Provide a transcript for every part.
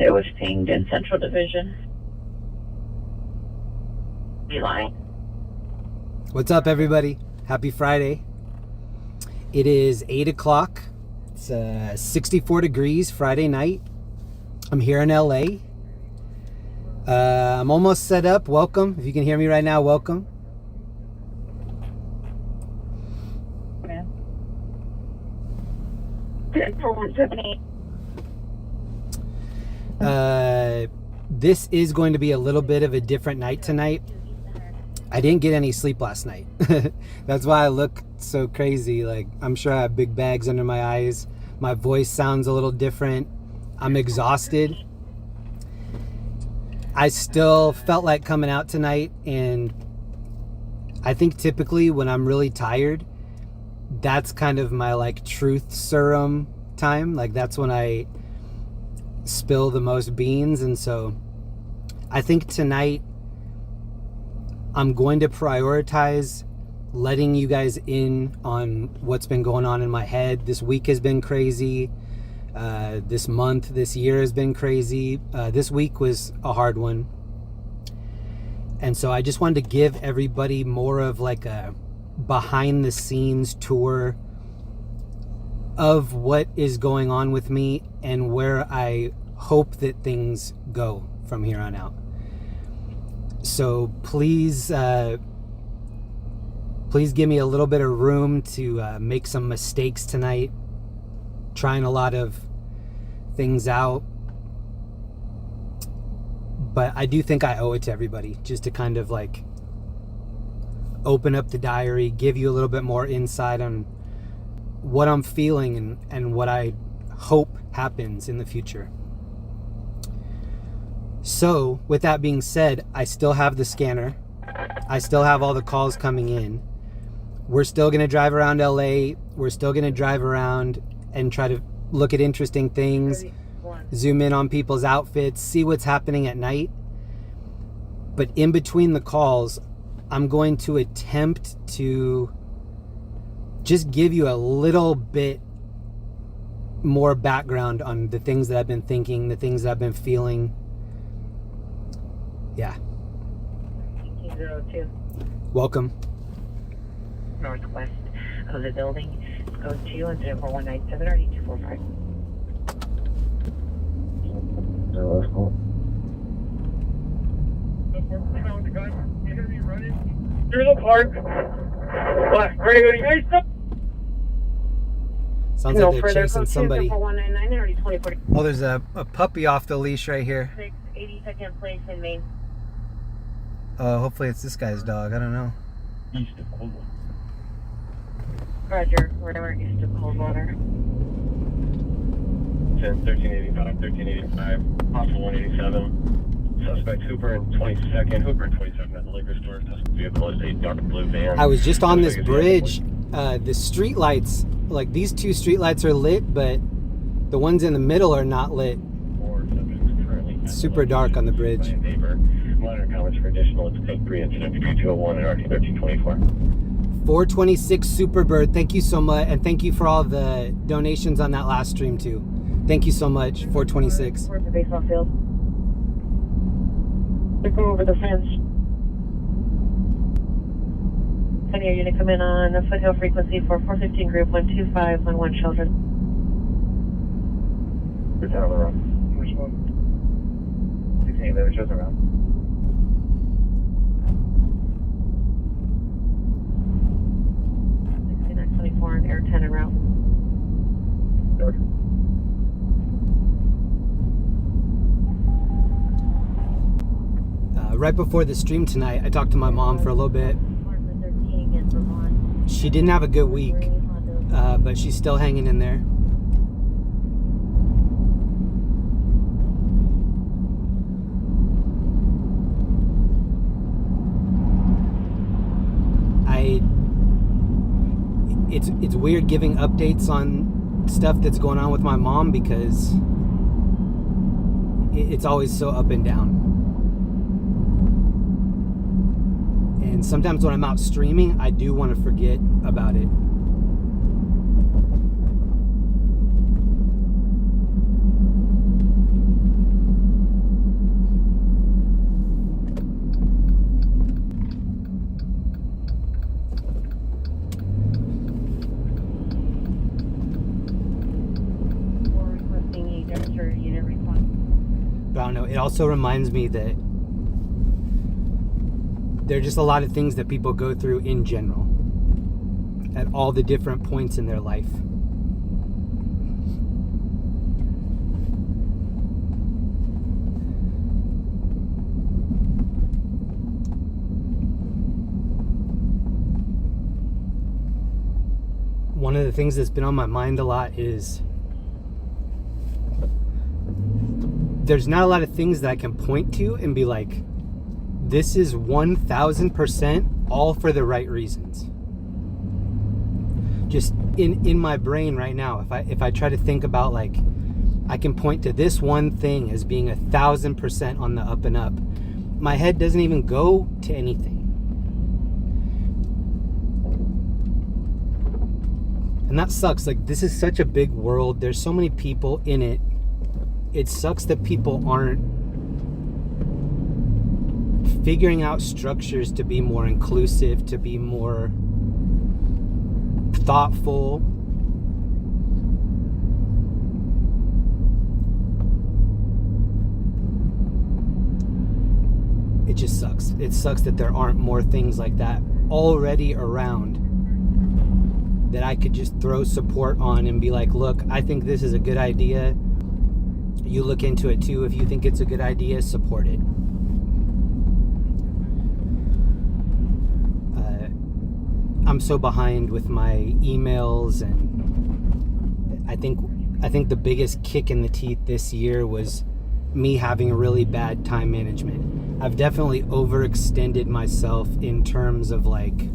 It was pinged in Central Division. Line. What's up, everybody? Happy Friday. It is 8 o'clock. It's 64 degrees Friday night. I'm here in LA. I'm almost set up. Welcome. If you can hear me right now, welcome. This is going to be a little bit of a different night tonight. I didn't get any sleep last night. That's why I look so crazy. Like, I'm sure I have big bags under my eyes. My voice sounds a little different. I'm exhausted. I still felt like coming out tonight, and I think typically when I'm really tired, that's kind of my like truth serum time. Like, that's when I spill the most beans. And so I think tonight I'm going to prioritize letting you guys in on what's been going on in my head. This week has been crazy. This month, this year has been crazy. This week was a hard one. And so I just wanted to give everybody more of like a behind the scenes tour of what is going on with me and where I hope that things go from here on out. So please give me a little bit of room to make some mistakes tonight. Trying a lot of things out. But I do think I owe it to everybody just to kind of like open up the diary, give you a little bit more insight on what I'm feeling and what I hope happens in the future. So, with that being said, I still have the scanner. I still have all the calls coming in. We're still going to drive around LA. We're still going to drive around and try to look at interesting things, zoom in on people's outfits, see what's happening at night. But in between the calls, I'm going to attempt to just give you a little bit more background on the things that I've been thinking, the things that I've been feeling. Yeah. 02. Welcome. Northwest of the building. Go to on 0419 or 8245. There's a park. What? Ready to go to your Sounds like they're chasing somebody. Oh, there's a puppy off the leash right here. 82nd place in Maine. Hopefully it's this guy's dog. I don't know. East of Coldwater. Roger, wherever east of Coldwater. 10, 1385, possible 187. Suspect Hooper and 22nd. Hooper and 22nd at the liquor store. Suspect vehicle is a dark blue van. I was just on this bridge. The street lights, like these two street lights are lit, but the ones in the middle are not lit. It's super dark on the bridge. Minor comments for additional. It's code 3 incident between 201 and RT 1324. 426 Superbird, thank you so much, and thank you for all the donations on that last stream too. Thank you so much, 426. Towards the baseball field. They go over the fence. Any unit come in on a foothill frequency for 415 group 12511 children. Who's out of the road? Which one? 16 that shows around. And Air 10 en route. Right before the stream tonight, I talked to my mom for a little bit. She didn't have a good week, but she's still hanging in there. It's weird giving updates on stuff that's going on with my mom because it's always so up and down. And sometimes when I'm out streaming, I do want to forget about it. But I don't know, it also reminds me that there are just a lot of things that people go through in general at all the different points in their life. One of the things that's been on my mind a lot is there's not a lot of things that I can point to and be like, this is 1000% all for the right reasons. Just in my brain right now, if I try to think about, like, I can point to this one thing as being 1000% on the up and up, my head doesn't even go to anything. And that sucks. Like, this is such a big world. There's so many people in it. It sucks that people aren't figuring out structures to be more inclusive, to be more thoughtful. It just sucks. It sucks that there aren't more things like that already around that I could just throw support on and be like, look, I think this is a good idea. You look into it too. If you think it's a good idea, support it. I'm so behind with my emails, and I think the biggest kick in the teeth this year was me having a really bad time management. I've definitely overextended myself in terms of like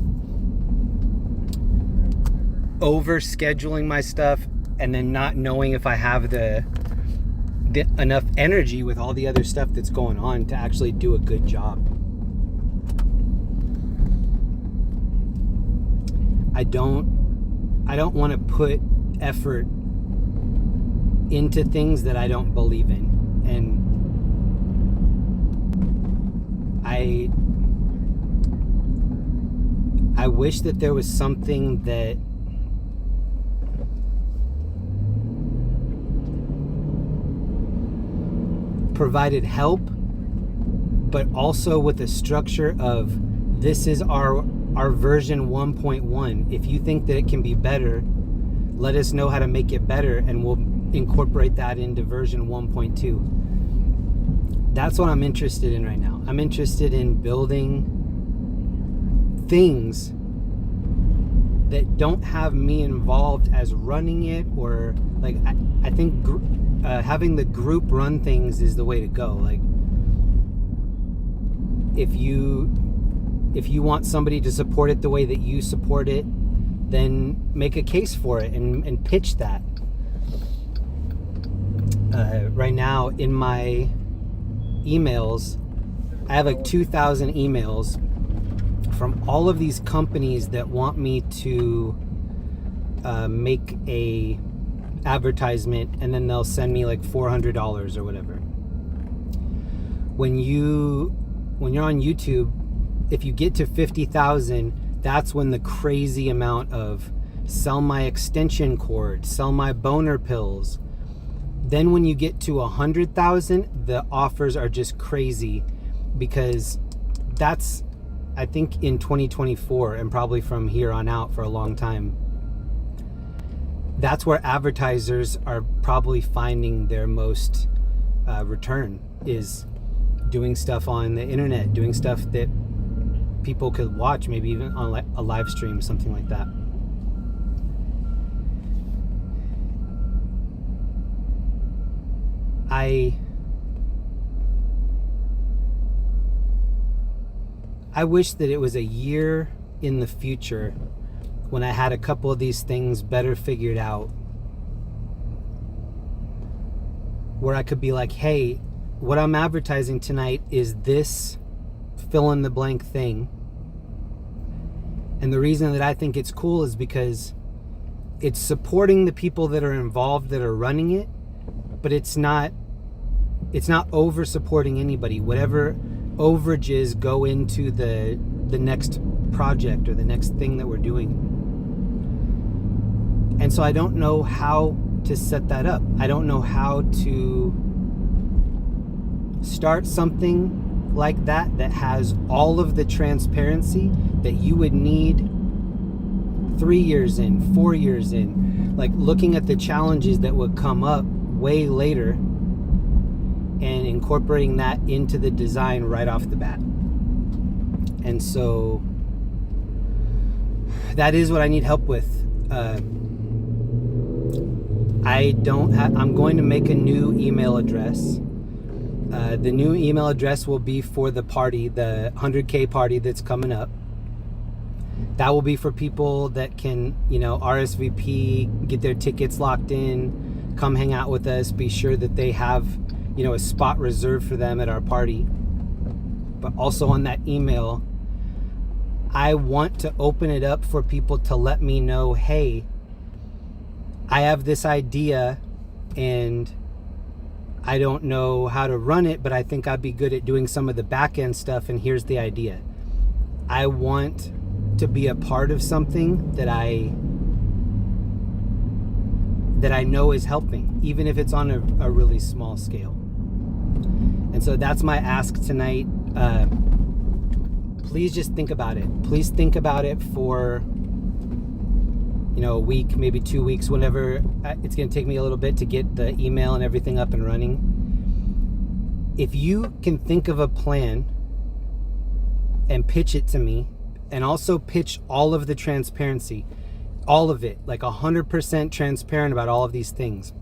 over scheduling my stuff and then not knowing if I have the enough energy with all the other stuff that's going on to actually do a good job. I don't want to put effort into things that I don't believe in. And I wish that there was something that provided help, but also with a structure of, this is our version 1.1. If you think that it can be better, let us know how to make it better, and we'll incorporate that into version 1.2. That's what I'm interested in right now. I'm interested in building things that don't have me involved as running it, or like, I think having the group run things is the way to go. Like, if you want somebody to support it the way that you support it, then make a case for it and pitch that. Right now in my emails, I have like 2,000 emails from all of these companies that want me to make a advertisement, and then they'll send me like $400 or whatever. When you're on YouTube, if you get to 50,000, that's when the crazy amount of sell my extension cord, sell my boner pills. Then when you get to 100,000, the offers are just crazy, because that's, I think, in 2024, and probably from here on out for a long time, that's where advertisers are probably finding their most return, is doing stuff on the internet, doing stuff that people could watch, maybe even on a live stream, something like that. I wish that it was a year in the future when I had a couple of these things better figured out, where I could be like, hey, what I'm advertising tonight is this fill in the blank thing. And the reason that I think it's cool is because it's supporting the people that are involved, that are running it, but it's not over supporting anybody. Whatever overages go into the next project or the next thing that we're doing. And so I don't know how to set that up. I don't know how to start something like that has all of the transparency that you would need 3 years in, 4 years in, like looking at the challenges that would come up way later and incorporating that into the design right off the bat. And so that is what I need help with. I'm going to make a new email address. The new email address will be for the party, the 100K party that's coming up. That will be for people that can, RSVP, get their tickets locked in, come hang out with us, be sure that they have, a spot reserved for them at our party. But also on that email, I want to open it up for people to let me know, hey, I have this idea and I don't know how to run it, but I think I'd be good at doing some of the back end stuff, and here's the idea. I want to be a part of something that I know is helping, even if it's on a really small scale. And so that's my ask tonight. Please just think about it. Please think about it for a week, maybe 2 weeks, whenever. It's going to take me a little bit to get the email and everything up and running. If you can think of a plan and pitch it to me, and also pitch all of the transparency, all of it, like 100% transparent about all of these things.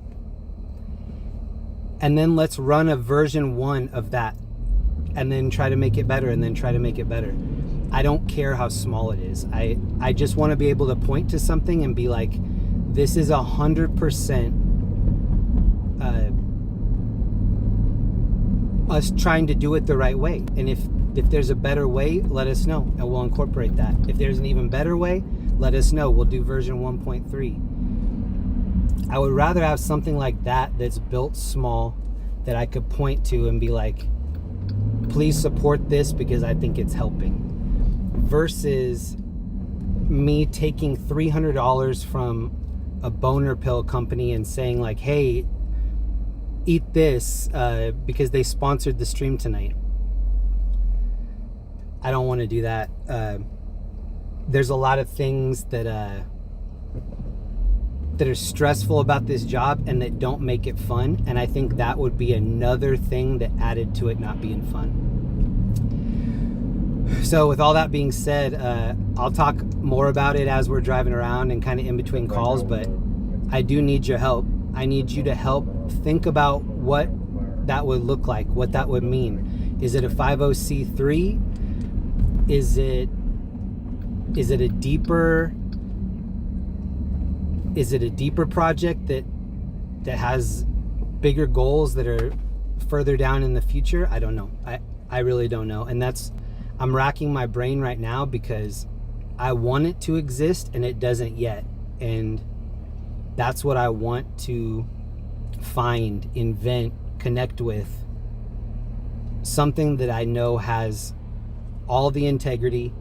And then let's run a version 1 of that, and then try to make it better, and then try to make it better. I don't care how small it is. I just want to be able to point to something and be like, this is 100% us trying to do it the right way. And if there's a better way, let us know, and we'll incorporate that. If there's an even better way, let us know. We'll do version 1.3. I would rather have something like that that's built small, that I could point to and be like, please support this because I think it's helping, versus me taking $300 from a boner pill company and saying like, hey, eat this because they sponsored the stream tonight. I don't want to do that. There's a lot of things that are stressful about this job and that don't make it fun, and I think that would be another thing that added to it not being fun. So with all that being said, I'll talk more about it as we're driving around and kind of in between calls, but I do need your help. I need you to help think about what that would look like, what that would mean. Is it a 50c3? Is it a deeper project that has bigger goals that are further down in the future? I don't know. I really don't know. And I'm racking my brain right now because I want it to exist and it doesn't yet. And that's what I want to find, invent, connect with. Something that I know has all the integrity.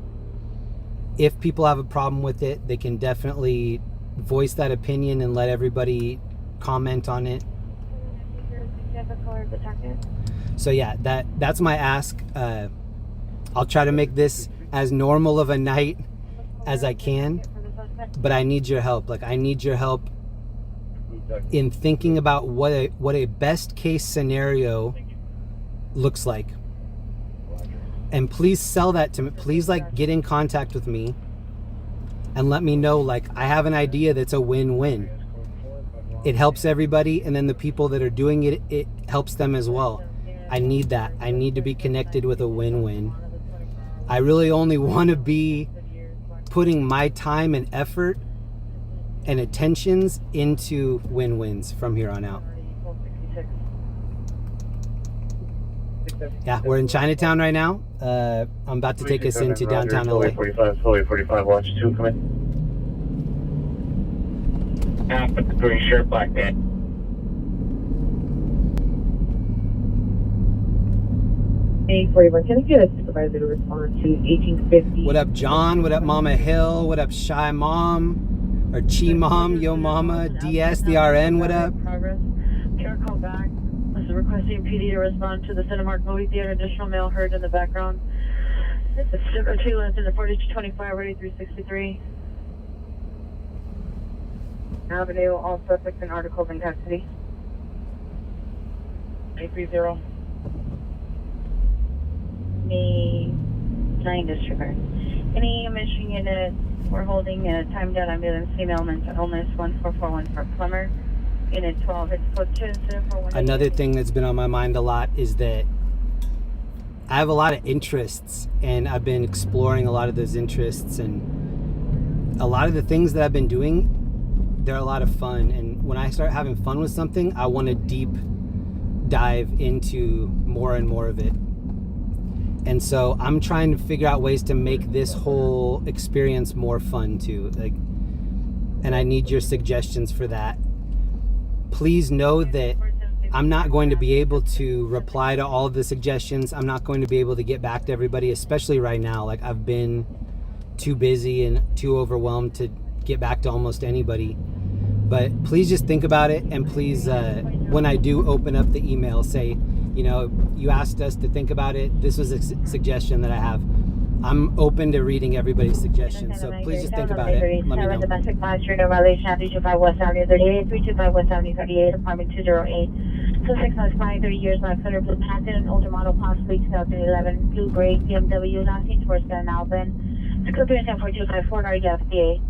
If people have a problem with it, they can definitely voice that opinion and let everybody comment on it. So yeah, that's my ask. I'll try to make this as normal of a night as I can, but I need your help. Like, I need your help in thinking about what a best case scenario looks like. And please sell that to me. Please, like, get in contact with me and let me know, like, I have an idea that's a win-win. It helps everybody, and then the people that are doing it, it helps them as well. I need that. I need to be connected with a win-win. I really only want to be putting my time and effort and attentions into win-wins from here on out. Yeah, we're in Chinatown right now. I'm about to take us into downtown LA. 45, watch 2, come in. Put the green shirt, black man. Hey, 41, can I get a supervisor to respond to 1850? What up, John? What up, Mama Hill? What up, Shy Mom? Or Chi Mom, Yo Mama, DS, the RN, what up? Progress. Care call back. As a requesting PD to respond to the Cinemark movie theater. Additional male heard in the background. It's 2 left in the 4225, ready 363. Avenue, all suspects and articles in custody. 830. Me 9 disregard. Any mission unit, we're holding a timed out ambulance, female mental illness, 1441 for plumber. Unit 12, it's code 20418. Another thing that's been on my mind a lot is that I have a lot of interests, and I've been exploring a lot of those interests, and a lot of the things that I've been doing, they're a lot of fun. And when I start having fun with something, I want to deep dive into more and more of it. And so I'm trying to figure out ways to make this whole experience more fun too. And I need your suggestions for that. Please know that I'm not going to be able to reply to all of the suggestions. I'm not going to be able to get back to everybody, especially right now. Like, I've been too busy and too overwhelmed to get back to almost anybody. But please just think about it, and please, when I do open up the email, say, you know, you asked us to think about it. This was a suggestion that I have. I'm open to reading everybody's suggestions, so please just think about it. Let me know. Domestic monitoring in violation of 225 West Avenue 38, 325 West Avenue 38, apartment 208. So 6 months, 30 years, left center, blue patent, an older model, possibly 2011, blue gray BMW, last seen towards Grand Alvin. It's clear 104254, LAFD.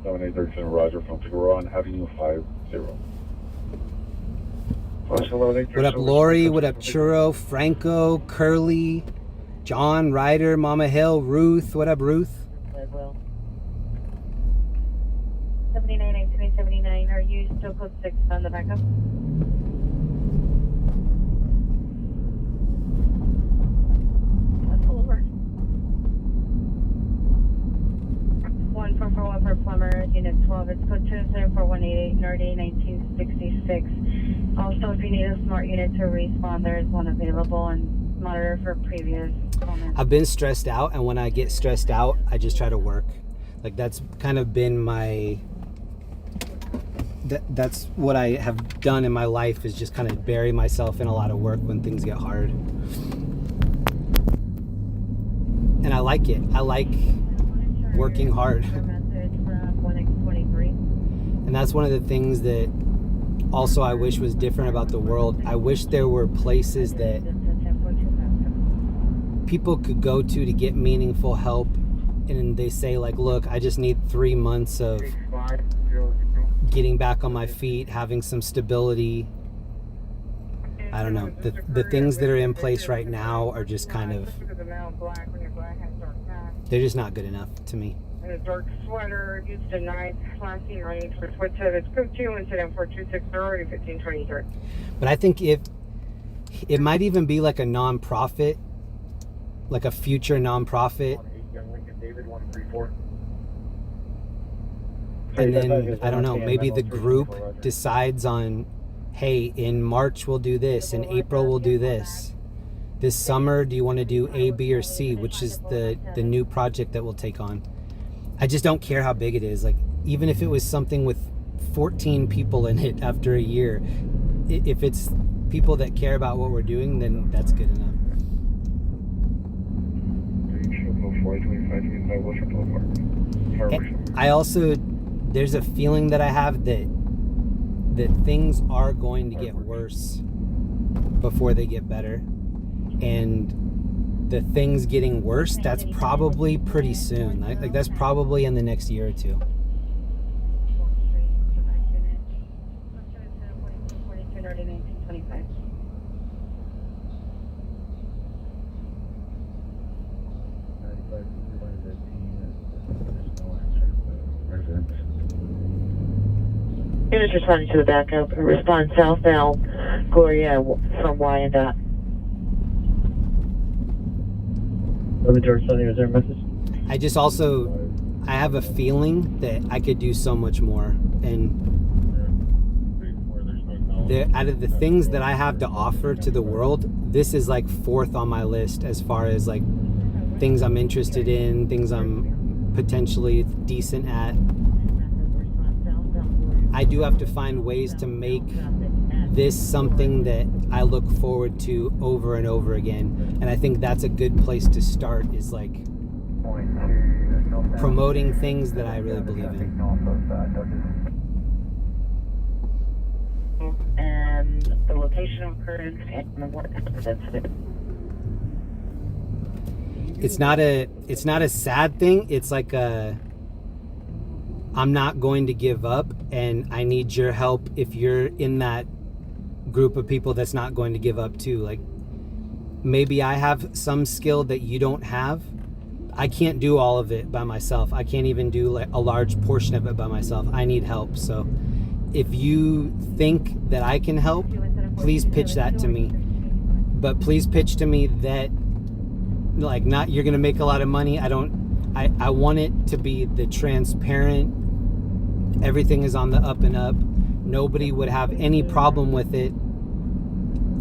7837 Roger from Figueroa Avenue 50. What up, Lori? What up, Churro, Franco, Curly, John, Ryder, Mama Hill, Ruth? What up, Ruth? 79, 1979, are you still code 6 on the backup? That's over. 1441 for plumber, unit 12, it's code 27418, Narday 1966. Also, if you need a smart unit to respond, there is one available, and monitor for previous comments. I've been stressed out, and when I get stressed out, I just try to work. Like, that's kind of been my... That's what I have done in my life, is just kind of bury myself in a lot of work when things get hard. And I like it. I like working hard. And that's one of the things that also I wish was different about the world. I wish there were places that people could go to get meaningful help, and they say, like, look, I just need 3 months of getting back on my feet, having some stability. I don't know. The things that are in place right now are just kind of, they're just not good enough to me. And a dark sweater, Houston 9, last seen running towards Woodhead. It's code 2, incident 426, 1523. But I think if it might even be like a non-profit, like a future non-profit. And then, I don't know, maybe the group decides on, hey, in March we'll do this, in April we'll do this. This summer, do you want to do A, B, or C, which is the new project that we'll take on. I just don't care how big it is. Like, even if it was something with 14 people in it after a year, if it's people that care about what we're doing, then that's good enough. I also, there's a feeling that I have that things are going to get worse before they get better. And the things getting worse, that's probably pretty soon. Like that's probably in the next year or two. Units responding to the backup. Respond southbound, Gloria from Y and dot. Is there a message? I just also, I have a feeling that I could do so much more. And out of the things that I have to offer to the world, this is like 4th on my list as far as like things I'm interested in, things I'm potentially decent at. I do have to find ways to make this something that I look forward to over and over again. And I think that's a good place to start, is like promoting things that I really believe in. And the location of occurrence and what incident. It's not a sad thing. It's like I'm not going to give up, and I need your help if you're in that group of people that's not going to give up too. Like, maybe I have some skill that you don't have. I can't do all of it by myself. I can't even do like a large portion of it by myself. I need help. So if you think that I can help, please pitch that to me. But please pitch to me that, like, not you're gonna make a lot of money. I want it to be the transparent, everything is on the up and up. Nobody would have any problem with it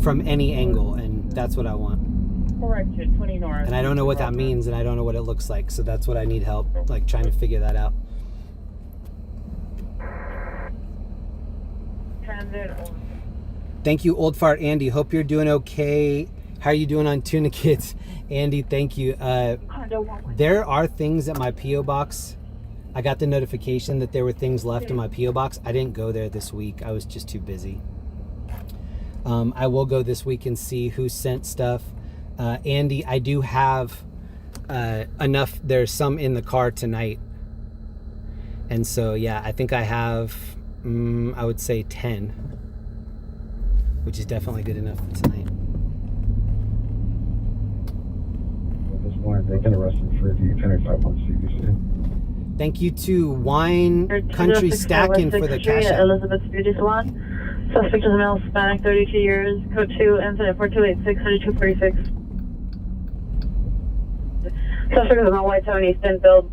from any angle, and that's what I want. Correction, 20 north. And I don't know what that means, and I don't know what it looks like, so that's what I need help, like trying to figure that out. Transit. Thank you, Old Fart Andy. Hope you're doing okay. How are you doing on Tuna Kids? Andy, thank you. There are things at my P.O. box. I got the notification that there were things left in my P.O. box. I didn't go there this week. I was just too busy. I will go this week and see who sent stuff. Andy, I do have enough. There's some in the car tonight. And so, yeah, I think I have, I would say 10, which is definitely good enough for tonight. This morning, they can arrest him for the 1085 on CBC. Thank you to Wine Country Stacking for the cash out. Elizabeth Beauty Salon. Suspect is a male, Hispanic, 32 years. Code 2, incident 4286, 3246. Suspect is a male, white, 70, thin build.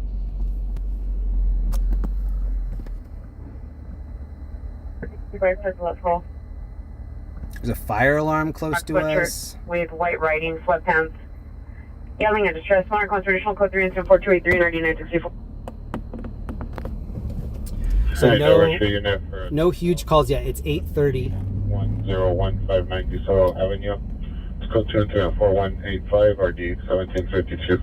There's a fire alarm close to us. With white writing, sweatpants. Yelling at distress. Mark on traditional code 3, incident 4283, 9964. So no huge calls yet. It's 8:30. 101590 Soto Avenue. It's code 24185 RD 1752.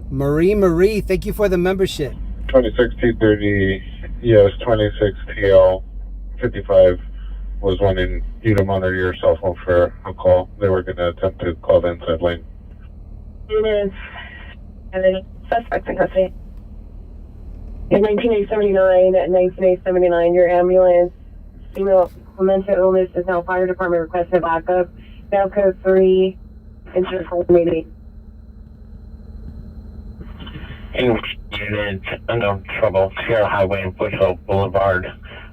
Marie, thank you for the membership. 26T30, yes, 26 TL 55 was wanting you to monitor your cell phone for a call. They were going to attempt to call the inside lane. And then suspects in custody. In 1979 and 1979, your ambulance, female mental illness, is now fire department requested backup. Now code 3, incident 480. Unit, unknown trouble, Sierra Highway and Foothill Boulevard.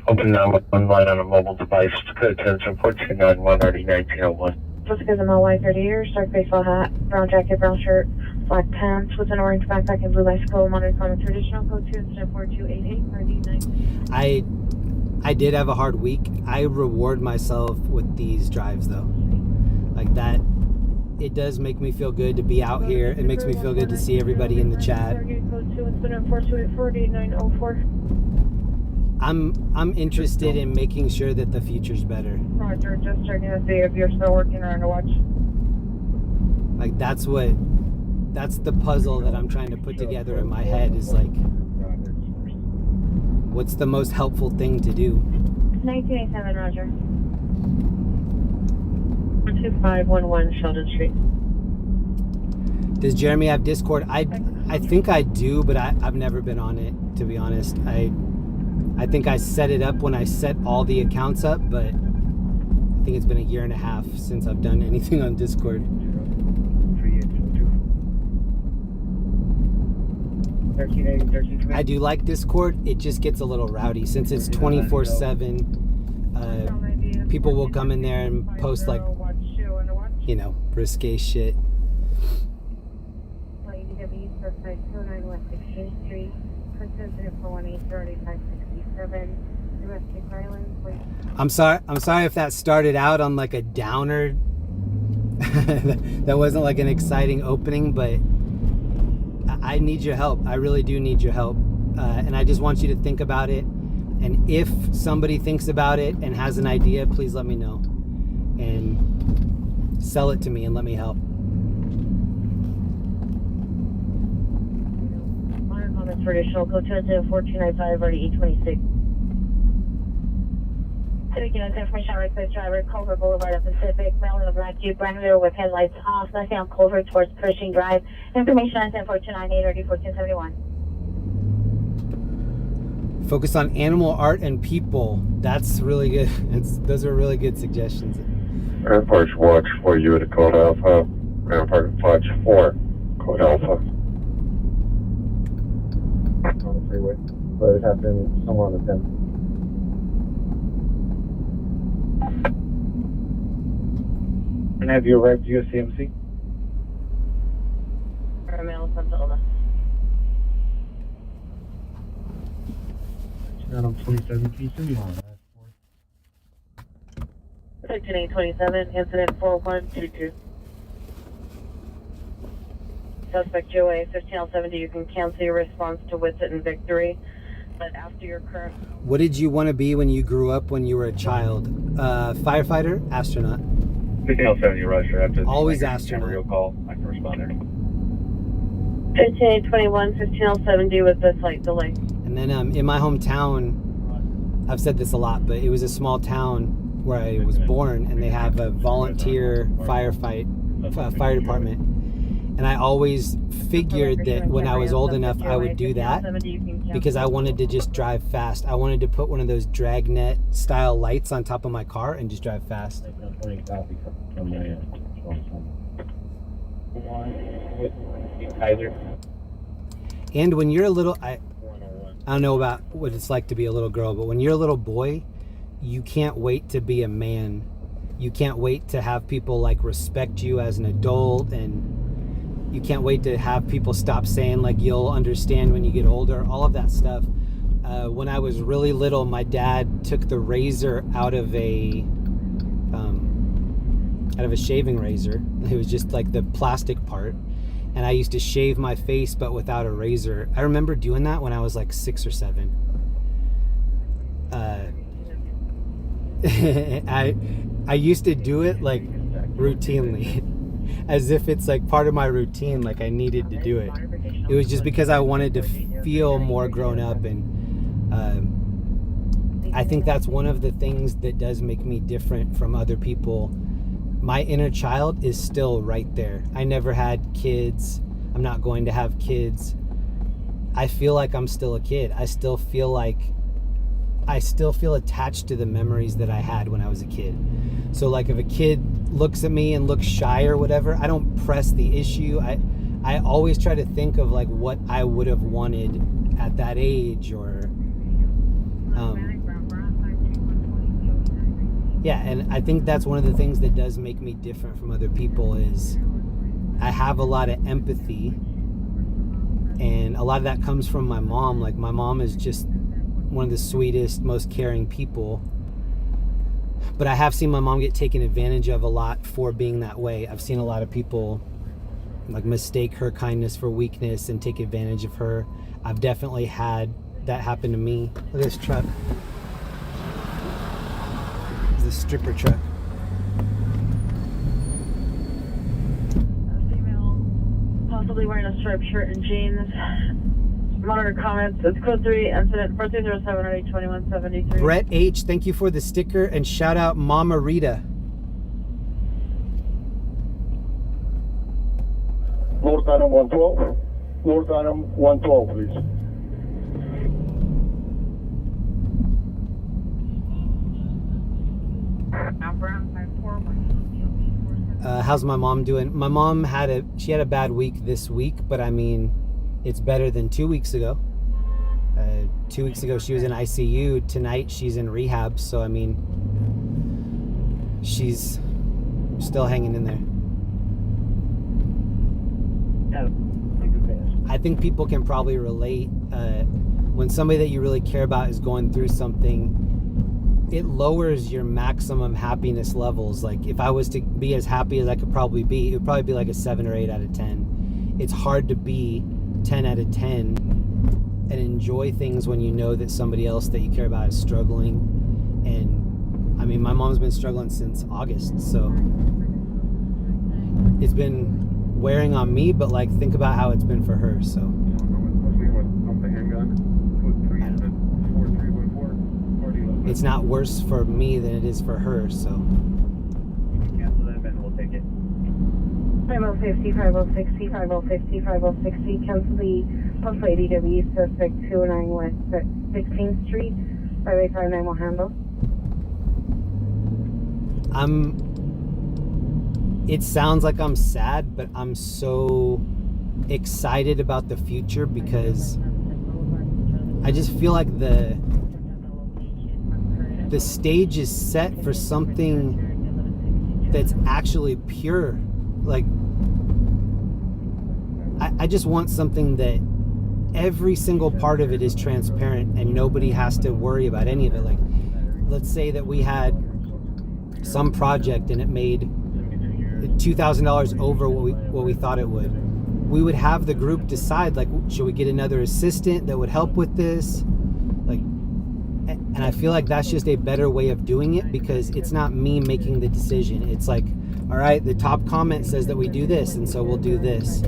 Open 911 line on a mobile device. Code attention 4291 RD 1901. Suspect is a male, white, 30 years, dark baseball hat, brown jacket, brown shirt, black pants with an orange backpack and blue bicycle. Monitored from traditional code 2, incident 4288 RD 19. I did have a hard week. I reward myself with these drives though. Like that. It does make me feel good to be out here. It makes me feel good to see everybody in the chat. I'm interested in making sure that the future's better. Roger, just checking to see if you're still working around to watch. Like that's the puzzle that I'm trying to put together in my head, is like, what's the most helpful thing to do? 1987, Roger. 2511 Sheldon Street. Does Jeremy have Discord? I think I do, but I've never been on it, to be honest. I think I set it up when I set all the accounts up, but I think it's been a year and a half since I've done anything on Discord. I do like Discord. It just gets a little rowdy since it's 24/7. People will come in there and post like, you know, risque shit. I'm sorry if that started out on like a downer. That wasn't like an exciting opening, but I need your help. I really do need your help. And I just want you to think about it. And if somebody thinks about it and has an idea, please let me know. And sell it to me and let me help. Modern comments for additional code 4295 already 826. Taking us information on request driver, Culver Boulevard of Pacific, male in a black Jeep Wrangler with headlights off, left down Culver towards Pershing Drive. Information on 10298 already 1471. Focus on animal art and people. That's really good. Those are really good suggestions. Airport's watch for you to code Alpha. Airport watch 4, code Alpha. On the freeway, but it happened somewhere on the 10th. And have you arrived to USCMC? Male Santa Ona. On 2017 on that. 13827, incident 4122. Suspect Joe 15L70, you can cancel your response to Whitsett and Victory, but after your current... What did you want to be when you grew up when you were a child? Firefighter? Astronaut? 15L70, Roger. After Always astronaut. real call, I can respond there. 13821, 15L70 with the slight delay. And then in my hometown, I've said this a lot, but it was a small town where I was born, and they have a volunteer fire department. And I always figured that when I was old enough, I would do that because I wanted to just drive fast. I wanted to put one of those dragnet style lights on top of my car and just drive fast. And when you're a little, I don't know about what it's like to be a little girl, but when you're a little boy, you can't wait to be a man. You can't wait to have people like respect you as an adult, and you can't wait to have people stop saying like you'll understand when you get older, all of that stuff. When I was really little, my dad took the razor out of a shaving razor. It was just like the plastic part. And I used to shave my face, but without a razor. I remember doing that when I was like 6 or 7. I used to do it like routinely, as if it's like part of my routine, like I needed to do it. It was just because I wanted to feel more grown up, and I think that's one of the things that does make me different from other people. My inner child is still right there. I never had kids. I'm not going to have kids. I feel like I'm still a kid. I still feel attached to the memories that I had when I was a kid. So like if a kid looks at me and looks shy or whatever, I don't press the issue. I always try to think of like what I would have wanted at that age, or yeah, and I think that's one of the things that does make me different from other people is I have a lot of empathy, and a lot of that comes from my mom. Like my mom is just one of the sweetest, most caring people. But I have seen my mom get taken advantage of a lot for being that way. I've seen a lot of people like mistake her kindness for weakness and take advantage of her. I've definitely had that happen to me. Look at this truck. It's a stripper truck. Female, possibly wearing a striped shirt and jeans. Monitor comments. It's code 3, incident 4307 2173. Brett H, thank you for the sticker, and shout out Mama Rita. North Adam 112. North Adam 112, please. How's my mom doing? My mom had a bad week this week, but I mean, it's better than 2 weeks ago. 2 weeks ago she was in ICU. Tonight she's in rehab, so I mean, she's still hanging in there. I think people can probably relate. When somebody that you really care about is going through something, it lowers your maximum happiness levels. Like if I was to be as happy as I could probably be, it would probably be like a 7 or 8 out of 10. It's hard to be 10 out of 10. and enjoy things when you know that somebody else that you care about is struggling. And I mean, my mom's been struggling since August, so it's been wearing on me, but like think about how it's been for her. So it's not worse for me than it is for her. So Cancel them and we'll take it. 5050, 5060, 5050, 5060, cancel the Pulse ADW, suspect 209 West 16th Street, 5859 will handle. It sounds like I'm sad, but I'm so excited about the future because I just feel like the stage is set for something that's actually pure. Like, I just want something that every single part of it is transparent and nobody has to worry about any of it. Like, let's say that we had some project and it made $2,000 over what we thought it would. We would have the group decide, like, should we get another assistant that would help with this? Like, and I feel like that's just a better way of doing it because it's not me making the decision. It's like, all right, the top comment says that we do this, and so we'll do this.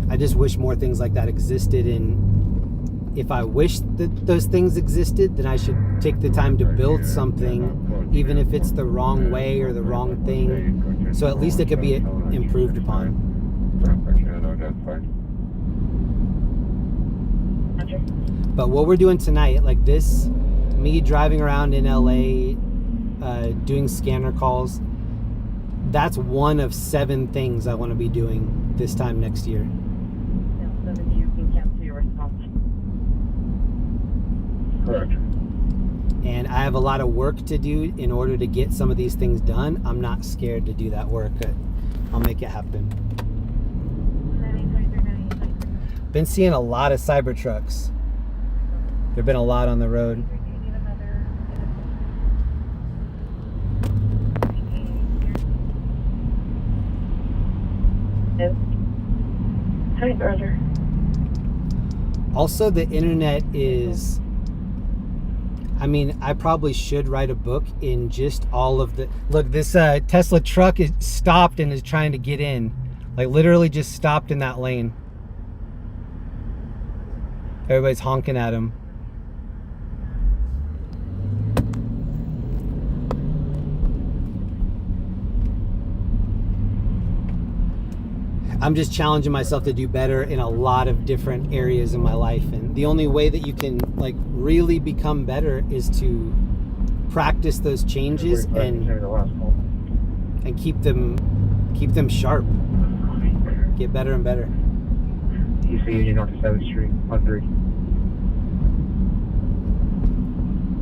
I just wish more things like that existed, and if I wish that those things existed, then I should take the time to build something, even if it's the wrong way or the wrong thing, so at least it could be improved upon. But what we're doing tonight, like this, me driving around in LA, doing scanner calls, that's one of 7 things I want to be doing this time next year. Correct. And I have a lot of work to do in order to get some of these things done. I'm not scared to do that work. I'll make it happen. Been seeing a lot of Cybertrucks. There've been a lot on the road. Hi, brother. Also, the internet is, I mean, I probably should write a book in just all of the, look, this Tesla truck is stopped and is trying to get in. Like, literally just stopped in that lane. Everybody's honking at him. I'm just challenging myself to do better in a lot of different areas in my life, and the only way that you can like really become better is to practice those changes and keep them sharp. Get better and better. EC Union North 7th Street, 13.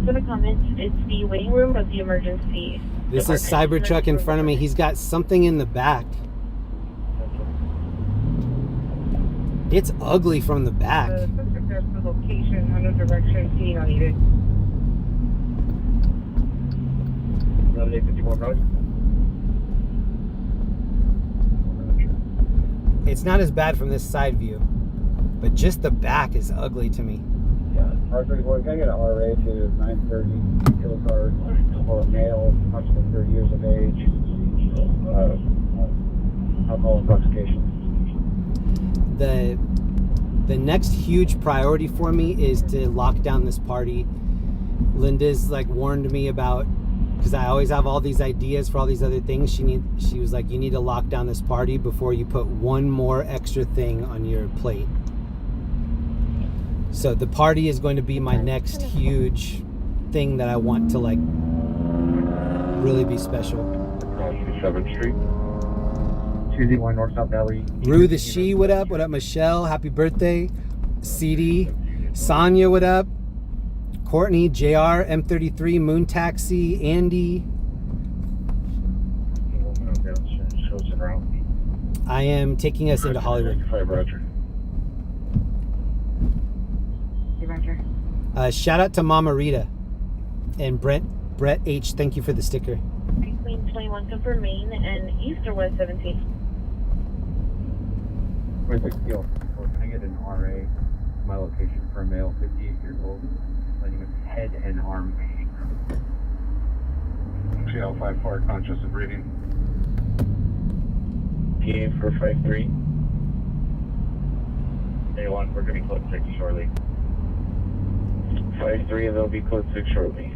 For the comments, it's the waiting room of the emergency. This is Cybertruck in front of me. He's got something in the back. It's ugly from the back. The location, under direction, seeing unneeded. 1151 Road. It's not as bad from this side view, but just the back is ugly to me. Yeah, R34, can I get an RA to 930 kill card for a male, approximately 30 years of age, alcohol intoxication. The next huge priority for me is to lock down this party. Linda's like warned me about, because I always have all these ideas for all these other things. She was like, you need to lock down this party before you put one more extra thing on your plate. So the party is going to be my next huge thing that I want to like really be special. 7th Street. 201 North South Valley. Rue the She, what up? What up, Michelle? Happy birthday. CD. Sonia, what up? Courtney, JR, M33, Moon Taxi, Andy. I am taking us into Hollywood. Roger. Shout out to Mama Rita and Brett H. Thank you for the sticker. Queen 21, confirm Main and East or West 17. Where's the deal? Can I get an RA my location for a male, 58 years old, bleeding with head and arm pain. TL54, conscious and breathing. PA for 53. A1, we're going to be code 6 shortly. 53, they'll be code 6 shortly.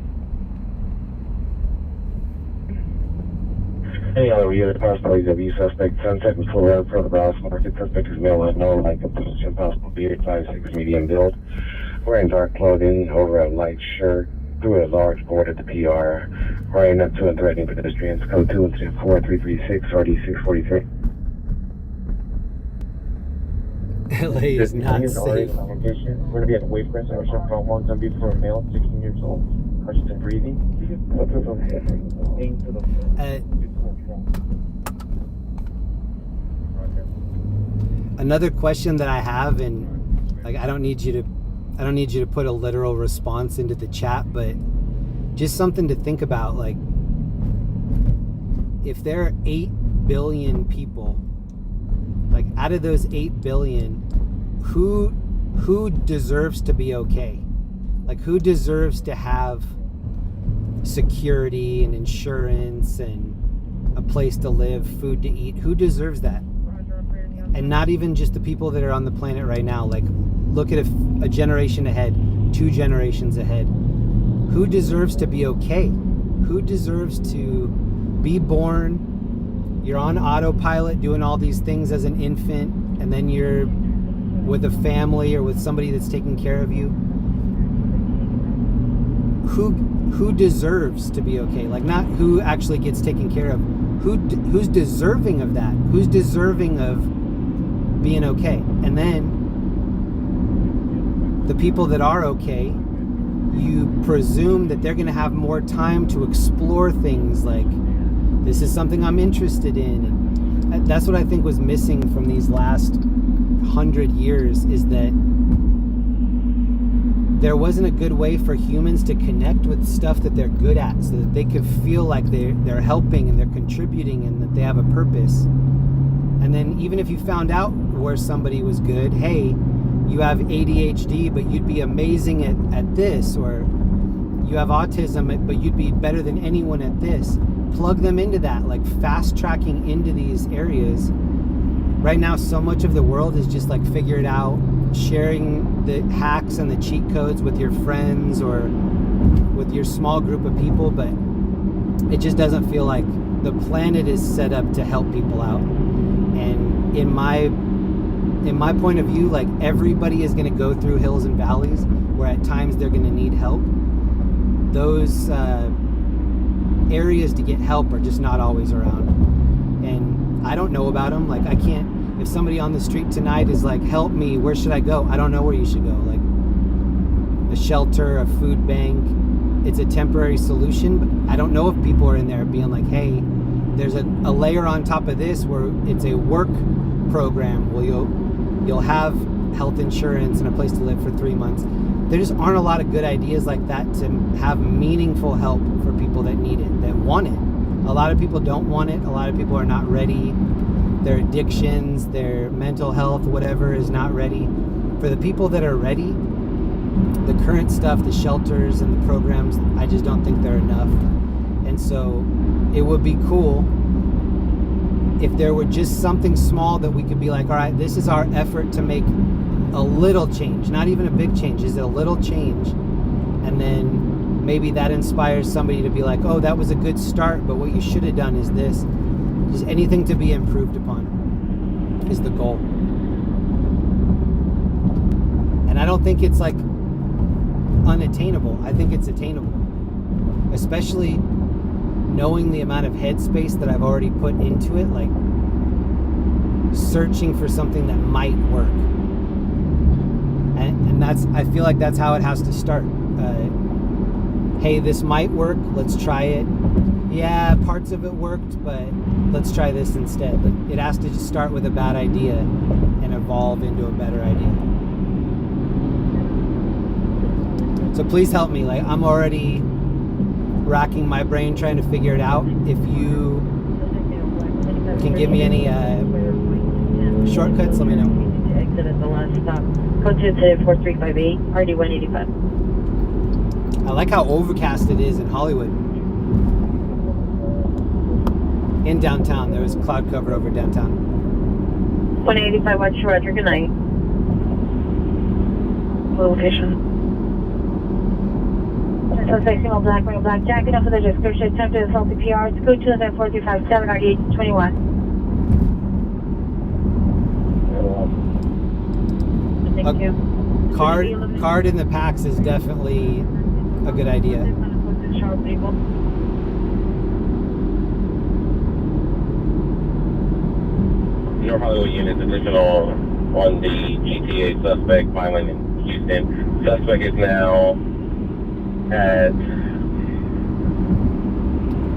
Hey, we had a possible EW suspect, sunset and full round for the Ross Market. Suspect is male unknown, like a position, possible beard, 5'6", medium build. Wearing dark clothing over a light shirt, through a large board at the PR. Running up to and threatening pedestrians. Code 2-4-336, RD643. LA is not safe. We're going to be at the Waycrest Ocean Front 1, going to be for a male, 16 years old, conscious and breathing. Another question that I have, and like I don't need you to put a literal response into the chat, but just something to think about. Like, if there are 8 billion people, like out of those 8 billion, who deserves to be okay? Like, who deserves to have security and insurance and a place to live, food to eat? Who deserves that? And not even just the people that are on the planet right now. Like, look at a generation ahead, 2 generations ahead. Who deserves to be okay? Who deserves to be born? You're on autopilot doing all these things as an infant, and then you're with a family or with somebody that's taking care of you. Who deserves to be okay? Like, not who actually gets taken care of. Who's deserving of that? Who's deserving of being okay? And then the people that are okay, you presume that they're going to have more time to explore things like, this is something I'm interested in. And that's what I think was missing from these last 100 years, is that there wasn't a good way for humans to connect with stuff that they're good at, so that they could feel like they're helping and they're contributing and that they have a purpose. And then even if you found out where somebody was good, hey, you have ADHD, but you'd be amazing at this, or you have autism, but you'd be better than anyone at this. Plug them into that, like fast tracking into these areas. Right now, so much of the world is just like figure it out, sharing the hacks and the cheat codes with your friends or with your small group of people, but it just doesn't feel like the planet is set up to help people out. And in my point of view, like, everybody is going to go through hills and valleys where at times they're going to need help. Those areas to get help are just not always around, and I don't know about them. Like, I can't, if somebody on the street tonight is like, help me, where should I go? I don't know where you should go. Like, a shelter, a food bank, it's a temporary solution, but I don't know if people are in there being like, hey, there's a layer on top of this where it's a work program where you'll have health insurance and a place to live for 3 months. There just aren't a lot of good ideas like that to have meaningful help for people that need it, that want it. A lot of people don't want it. A lot of people are not ready. Their addictions, their mental health, whatever, is not ready. For the people that are ready, the current stuff, the shelters and the programs, I just don't think they're enough. And so it would be cool if there were just something small that we could be like, all right, this is our effort to make a little change, not even a big change, is a little change. And then maybe that inspires somebody to be like, oh, that was a good start, but what you should have done is this. Just anything to be improved upon is the goal. And I don't think it's like unattainable. I think it's attainable, especially knowing the amount of headspace that I've already put into it, like searching for something that might work. And that's, I feel like that's how it has to start. Hey, this might work, let's try it. Yeah, parts of it worked, but let's try this instead. But it has to just start with a bad idea and evolve into a better idea. So please help me. Like, I'm already racking my brain trying to figure it out. If you can give me any shortcuts, let me know. That is the last stop. Code 2 today 4358, RD 185. I like how overcast it is in Hollywood. In downtown, there was cloud cover over downtown. 185 Watch Roger, good night. Location. Suspect single black, wearing a black jacket. Enough of the description. Attempted assault CPR. It's code 24357, RD 21. Thank you. Card in the packs is definitely a good idea. North Hollywood units additional on the GTA suspect violent in Houston. Suspect is now at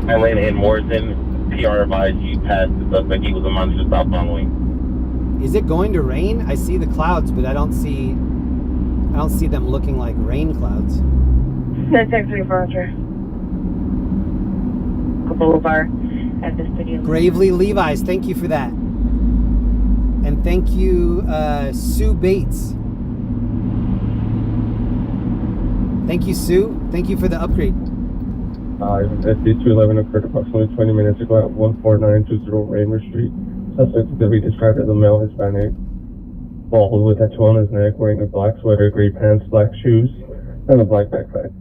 Island and Morrison. PR advised you passed the suspect. He was a monster stop following. Is it going to rain? I see the clouds, but I don't see them looking like rain clouds. That's actually Roger. Boulevard at the studio. Gravely Levi's, thank you for that. And thank you, Sue Bates. Thank you, Sue. Thank you for the upgrade. SD211 occurred approximately 20 minutes ago at 14920 Raymer Street. Suspect could be described as a male Hispanic, bald with a tattoo on his neck, wearing a black sweater, gray pants, black shoes, and a black backpack.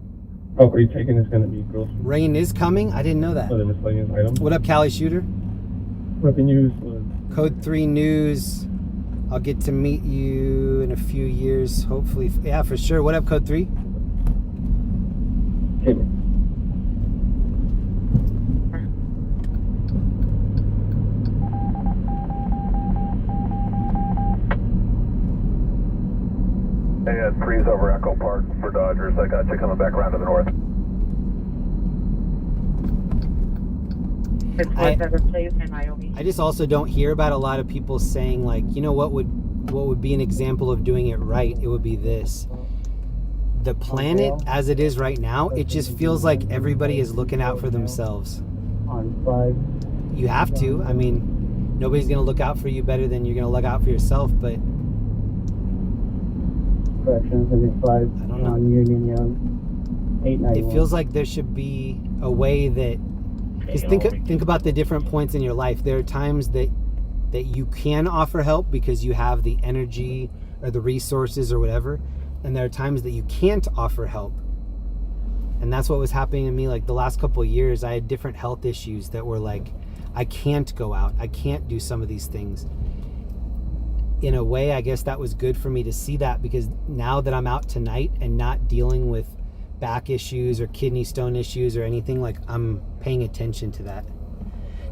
Property taken is going to be gross. Rain is coming? I didn't know that. Other miscellaneous items. What up, Cali Shooter? Weapon used was Code 3 News. I'll get to meet you in a few years, hopefully. Yeah, for sure. What up, Code 3? Hey, Ed, freeze over Echo Park for Dodgers. I got you coming back around to the north. I just also don't hear about a lot of people saying, like, you know, what would be an example of doing it right? It would be this. The planet as it is right now, it just feels like everybody is looking out for themselves. You have to. I mean, nobody's going to look out for you better than you're going to look out for yourself, but I don't know. It feels like there should be a way that, because think about the different points in your life. There are times that you can offer help because you have the energy or the resources or whatever, and there are times that you can't offer help. And that's what was happening to me. Like the last couple of years, I had different health issues that were like, I can't go out, I can't do some of these things. In a way, I guess that was good for me to see that, because now that I'm out tonight and not dealing with back issues or kidney stone issues or anything, like, I'm paying attention to that.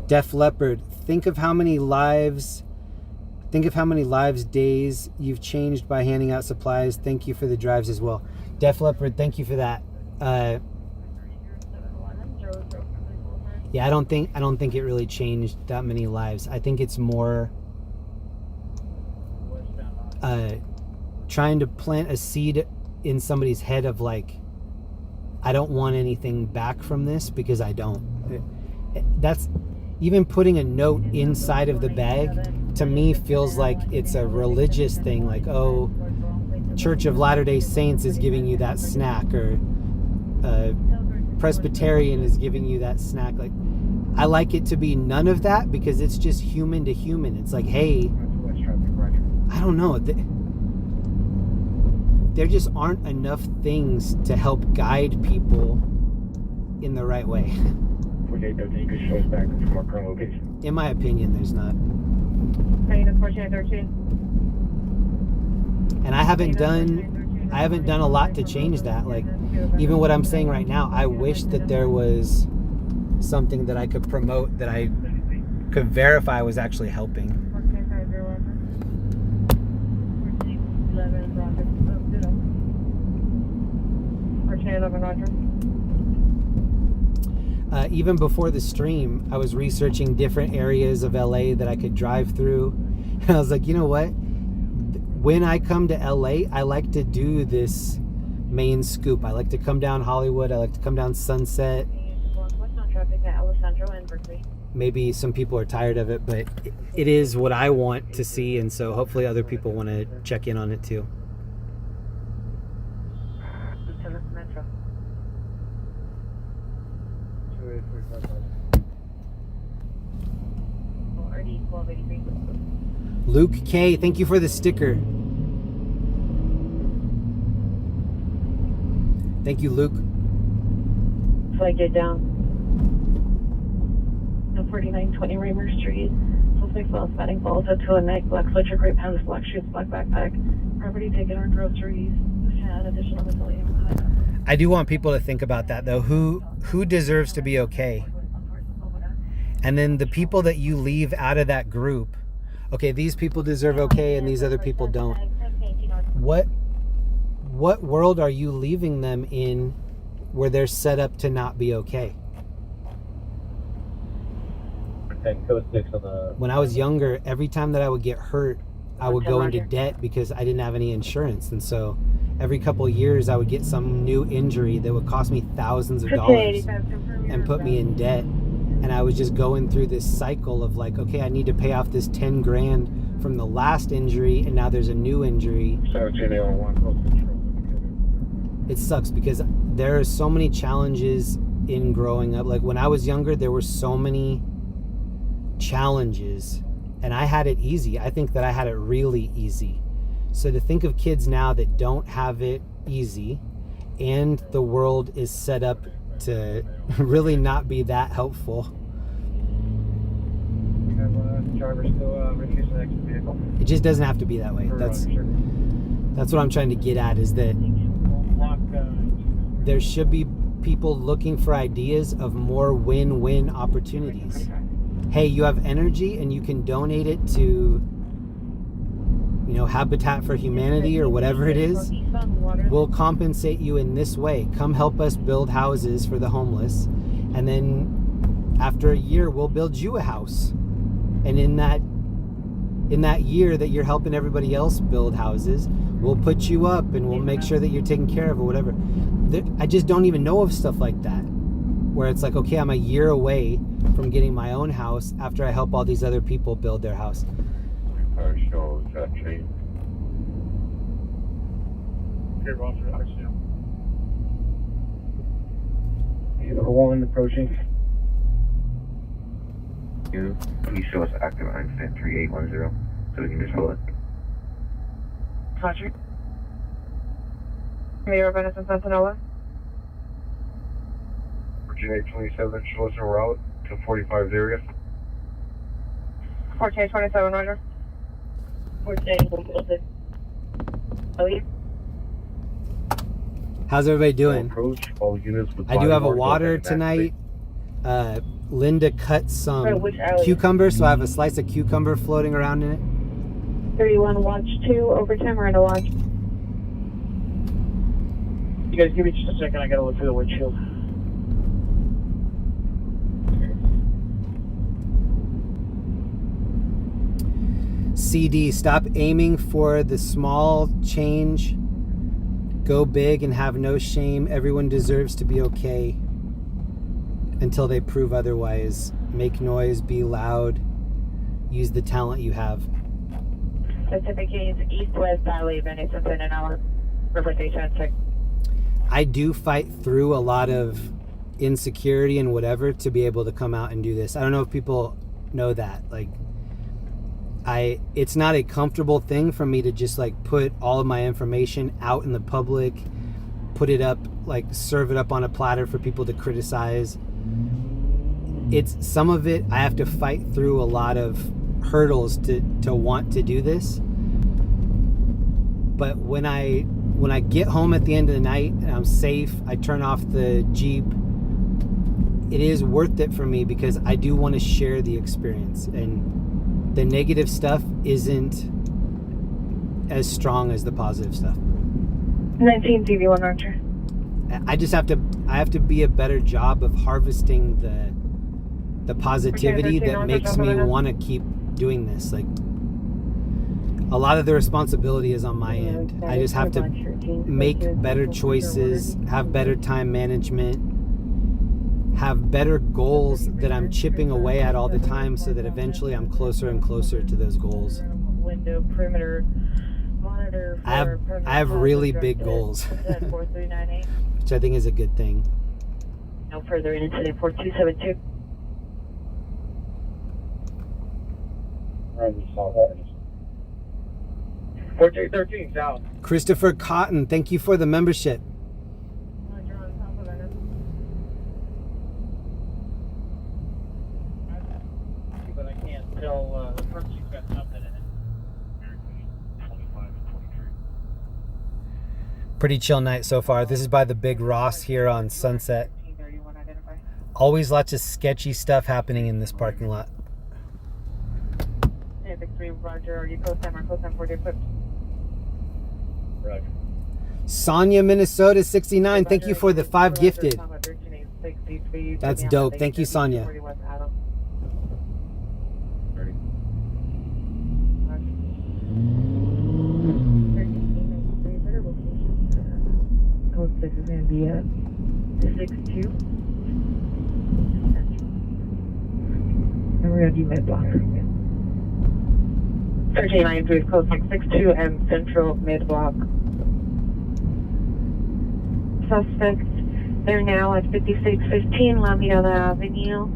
Def Leopard, think of how many lives days you've changed by handing out supplies. Thank you for the drives as well. Def Leopard, thank you for that. Yeah, I don't think it really changed that many lives. I think it's more trying to plant a seed in somebody's head of like, I don't want anything back from this because I don't. That's even putting a note inside of the bag to me feels like it's a religious thing, like, oh, Church of Latter-day Saints is giving you that snack, or Presbyterian is giving you that snack. Like, I like it to be none of that, because it's just human to human. It's like, hey, I don't know, there just aren't enough things to help guide people in the right way. In my opinion, there's not. And I haven't done a lot to change that. Like, even what I'm saying right now, I wish that there was something that I could promote that I could verify was actually helping. Even before the stream, I was researching different areas of LA that I could drive through. And I was like, you know what? When I come to LA, I like to do this main scoop. I like to come down Hollywood. I like to come down Sunset. maybe some people are tired of it, but it is what I want to see, and so hopefully other people want to check in on it too. Metro. 2845. RD 1283. Luke K, thank you for the sticker. Thank you, Luke. Flagged it down. No 4920 Raymer Street. Suspect falls, batting falls up to a neck, black sweatshirt, gray pants, black shoes, black backpack. Property taken or groceries. Had additional miscellaneous. I do want people to think about that though. Who deserves to be okay? And then the people that you leave out of that group, okay, these people deserve okay and these other people don't. What world are you leaving them in where they're set up to not be okay? Code 6 on the... When I was younger, every time that I would get hurt, I would go into debt because I didn't have any insurance. And so every couple of years I would get some new injury that would cost me thousands of dollars and put me in debt. And I was just going through this cycle of like, okay, I need to pay off this 10 grand from the last injury, and now there's a new injury. 17801, close control. It sucks because there are so many challenges in growing up. Like when I was younger, there were so many challenges and I had it easy. I think that I had it really easy. So to think of kids now that don't have it easy and the world is set up to really not be that helpful. You have a driver still refusing the exit vehicle. It just doesn't have to be that way. That's what I'm trying to get at, is that there should be people looking for ideas of more win-win opportunities. Hey, you have energy and you can donate it to, you know, Habitat for Humanity or whatever it is. We'll compensate you in this way. Come help us build houses for the homeless. And then after a year, we'll build you a house. And in that year that you're helping everybody else build houses, we'll put you up and we'll make sure that you're taken care of or whatever. I just don't even know of stuff like that, where it's like, okay, I'm a year away from getting my own house after I help all these other people build their house. Car shows that train. Here, Roger, I see him. Number 1 approaching. Please show us active incident 3810 so we can just hold it. Roger. Mayor Venice and Santanola. Virginia 27, show us a route to 45's area. 1427, Roger. 1427. Oh, yeah. How's everybody doing? Approach all units with I do have a body water work tonight. Linda cut some cucumber, so I have a slice of cucumber floating around in it. 31, watch 2, overtime, or into watch. You guys give me just a second, I gotta look through the windshield. CD, stop aiming for the small change. Go big and have no shame. Everyone deserves to be okay until they prove otherwise. Make noise, be loud, use the talent you have. Pacific Gates, East-West Valley, Venice and Santanola. River Station, check. I do fight through a lot of insecurity and whatever to be able to come out and do this. I don't know if people know that. Like, it's not a comfortable thing for me to just like put all of my information out in the public, put it up, like serve it up on a platter for people to criticize. It's some of it I have to fight through a lot of hurdles to want to do this. But when I get home at the end of the night and I'm safe, I turn off the Jeep, it is worth it for me because I do want to share the experience, and the negative stuff isn't as strong as the positive stuff. 19 TV1 Archer. I have to be a better job of harvesting the positivity that makes me want to keep doing this. Like, a lot of the responsibility is on my end. I just have to make better choices, have better time management, have better goals that I'm chipping away at all the time, so that eventually I'm closer and closer to those goals. Window perimeter monitor. I have really big goals, 4398. which I think is a good thing. No further incident 4272. Roger, south. 4813 south. Christopher Cotton, thank you for the membership. Roger, on top of that. But I can't tell the front seat's got something in it. 25 and 23. Pretty chill night so far. This is by the Big Ross here on Sunset. 1531 identify. Always lots of sketchy stuff happening in this parking lot. Hey, Victory, Roger, are you cosine or cosine 40 equipped? Roger. Sonia, Minnesota 69, thank you for the 5 gifted. That's dope. Thank you, Sonia. 30. Code 6 is going to be at 62. And we're going to do mid block. 1393 code 662 and central mid block. Suspects, they're now at 5615 La Mirada Avenue.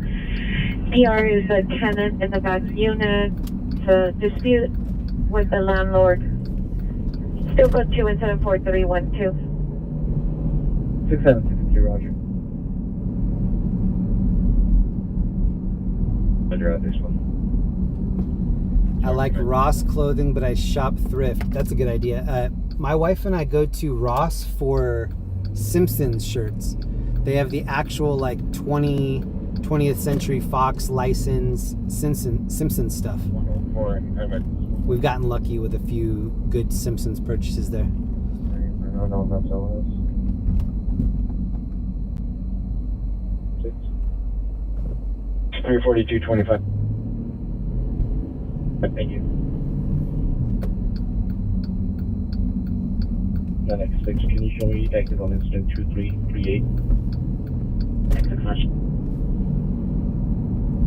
PR is a tenant in the back unit. It's a dispute with the landlord. Still code 2 and 74312. 6762, Roger. Roger, out this one. I like Ross clothing, but I shop thrift. That's a good idea. My wife and I go to Ross for Simpsons shirts. They have the actual like 20th Century Fox license Simpsons stuff. 104 and Emmett. We've gotten lucky with a few good Simpsons purchases there. No, that's all it is. 34225. Thank you. Next 6, can you show me active on incident 2338?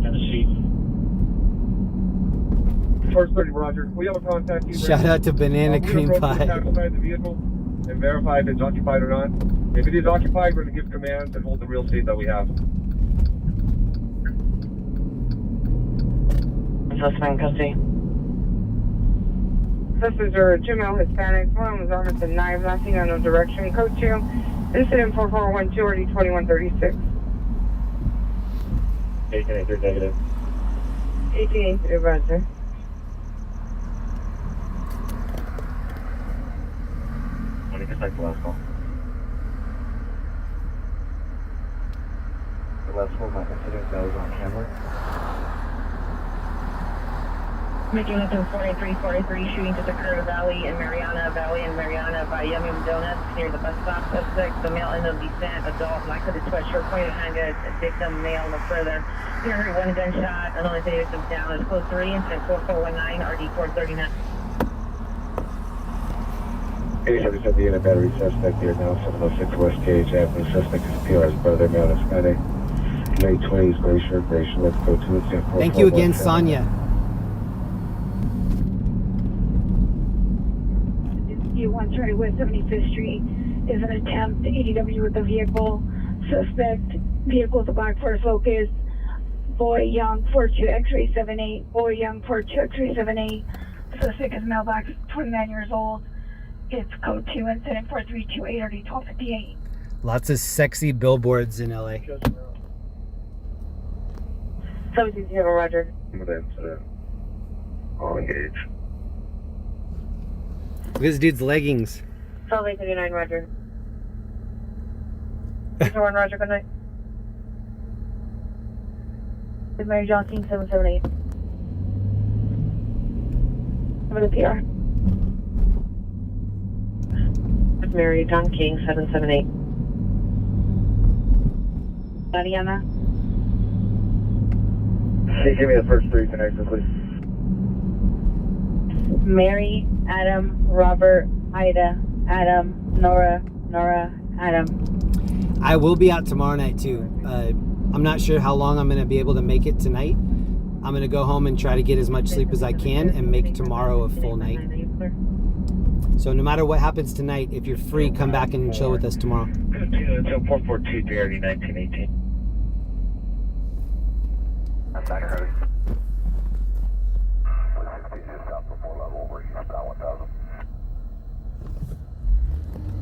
Tennessee. First 30, Roger. We have a contact. Shout out to Banana Cream Pie. Outside the vehicle and verify if it's occupied or not. If it is occupied, we're going to give commands and hold the real estate that we have. Suspect in custody. Suspects are 2 male Hispanics. One was armed with a knife, not seen on no direction. Code 2, incident 4412, already 2136. 1883 negative. 1883, Roger. When you expect the last call? The last call, my incident that was on camera. Making up to 4343, shooting to the Curve Valley and Mariana by Yummy Donuts near the bus stop. Suspect, the male end of descent, adult, black hooded sweatshirt, pointed handgun, victim, male, no further. You heard 1 gunshot, another victim down. It's code 3, incident 4419, RD 439. 87 the unit battery suspect here now, 706 West Cage Avenue. Suspect is PR's brother, male Hispanic. Late 20s, gray shirt, let's go to it. Thank you again, Sonia. One Charlie West 75th Street is an attempt ADW with the vehicle. Suspect, vehicle is a black Ford Focus. Boy Young 42 X-ray 78. Boy Young 42 X-ray 78. Suspect is male, black, 29 years old. It's code 2, incident 4328, already 1258. Lots of sexy billboards in LA. 760, Roger. With incident. All engaged. Look at this dude's leggings. 12839, Roger. 1 Roger, good night. With Mary John King 778. Over the PR. With Mary John King 778. Mariana. Can you give me the first 3 connections, please? Mary, Adam, Robert, Ida, Adam, Nora, Adam. I will be out tomorrow night too. I'm not sure how long I'm going to be able to make it tonight. I'm going to go home and try to get as much sleep as I can and make tomorrow a full night. So no matter what happens tonight, if you're free, come back and chill with us tomorrow. 442 DRD 1918. I'm back early. 160 just out before level over eastbound 1000.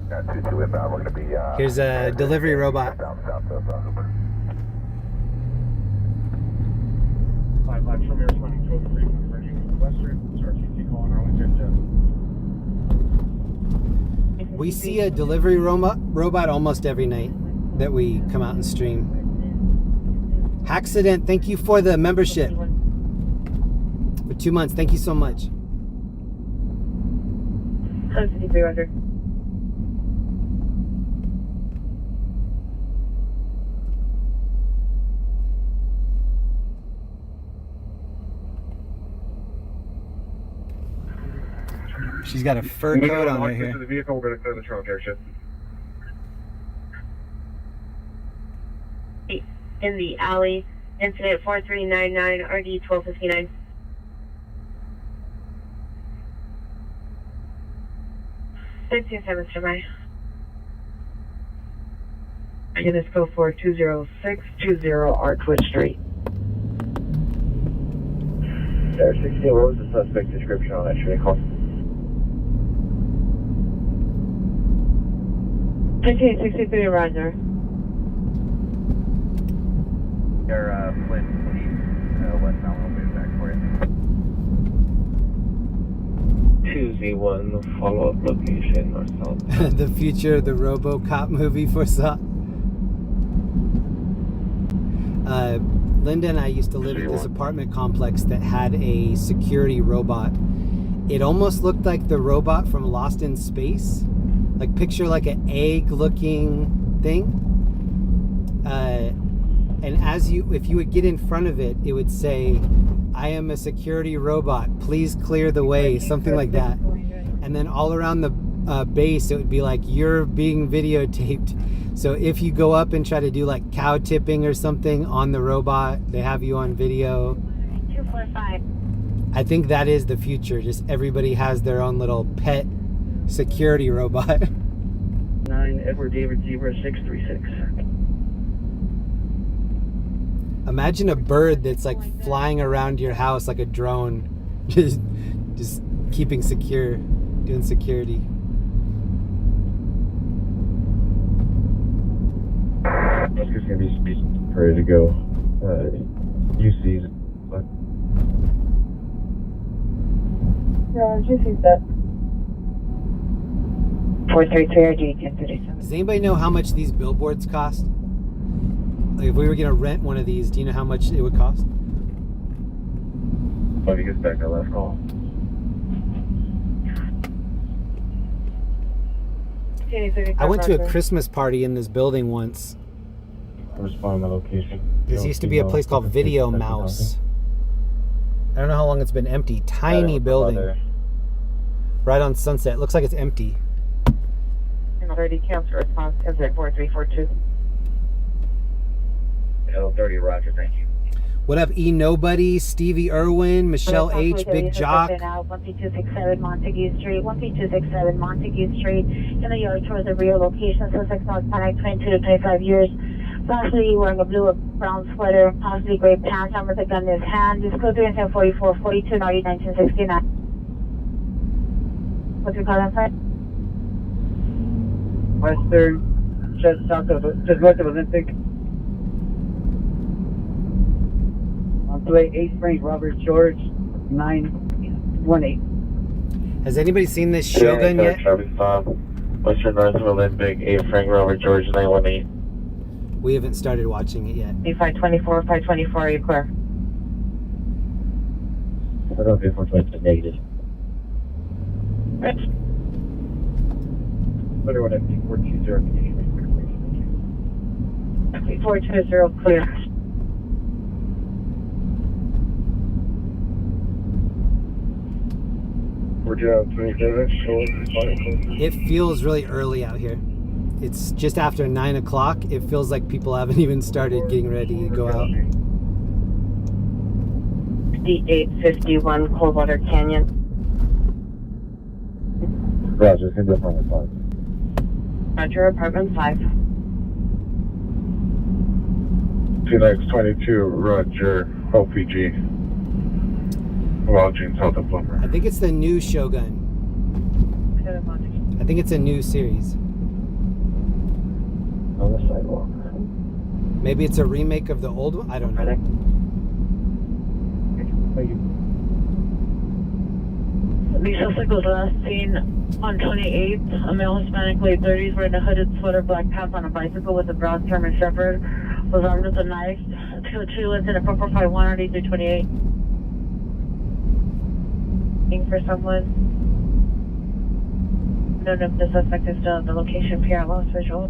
Got 22 inbound. We're going to be. Here's a delivery robot. Down south of Hooper. 5 laps from here, 2203, converging western, RTC calling Arlington to. We see a delivery robot almost every night that we come out and stream. Accident, thank you for the membership. For 2 months, thank you so much. 53 Roger. She's got a fur coat on right Into here. the vehicle, we're going to clear the trunk area. In the alley, incident 4399 RD 1259. Thanks, Mr. May. Units go for 20620 Archwood Street. There, 16, what was the suspect description on that street call? 1563 Roger. Air Flint East, westbound. I'll be back for you. 2Z1, follow-up location or south. The future, the RoboCop movie foresaw. Linda and I used to live in this apartment complex that had a security robot. It almost looked like the robot from Lost in Space. Like picture like an egg-looking thing. And if you would get in front of it, it would say, "I am a security robot. Please clear the way," something like that. And then all around the base, it would be like, "You're being videotaped." So if you go up and try to do like cow tipping or something on the robot, they have you on video. 245. I think that is the future. Just everybody has their own little pet security robot. 9 Edward David Zebra 636. Imagine a bird that's like flying around your house like a drone, just keeping secure, doing security. Oscar's gonna be ready to go. UC's. Roger, see that. 433 RD 1037. Does anybody know how much these billboards cost? Like if we were gonna rent one of these, do you know how much it would cost? When he gets back, that last call. I went to a Christmas party in this building once. Respond to my location. This used to be a place called Video Mouse. I don't know how long it's been empty. Tiny building. Right on Sunset. Looks like it's empty. Already cancel response, incident 4342. L30, Roger, thank you. What up, E Nobody, Stevie Irwin, Michelle H, Big Jock. 13267 Montague Street, 13267 Montague Street, in the yard towards the rear location, suspect North Panic, 22 to 25 years, possibly wearing a blue or brown sweater, possibly gray pants, armed with a gun in his hand, disclosure incident 4442, Naughty 1969. What's your call inside? Western, just north of Olympic. On the way, 8 Frank Robert George, 918. Has anybody seen this Shogun yet? Western North of Olympic, 8 Frank Robert George 918. We haven't started watching it yet. 524, 524, are you clear? I don't know if it's negative. Rich? 31 FD 420. 420, clear. We're down 27, It feels really early out here. it's just after 9 o'clock. It feels like people haven't even started getting ready to go out. 5851 Coldwater Canyon. Roger, hit the apartment 5. Roger, apartment 5. Phoenix 22, Roger, OPG. Walgreens Health and Plumber. I think it's the new Shogun. I think it's a new series. On the sidewalk. Maybe it's a remake of the old one. I don't know. The suspect was last seen on 28th. A male Hispanic, late 30s, wearing a hooded sweater, black pants on a bicycle with a brown German Shepherd. Was armed with a knife. 202 incident 4451 on 8328. Looking for someone. None of the suspect is still at the location. PR lost visual.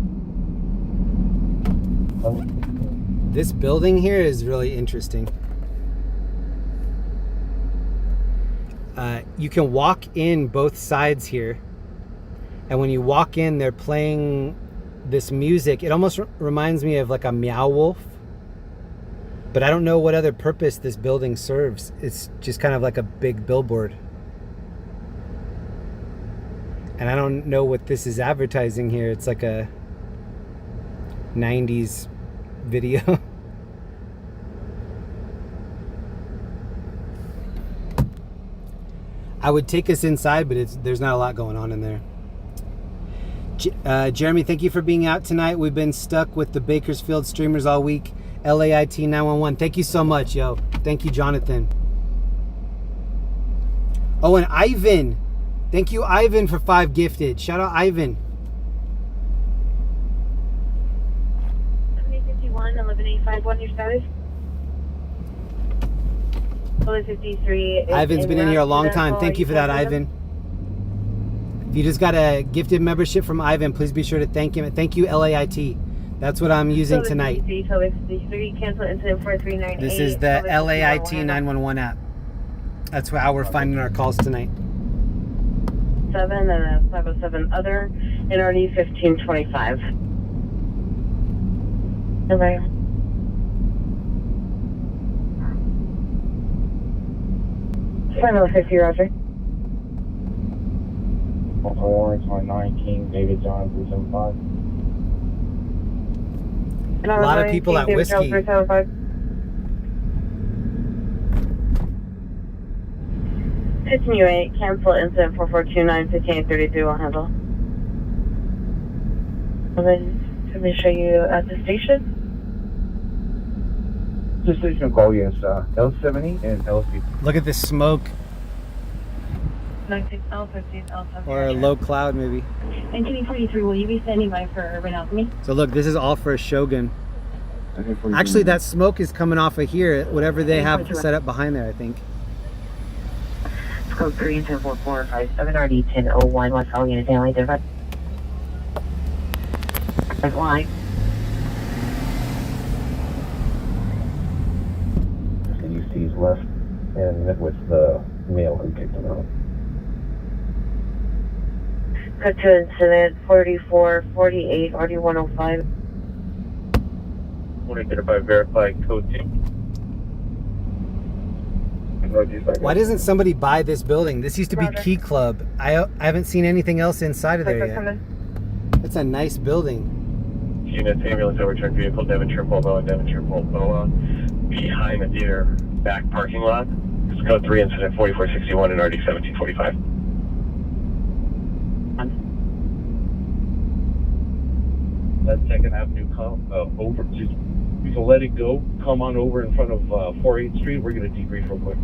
This building here is really interesting. You can walk in both sides here, and when you walk in, they're playing this music. It almost reminds me of like a Meow Wolf, but I don't know what other purpose this building serves. It's just kind of like a big billboard, and I don't know what this is advertising here. It's like a 90s video. I would take us inside, but there's not a lot going on in there. Jeremy, thank you for being out tonight. We've been stuck with the Bakersfield streamers all week. LAIT 911. Thank you so much, yo. Thank you, Jonathan. Oh, and Ivan. Thank you, Ivan, for 5 gifted. Shout out, Ivan. 7051, 11851, your status? 53. Ivan's been in here a long time. Thank you for that, Ivan. If you just got a gifted membership from Ivan, please be sure to thank him. And thank you, LAIT. That's what I'm using tonight. This is the LAIT 911 app. That's how we're finding our calls tonight. 7 and a 507 other, NRD 1525. Okay. Final 50, Roger. Multiple warrants on 19, David John 375. A lot of people at Whiskey. Continue 8, cancel incident 4429, 5833, will handle. And then, let me show you at the station. The station call you is L70 and L50. Look at this smoke. 19, L15, L7. Or a low cloud, maybe. 1943, will you be standing by for urban alchemy? So look, this is all for a Shogun. Actually, that smoke is coming off of here, whatever they have set up behind there, I think. Code 3 and 104457 RD 1001 West Hall Unit Family Divide. Line. You see he's left and with the male who kicked him out. Cut to incident 4448 RD 105. Want to identify verified code 2. Why doesn't somebody buy this building? This used to be Roger. Key Club. I haven't seen anything else inside of there yet. It's a nice building. Units, ambulance overturned vehicle, Devonshire Balboa, Devonshire Balboa, behind the theater back parking lot. It's code 3 incident 4461 and RD 1745. That Second Avenue over. Just, we can let it go. Come on over in front of 48th Street. We're going to debrief real quick.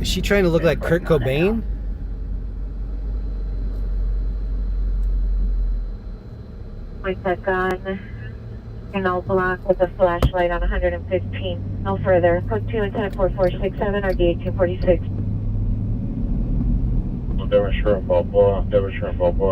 Is she trying to look like Kurt Cobain? Like that gun. In all black with a flashlight on 115. No further. Code 2 and 104467 RD 1846. Devonshire Balboa.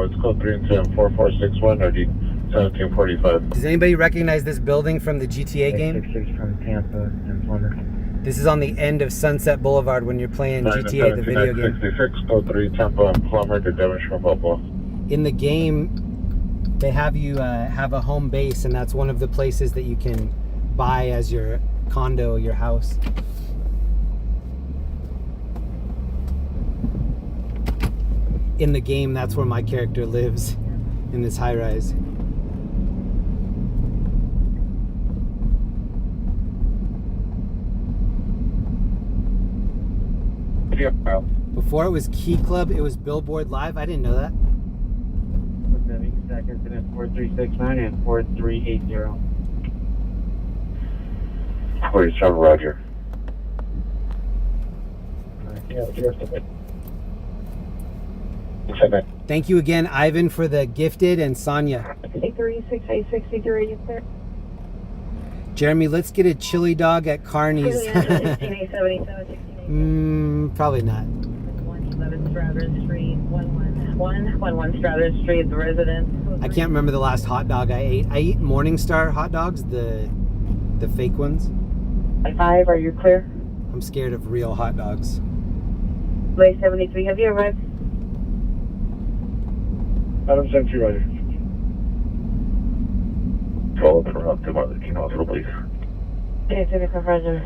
It's code 3 incident 4461 RD 1745. Does anybody recognize this building from the GTA game? 66 from Tampa and Plumber. This is on the end of Sunset Boulevard when you're playing GTA, the video game. 66, code 3, Tampa and Plummer to Devonshire, Balboa. In the game, they have you have a home base, and that's one of the places that you can buy as your condo, your house. In the game, that's where my character lives, in this high rise. Before it was Key Club, it was Billboard Live. I didn't know that. Stack incident 4369 and 4380. 47, Roger. Yeah, just a bit. Thank you again, Ivan, for the gifted, and Sonia. 836-863 there. Jeremy, let's get a chili dog at Carney's. 1677, Probably not. 111 Stratford Street, 111 Stratford Street, the residence. I can't remember the last hot dog I ate. I eat Morningstar hot dogs, the fake ones. 5, are you clear? I'm scared of real hot dogs. Way 73, have you arrived? Adam 73, Roger. 12 interrupt to Marley King Hospital, please. Okay, 75, Roger.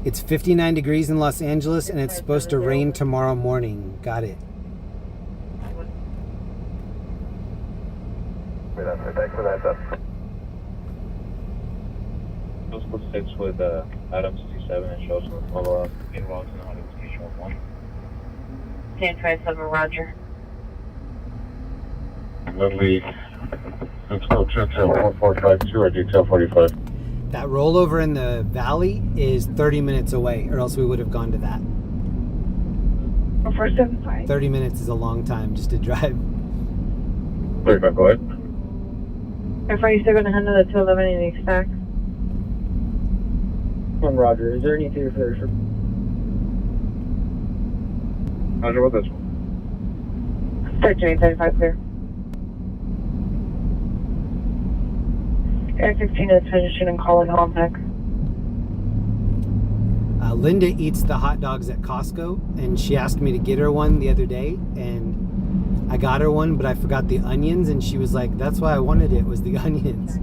It's 59 degrees in Los Angeles, and it's supposed to rain tomorrow morning. Got it. Thanks for that. Those 6 with Adam 67 and shows with follow-up involved in the identification of 1. 1027, Roger. Lindley, let's go check out 1452 or detail 45. That rollover in the valley is 30 minutes away, or else we would have gone to that. 475. 30 minutes is a long time just to drive. 35, go ahead. If are you still going to handle the 211 in the stack? One Roger. Is there anything for there? Roger, what this one? 1335 clear. Air 16 is transition and calling home back. Linda eats the hot dogs at Costco, and she asked me to get her one the other day, and I got her one, but I forgot the onions, and she was like, that's why I wanted it, was the onions.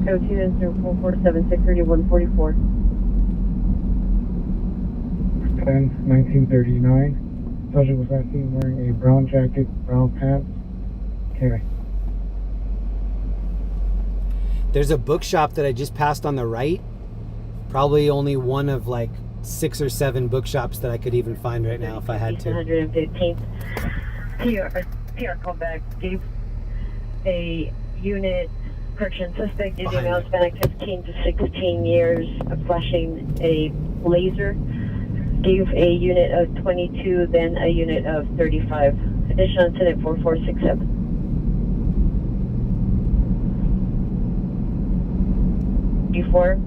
02 447 630 144. 10, 1939. Subject was last seen wearing a brown jacket, brown pants. Okay. There's a bookshop that I just passed on the right. Probably only one of like 6 or 7 bookshops that I could even find right now if I had to. 115th. PR call back. Gave a unit correction suspect using male span 15 to 16 years of flashing a laser. Gave a unit of 22, then a unit of 35. Additional incident 4467. Before.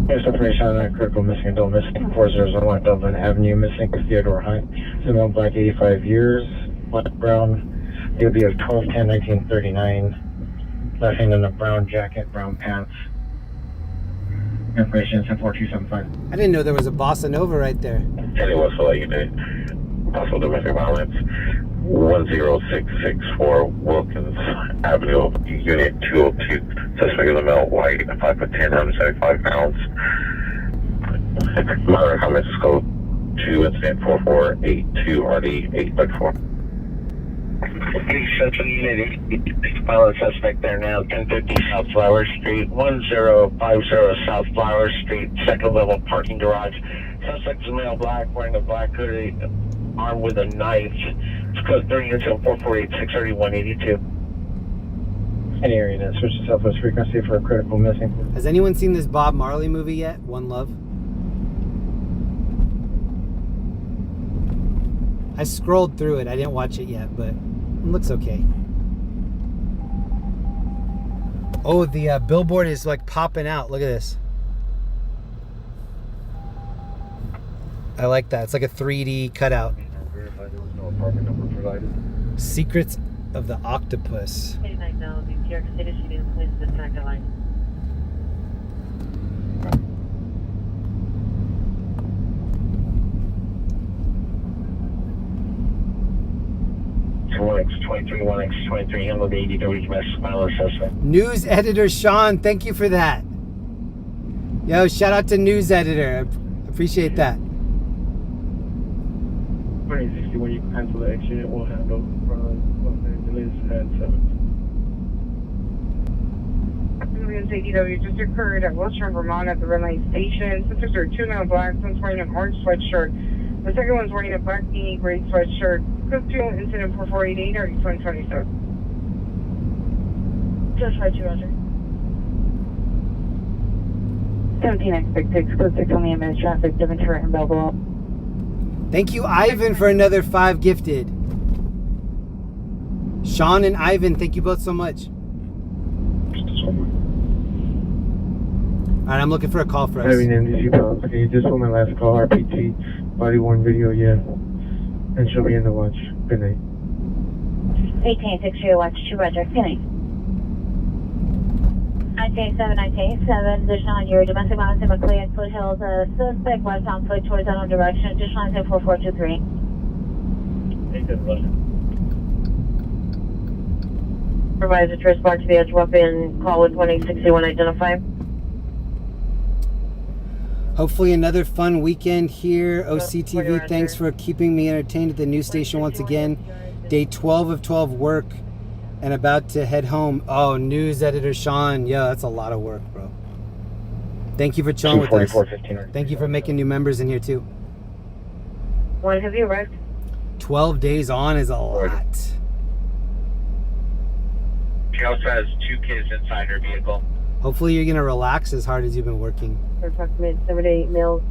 Here's information on a critical missing adult missing 4001 Dublin Avenue, missing Theodore Hunt, female, black, 85 years, black, brown, DOB of 12/10/1939, last name in a brown jacket, brown pants. Information 14275. I didn't know there was a bossa nova right there. Kelly Westfall Unit, possible domestic violence, 10664 Wilkins Avenue, Unit 202. Suspect is a male, white, 5'10", 175 pounds. Minor comments code 2, incident 4482, RD 8/4. Police Central Unit 8, violent suspect there now, 1050 South Flower Street, 1050 South Flower Street, second level parking garage. Suspect is a male, black, wearing a black hoodie, armed with a knife. It's code 30 incident 448 630 182. Any area that switch to southwest frequency for a critical missing. Has anyone seen this Bob Marley movie yet? One Love? I scrolled through it. I didn't watch it yet, but it looks okay. Oh, the billboard is like popping out. Look at this. I like that. It's like a 3D cutout. Verify there was no No apartment number provided. Secrets of the Octopus. 89 now, the New York City shooting police in the second line. So 1X23, 1X23, handle the ADW domestic violence suspect. News editor Sean, thank you for that. Yo, shout out to news editor. I appreciate that. 2060, when you cancel the X unit, we'll handle Los Angeles at 7. ADW just occurred at LIVESTREAM, Vermont at the red light station. Sisters are two male blacks, one's wearing an orange sweatshirt. The second one's wearing a black beanie, gray sweatshirt. Code 2, incident 4488, or 2027. Just right, Roger. 17X66, code 6 on the MS traffic, Devonshire and Balboa. Thank you, Ivan, for another 5 gifted. Sean and Ivan, thank you both so much. All right, I'm looking for a call for us. Having MDC Palace. Can you just hold my last call, RPT, body worn video, yeah. And she'll be in the watch. Good night. 1860, watch 2, Roger. Good night. 987, there's not your domestic violence in McLean Foothills. Suspect westbound foot towards unknown direction. Additional 4423. Provide a trace bar to the edge weapon. Call with 1861 identify. Hopefully another fun weekend here. OCTV, thanks for keeping me entertained at the news station once again. Day 12 of 12 work and about to head home. Oh, news editor Sean. Yeah, that's a lot of work, bro. Thank you for chilling with us. Thank you for making new members in here too. When have you arrived? 12 days on is a lot. She also has 2 kids inside her vehicle. Hopefully you're going to relax as hard as you've been working. Approximately 78 males,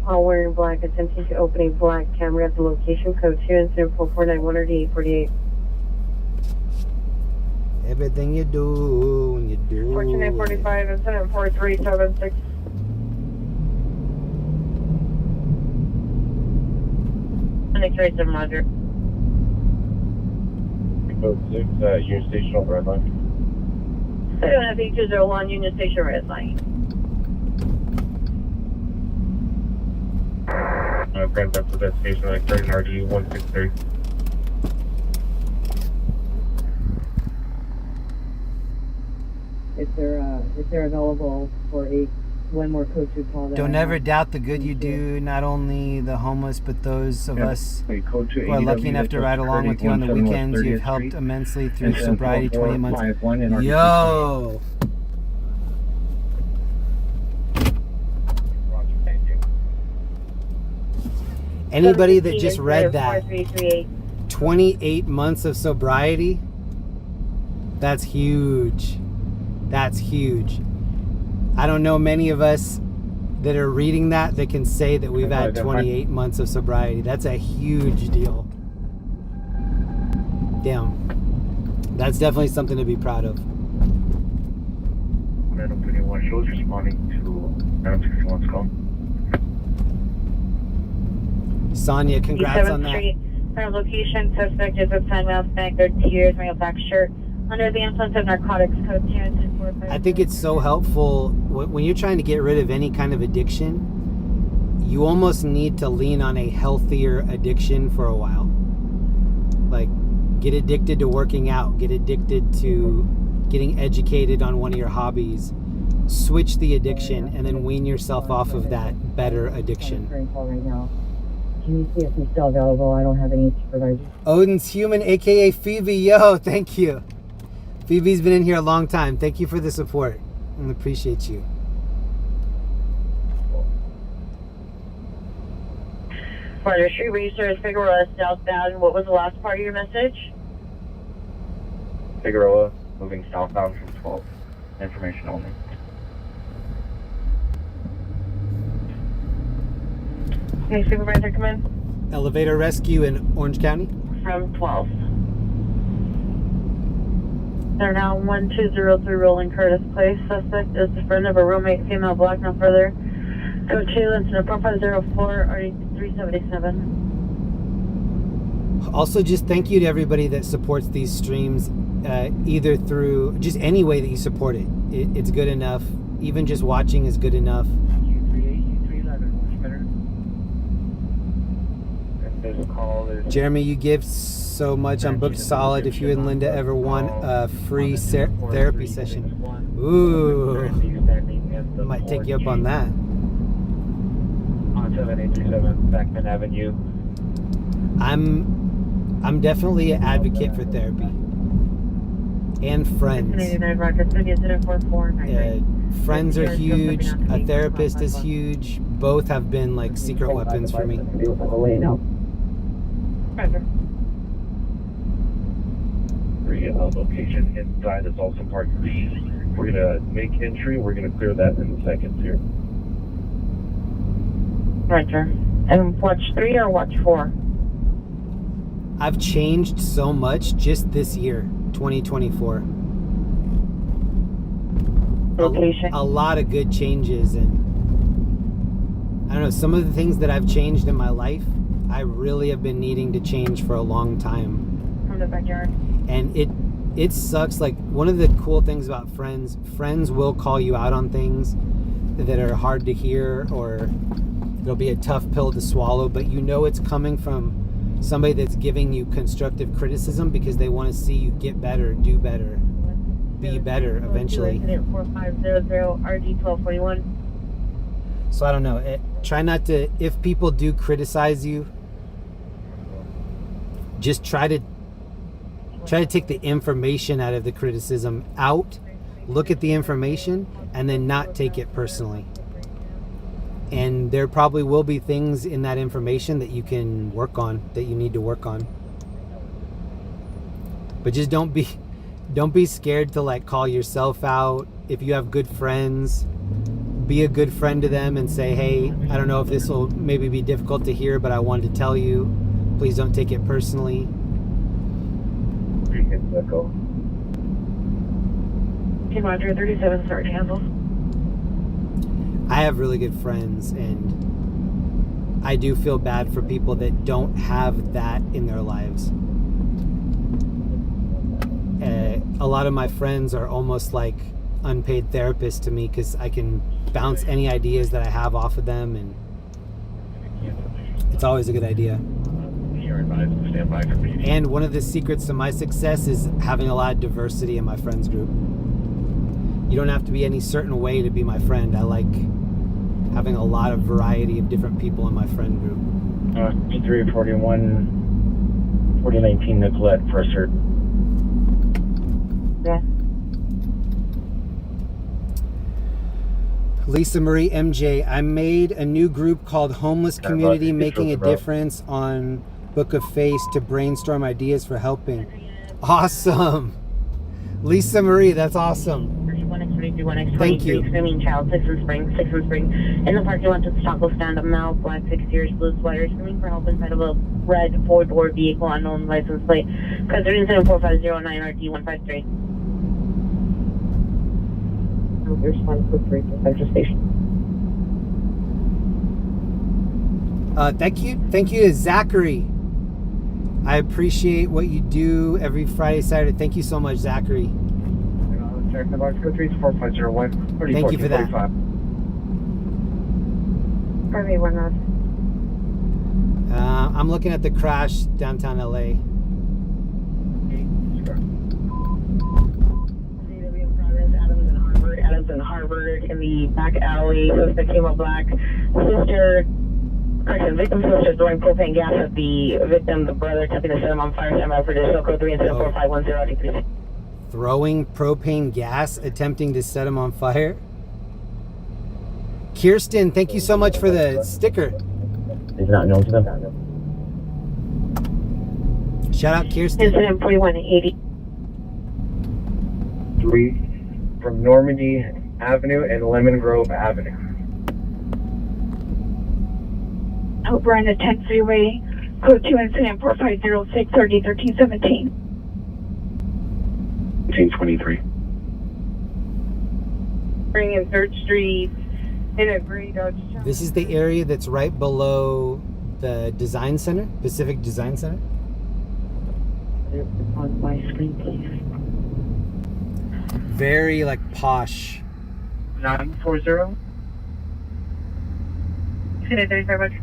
all wearing black, attempting to open a black camera at the location. Code 2, incident 4491 or 848. Everything you do, when you do. 14845, incident 4376. Next 7 Roger. Code 6, Union Station over red line. 7F201, Union Station Red Line. Grand Theft investigation, like 30 RD 163. If they're available for one more code 2 call. Don't ever doubt the good you do, not only the homeless, but those of us who are lucky enough to ride along with you on the weekends. You've helped immensely through sobriety 20 months. Yo! Anybody that just read that, 28 months of sobriety, that's huge. That's huge. I don't know many of us that are reading that can say that we've had 28 months of sobriety. That's a huge deal. Damn. That's definitely something to be proud of. Madam 21, she was responding to Madam 61's call. Sonia, congrats on that. Street, current location, suspect is a time mouse bag, 30 years, wearing a black shirt. Under the influence of narcotics, code 2. I think it's so helpful when you're trying to get rid of any kind of addiction. You almost need to lean on a healthier addiction for a while. Like, get addicted to working out, get addicted to getting educated on one of your hobbies. Switch the addiction and then wean yourself off of that better addiction. Right now. Can you see if he's still available? I don't have any supervisors. Odin's Human, aka Phoebe. Yo, thank you. Phoebe's been in here a long time. Thank you for the support and appreciate you. Roger, Street Racers, Figueroa, southbound. What was the last part of your message? Figueroa, moving southbound from 12. Information only. Hey, supervisor, come in. Elevator rescue in Orange County. From 12. They're now 1203 Rolling Curtis Place. Suspect is the friend of a roommate, female, black, no further. Code 2, incident 4504, RD 377. Also, just thank you to everybody that supports these streams, either through just any way that you support it. It's good enough. Even just watching is good enough. Jeremy, you give so much. I'm booked solid. If you and Linda ever want a free therapy session, ooh, might take you up on that. On 7837 Beckman Avenue. I'm definitely an advocate for therapy and friends. Friends are huge. A therapist is huge. Both have been like secret weapons for me. Location inside is also Park B. We're gonna make entry. We're gonna clear that in seconds here. Roger. And watch 3 or watch 4? I've changed so much just this year, 2024. Location. A lot of good changes, and I don't know, some of the things that I've changed in my life, I really have been needing to change for a long time. From the backyard. And it sucks. Like, one of the cool things about friends will call you out on things that are hard to hear, or it'll be a tough pill to swallow, but you know it's coming from somebody that's giving you constructive criticism because they want to see you get better, do better, be better eventually. 4500 RD 1241. So I don't know. Try not to, if people do criticize you, just try to take the information out of the criticism out, look at the information, and then not take it personally. And there probably will be things in that information that you can work on, that you need to work on. But just don't be scared to like call yourself out. If you have good friends, be a good friend to them and say, hey, I don't know if this will maybe be difficult to hear, but I wanted to tell you, please don't take it personally. Team Roger, 37 start to handle. I have really good friends, and I do feel bad for people that don't have that in their lives. A lot of my friends are almost like unpaid therapists to me because I can bounce any ideas that I have off of them, and it's always a good idea. And one of the secrets to my success is having a lot of diversity in my friends group. You don't have to be any certain way to be my friend. I like having a lot of variety of different people in my friend group. 341 4019 Nicolette for cert. Yeah. Lisa Marie MJ, I made a new group called Homeless Community Making a Difference on Book of Face to brainstorm ideas for helping. Awesome. Lisa Marie, that's awesome. Thank you. Screaming child, 6 in spring. In the parking lot, just taco stand up now. Black 6 years, blue sweater, screaming for help inside of a red 4-door vehicle, unknown license plate. Cause 3745009 RD 153. There's 143 for Central Station. Thank you to Zachary. I appreciate what you do every Friday, Saturday. Thank you so much, Zachary. Check the box code 34501. Thank you for that. I'm looking at the crash downtown LA. Adams and Harvard in the back alley. Suspect came up black. Victim sister throwing propane gas at the victim. The brother attempting to set him on fire. Stand by for additional code 3-74510. Throwing propane gas, attempting to set him on fire. Kirsten, thank you so much for the sticker. Is not known to them. Shout out Kirsten. Incident 4180. 3 from Normandy Avenue and Lemon Grove Avenue. Over on the 10 freeway, code 2 incident 4506 RD 1317. 1823. Spring and 3rd Street in a gray Dodge. This is the area that's right below the Design Center, Pacific Design Center. on my screen, please. Very like posh. 940. Thank you very much.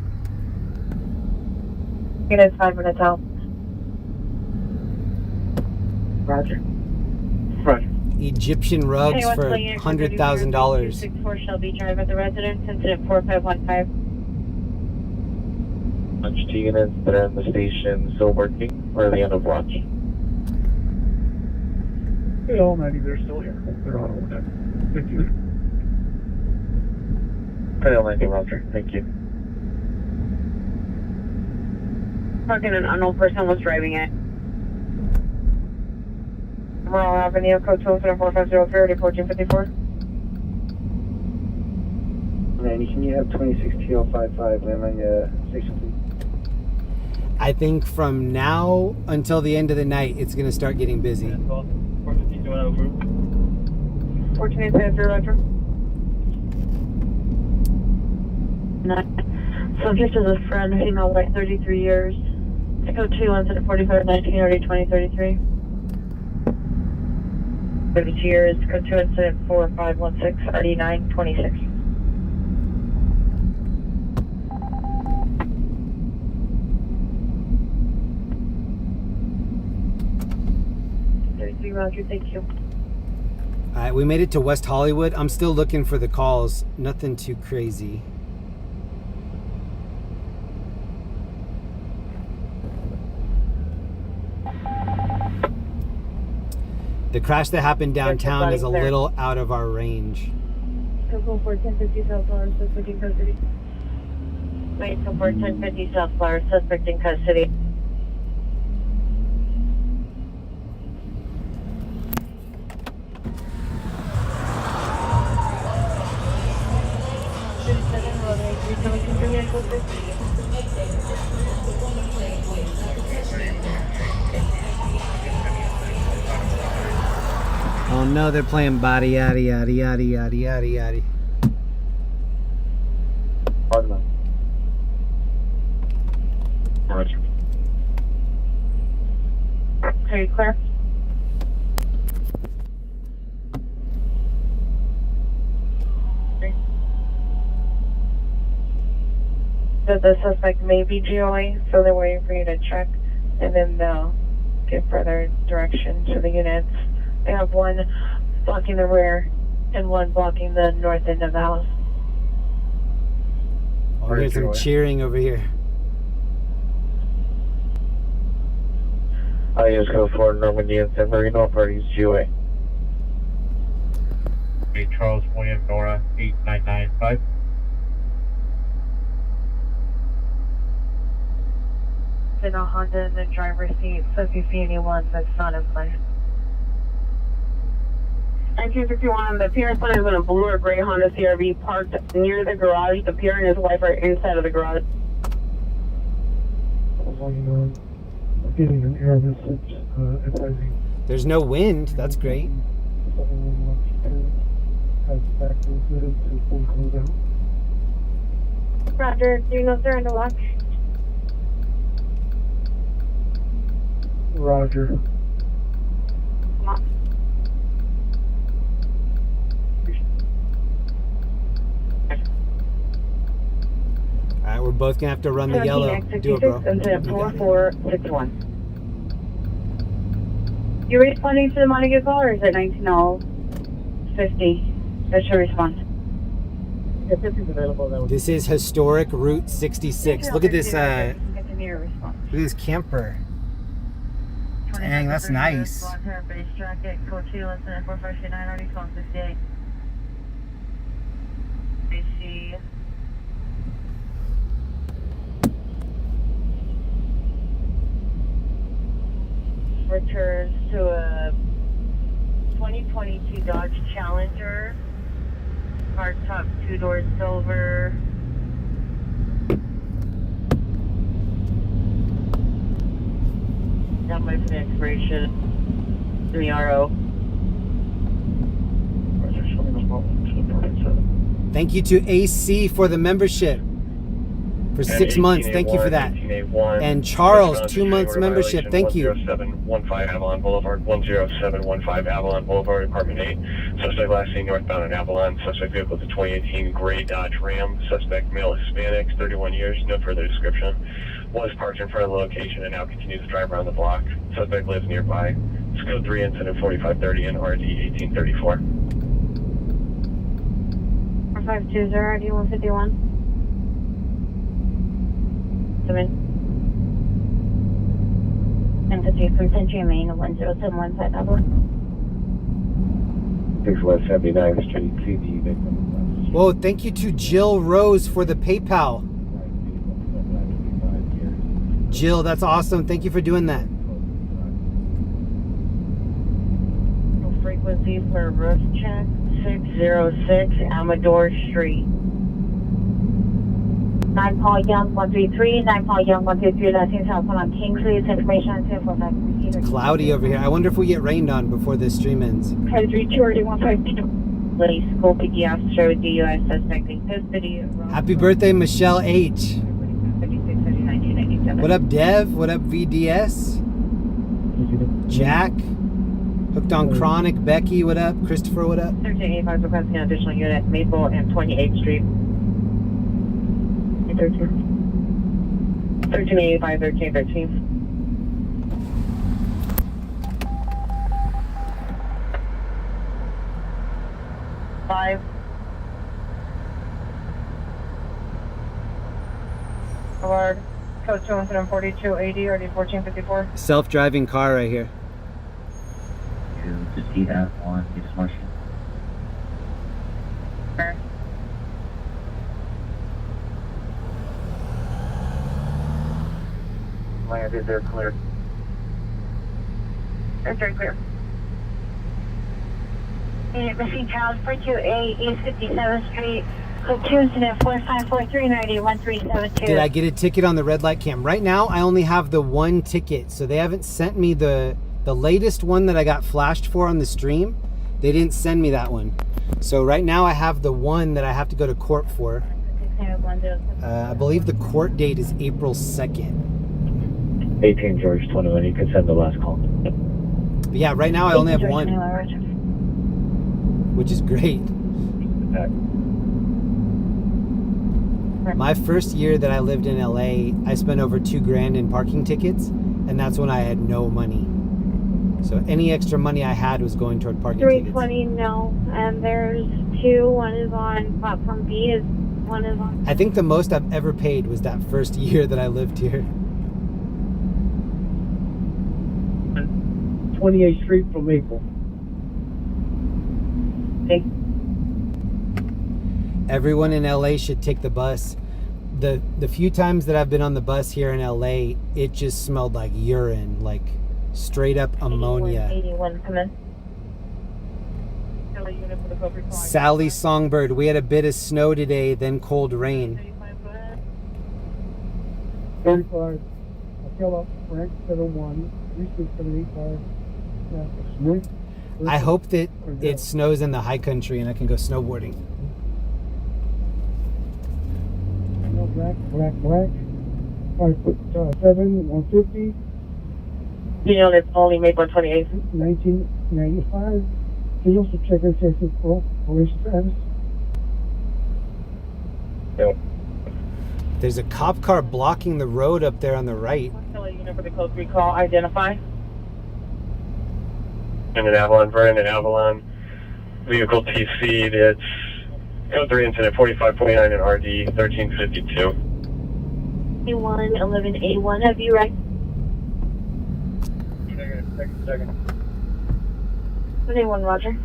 Units 5 minutes out. Roger. Roger. Egyptian rugs for $100,000. 264 Shelby Drive at the residence, incident 4515. Lunch to units that are in the station still working, or the end of lunch? Hey, all 90, they're still here. They're on overtime. Thank you. Hey, all 90, Roger. Thank you. Fucking an unknown person was driving it. Morale Avenue, code 207-4503, report 1454. 90, can you have 26TL55 land on your station, please? I think from now until the end of the night, it's going to start getting busy. 1453, Roger. Subject is a friend, female, white, 33 years. Code 2, incident 4519, already 2033. 32 years, code 2, incident 4516, already 926. Roger, thank you. All right, we made it to West Hollywood. I'm still looking for the calls. Nothing too crazy. The crash that happened downtown is a little out of our range. Coco 1050 South Flowers, suspect in custody. Wait, Coco 1050 South Flowers, suspect in custody. Oh no, they're playing body yaddy yaddy yaddy yaddy yaddy yaddy. Pardon. Roger. Are you clear? That the suspect may be GOA, so they're waiting for you to check, and then they'll give further direction to the units. They have one blocking the rear and one blocking the north end of the house. Oh, there's some cheering over here. Yes, go for Normandy and San Marino, parties GOA. Hey, Charles William Nora 8995. In a Honda in the driver's seat, so if you see anyone that's not in place. 1961, the Pierce one is in a blue or gray Honda CRV parked near the garage. The Pierre and his wife are inside of the garage. I'm getting an error message advising. There's no wind. That's great. Has factors to full closeout. Roger, do you know if they're in the lock? Roger. Alright, we're both gonna have to run the yellow. Do it, bro. Incident 4461. You responding to the Montague call, or is it 1950? That should respond. If this is available, that would This is historic Route 66. Look at this. Look at this camper. Dang, that's nice. Base jacket, code 2, incident 4559, already 1258. AC. Returns to a 2022 Dodge Challenger, hardtop, 2-door silver. That might be the expiration. In the RO. Thank you to AC for the membership. for 6 months. Thank you for that. And Charles, 2 months membership. Thank you. 10715 Avalon Boulevard, 10715 Avalon Boulevard, Apartment 8. Suspect last seen northbound in Avalon. Suspect vehicle is a 2018 gray Dodge Ram. Suspect male Hispanic, 31 years. No further description. Was parked in front of the location and now continues to drive around the block. Suspect lives nearby. It's code 3 incident 4530 and RD 1834. 4520 RD 151. 7. And 50 from Century Main 10715 Avalon. 6 West 79th Street, CD victim. Whoa, thank you to Jill Rose for the PayPal. Jill, that's awesome. Thank you for doing that. Frequency for roof check 606 Amador Street. 9 Paul Young 133, 9 Paul Young 133, last seen south on Kingsley. It's information on 1045. It's cloudy over here. I wonder if we get rained on before this stream ends. 532 RD 152. Lady school PD officer with DUI suspect in custody. Happy birthday, Michelle H. What up, Dev? What up, VDS? Jack? Hooked on Chronic. Becky, what up? Christopher, what up? 1385 requesting an additional unit, Maple and 28th Street. 1385, 1313. Five. Forward. Code 24280 RD 1454. Self-driving car right here. To see that one, it's Martian. Landed, they're clear. They're very clear. Unit missing child 428 East 57th Street. Code 2 incident 4543 90 1372. Did I get a ticket on the red light cam? Right now, I only have the one ticket, so they haven't sent me the latest one that I got flashed for on the stream. They didn't send me that one. So right now I have the one that I have to go to court for. I believe the court date is April 2nd. 18 George 21, you can send the last call. But yeah, right now I only have one, which is great. My first year that I lived in LA, I spent over $2,000 in parking tickets, and that's when I had no money. So any extra money I had was going toward parking 320, tickets. no. And there's two. One is on platform B. One is on. I think the most I've ever paid was that first year that I lived here. 28th Street from Maple. Okay. Everyone in LA should take the bus. The few times that I've been on the bus here in LA, it just smelled like urine, like straight up ammonia. 81, come in. Sally Songbird, we had a bit of snow today, then cold rain. 35, Akela, Frank 71, 3675. Smith. I hope that it snows in the high country and I can go snowboarding. Black. 5'7", 150. You know it's only made 128. 1995. Can you also check and say for operation status? Yep. There's a cop car blocking the road up there on the right. Unit for the code 3 call, identify. In an Avalon, Vernon, Avalon. Vehicle TC, it's code 3 incident 4549 and RD 1352. A1, 11A1, have you right? Second. A1, Roger.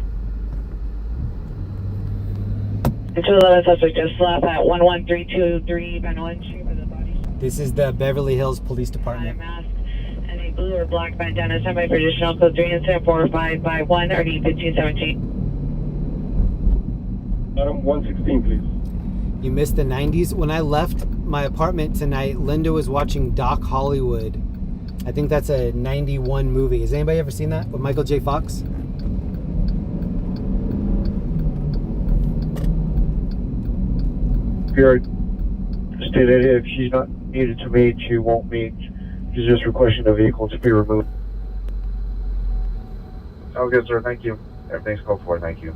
The 211 suspect just left at 11323 Benoit Street for the body. This is the Beverly Hills Police Department. Mask and a blue or black bandana, semi-traditional, code 3 incident 4551 RD 1517. Adam, 116, please. You missed the 90s. When I left my apartment tonight, Linda was watching Doc Hollywood. I think that's a 91 movie. Has anybody ever seen that with Michael J. Fox? If you're stated if she's not needed to meet, she won't meet. She's just requesting the vehicle to be removed. Sounds good, sir. Thank you. Everything's called for. Thank you.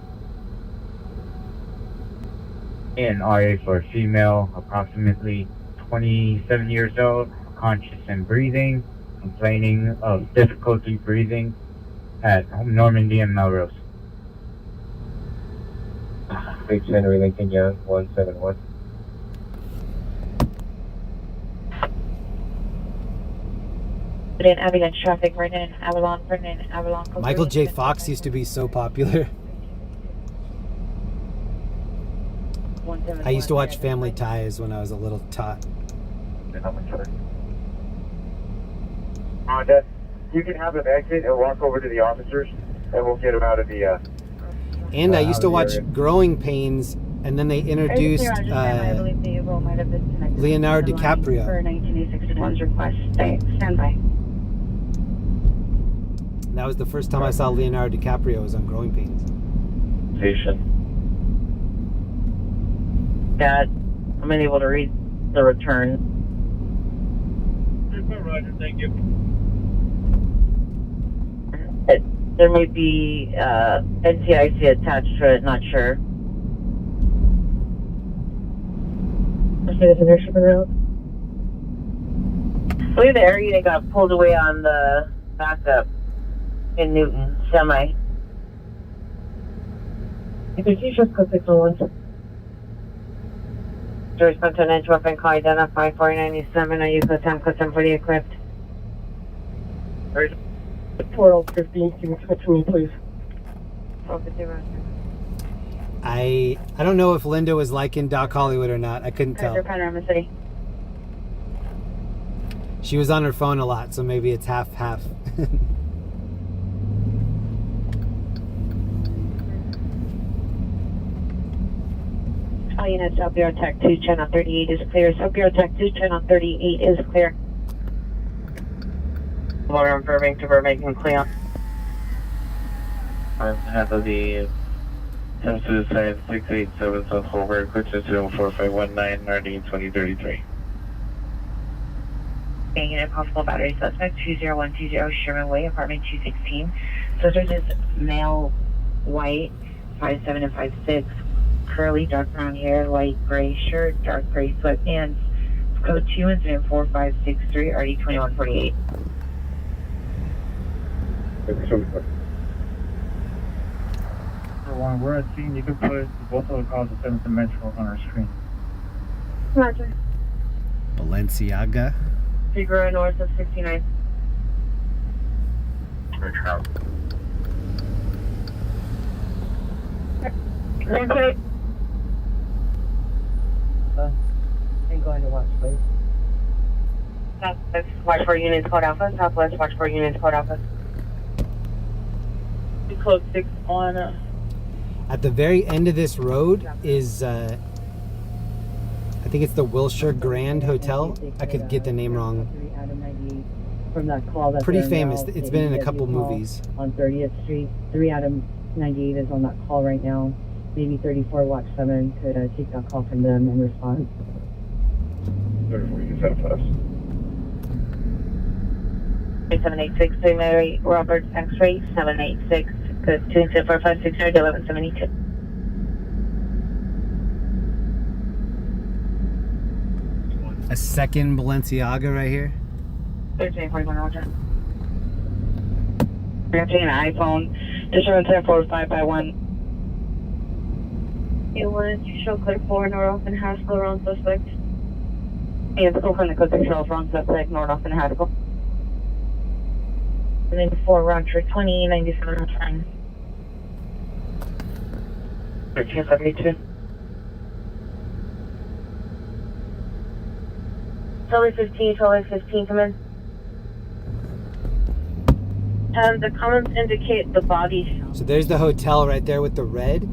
An RA for a female, approximately 27 years old, conscious and breathing, complaining of difficulty breathing at Normandy and Melrose. Birch St, Lincoln Young, 171. In ambulance traffic right in Avalon, Avalon. Michael J. Fox used to be so popular. I used to watch Family Ties when I was a little tot. You can have them exit and walk over to the officers, and we'll get them out of the. And I used to watch Growing Pains, and then they introduced Leonardo DiCaprio. For 1961's request. Stand by. That was the first time I saw Leonardo DiCaprio was on Growing Pains. Station. Dad, I'm unable to read the return. Roger, thank you. There may be NCIC attached to it, not sure. Citizen Airship Road. I believe the area they got pulled away on the backup in Newton, semi. If you just go 601. George Continental Weapon Call identify 497. Are you code 10 for the equipped? 4015, can you switch me, please? I don't know if Linda was liking Doc Hollywood or not. I couldn't tell. Panorama City. She was on her phone a lot, so maybe it's half-half. All units, South Bureau Tech 2, channel 38 is clear. South Bureau Tech 2, channel 38 is clear. Water and Burbank to making clear. I'm half of the suicide 687 South Holbrook, which is 04519 RD 2033. Unit possible battery suspect 20120 Sherman Way, apartment 216. Suspect is male, white, 5'7" and 5'6", curly, dark brown hair, light gray shirt, dark gray sweatpants. Code 2 incident 4563 RD 2148. When we're at scene, you can put both of the calls of 7th Dimensional on our screen. Roger. Balenciaga. Figure north of 69. Okay. And go ahead and watch, please. Southwest Watch for Units Code Alpha. Southwest Watch for Units Code Alpha. Code 6 on. At the very end of this road is, I think it's the Wilshire Grand Hotel. I could get the name wrong. From that call that Pretty famous. It's been in a couple movies. On 30th Street. 3 out of 98 is on that call right now. Maybe 34 Watch 7 could take that call from them and respond. 34, you can set up for us. 786 Mary Roberts X-ray 786. Code 24560 1172. A second Balenciaga right here. 1341 Roger. We're taking an iPhone. Disturbance 1045 by 1. You wanted to show code 4 North and Haskell wrong suspect. Yeah, the code from the code 6 wrong suspect North and Haskell. And then 4 Roger 2097 return. 1372. Charlie 15, come in. And the comments indicate the body. So there's the hotel right there with the red.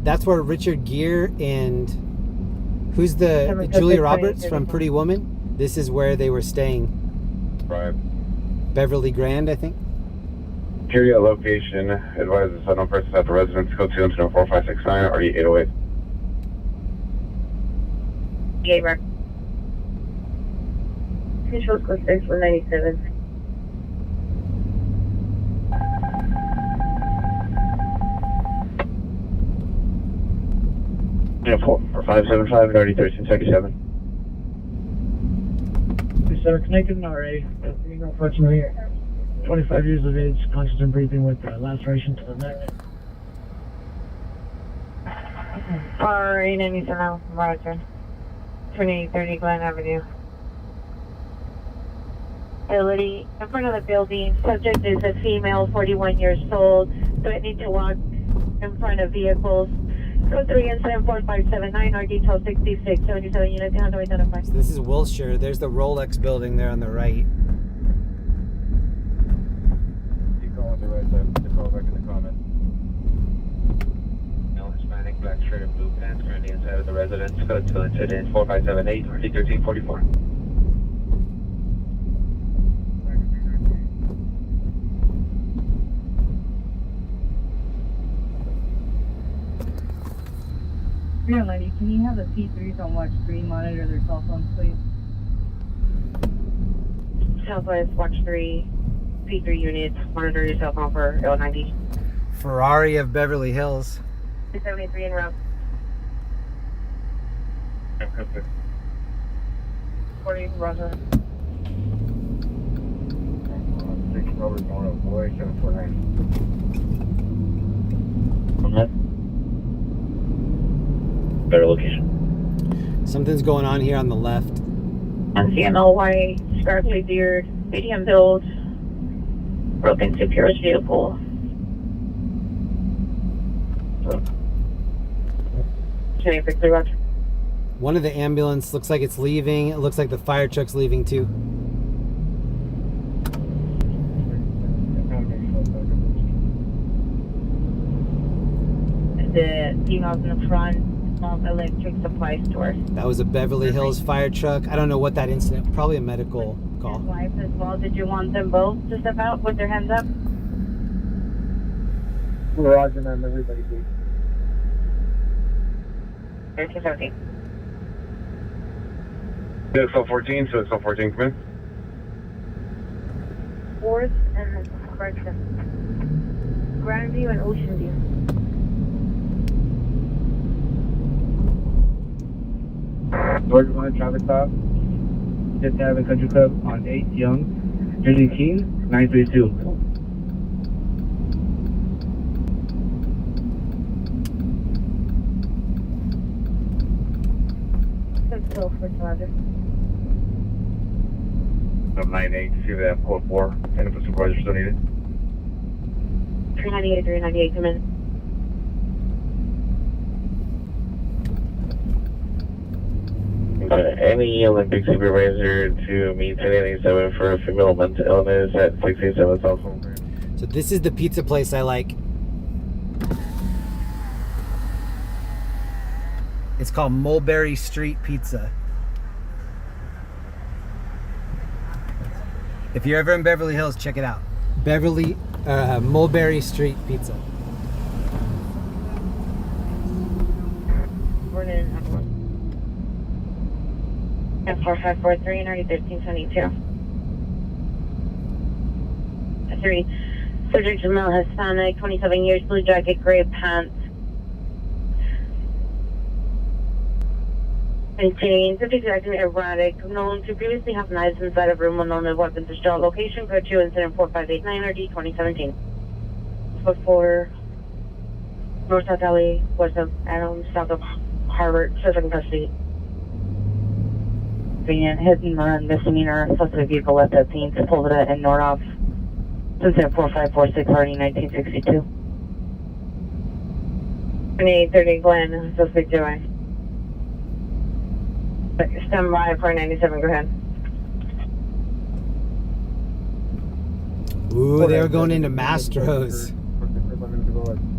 That's where Richard Gere and who's the Julia Roberts from Pretty Woman? This is where they were staying. Right. Beverly Grand, I think. Area location, advise the unknown person at the residence, code 2 incident 4569 RE 808. Yeah, right. Control code 6197. Yeah, 4575 and already 1377. 7 connected and RA. Unfortunately, 25 years of age, conscious and breathing with laceration to the neck. RA 97, Roger. 2830 Glen Avenue. Ability in front of the building. Subject is a female, 41 years old, threatening to walk in front of vehicles. Code 3 and 74579, our detail 6677 units. How do I identify? So this is Wilshire. There's the Rolex building there on the right. Keep going on the right side. The call back in the comment. Male Hispanic, black shirt and blue pants, currently inside of the residence. Code 2 incident 4578, already 1344. Yeah, lady, can you have the P3s on watch 3 monitor their cell phones, please? Southwest Watch 3, P3 units, monitor your cell phone for L90. Ferrari of Beverly Hills. 273 en route. 40, Roger. 6 Robert going up, boy, 749. On that. Better location. Something's going on here on the left. CML white, scarfly beard, medium build, broken Superior's vehicle. Can you fix the Roger? One of the ambulance looks like it's leaving. It looks like the fire truck's leaving too. The females in the front, small electric supply store. That was a Beverly Hills fire truck. I don't know what that incident, probably a medical call. His wife as well. Did you want them both to step out with their hands up? Roger, ma'am, everybody, please. 1317. 614, 614, come in. 4th and correction. Grandview and Ocean View. Georgia 1 traffic stop. Just having Country Club on 8 Young. Julie King, 932. Let's go for Roger. 98, see that code 4. And if the supervisor still needed. 398, 398, come in. Any Olympic supervisor to meet 1087 for a female mental illness at 687 South Home. So this is the pizza place I like. It's called Mulberry Street Pizza. If you're ever in Beverly Hills, check it out. Mulberry Street Pizza. We're in F1. F4543 and already 1322. 3. Subject male Hispanic, 27 years, blue jacket, gray pants. Contains subject acting erratic, known to previously have knives inside of room unknown if weapons are still. Location, code 2, incident 4589 RD 2017. Before North South Alley, west of Adams, south of Harvard, Pacific custody. Hit and run, misdemeanor, suspect vehicle left at scene, Sepulveda and Nordoff. Incident 4546 RD 1962. 2830 Glen, suspect Joey. Stand by for 97, go ahead. Ooh, they were going into Mastro's.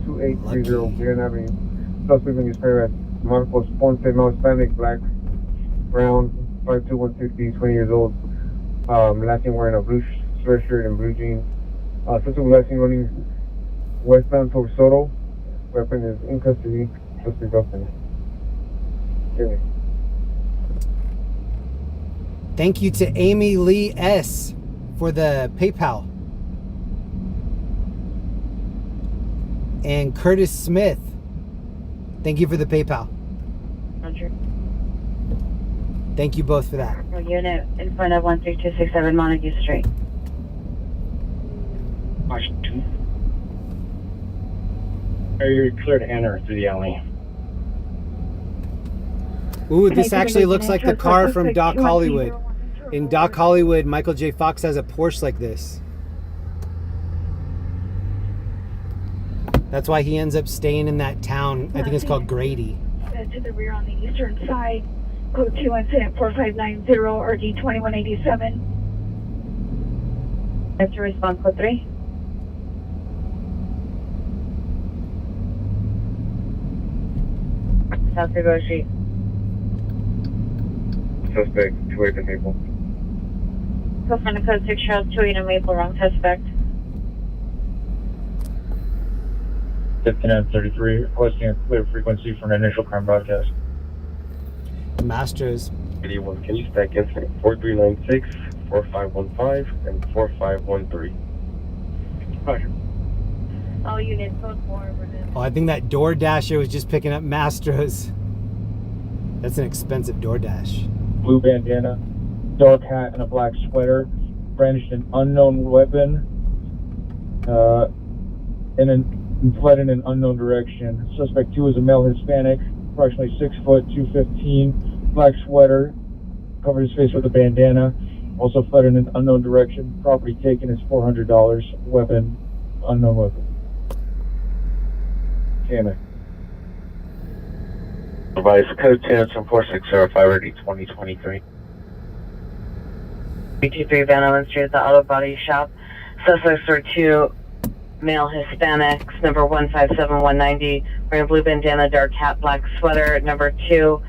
2830 Glen Avenue. Suspect in his fair at Marcos Ponce, male Hispanic, black, brown, 5'2", 160, 20 years old. Last name wearing a blue sweatshirt and blue jeans. Suspect last name running westbound towards Soto. Weapon is in custody. Suspect Dustin. Thank you to Amy Lee S for the PayPal. And Curtis Smith, thank you for the PayPal. Roger. Thank you both for that. Unit in front of 13267 Montague Street. Washington. You're clear to enter through the alley. Ooh, this actually looks like the car from Doc Hollywood. In Doc Hollywood, Michael J. Fox has a Porsche like this. That's why he ends up staying in that town. I think it's called Grady. To the rear on the eastern side. Code 2 incident 4590 RD 2187. That's your response, code 3. South Figueroa Street. Suspect 28 in Maple. Go front of code 6 Charles 28 in Maple, wrong suspect. 5933, requesting a clear frequency for an initial crime broadcast. Masters. 81, can you stack incident 4396, 4515, and 4513? Roger. All units, code 4. Oh, I think that DoorDasher was just picking up Mastros. That's an expensive DoorDash. Blue bandana, dark hat, and a black sweater. Brandished an unknown weapon. And fled in an unknown direction. Suspect 2 is a male Hispanic, approximately 6 foot, 215, black sweater, covered his face with a bandana. Also fled in an unknown direction. Property taken is $400. Weapon, unknown weapon. Cannon. Device code 10 from 4605 RD 2023. 323 Van Allen Street at the Auto Body Shop. Suspects are 2 male Hispanics, number 157190, wearing a blue bandana, dark hat, black sweater. Number 2,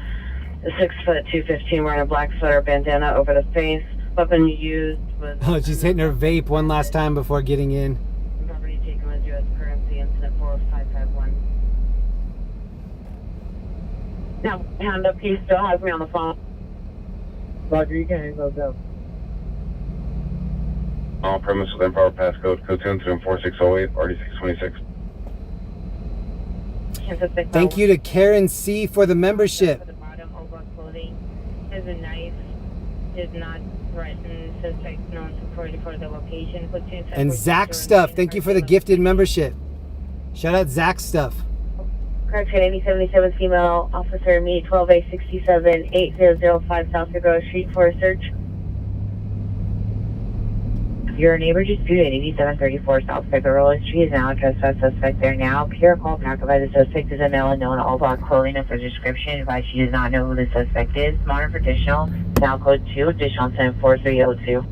6 foot, 215, wearing a black sweater, bandana over the face. Weapon used was... Oh, she's hitting her vape one last time before getting in. Property taken was U.S. currency, incident 4551. Now, hand up, he still has me on the phone. Roger, you can hang those down. On premise with Empower passcode, code 2 incident 4608, RD 626. Thank you to Karen C for the membership. For the bottom, over clothing. There's a knife. Did not threaten suspect known for the location. And Zach Stuff, thank you for the gifted membership. Shout out Zach Stuff. Correction, 8077 female officer, meet 12A67 8005 South Figueroa Street for a search. Your neighbor disputed 8734 South Figueroa Street is now addressed by suspect there now. Pure call back by the suspect is a male unknown, all black clothing and for description. Advised she does not know who the suspect is. Monitor for additional. Now code 2, additional 104302.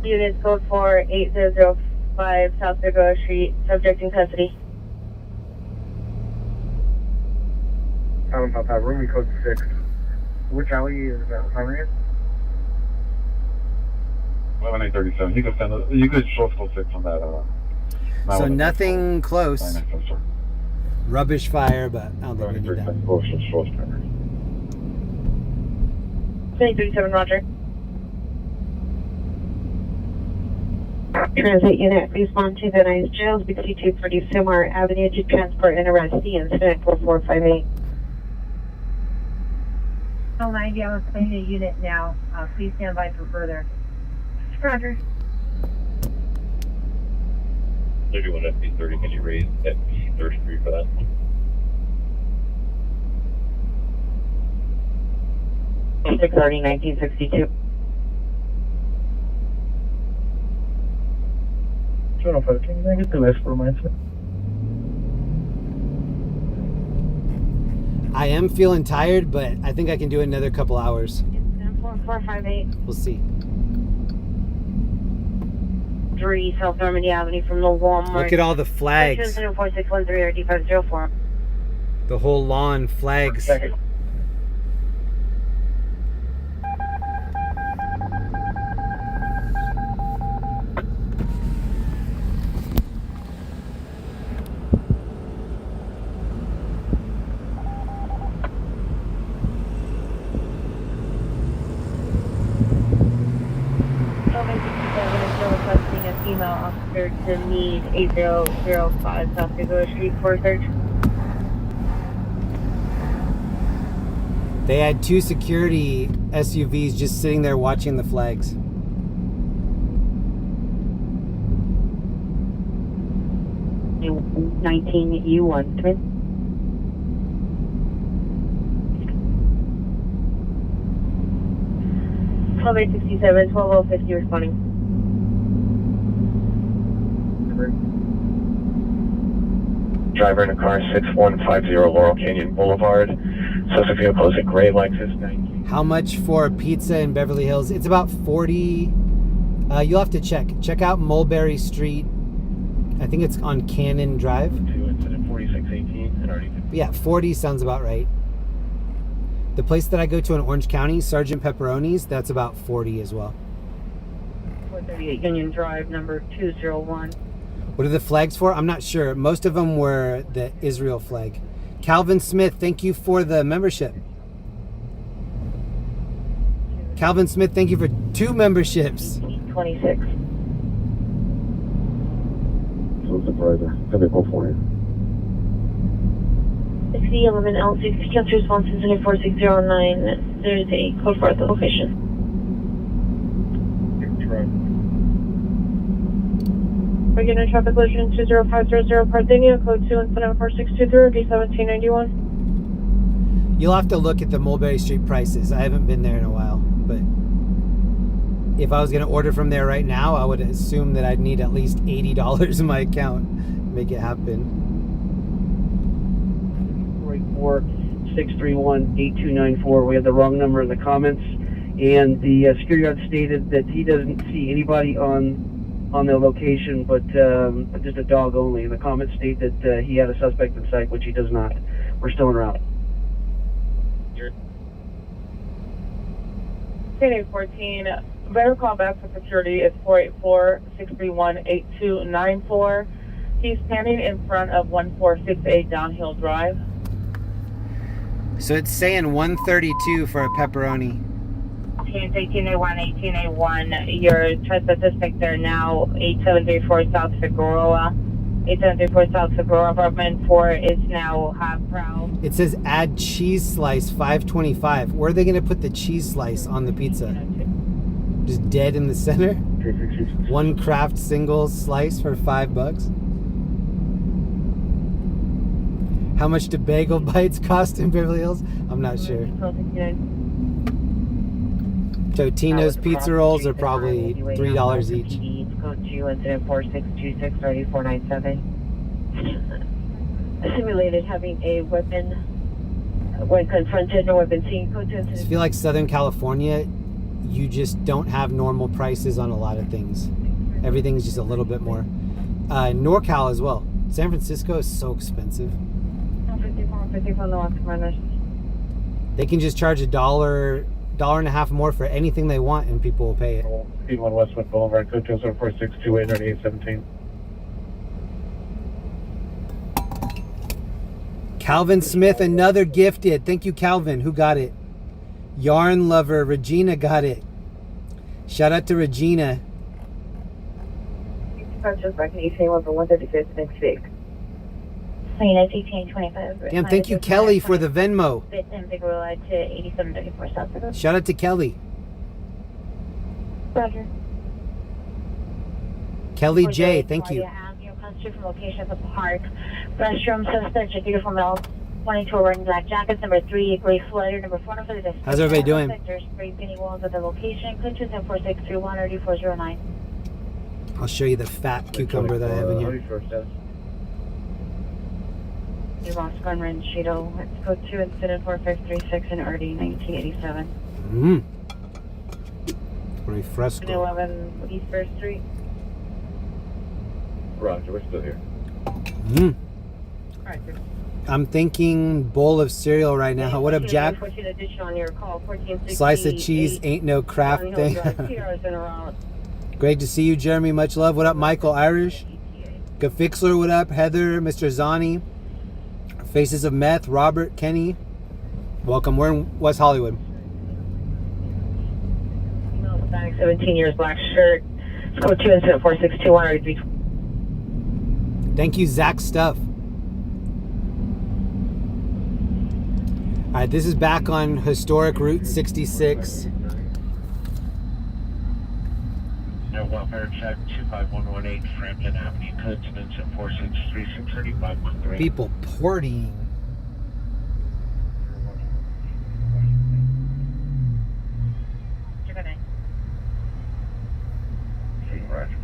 Units code 4 8005 South Figueroa Street. Subject in custody. Adam Papa, room code 6. Which alley is that? Harriet? 11837. You could send it. You could show us code 6 on that. So nothing close. Rubbish fire, but I don't think we need that. 2037, Roger. Transit unit, respond to the Nice Jails, 6240 Sumar Avenue to transport and arrest the incident 4458. Oh, 90, I'm explaining the unit now. Please stand by for further. Roger. 31 FP30, can you raise FP33 for that? Can you get the list for my answer? I am feeling tired, but I think I can do it another couple hours. 4458. We'll see. 3 South Normandy Avenue from the Walmart. Look at all the flags. 4613 or D504. The whole lawn flags. report to need 8005 South Figaro Street for search. They had 2 security SUVs just sitting there watching the flags. U19U1 Smith. 12867, 12050 responding. Driver in a car 6150 Laurel Canyon Boulevard. Suspect vehicle is a gray Lexus 19. How much for a pizza in Beverly Hills? It's about 40. You'll have to check. Check out Mulberry Street. I think it's on Cannon Drive. 2 incident 4618 and already. Yeah, 40 sounds about right. The place that I go to in Orange County, Sergeant Pepperoni's, that's about 40 as well. 438 Union Drive, number 201. What are the flags for? I'm not sure. Most of them were the Israel flag. Calvin Smith, thank you for the membership. Calvin Smith, thank you for 2 memberships. 26. So surprising. Typical for you. 6011 L6, counter response incident 4609. There's a code for the location. Beginner traffic collision 20500 Parthenia, code 2 incident 4623, D1791. You'll have to look at the Mulberry Street prices. I haven't been there in a while, but if I was going to order from there right now, I would assume that I'd need at least $80 in my account to make it happen. 631-8294. We have the wrong number in the comments, and the security guard stated that he doesn't see anybody on the location, but just a dog only. And the comments state that he had a suspect in sight, which he does not. We're still en route. 10-814, better call back for security. It's 484-631-8294. He's standing in front of 1468 Downhill Drive. So it's saying 132 for a pepperoni. 18A1, you're trusted suspect there now, 8734 South Figueroa. 8734 South Figueroa, apartment 4 is now half prowl. It says add cheese slice, $5.25. Where are they going to put the cheese slice on the pizza? Just dead in the center? 1 Kraft single slice for $5. How much do bagel bites cost in Beverly Hills? I'm not sure. Totino's pizza rolls are probably $3 each. Code 2 incident 4626 3497. Simulated having a weapon when confronted, no weapon seen. Code 2 I incident. feel like Southern California, you just don't have normal prices on a lot of things. Everything's just a little bit more. NorCal as well. San Francisco is so expensive. 54 on the walk runners. They can just charge $1.50 more for anything they want, and people will pay it. P1 Westwood Boulevard, code 204-628-9817. Calvin Smith, another gifted. Thank you, Calvin. Who got it? Yarn Lover, Regina got it. Shout out to Regina. Just back in East Hayward for 135th next week. That's 1825. Damn, thank you, Kelly, for the Venmo. And Figueroa to 8734 South Figueroa. Shout out to Kelly. Roger. Kelly J, thank you. Your constitute from location of the park. Restroom suspect, check from L 22 wearing black jackets, number 3, gray sweater, number 4 for the How's everybody doing? There's spray painting walls at the location. Code 274-631 or 409. I'll show you the fat cucumber that I have in here. You lost gun run Cheeto. It's code 2 incident 4536 in RD 1987. Refresco. 11 East Birch Street. Roger, we're still here. Alright, good. I'm thinking bowl of cereal right now. What up, Jack? On your call, Slice of cheese ain't no craft thing. Great to see you, Jeremy. Much love. What up, Michael Irish? Gafixler, what up? Heather, Mr. Zani. Faces of Meth, Robert, Kenny. Welcome. We're in West Hollywood. 17 years, black shirt. Code 2 incident 4621 or 3. Thank you, Zach Stuff. All right, this is back on historic Route 66. No welfare check 25118 Frampton Avenue, Coincidence at 463-63513. People porting. Good night. Roger.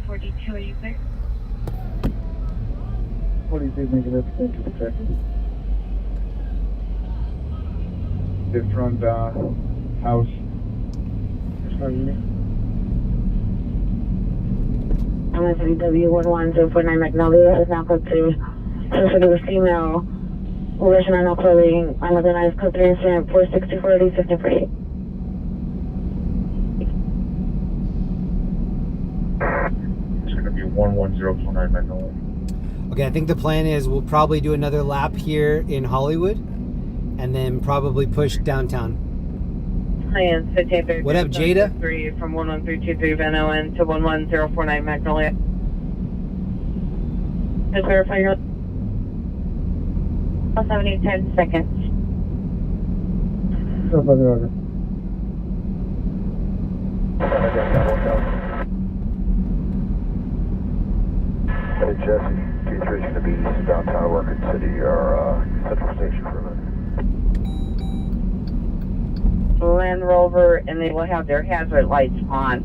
4286. 42 negative, thank you for checking. The front house. LSW11049 Magnolia is now code 2. Suspect is a female. Relation on no clothing. Unorganized code 3 incident 46480 1548. It's going to be 11049 Magnolia. Okay, I think the plan is we'll probably do another lap here in Hollywood and then probably push downtown. Plans 1530. What up, Jada? 3 from 11323 Van Owen to 11049 Magnolia. Just verify your 70 10 seconds. Hey Jesse, T3's going to be downtown Working City or Central Station for a minute. Land Rover, and they will have their hazard lights on.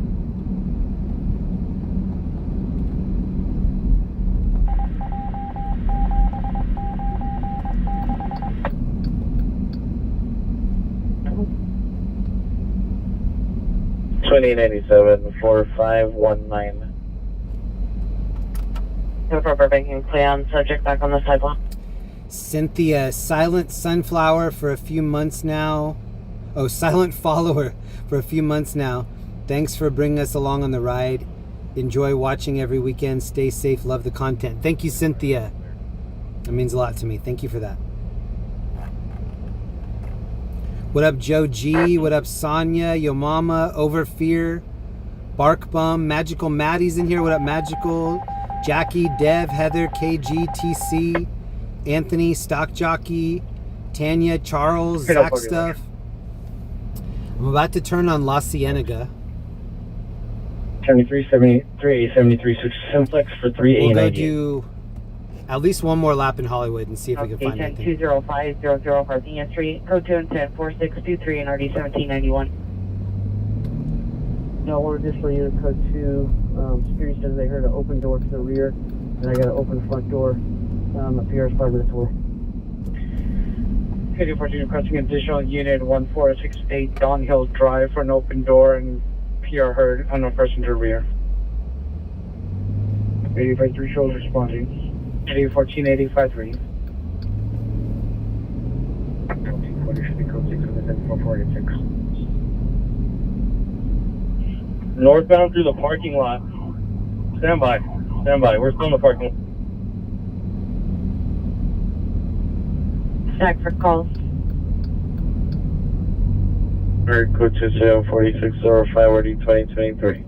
$28.97-4519. For banking plan, subject back on the sidewalk. Cynthia, silent sunflower for a few months now. Oh, silent follower for a few months now. Thanks for bringing us along on the ride. Enjoy watching every weekend. Stay safe. Love the content. Thank you, Cynthia. That means a lot to me. Thank you for that. What up, Joe G? What up, Sonia? Yo Mama, Overfear, Bark Bum, Magical Maddie's in here. What up, Magical? Jackie, Dev, Heather, KG, TC, Anthony, Stock Jockey, Tanya, Charles, Zach Stuff. I'm about to turn on La Cienega. 7373 simplex for 3 We'll go do at least one more lap in Hollywood and see if we can find anything. 20500 Gardenia Street, code 2 and 10 4623 and RD 1791. No, we're just for you, code 2. Security says they heard an open door to the rear, and I got an open front door up here as 5 minutes away. 8014 requesting additional unit 1468 Don Hill Drive for an open door and PR heard unknown person to rear. 8053 shows responding. 8014 853. Northbound through the parking lot. Stand by. Stand by. We're still in the parking lot. Stack for calls. Alright, code 274605 RD 2023.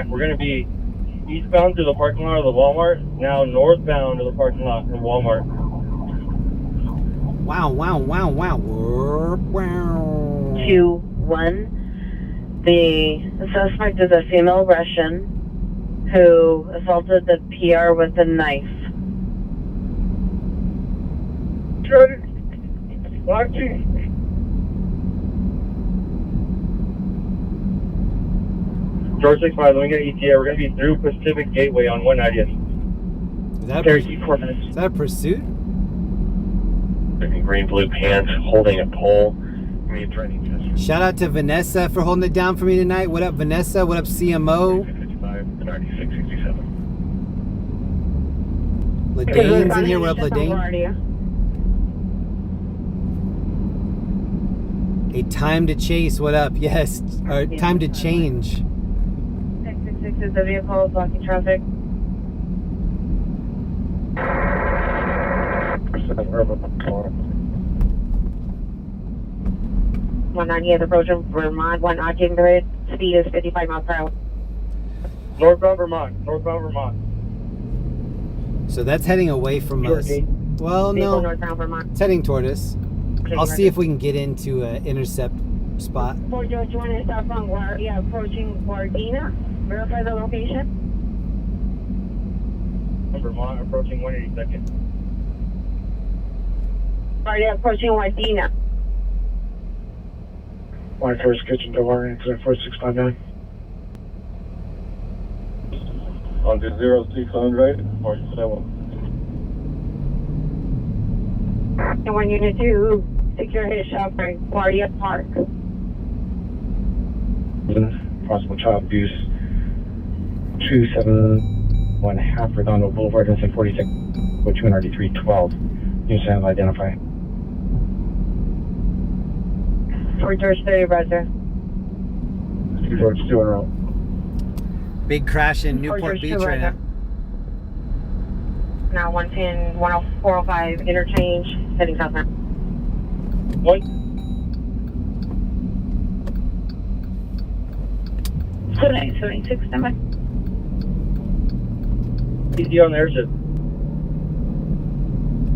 We're going to be eastbound through the parking lot of the Walmart, now northbound to the parking lot of Walmart. Wow. 2-1. The suspect is a female Russian who assaulted the PR with a knife. George 65, let me get ETA. We're going to be through Pacific Gateway on 190th. Is that a pursuit? Green, blue pants, holding a pole. Shout out to Vanessa for holding it down for me tonight. What up, Vanessa? What up, CMO? Ladane's in here. What up, Ladane? A time to chase. What up? Yes. Or time to change. 666 is the vehicle blocking traffic. 198 approaching Vermont, 1 octane grid, speed is 55 miles per hour. Northbound Vermont. Northbound Vermont. So that's heading away from us. Well, Vehicle no, northbound Vermont. it's heading toward us. Okay, I'll see roger. if we can get into an intercept spot. Fort George 1 is southbound Guardia approaching Guardina. Verify the location. Vermont approaching 182nd. Guardia approaching Guardina. 1first kitchen door, incident 4659. On the 0600, 47. And 1 unit 2, secure hit shop by Guardia Park. Possible child abuse. 271 Redondo Boulevard, incident 46 with 29312. New sound identify. Fort George 30, roger. George 2 en route. Big crash in Fort Newport George Beach 2, right now. Now 110, 405 interchange, heading southbound. What? So 96, stand by. PD on there, sir.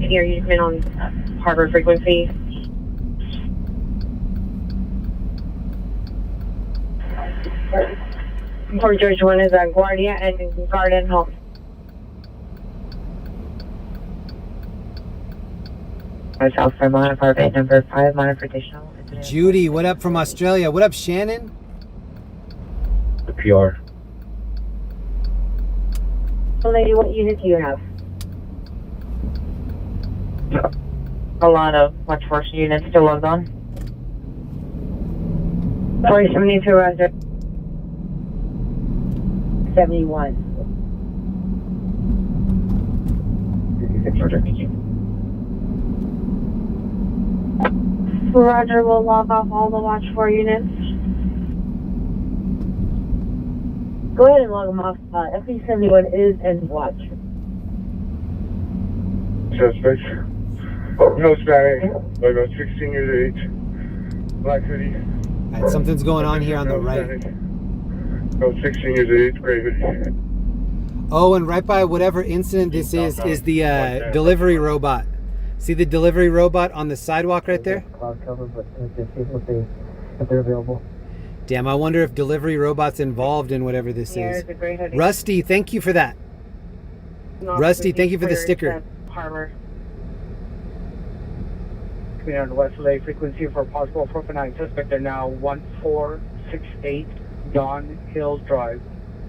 Here, you've been on harbor frequency. Fort George 1 is at Guardia and Garden Home. South Vermont, apartment number 5, monitor additional. Judy, what up from Australia? What up, Shannon? The PR. So lady, what unit do you have? A lot of much worse units still logged on. 4072, roger. 71. 56, roger, thank you. Roger, we'll log off all the watch 4 units. Go ahead and log them off. FE71 is in watch. Suspect. No Hispanic, about 16 years of age. Black hoodie. All right, something's going on here on the right. About 16 years of age, gray hoodie. Oh, and right by whatever incident this is the delivery robot. See the delivery robot on the sidewalk right there? Cloud cover, but just see if they're available. Damn, I wonder if delivery robot's involved in whatever this Yeah, is. it's a gray hoodie. Rusty, thank you for that. Rusty, thank you for the sticker. Harbor. Coming on the West LA frequency for possible 459 suspect. They're now 1468 Don Hills Drive.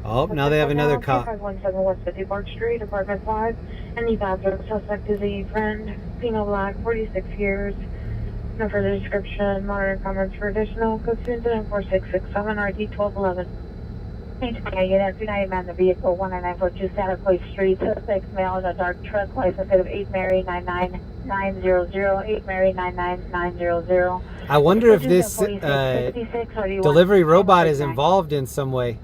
Oh, now they have another cop. 517 West 50 Birch Street, apartment 5. Any bathroom suspect is a friend, female black, 46 years. No further description. Monitor comments for additional. Code 4667 RD 1211. Unit 29 man the vehicle 19942 Santa Claus Street. Suspect male in a dark truck. License plate of 8 Mary 99900. 8 Mary 99900. I wonder if this delivery robot is involved in some way.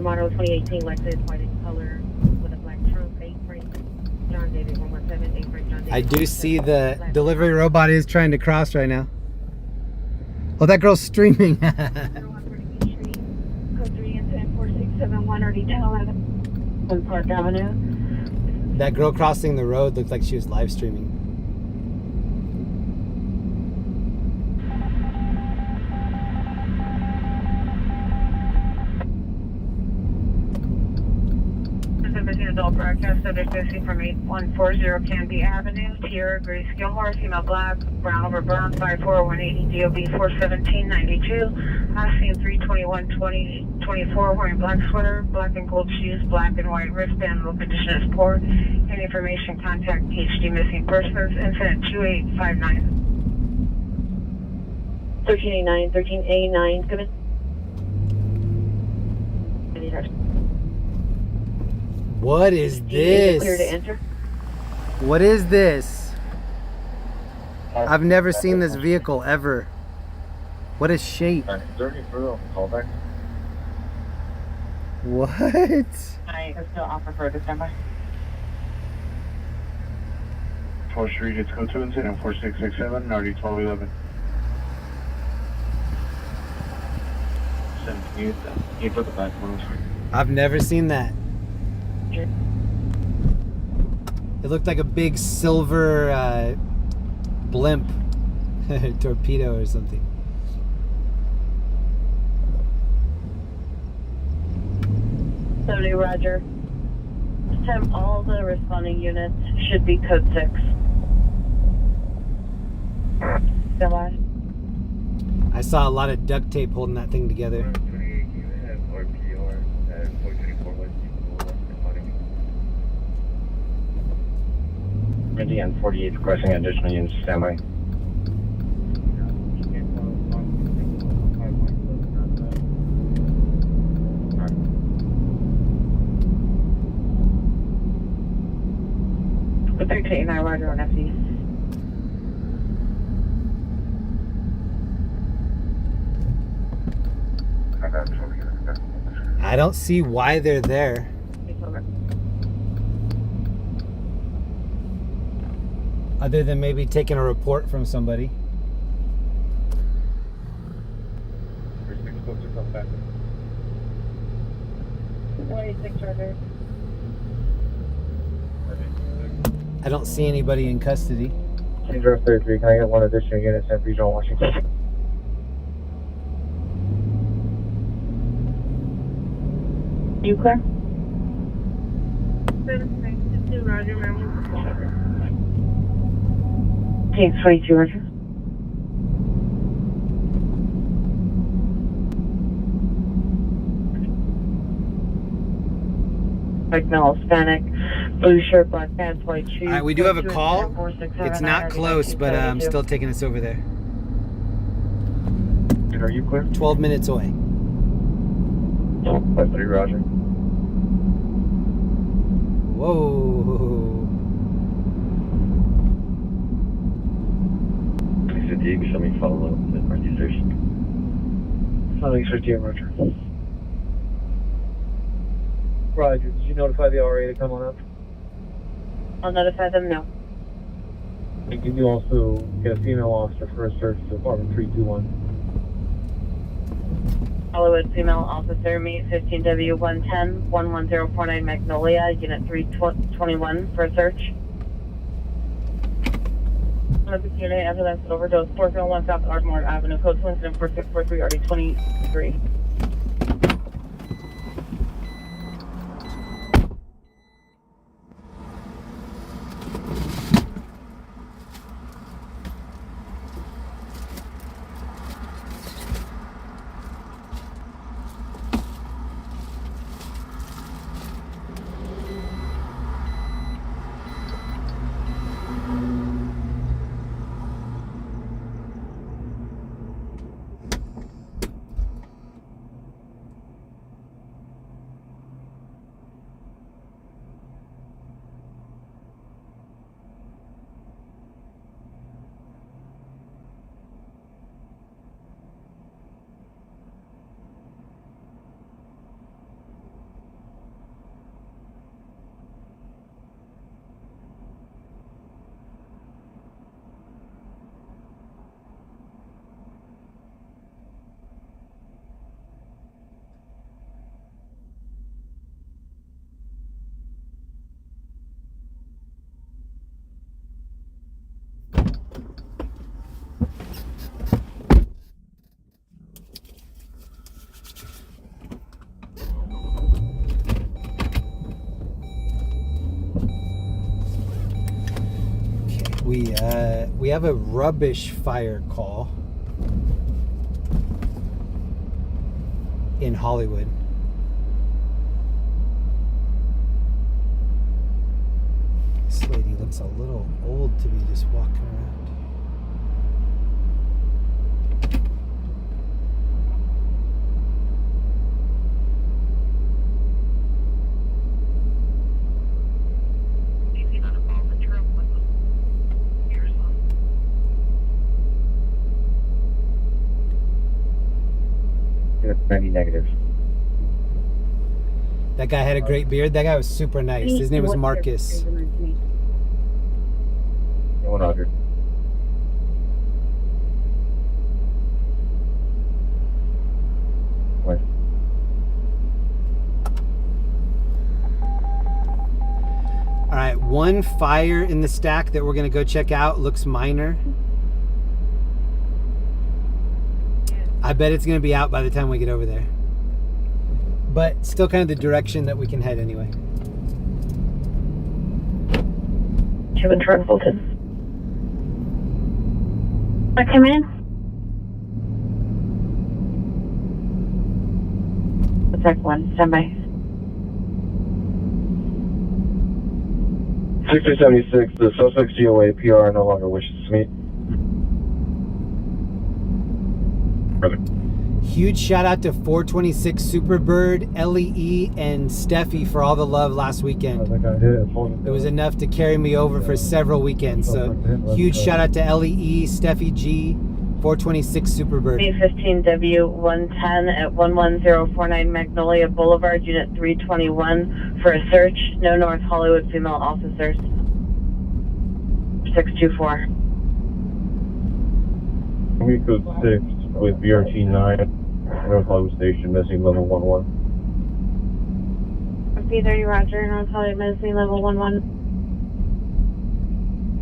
Model 2018 Lexus, white in color, with a black trunk, 8 frame. John David 117, 8 frame. John David. I do see the delivery robot is trying to cross right now. Oh, that girl's streaming. Code 3 incident 4671 RD 1011. On Park Avenue. That girl crossing the road looked like she was live streaming. Adult broadcast subject missing from 8140 Canby Avenue. Tierra Grace Gilmore, female black, brown over brown, 54180 DOB 41792. Last seen 3212024 wearing black sweater, black and gold shoes, black and white wristband. Low condition is poor. Any information, contact PhD missing persons. Incident 2859. 1389, 1389. Come in. What is this? Clear to enter. What is this? I've never seen this vehicle ever. What a shape. Is there any further callback? What? I still offer for December. 4th Street, it's code 2 incident 4667, RD 1211. Can you put the back one? I've never seen that. It looked like a big silver blimp torpedo or something. Roger. This time all the responding units should be code 6. Go on. I saw a lot of duct tape holding that thing together. Indiana 48 requesting additional units standby. The 389 Roger on FD. I don't see why they're there. Other than maybe taking a report from somebody. I don't see anybody in custody. Zero 33, can I get one additional unit at Regional Washington? You clear? Roger, ma'am. James 22, Roger. White male, Hispanic, blue shirt, black pants, white shoes. Alright, we do have a call. It's not close, but I'm still taking us over there. Are you clear? 12 minutes away. 53, Roger. Whoa. You can show me follow up with our users. Following 50, Roger. Roger, did you notify the RA to come on up? I'll notify them now. And can you also get a female officer for a search to Department 321? Hollywood female officer, meet 15W110, 11049 Magnolia, unit 321 for a search. Unit ambulance overdose, 401 South Ardmore Avenue, code 2 incident 4643, RD 23. We have a rubbish fire call in Hollywood. This lady looks a little old to be just walking around. Many negatives. That guy had a great beard. That guy was super nice. His name was Marcus. 100. What? All right, one fire in the stack that we're gonna go check out. Looks minor. I bet it's gonna be out by the time we get over there. But still kind of the direction that we can head anyway. Kevin Truck Fulton. I come in? Attack 1, stand by. 6076, the suspect's GOA PR no longer wishes to meet. Brother. Huge shout out to 426 Superbird, LEE, and Steffi for all the love last weekend. It was enough to carry me over for several weekends. So huge shout out to LEE, Steffi G, 426 Superbird. B15W110 at 11049 Magnolia Boulevard, Unit 321 for a search. No North Hollywood female officers. 624. We code 6 with BRT 9, North Hollywood Station, missing level 11. P30 Roger, North Hollywood missing level 11.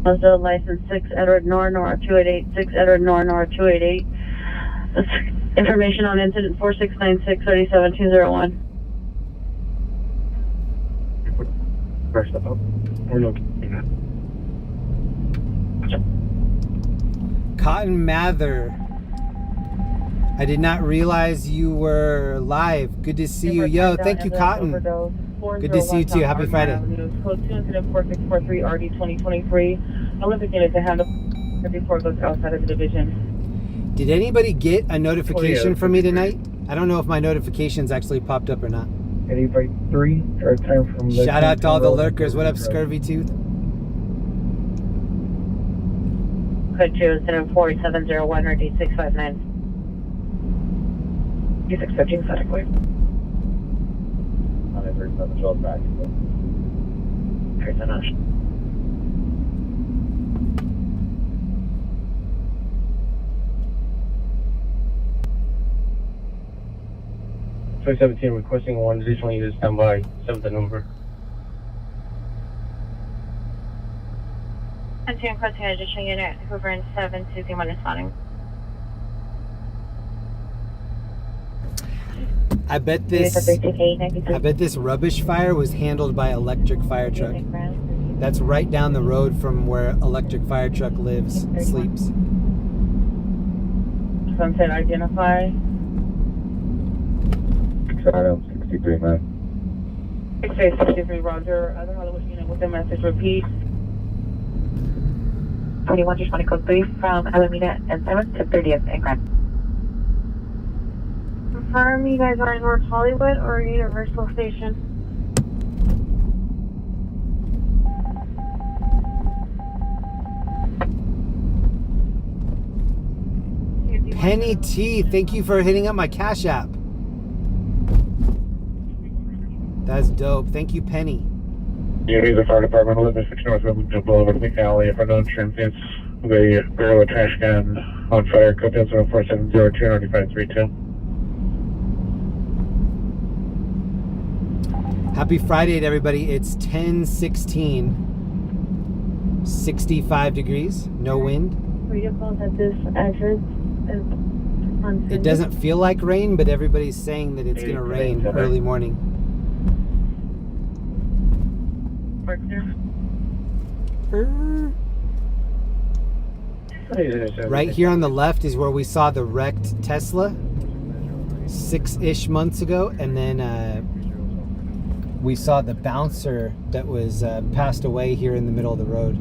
Also license 6 Edward Nor 288, 6 Edward Nor 288. That's information on incident 4696 37201. First up. We're looking. Cotton Mather. I did not realize you were live. Good to see you. Yo, thank you, Cotton. Good to see you too. Happy Friday. Code 2 incident 4643 RD 2023. Olympic unit to handle before it goes outside of the division. Did anybody get a notification from me tonight? I don't know if my notifications actually popped up or not. 853, our time from Shout out to all the lurkers. What up, Scurvy Tooth? Code 2 incident 4701 RD 659. D615 static way. I heard nothing else back. Here's the notch. So 17 requesting one additional unit stand by. 7th number. And 2 requesting an additional unit. Hoover and 7 Susie 1 responding. I bet this rubbish fire was handled by electric fire truck. That's right down the road from where electric fire truck lives, sleeps. Sunset identify. Adam 63, man. 6863 Roger. Other Hollywood unit with a message repeat. 21 just want to code 3 from Alameda and 7th to 30th and Grand. Confirm you guys are in North Hollywood or Universal Station? Penny T, thank you for hitting up my Cash App. That's dope. Thank you, Penny. Unity, the fire department, 11-6 North Wilmington Boulevard, the alley, for known transients. The barrel of trash can on fire, code 4702 9532. Happy Friday to everybody. It's 10:16. 65 degrees. No wind. Vehicles at this address is on. It doesn't feel like rain, but everybody's saying that it's going to rain early morning. Right here on the left is where we saw the wrecked Tesla 6-ish months ago, and then we saw the bouncer that was passed away here in the middle of the road.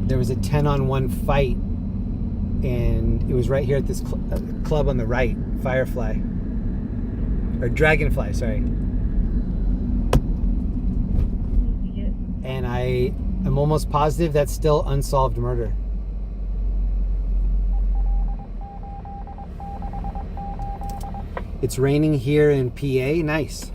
There was a 10-on-1 fight, and it was right here at this club on the right, Firefly. Or Dragonfly, sorry. And I am almost positive that's still unsolved murder. It's raining here in PA. Nice.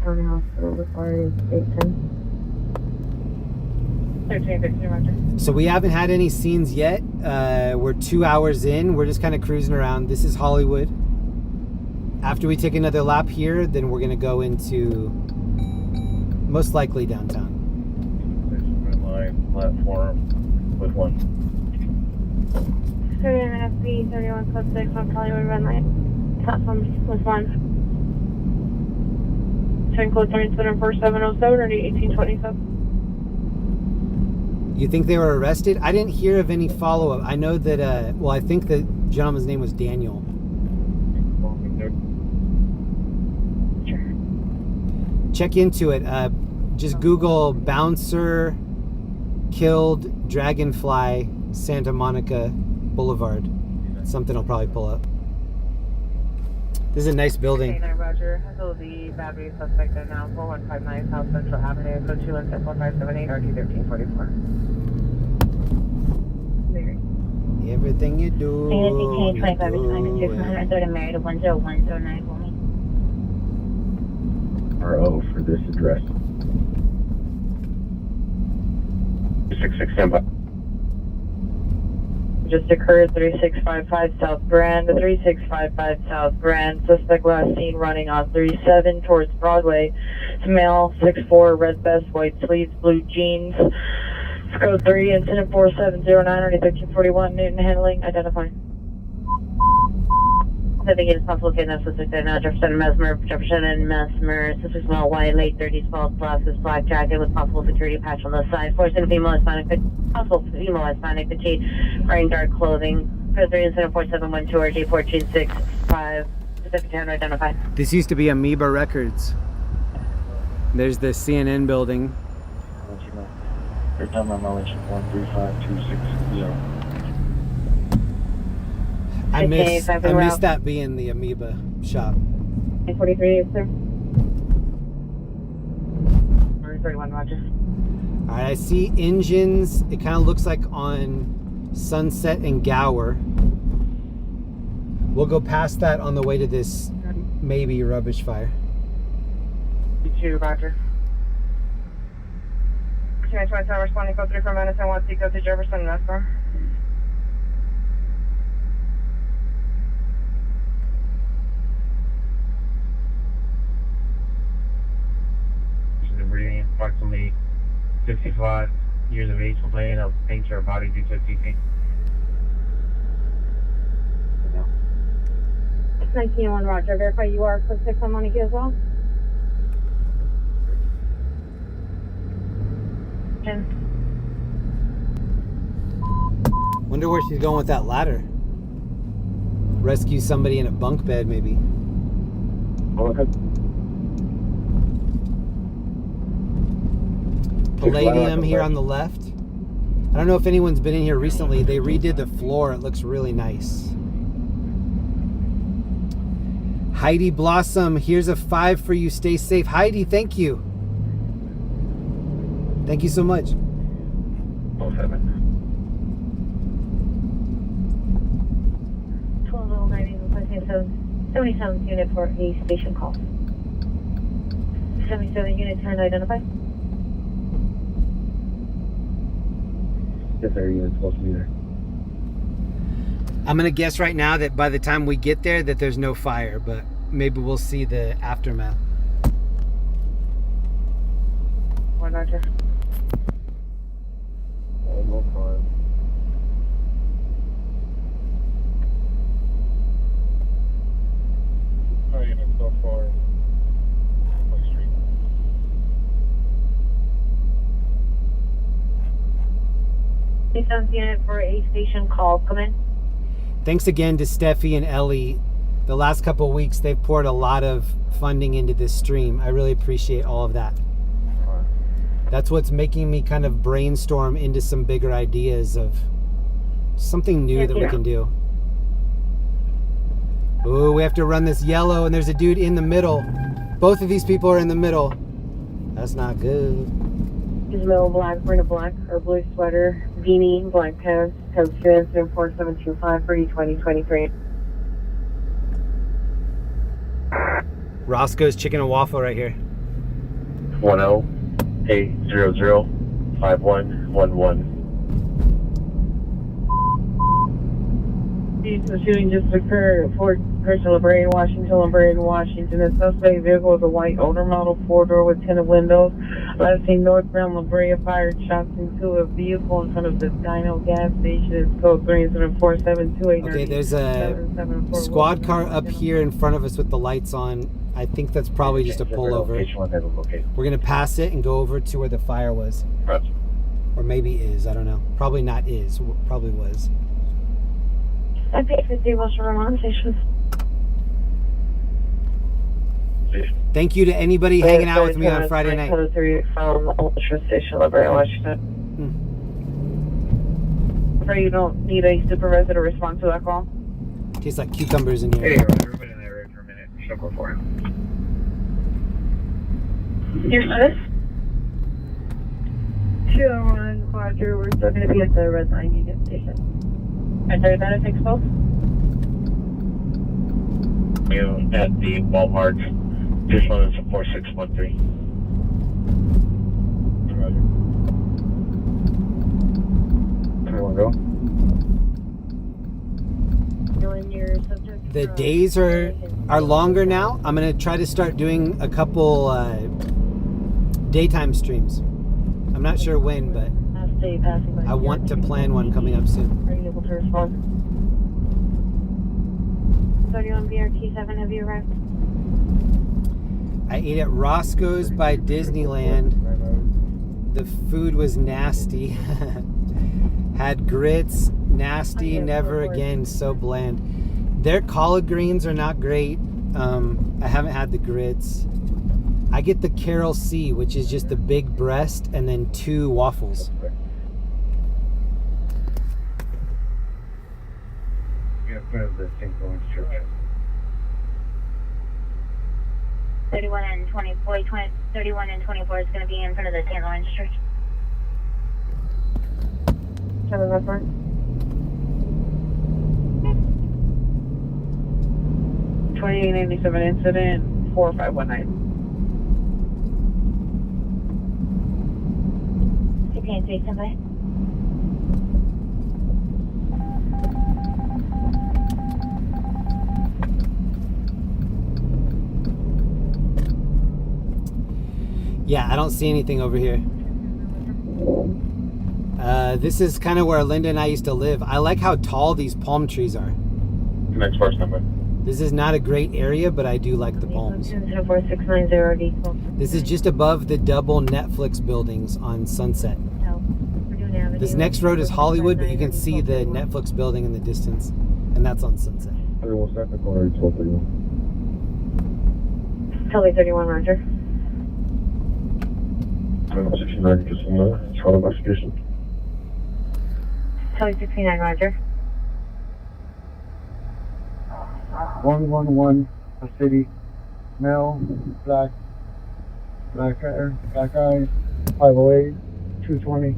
County Hospital required is 810. 1315, roger. So we haven't had any scenes yet. We're 2 hours in. We're just kind of cruising around. This is Hollywood. After we take another lap here, then we're going to go into most likely downtown. Red line platform with one. 39 FB, 31 code 6 on Hollywood Red Line. Platform with one. Train code 374707 or 1827. You think they were arrested? I didn't hear of any follow-up. I know that, well, I think the gentleman's name was Daniel. Check into it. Just Google bouncer killed Dragonfly Santa Monica Boulevard. Something will probably pull up. This is a nice building. Okay, roger. Handle the battery suspect in now 4159 South Central Avenue, code 2164578 RD 1344. Everything you do. ASC 25 is 100 married to 10109 for me. RO for this address. 66 standby. Just occurred 3655 South Grand, 3655 South Grand. Suspect last seen running on 37 towards Broadway. It's male, 6'4", red vest, white sleeves, blue jeans. It's code 3, incident 4709, already 1341, Newton handling, identifying. I think it's possible to get enough suspect there now. Jefferson and Mesmer. Suspect male, white, late 30s, false glasses, black jacket with possible security patch on the side. Forced in female Hispanic, possible female Hispanic, petite, wearing dark clothing. Code 3, incident 4712 or J1465. Specific town identify. This used to be Amoeba Records. There's the CNN building. Third time my mileage 135260. I miss that being the Amoeba shop. 43, sir. 31, roger. All right, I see engines. It kind of looks like on Sunset and Gower. We'll go past that on the way to this maybe rubbish fire. 2, roger. 227 responding code 3 from Madison, 1 go to Jefferson, Mesmer. Breathing, approximately 65 years of age, complaining of pain to her body due to a CT. 1901 roger. Verify you are code 6 on Montague as well. 10. Wonder where she's going with that ladder. Rescue somebody in a bunk bed, maybe. Palladium here on the left. I don't know if anyone's been in here recently. They redid the floor. It looks really nice. Heidi Blossom, here's a 5 for you. Stay safe. Heidi, thank you. Thank you so much. 07. 77th unit for a station call. 77 unit turn identify. Yes, sir. Unit's supposed to be there. I'm gonna guess right now that by the time we get there that there's no fire, but maybe we'll see the aftermath. 1 roger. No fire. How you know so far? My street. Unit for a station call. Come in. Thanks again to Steffi and Ellie. The last couple of weeks, they've poured a lot of funding into this stream. I really appreciate all of that. That's what's making me kind of brainstorm into some bigger ideas of something new that we can do. Ooh, we have to run this yellow, and there's a dude in the middle. Both of these people are in the middle. That's not good. He's male, black, wearing a black or blue sweater, beanie, black pants, code 2, incident 4725 for E2023. Roscoe's Chicken and Waffle right here. 10-800-5111. The shooting just occurred at Fort Christian LaBrea, Washington. The suspect vehicle is a white older model 4-door with tinted windows. Last seen northbound La Brea, fired shots into a vehicle in front of the Dino gas station. It's code 34728. Okay, there's a squad car up here in front of us with the lights on. I think that's probably just a pullover. We're gonna pass it and go over to where the fire was. Roger. Or maybe is, I don't know. Probably not is, probably was. I paid 50 was for Vermont Station. Thank you to anybody hanging out with me on Friday night. Code 3 from Ultra Station, La Brea, Washington. Afraid you don't need a supervisor to respond to that call? Tastes like cucumbers in here. Hey, Roger, we've been in that area for a minute. Shuffle for him. Your status? 201, Roger. We're still going to be at the Red Line Union Station. Are there that exposed? You at the Walmart. This one is a 4613. Roger. Everyone go. The days are longer now. I'm gonna try to start doing a couple daytime streams. I'm not sure when, but I want to plan one coming up soon. Are you able to respond? 31 BRT7, have you arrived? I ate at Roscoe's by Disneyland. The food was nasty. Had grits, nasty, never again, so bland. Their collard greens are not great. I haven't had the grits. I get the Carol C, which is just the big breast and then 2 waffles. Yeah, in front of the St. Lawrence Church. 31 and 24, 31 and 24 is going to be in front of the St. Lawrence Church. 7 reference. $28.97 incident, 4519. CPN 3, stand by. Yeah, I don't see anything over here. This is kind of where Linda and I used to live. I like how tall these palm trees are. Next first number. This is not a great area, but I do like the palms. 4690. This is just above the double Netflix buildings on Sunset. This next road is Hollywood, but you can see the Netflix building in the distance, and that's on Sunset. Everyone start the corner, 1231. Tell me 31, Roger. 69, just in the short investigation. Tell me 69, Roger. 111, a city, male, black hair, black eyes, 508, 220,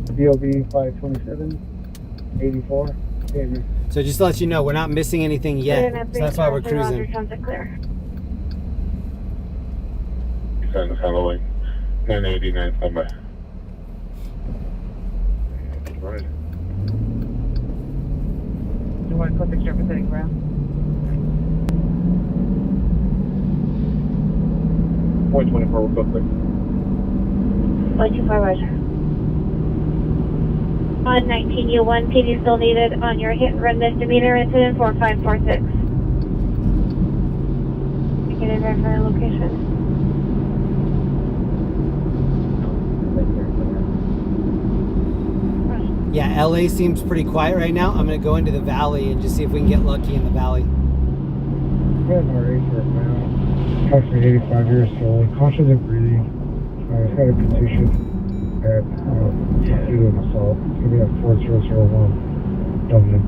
DOB 527, 84, Daniel. So just to let you know, we're not missing anything yet, so that's why we're cruising. Send Halloween. 989, standby. Right. You want to put the camera setting ground? 424, we'll go quick. 125, Roger. On 19U1, PD still needed on your hit and run misdemeanor incident 4546. You can verify location. Yeah, LA seems pretty quiet right now. I'm gonna go into the valley and just see if we can get lucky in the valley. We have our age right now. Approximately 85 years old. Conscious and breathing. He's got a petition at due to an assault. It's going to be at 4001 Dublin.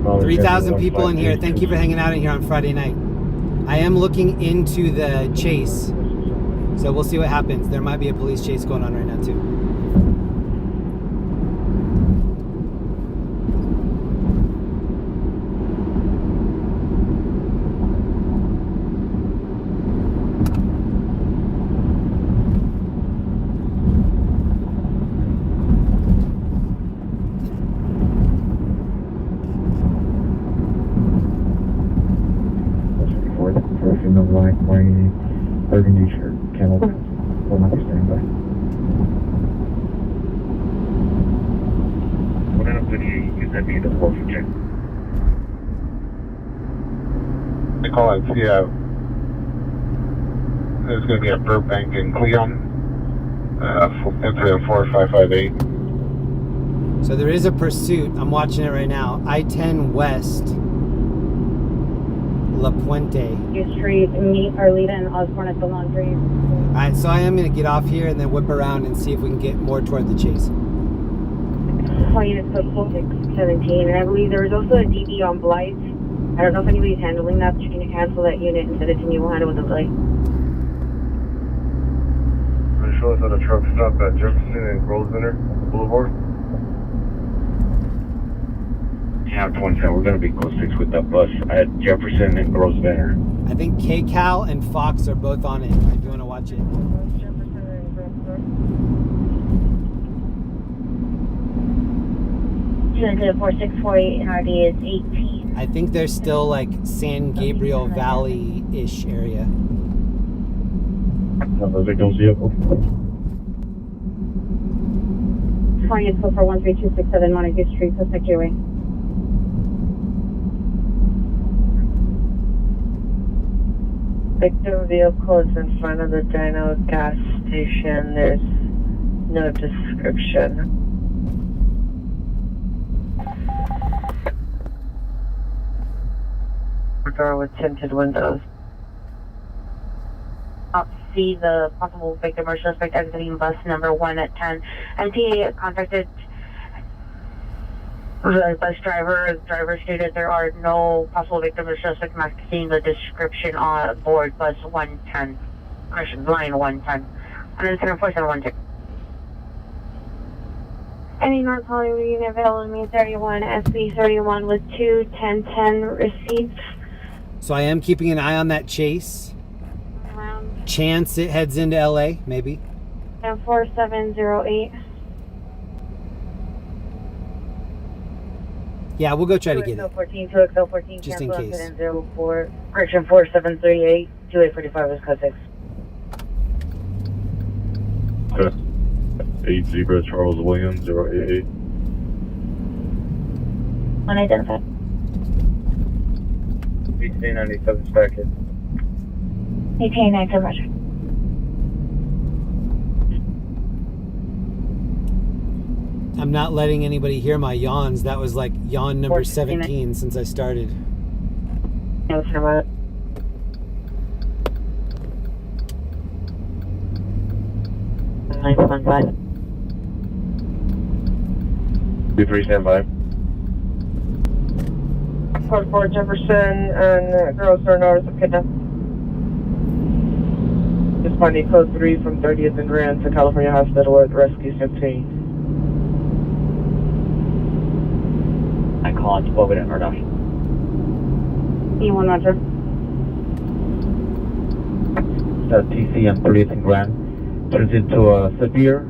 Oh, 3,000 people in here. Thank you for hanging out in here on Friday night. I am looking into the chase, so we'll see what happens. There might be a police chase going on right now too. wearing a burgundy shirt, camel pants. Will not be standing by. What enough video you can send me the forfeit check? They call it, yeah. There's going to be a Burbank and Cleon. Incident 4558. So there is a pursuit. I'm watching it right now. I-10 West, La Puente. Street, meet Arleta and Osborne at the laundry. All right, so I am going to get off here and then whip around and see if we can get more toward the chase. Call units code 4617, and I believe there was also a DD on Blythe. I don't know if anybody's handling that, but you can cancel that unit and send it to me. We'll handle it with the Blythe. Show us at a truck stop at Jefferson and Grosvenor Boulevard. Yeah, 27. We're going to be code 6 with the bus at Jefferson and Grosvenor. I think KCal and Fox are both on it if you want to watch it. Unit 4648 and RD is 18. I think they're still like San Gabriel Valley-ish area. The victim's vehicle. Calling it for 13267 Montague Street, suspect your way. Victim vehicle is in front of the Dino gas station. There's no description. Car with tinted windows. See the possible victim or suspect exiting bus number 1 at 10. MTA contacted the bus driver. The driver stated there are no possible victim or suspect matching the description on board bus 110. Line 110. And then 4716. Any North Hollywood unit available to me 31 SB 31 with 2 1010 receipts. So I am keeping an eye on that chase. Chance it heads into LA, maybe. And 4708. Yeah, we'll go try to get it. 14, 2XL14, just in case. 04, correction 4738, 2845 is code 6. 8 Zebra Charles Williams 088. Unidentified. 1897 Stackett. 1897, Roger. I'm not letting anybody hear my yawns. That was like yawn number 17 since I started. No, sir, what? Nice one, bud. 23 standby. Code 4 Jefferson and girls are notice of kidnap. Responding code 3 from 30th and Grand to California Hospital with rescue 15. I call on 12 minute RDOF. E1 Roger. TC and 30th and Grand turns into a severe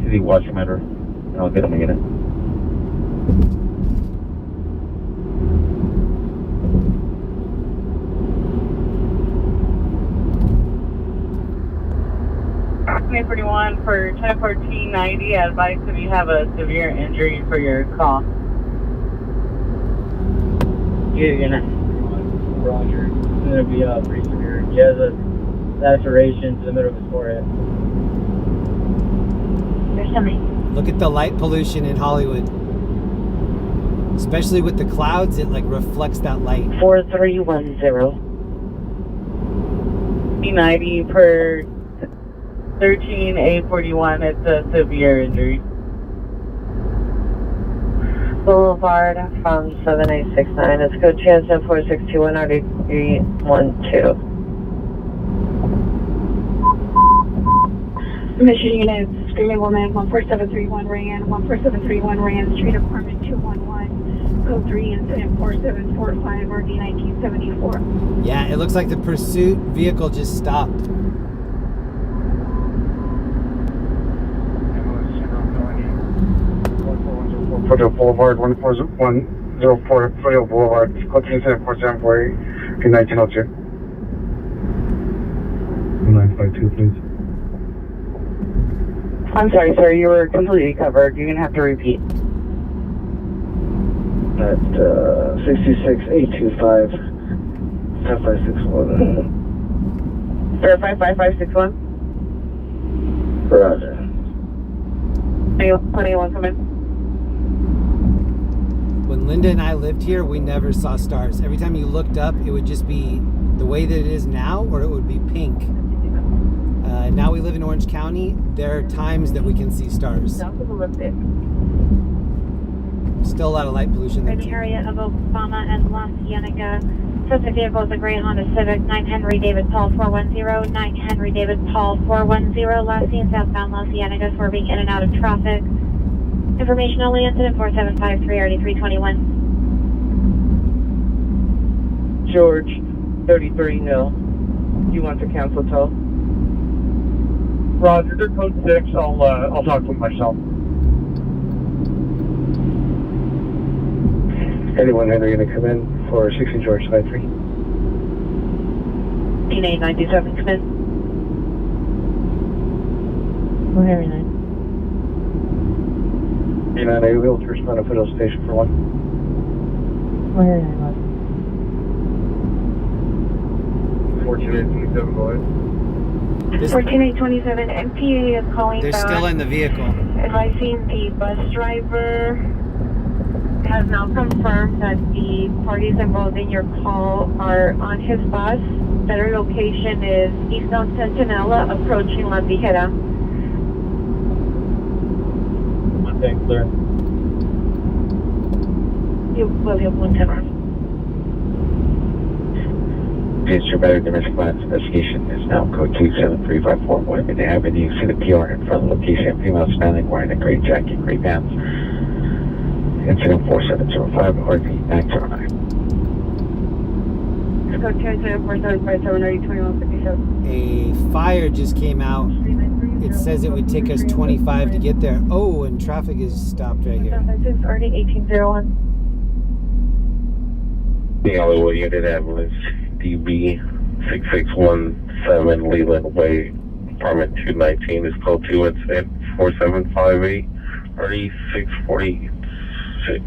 city watch matter, and I'll get them a unit. May 41 for 101490, I advise if you have a severe injury for your call. Yeah, unit. Roger. It's going to be pretty severe. He has a laceration to the middle of his forehead. There's somebody. Look at the light pollution in Hollywood. Especially with the clouds, it like reflects that light. 4310. P90 per 13A41, it's a severe injury. Boulevard from 7869, it's code chance 4621 RD312. Mission units, screaming woman, 14731 ran, 14731 ran, street apartment 211, code 3, incident 4745, RD 1974. Yeah, it looks like the pursuit vehicle just stopped. Foothills Boulevard, 104 Foothills Boulevard, code 4748, 1902. 2952, please. I'm sorry, sir. You were completely covered. You're gonna have to repeat. At 62825 5561. Verify 5561. Roger. 21, come in. When Linda and I lived here, we never saw stars. Every time you looked up, it would just be the way that it is now, or it would be pink. Now we live in Orange County. There are times that we can see stars. Still a lot of light pollution there In the too. area of Obama and La Cienega. Suspect vehicle is a gray Honda Civic, 9 Henry David Paul 410, 9 Henry David Paul 410, last seen southbound La Cienega, swerving in and out of traffic. Information only, incident 4753 RD321. George, 33 nil. You want to cancel tow? Roger, they're code 6. I'll talk to them myself. 81 Henry gonna come in for 16 George 93. 18927, come in. Oh, Harry 9. 89 are you able to respond to Foothills Station for 1? Oh, Harry 9, Roger. 14827, go ahead. 14827, MPA is calling They're back. still in the vehicle. Advising the bus driver has now confirmed that the parties involved in your call are on his bus. Better location is eastbound Centinela, approaching La Tijera. One thing clear. William 110. Mr. Better Domestic Violence Investigation is now code 27354 Woodman Avenue. You see the PR in front of the location. Female Hispanic wearing a gray jacket, gray pants. Incident 4705 RD 909. Let's go to incident 4757 RD2157. A fire just came out. It says it would take us 25 to get there. Oh, and traffic is stopped right here. This is RD 1801. The only way unit that was DB 6617 Leland Way, apartment 219 is called 2 incident 4758 RD 646.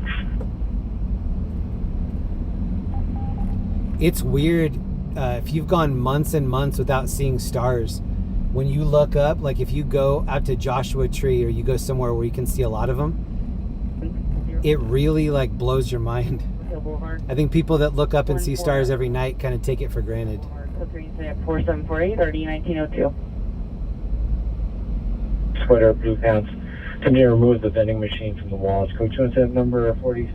It's weird if you've gone months and months without seeing stars. When you look up, like if you go out to Joshua Tree or you go somewhere where you can see a lot of them, it really like blows your mind. I think people that look up and see stars every night kind of take it for granted. 4748 RD 1902. Sweater, blue pants. Continue to remove the vending machine from the wall. It's code 2 incident number 40.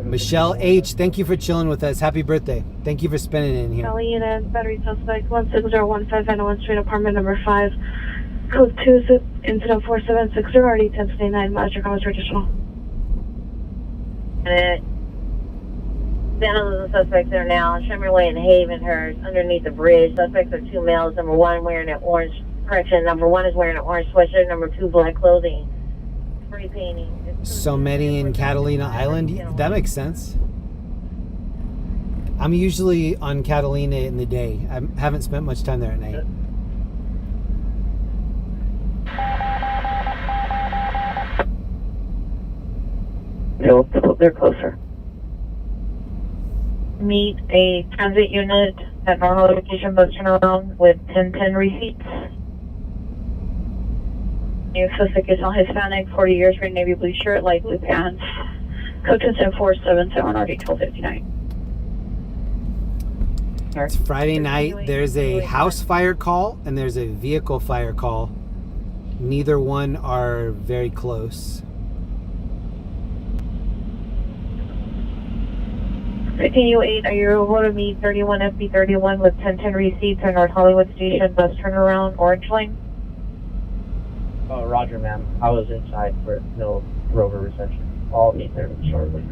Michelle H., thank you for chilling with us. Happy birthday. Thank you for spending it in here. Kelly Unit, battery suspect 16015 Van Street, apartment number 5. Code 2, incident 4760 RD 1029. Master comments for additional. Vandalism suspects are now on Shimmerway and Havenhurst underneath the bridge. Suspects are 2 males. Number 1 wearing an orange, number 1 is wearing an orange sweatshirt. Number 2 black clothing. Spray painting. So many in Catalina Island? That makes sense. I'm usually on Catalina in the day. I haven't spent much time there at night. They're closer. Meet a transit unit at normal location, bus turnaround with 1010 receipts. New suspect is on Hispanic, 40 years, green navy blue shirt, light blue pants. Code 477 RD 1259. It's Friday night. There's a house fire call and there's a vehicle fire call. Neither one are very close. 15U8, are you able to meet 31 FB31 with 1010 receipts at North Hollywood Station, bus turnaround, Orange Lane? Oh, Roger, ma'am. I was inside for no rover reception. I'll meet there shortly.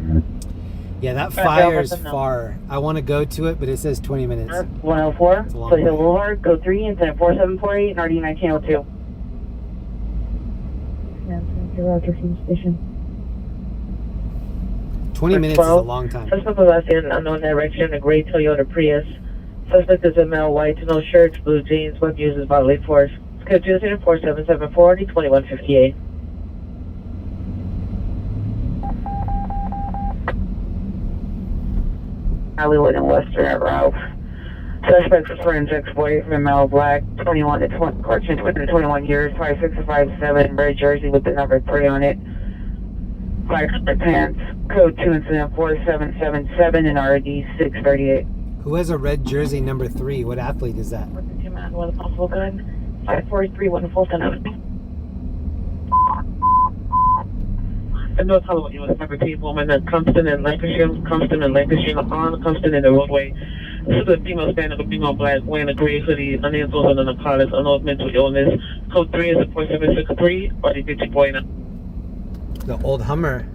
Yeah, that fire is far. I want to go to it, but it says 20 minutes. 104, Foothill Boulevard, code 3, incident 4748 RD 1902. Yeah, Roger from the station. 20 minutes is a long time. Suspect was last in an unknown direction, a gray Toyota Prius, Suspect is a male, white, no shirts, blue jeans, what uses bodily force. Code 204-774, 2158. Hollywood and Western at Ralph. Suspect is forensics, boyfriend, male, black, 21 to 21 years, 5'6" to 5'7", red jersey with the number 3 on it. Black pants, code 2 incident 4777 and RD 638. Who has a red jersey number 3? What athlete is that? What's the command with a possible gun? 543 Fulton Avenue. And North Hollywood, U.S. number 3 woman at Compton and Lancashire on Compton in the roadway. This is a female standing up, female black, wearing a gray hoodie, unanswered on a narcotics, unknown mental illness. Code 3 is a 4763, RD 50.9. The old Hummer.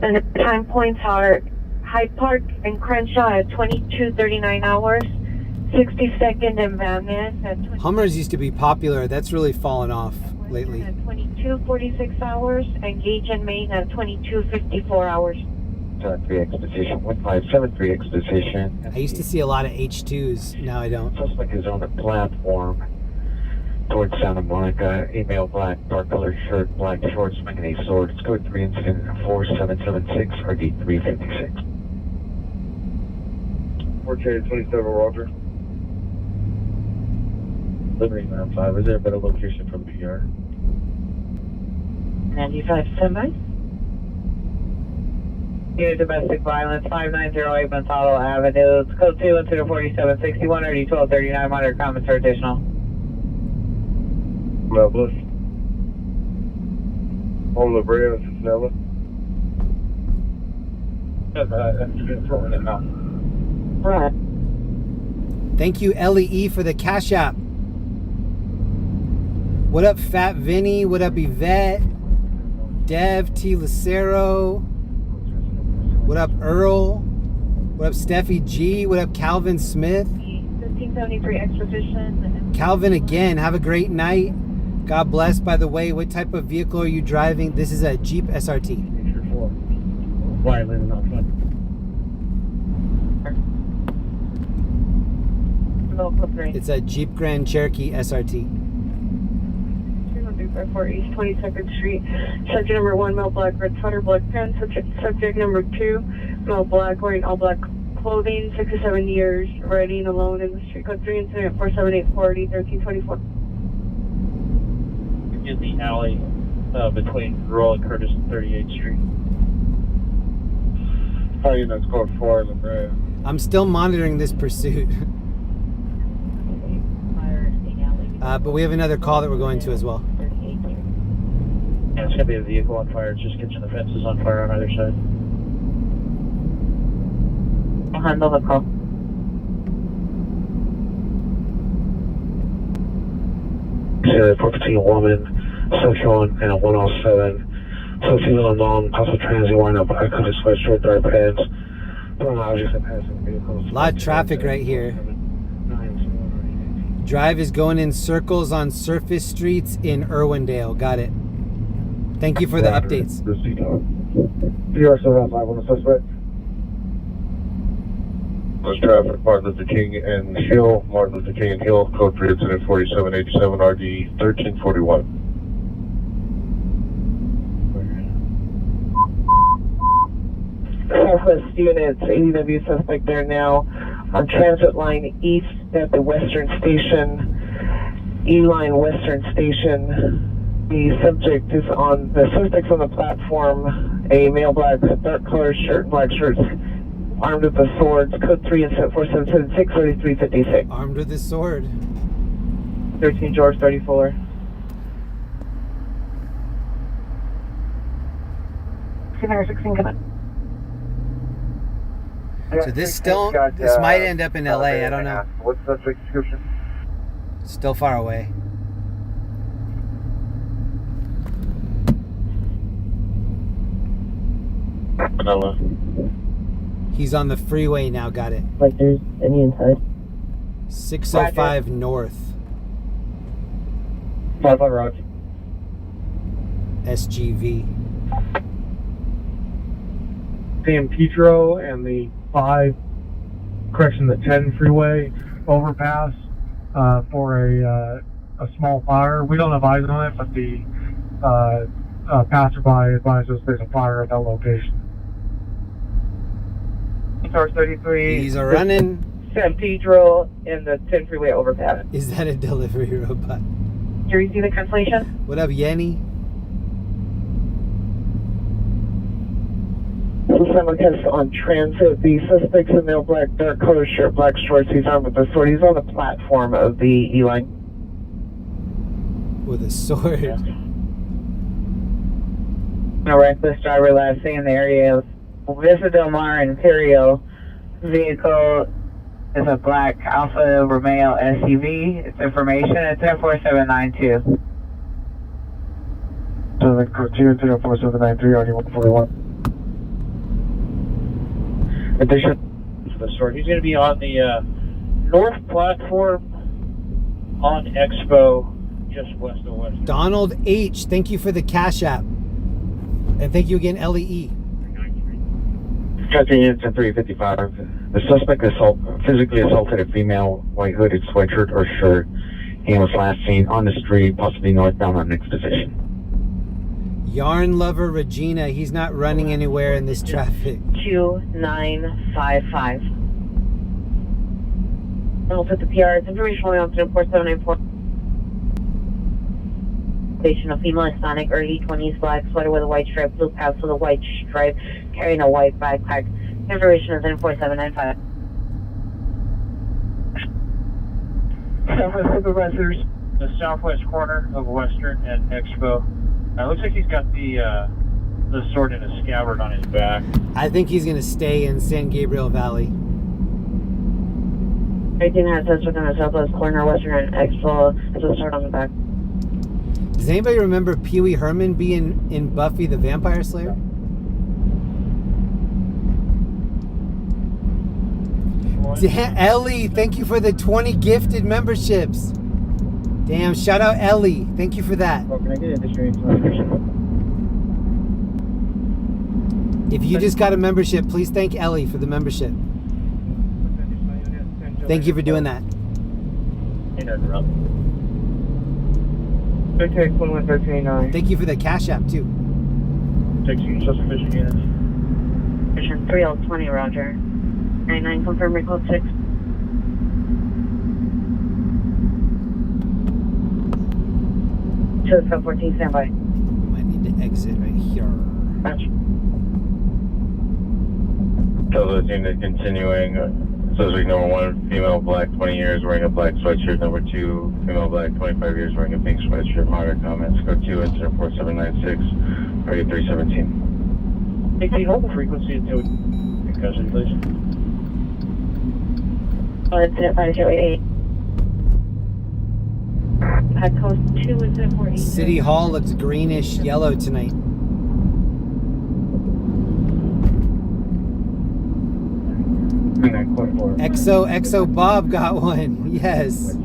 And the time points are Hyde Park and Crenshaw at 22:39 hours, 62nd and Van Ness at Hummers used to be popular. That's really fallen off lately. At 22:46 hours, and Gage and Main at 22:54 hours. 3 exposition, 1573 exposition. I used to see a lot of H2s. Now I don't. Suspect is on the platform towards Santa Monica. A male, black, dark colored shirt, black shorts, swinging a sword. It's code 3 incident 4776, RD 356. 4K27, Roger. Liberty 95. Is there a better location from PR? 95 standby. Unit domestic violence, 5908 Montalvo Avenue. It's code 2 incident 4761, RD 1239. Monitor comments for additional. Mel Bush. On La Brea, Cincinnati. That's throwing it out. Right. Thank you, LEE, for the Cash App. What up, Fat Vinny? What up, Yvette? Dev T. Lucero? What up, Earl? What up, Steffi G? What up, Calvin Smith? 1573 exposition. Calvin again. Have a great night. God bless. By the way, what type of vehicle are you driving? This is a Jeep SRT. Why living outside? It's a Jeep Grand Cherokee SRT. 254 East 22nd Street. Subject number 1, male black, red sweater, black pants. Subject number 2, male black, wearing all black clothing, 6 to 7 years, riding alone in the street. Code 3 incident 4784 1324. In the alley between Royal and Curtis and 38th Street. Hi, units code 4, La Brea. I'm still monitoring this pursuit. But we have another call that we're going to as well. Yeah, it's going to be a vehicle on fire. It's just catching the fences on fire on either side. I'll handle the call. Serial 14 woman, social and a 107. So female unknown, possible transient wearing a black hooded sweatshirt, dark pants. Throwing objects at passing vehicles. A lot of traffic right here. Drive is going in circles on surface streets in Irwindale. Got it. Thank you for the updates. PR 705 on the suspect. There's traffic, Martin Luther King and Hill, Martin Luther King and Hill, code 3 incident 4787, RD 1341. Southwest units, ADW suspect there now on transit line east at the Western Station, E-line Western Station. The subject is on, the suspect's on the platform, a male black, dark colored shirt, black shirts, armed with a sword, code 3 incident 4776, 3356. Armed with his sword. 13 George 34. So this might end up in LA, I don't know. What's the subject description? Still far away. Manila. He's on the freeway now, got it. Like there's any inside? 605 north. 55 Roger. SGV. San Pedro and the 10 freeway overpass for a small fire. We don't have eyes on it, but the passerby advised us there's a fire at that location. Car 33. He's a running. San Pedro and the 10 freeway overpass. Is that a delivery robot? Do you see the cancellation? What up, Yenny? Simulcast on transit. The suspect's a male, black, dark color shirt, black shorts. He's armed with a sword. He's on the platform of the E-line. With a sword. A reckless driver last seen in the area of Vista Del Mar Imperial. Vehicle is a black Alfa Romeo SUV. Its information is 104792. So the code 24793 already 141. For the store. He's going to be on the north platform on Expo, just west of West. Donald H., thank you for the Cash App. And thank you again, LEE. Catching units in 355. The suspect physically assaulted a female, white hooded sweatshirt or shirt, and was last seen on the street, possibly northbound on next position. Yarn lover Regina, he's not running anywhere in this traffic. 2955. We'll put the PR's information only on 4794. Station of female Hispanic, early 20s, black sweater with a white stripe, blue pants with a white stripe, carrying a white backpack. Information is in 4795. Southwest supervisors, the southwest corner of Western and Expo. It looks like he's got the sword in a scabbard on his back. I think he's going to stay in San Gabriel Valley. 18 has us within the southwest corner, Western and Expo. There's a sword on the back. Does anybody remember Pee Wee Herman being in Buffy the Vampire Slayer? Ellie, thank you for the 20 gifted memberships. Damn, shout out Ellie. Thank you for that. If you just got a membership, please thank Ellie for the membership. Thank you for doing that. Thank you for the Cash App too. Taking suspicious units. Mission 3020, roger. 99, confirm recall 6. To the 14, standby. Might need to exit right here. Delta unit continuing. Suspect number 1, female, black, 20 years, wearing a black sweatshirt. Number 2, female, black, 25 years, wearing a pink sweatshirt. Moderate comments. Code 2, incident 4796, target 317. Hey, can you hold the frequency until we concussion, please? Incident 5088. Code 2, incident 48. City Hall looks greenish yellow tonight. XO Bob got one. Yes. Go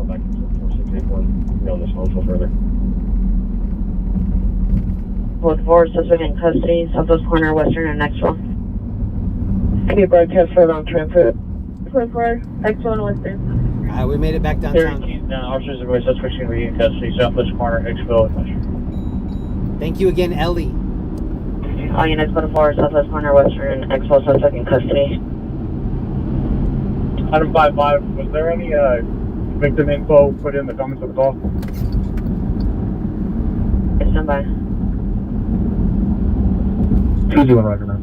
back to 4681. Be on this phone further. Both 4 suspect in custody, southwest corner, Western and Expo. Can you broadcast that on transit? 24, Expo and Western. We made it back downtown. Officers advise suspects going to be in custody, southwest corner, Expo and Western. Thank you again, Ellie. All units go to 4, southwest corner, Western and Expo, suspect in custody. Item 55, was there any victim info put in the comments of the call? Stand by. 2-0 right now.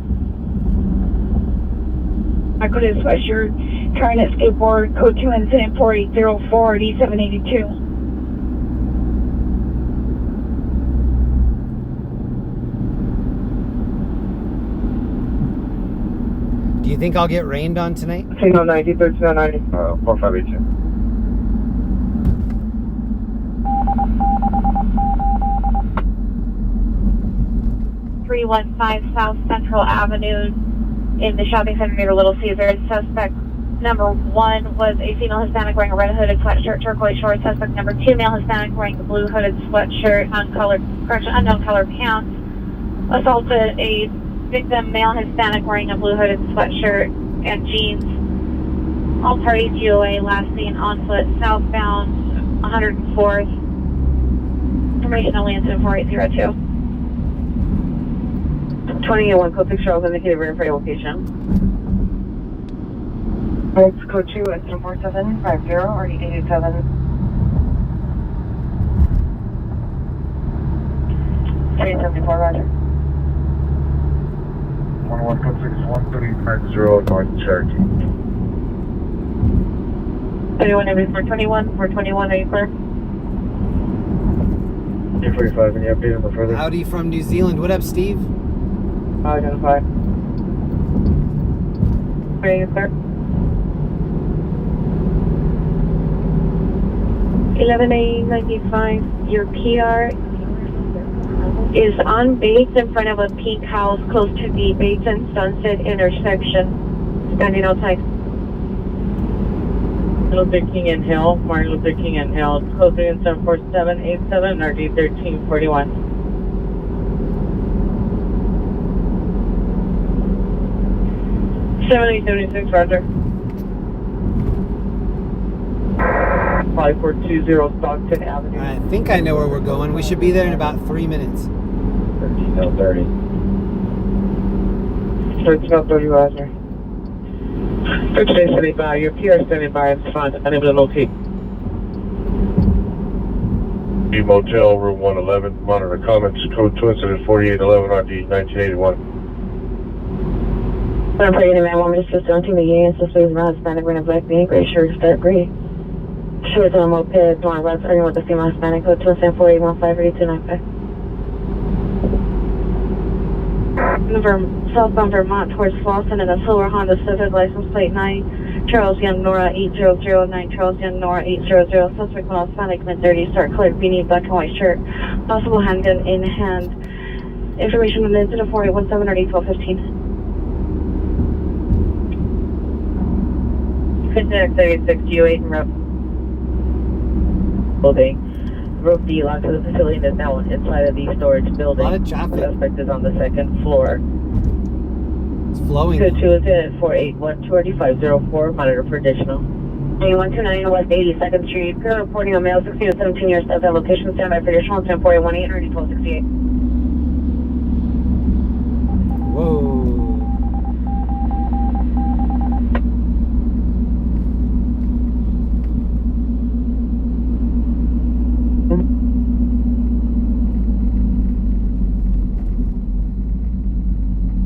I could have sweatshirt, trying to skateboard, code 2 incident 4804 at E782. Do you think I'll get rained on tonight? 1390, 1390. 4582. South Central Avenue in the shopping center near Little Caesars. Suspect number 1 was a female Hispanic wearing a red hooded sweatshirt, turquoise shorts. Suspect number 2, male Hispanic wearing a blue hooded sweatshirt, unknown color pants. assaulted a victim, male Hispanic, wearing a blue hooded sweatshirt and jeans. All parties UOA, last seen on foot, southbound 104th. Information only incident 4802. 21 code 6 Charles indicated verify location. Next code 2 incident 4750 already 887. 374 Roger. 11 code 6 1350 North Cherokee. 31 Navy 421, 421, are you clear? 245, any update on the further? Howdy from New Zealand. What up, Steve? Identify. Are you clear? 11A95, your PR is on base in front of a pink house close to the Bates and Sunset intersection. Standing outside. Luther King and Hill, Martin Luther King and Hill, code 3 and 74787, RD 1341. $7076, Roger. 5420 Stockton Avenue. I think I know where we're going. We should be there in about 3 minutes. 13:30. 13:30, Roger. Birch St standing by. Your PR standing by. It's fine. Unable to locate. B Motel, room 111, monitor comments, code 2 incident 4811, RD 1981. I'm praying, man. 1 minute, 17, the Union Sisters, not Hispanic, wearing a black beanie, gray shirt, start gray. Shorts on a moped, one right, starting with the female Hispanic, code 2 incident 4815, Southbound Vermont towards Slauson in a silver Honda Civic, license plate 9, Charles Young Nora 8009, Charles Young Nora 800, suspect male Hispanic, mid-30s, dark colored beanie, black and white shirt, possible handgun in hand. Information on the incident 4817 or 1215. Contact 36U8 and rope. Building. Rope D locked to the facility and is now inside of the storage building. A lot of traffic. Suspect is on the 2nd floor. It's flowing. Code 2 is in 481-24504, monitor for additional. 129 West 82nd Street. Currently reporting a male 16 to 17 years at that location. Standby for additional. 10-4818 or 1268. Whoa.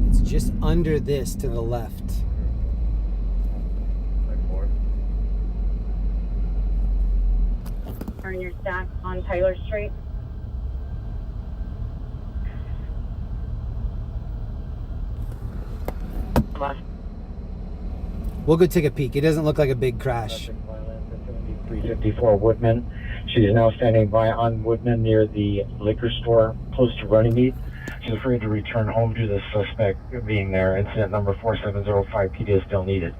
It's just under this to the left. Turn your stack on Tyler Street. We'll go take a peek. It doesn't look like a big crash. 354 Woodman. She is now standing by on Woodman near the liquor store close to Runnymede. She's afraid to return home due to the suspect being there. Incident number 4705 PD is still needed.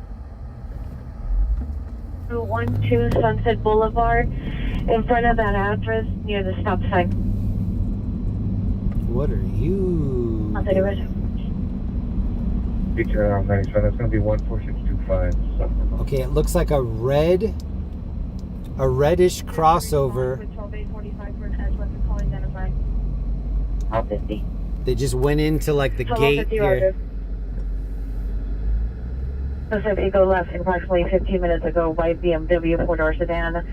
212 Sunset Boulevard, in front of that address near the stop sign. What are you? I'll take it. Feature around 97, it's going to be 14625. Okay, it looks like a reddish crossover. All 50. They just went into like the gate here. Suspect vehicle left approximately 15 minutes ago, white BMW 4-door sedan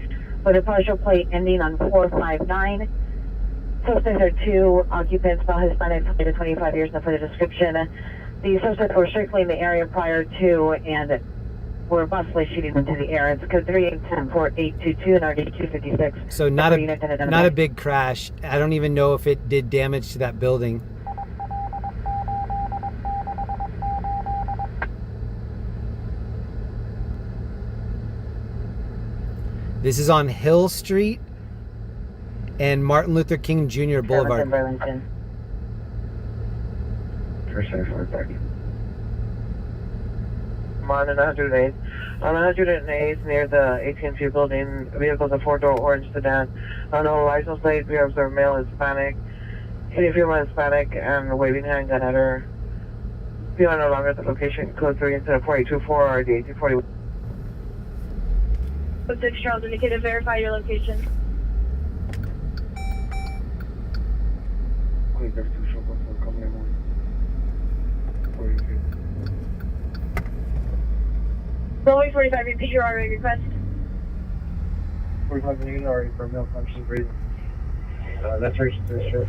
with a partial plate ending on 459. Suspects are 2 occupants, male Hispanic, 20 to 25 years, no further description. The suspects were circling the area prior to and were possibly shooting into the air. It's code 38104822 and RD 256. So not a big crash. I don't even know if it did damage to that building. This is on Hill Street and Martin Luther King Jr. Boulevard. Burlington. On 108. On 108 near the AT&T building, vehicles a 4-door orange sedan. On a license plate, we observe male Hispanic, Any female Hispanic and waving hand gun at her. Female no longer at the location. Code 3 incident 4824 RD 1841. Code 6 Charles indicated, verify your location. Runway 45, repeat your RA request. 45 negative RA for male conscious and breathing. That's right, sure.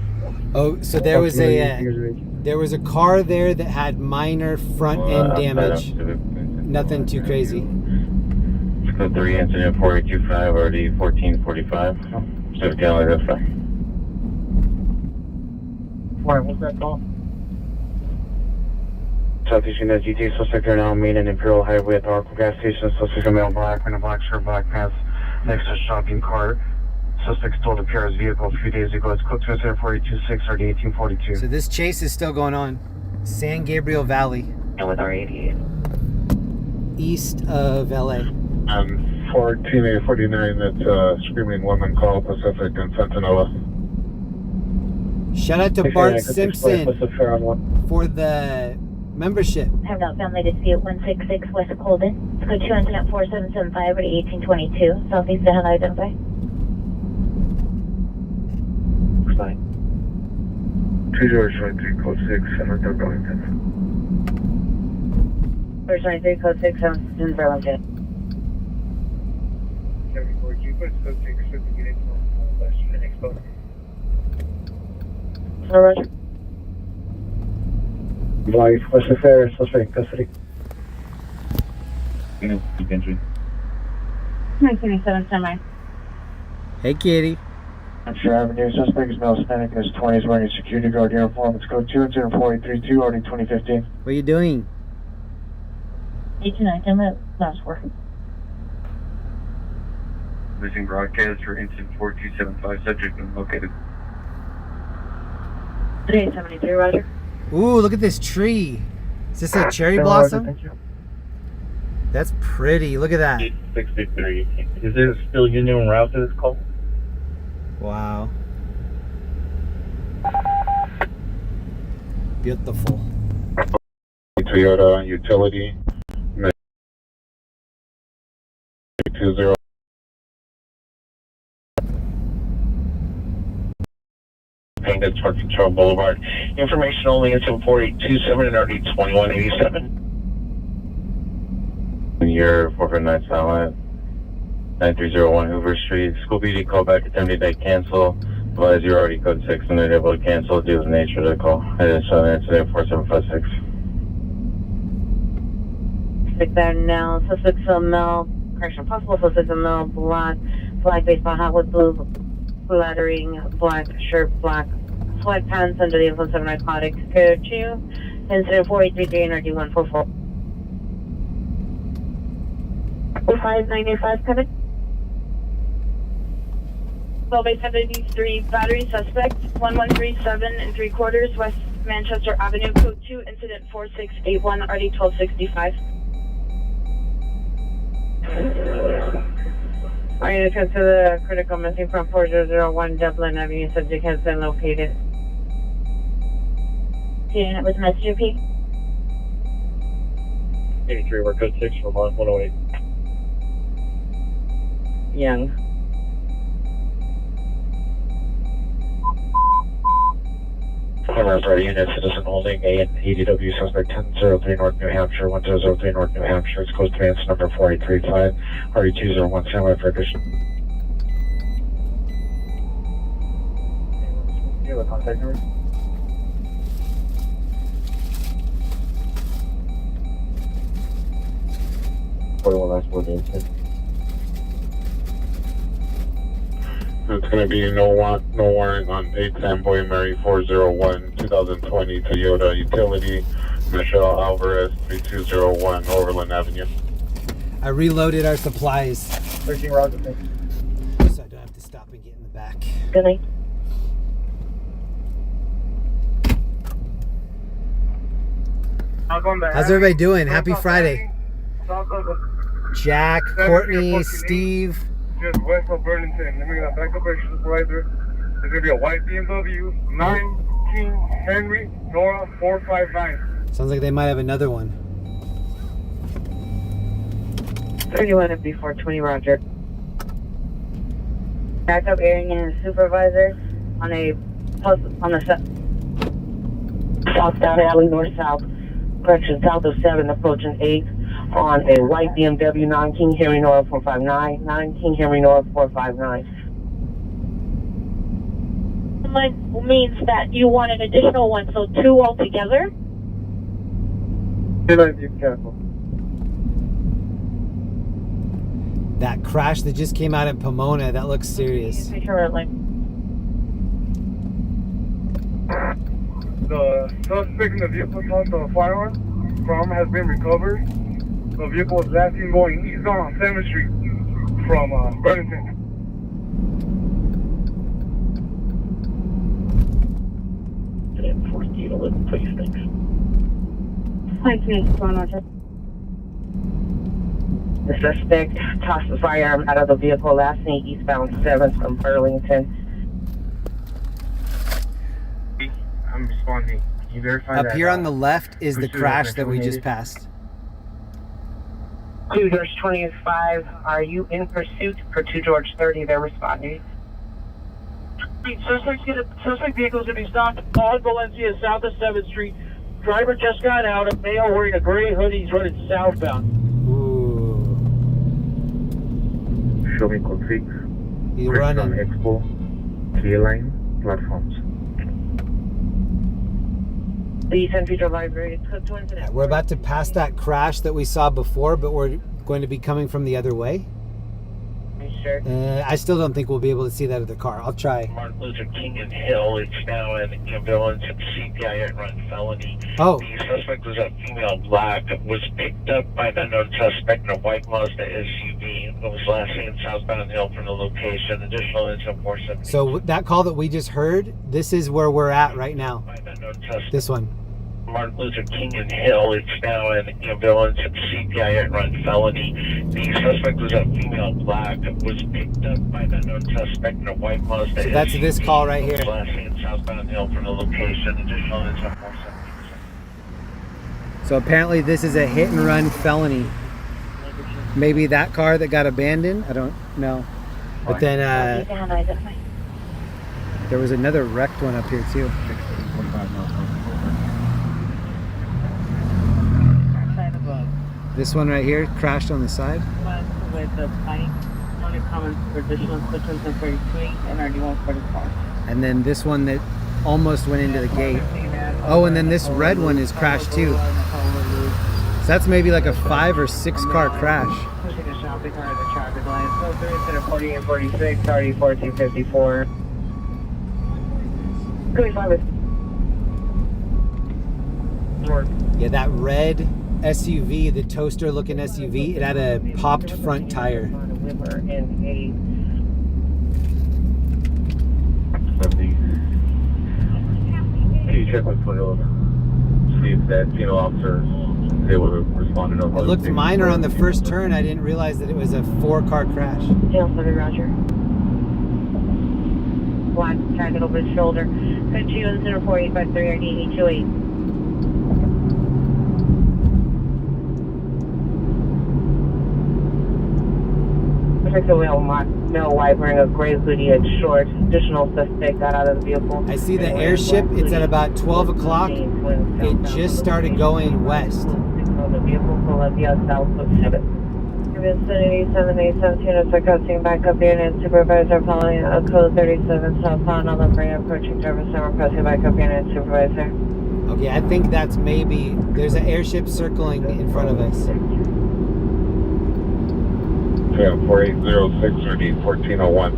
Oh, so there was a car there that had minor front end damage. Nothing too crazy. Code 3 incident 4825 RD 1445. Pacific Galley, that's fine. Why, what's that call? Southeast United GT, suspect are now main and Imperial Highway at the Oracle gas station. Suspect a male black, wearing a black shirt, black pants, next to a shopping cart. Suspect stole the PR's vehicle a few days ago. It's code 2 incident 4826 RD 1842. So this chase is still going on. San Gabriel Valley. And with R88. East of LA. 14849, that's screaming woman call Pacific and Sentinella. Shout out to Bart Simpson for the membership. Have not family dispute 166 West Colden. Code 2 incident 4775 RD 1822. Southeast to Hanoi, identify. 2 George 23, code 6, San Antonio, Burlington. Birch 23, code 6, in Burlington. 74G, code 6, 50 units from Western Expo. Roger. Live, West Ferris, suspect custody. Entry. 1927, semi. Hey, kitty. Hampshire Avenue, suspect is male Hispanic in his 20s wearing a security guard uniform. It's code 2 incident 4832 RD 2015. What are you doing? 829, 10 minutes, last work. Missing broadcast for incident 4275, subject been located. 3873, roger. Ooh, look at this tree. Is this a cherry blossom? Thank you. That's pretty. Look at that. 63. Is there still Union route to this call? Wow. Beautiful. Toyota Utility. 20. That's Park Control Boulevard. Information only incident 4827 and RD 2187. Year 459 Silent. 9301 Hoover Street. School PD call back attempted to cancel. Advise you're already code 6 and they're able to cancel due to the nature of the call. Incident 4756. Suspect there now. Suspect still male. Correction, possible suspect male. Black. Black baseball hat with blue lettering. Black shirt. Black sweatpants under the influence of narcotics. Code 2. Incident 4833 and RD 144. 5985 coming. 12873 battery suspect 1137 and 3/4 West Manchester Avenue, code 2 incident 4681 RD 1265. Are you to the critical missing from 4001 Dublin Avenue? Subject has been located. Unit with messenger P. 83, we're code 6 from 108. Young. Cameras ready, unit citizen holding A and ADW suspect 1003 North New Hampshire, 1003 North New Hampshire. It's close to advance number 4835, RE201, standby for addition. Do you have a contact number? Last word incident. It's going to be no warrant on 8 Samboy Mary 401 2020 Toyota Utility, Michelle Alvarez 3201 Overland Avenue. I reloaded our supplies. 13 roger, thank you. So I don't have to stop and get in the back. Good night. How's everybody doing? Happy Friday. Jack, Courtney, Steve. Just west of Burlington. Let me get a backup supervisor. There's going to be a white BMW 9 Henry Nora 459. Sounds like they might have another one. 31 and B420, roger. Backup area supervisor on a post on the southbound alley, north-south, correction, south of 7, approaching 8, on a white BMW 19 Henry Nora 459, 19 Henry Nora 459. Means that you want an additional one, so 2 altogether? Be careful. That crash that just came out in Pomona, that looks serious. The suspect in the vehicle found the firearm. Firearm has been recovered. The vehicle was last seen going eastbound on 7th Street from Burlington. Please, thanks. The suspect tossed the firearm out of the vehicle last seen eastbound 7th from Burlington. I'm responding. Can you verify Up here on the left is the crash that we just passed. 2 George 25, are you in pursuit for 2 George 30? They're responding. Suspect vehicle is going to be stopped on Valencia, south of 7th Street. Driver just got out. A male wearing a gray hoodie. He's running southbound. Ooh. Show me code 6. He's running. On Expo, K-Line, platforms. The Central Library took 20 minutes. We're about to pass that crash that we saw before, but we're going to be coming from the other way. Sure. I still don't think we'll be able to see that other car. I'll try. Martin Luther King and Hill. It's now an ambulance and CPI hit run felony. Oh. The suspect was a female black. Was picked up by an unknown suspect in a white Mazda SUV. It was last seen southbound Hill from the location. Additional incident 470. So that call that we just heard, this is where we're at right now. This one. Martin Luther King and Hill. It's now an ambulance and CPI hit run felony. The suspect was a female black. Was picked up by an unknown suspect in a white Mazda. So that's this call right here. Last seen southbound Hill from the location. Additional incident 470. So apparently this is a hit and run felony. Maybe that car that got abandoned. I don't know. But then there was another wrecked one up here too. This one right here crashed on the side. With the bike, only comments for additional switches in 33 and RD 144. And then this one that almost went into the gate. Oh, and then this red one is crashed too. So that's maybe like a 5 or 6 car crash. Pushing a shopping cart at the traffic light. So 3 instead of 40 and 46, RD 1454. 25 is. Yeah, that red SUV, the toaster looking SUV, it had a popped front tire. Can you check with foothills? See if that female officer is able to respond to no. It looked minor on the first turn. I didn't realize that it was a 4-car crash. Jail 7, roger. Black jacket over his shoulder. Could you in center 4853 RD 828. Particularly male white wearing a gray hoodie and shorts. Additional suspect got out of the vehicle. I see the airship. It's at about 12 o'clock. It just started going west. The vehicle Columbia South of 7. Vicinity 7817 Sarcastic backup unit supervisor following a code 37 southbound on the brain approaching driver center pressing backup unit supervisor. Okay, I think that's maybe there's an airship circling in front of us. Yeah, 4806 or D 1401.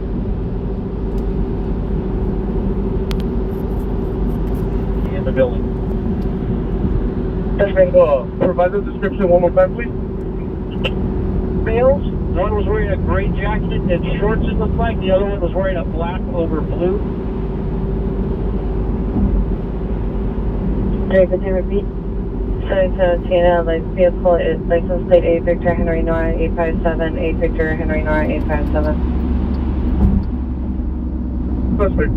In the building. Provide the description one more time, please. Males, one was wearing a gray jacket and shorts, it looked like. The other one was wearing a black over blue. Okay, could you repeat? 717, like vehicle is license plate A Victor Henry Nora 857, A Victor Henry Nora 857. Suspect.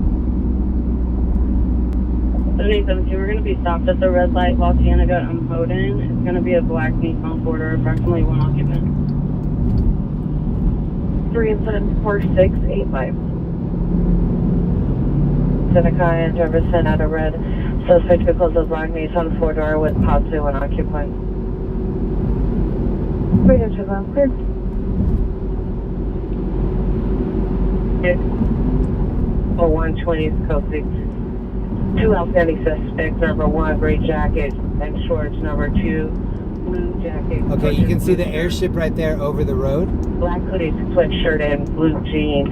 7872, we're going to be stopped at the red light, La Cienega and Bowdoin. It's going to be a black Nissan Porter, approximately 1 occupant. 3 incident 4685. Seneca and Jefferson at a red. Suspect vehicles of black Nissan 4-door with possibly 1 occupant. Clear to them. Clear. For 120 code 6. 2 outstanding suspects. Number 1, gray jacket and shorts. Number 2, blue jacket. Okay, you can see the airship right there over the road. Black hoodie, sweatshirt, and blue jeans.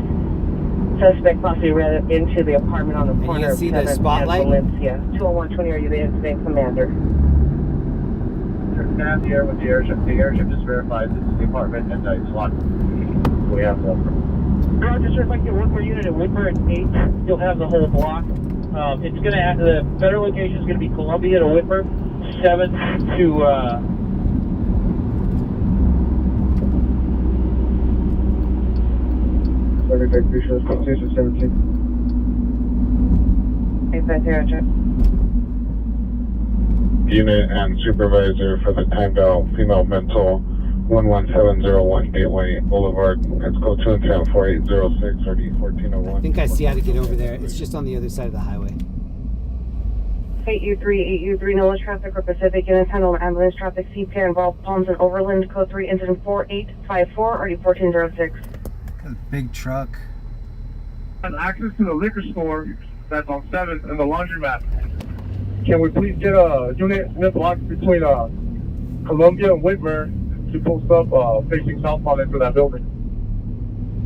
Suspect possibly ran into the apartment on the And corner you can of see the 7th and spotlight? Valencia. 20120, are you the incident commander? Stand here with the airship. The airship just verifies this is the apartment and it's locked. We have the. Roger, sir, if I can get one more unit at Whitmer at 8, you'll have the whole block. It's going to have, the better location is going to be Columbia to Whitmer, 7 to, Sorry, Big Fisher, 17. 850, Unit and supervisor for the timed out female mental 11701 Gateway Boulevard. Let's go 210 4806 or D1401. I think I see how to get over there. It's just on the other side of the highway. 8U3, NOLA traffic or Pacific units handle ambulance traffic, CPI involved Palms and Overland, code 3, incident 4854 or D1406. Big truck. Access to the liquor store that's on 7th and the laundromat. Can we please get a unit mid-block between Columbia and Whitmer to post up facing southbound into that building?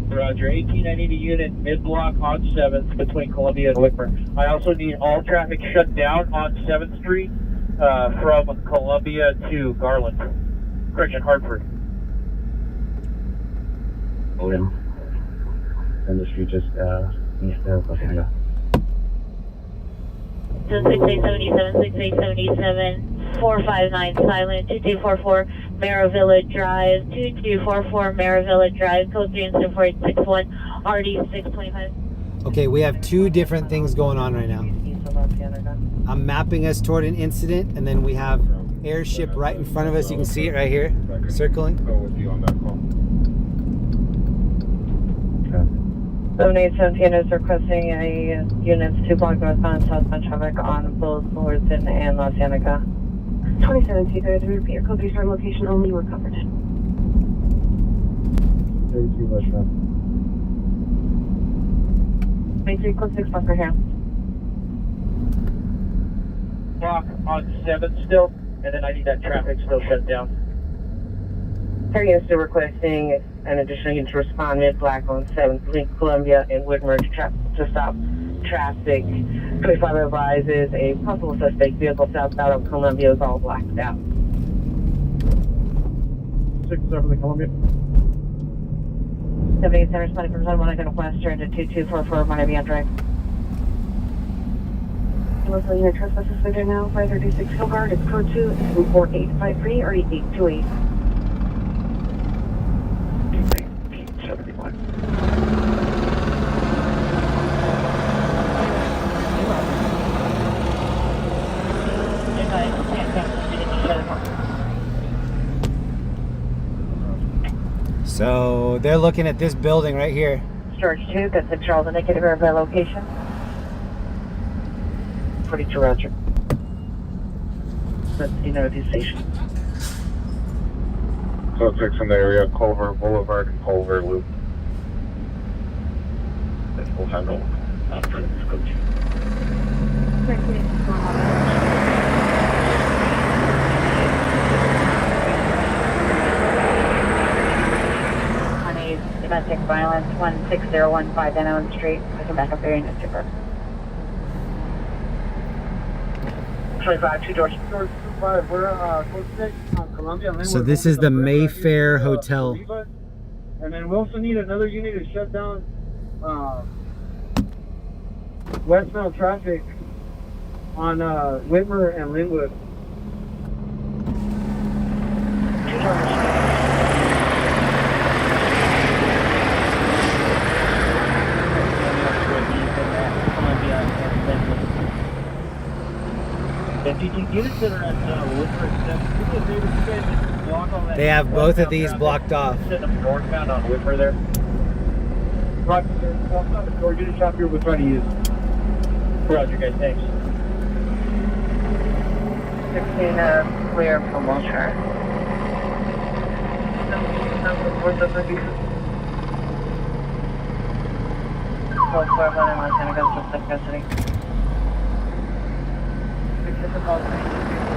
Roger, 18, I need a unit mid-block on 7th between Columbia and Whitmer. I also need all traffic shut down on 7th Street from Columbia to Garland. Correction, Hartford. William. And the street just east of Latina. 6877, 6877, 459 silent, 2244 Maravilla Drive, 2244 Maravilla Drive, code 3 incident 4861, RD 625. Okay, we have 2 different things going on right now. I'm mapping us toward an incident, and then we have airship right in front of us. You can see it right here, circling. Go with you on that call. 7817 is requesting a units to block northbound and southbound traffic on both Fullerton and La Cienega. 2017, guys, repeat your code 3 star location only, we're covered. 32 West Route. 23 code 6 block right here. Block on 7th still, and then I need that traffic still shut down. Terry is still requesting an additional unit to respond mid-black on 7th, between Columbia and Whitmer to stop traffic. 25 advises a possible suspect vehicle southbound of Columbia is all blacked out. 67 Columbia. 78 responding from Zone 1 Identical Western to 2244 Miami Drive. Local unit trespass suspected now, 536 Hillguard, it's code 2, it's 4853 or 8828. 71. So they're looking at this building right here. Storage 2, that's a Charles and Nick, verify location. 42 Roger. That's the United Station. Code 6 in the area, Culver Boulevard and Culver Loop. That will handle after this coach. Domestic violence, 16015 Denham Street. I can back up there in a super. 25, 2 doors. Door 25, we're code 6 on Columbia. And So this is the Mayfair Hotel. And then we also need another unit to shut down westbound traffic on Whitmer and Linwood. 2 doors. Units that are at Woodford, do me a favor, you guys just block all that. They have both of these blocked off. Send them northbound on Whipper there. Roger, sir. Or unit shop here we're trying to use. Roger, guys, thanks. 16 clear from Wilshire. Where's the review? 12-4-1 Montana goes to custody.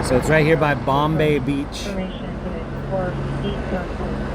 So it's right here by Bombay Beach. Information unit 4-8-1.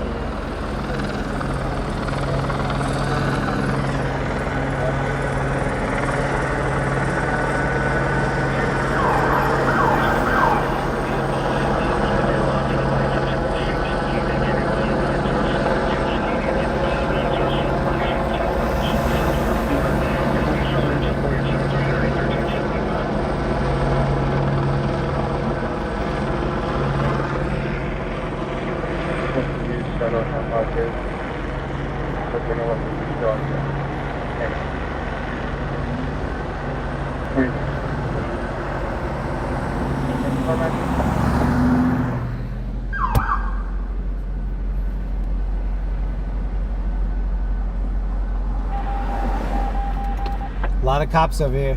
A lot of cops over here.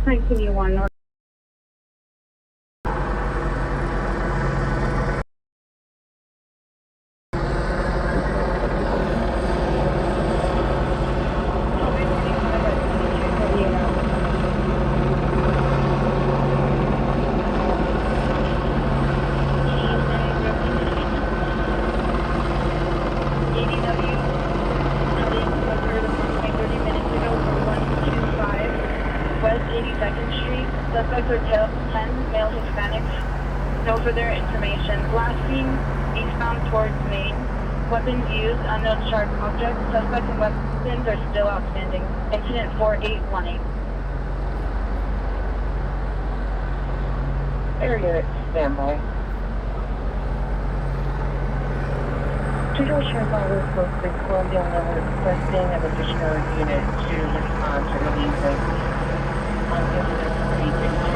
1901 North. Suspect Hotel 10, male Hispanic. No further information. Last seen eastbound towards Maine. Weapons used, unknown sharp object. Suspects and weapons are still outstanding. Incident 4818. Air unit, standby. Due to a sheriff was posted, Columbia level requesting an additional unit to respond to relieve on incident 332.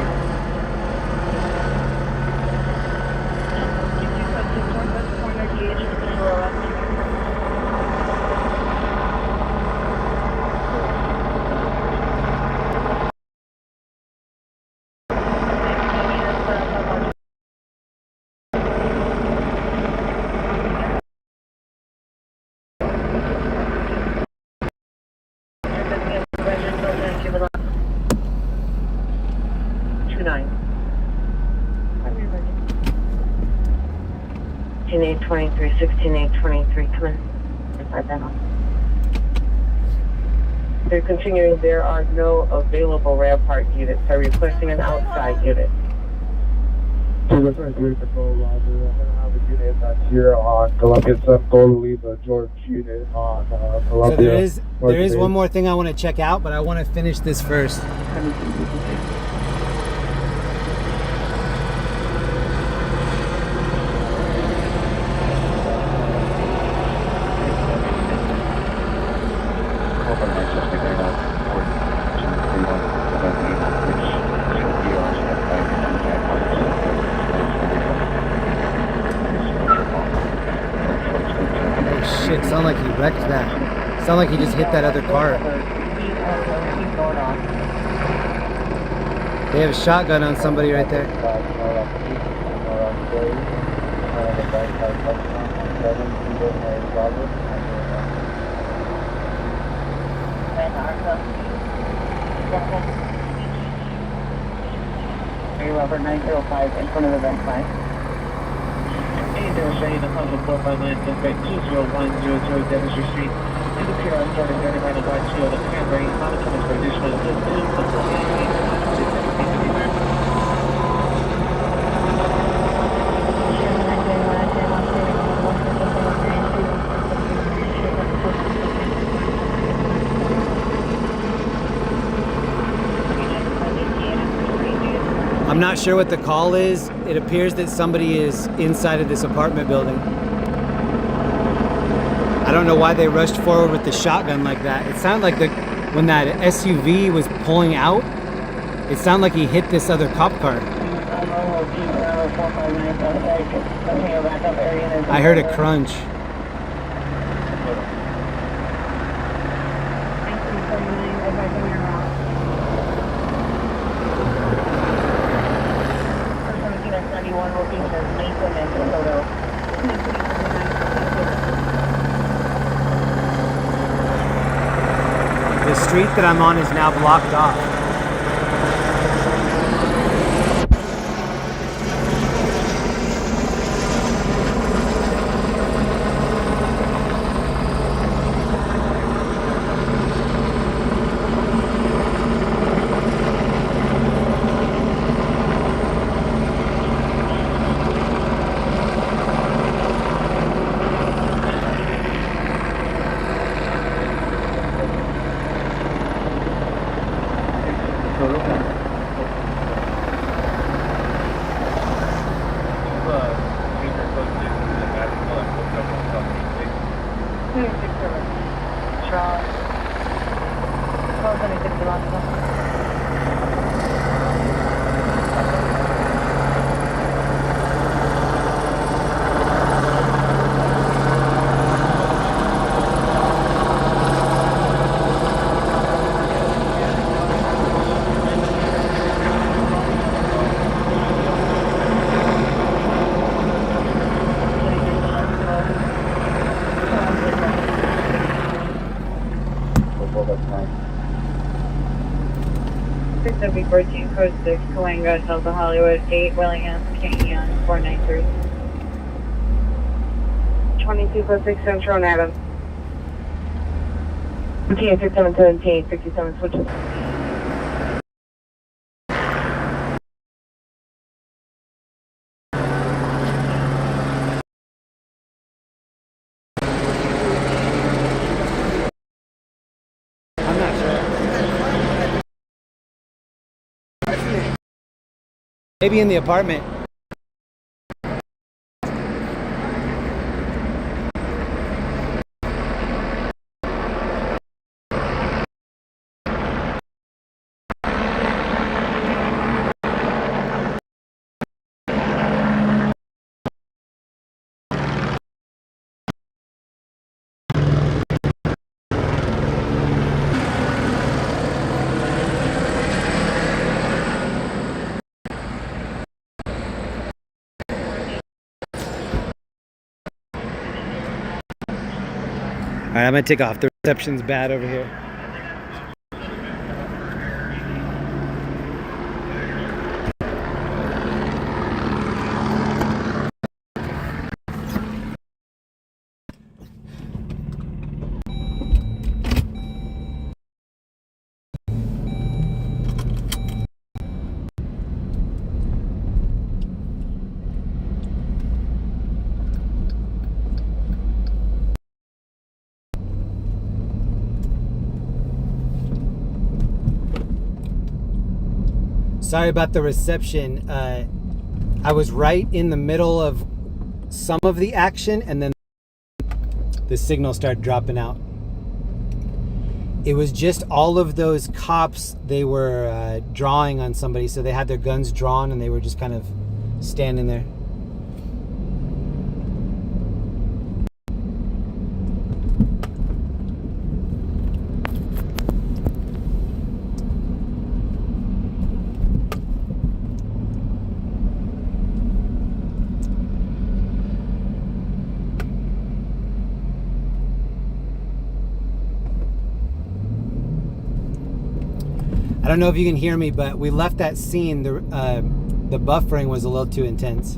Eight 23, 16-8-23, come in. They're continuing, there are no available rampart units. They're requesting an outside unit. So we're trying to do patrol, Roger. I'm going to have a unit that's here on Columbia South, go to leave a George unit on Columbia. So there is one more thing I want to check out, but I want to finish this first. Shit, sound like he wrecked that. Sound like he just hit that other car. They have a shotgun on somebody right there. Robert 905 in front of the vent line. Shane, the Puzzle 459, suspect 20100 Devonshire Street. In the PR, starting 39 and by 2 of the Canberra, monitoring for additional I'm not sure what the call is. It appears that somebody is inside of this apartment building. I don't know why they rushed forward with the shotgun like that. It sounded like when that SUV was pulling out, It sounded like he hit this other cop car. I heard a crunch. The street that I'm on is now blocked off. Birch St, code 6, Cahuenga, south of Hollywood, 8, Willingham, Canyon, 493. 2246 Central and Adams. 5717, 67 switches. Maybe in the apartment. All right, I'm gonna take off. The reception's bad over here. Sorry about the reception. I was right in the middle of some of the action, and then the signal started dropping out. It was just all of those cops, they were drawing on somebody, so they had their guns drawn and they were just kind of standing there. I don't know if you can hear me, but we left that scene. The buffering was a little too intense.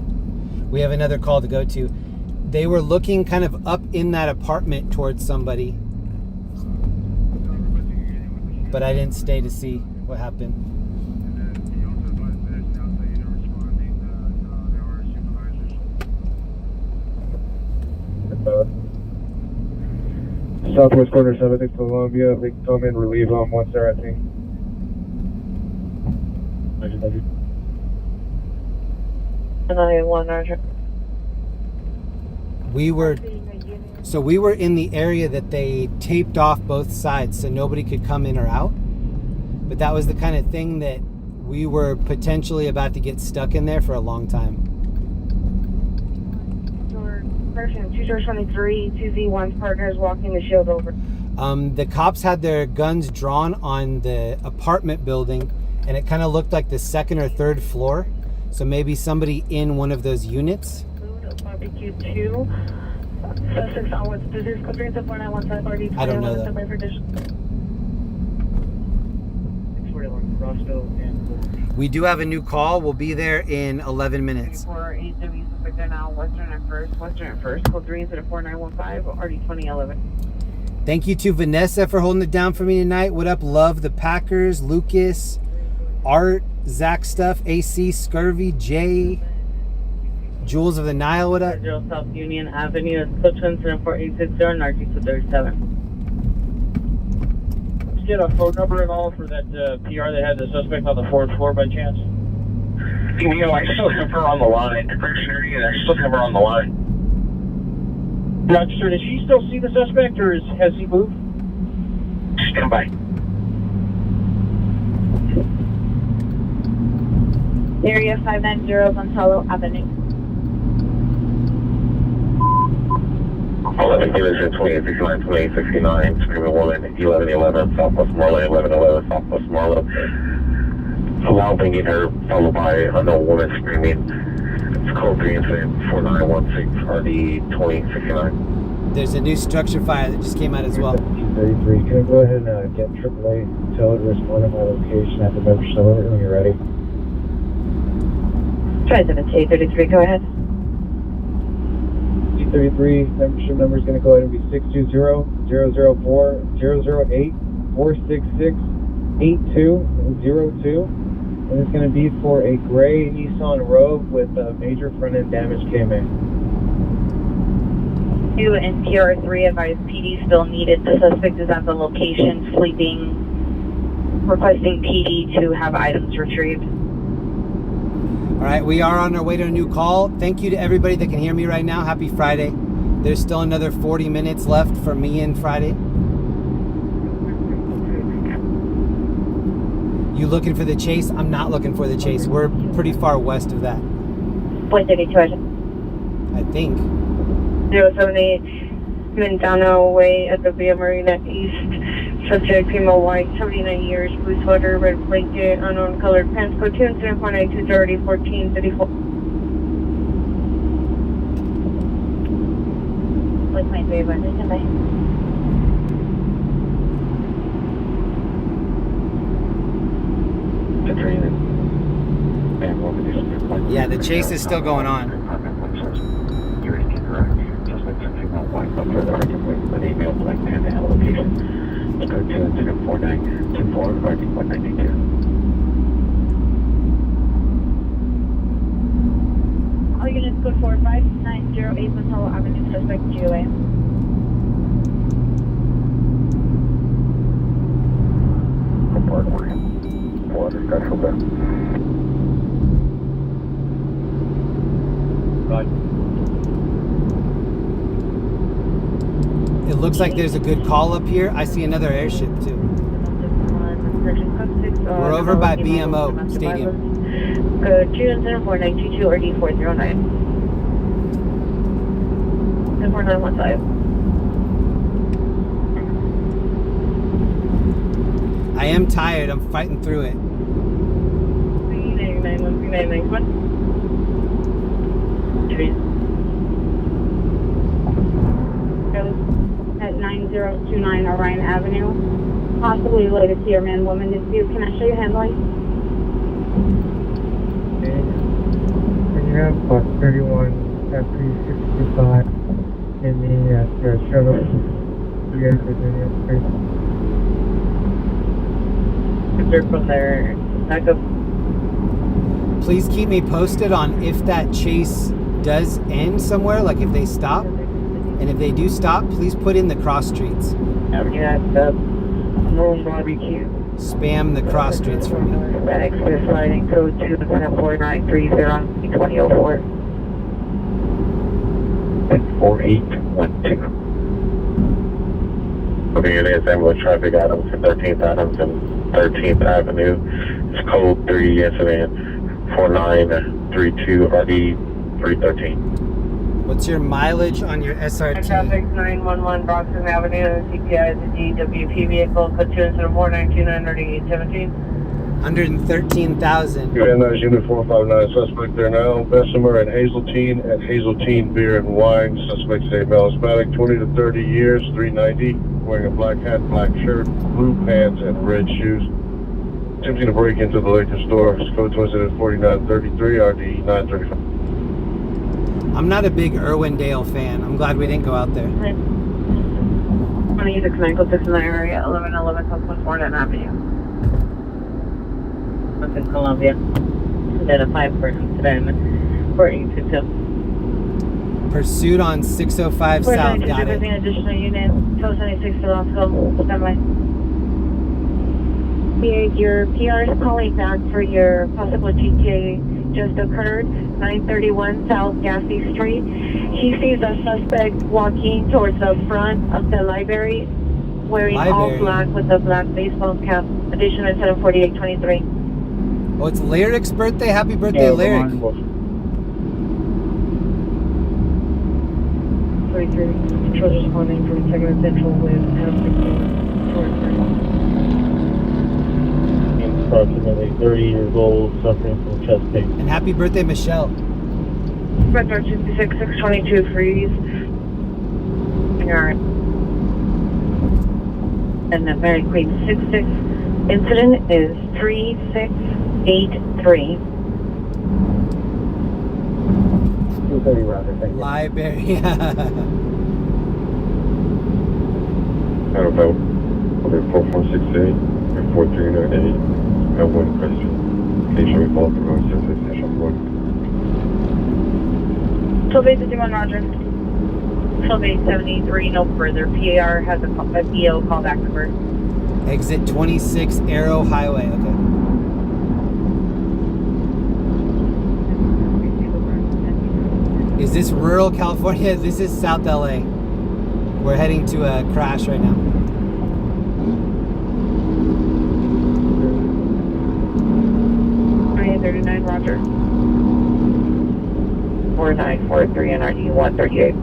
We have another call to go to. They were looking kind of up in that apartment towards somebody, but I didn't stay to see what happened. Southwest corner 7th Columbia, they can come in, relieve them once they're at sea. We were in the area that they taped off both sides so nobody could come in or out. But that was the kind of thing that We were potentially about to get stuck in there for a long time. Person 223, 2Z1's partners walking the shield over. The cops had their guns drawn on the apartment building, and it kind of looked like the second or third floor. So maybe somebody in one of those units. Barbecue 2. Sussex on what's disease code 34915 party. I don't know that. 641 Rossville and We do have a new call. We'll be there in 11 minutes. 4AW suspect there now, Western and First, code 3044915, RD 2011. Thank you to Vanessa for holding it down for me tonight. What up, love? The Packers, Lucas, Art, Zach Stuff, AC, Scurvy, Jay, Jules of the Nile. What up? South Union Avenue, code 24860 and RD 237. Get a phone number and all for that PR that had the suspect on the 4th floor by chance? You know, I still have her on the line. I still have her on the line. Roger, does she still see the suspect, or has he moved? Stand by. Area 590 Gonzalo Avenue. 11 Division 2869, 2869, screaming woman, 1111, Southwest Marlow, 1111, Southwest Marlow. Loud banging her, followed by unknown woman screaming. It's code 3 incident 4916, RD 2069. There's a new structure fire that just came out as well. 33, can I go ahead and get AAA towed, respond to my location at the Birch St when you're ready? President T33, go ahead. 33 membership number is going to go ahead and be 620-004-008-466-8202, and it's going to be for a gray Nissan Rogue with a major front end damage KMA. 2 and PR3 advised PD still needed. The suspect is at the location sleeping, requesting PD to have items retrieved. All right, we are on our way to a new call. Thank you to everybody that can hear me right now. Happy Friday. There's still another 40 minutes left for me and Friday. You looking for the chase? I'm not looking for the chase. We're pretty far west of that. 132. I think. 078 Mendano Way at the Via Marina East. Subject female white, 79 years, blue sweater, red blanket, unknown colored pants, code 2 incident 49230 1434. With my favor, standby. Yeah, the chase is still going on. Code 2 incident 4924, RD 192. All units code 45908 Gonzalo Avenue, suspect GOA. Report 4 special bed. It looks like there's a good call up here. I see another airship too. We're over by BMO Stadium. Code 2 incident 4922 RD 409. And 4915. I am tired. I'm fighting through it. 399 at 9029 Orion Avenue, possibly related to your man-woman dispute. Can I show you handling? Okay. And you have bus 31 at 365 in the shuttle here in Virginia Street. from there. Back up. Please keep me posted on if that chase does end somewhere, like if they stop. And if they do stop, please put in the cross streets. Yeah, the Moon Barbecue. Spam the cross streets for me. Back to sliding code 24930 2004. 4812. Okay, it is ambulance traffic items for 13th Adams and 13th Avenue. It's code 30 incident 4932 RD 313. What's your mileage on your SRT? Traffic 911 Broxton Avenue, CPI is a DWP vehicle, code 2 incident 4929 3817. 113,000. And that's Unit 459, suspect there now. Bessemer and Hazeltine at Hazeltine Beer and Wine. Suspect is a male Hispanic, 20 to 30 years, 390. Wearing a black hat, black shirt, blue pants, and red shoes. Attempting to break into the liquor store. Code 2 incident 4933, RD 935. I'm not a big Irwindale fan. I'm glad we didn't go out there. 26906 in the area, 1111 Southwest Warden Avenue. That's in Columbia. Identified for incident 4822. Pursuit on 605 South. Got it. Additional unit, 1276 to Losco. Standby. Your PR is calling back for your possible GTA just occurred, 931 South Gassy Street. He sees a suspect walking towards the front of the library, wearing all black with a black baseball cap. Additional 74823. Oh, it's Lyric's birthday. Happy birthday, Lyric. 43. Controls responding from 2nd Central with Approximately 30 years old, suffering from chest pain. And happy birthday, Michelle. Red Dark 66 622 freeze. Alright. And the Mary Queen 66 incident is 3683. 230 Roger, thank you. Library. I don't know. 4468 and 4398. I have one question. Can you show me both the road service station 1? Tilbay 51 Roger. Tilbay 73, no further. PAR has a PO callback number. Exit 26 Arrow Highway. Okay. Is this rural California? This is South LA. We're heading to a crash right now. .39 Roger. 4943 NRD 138.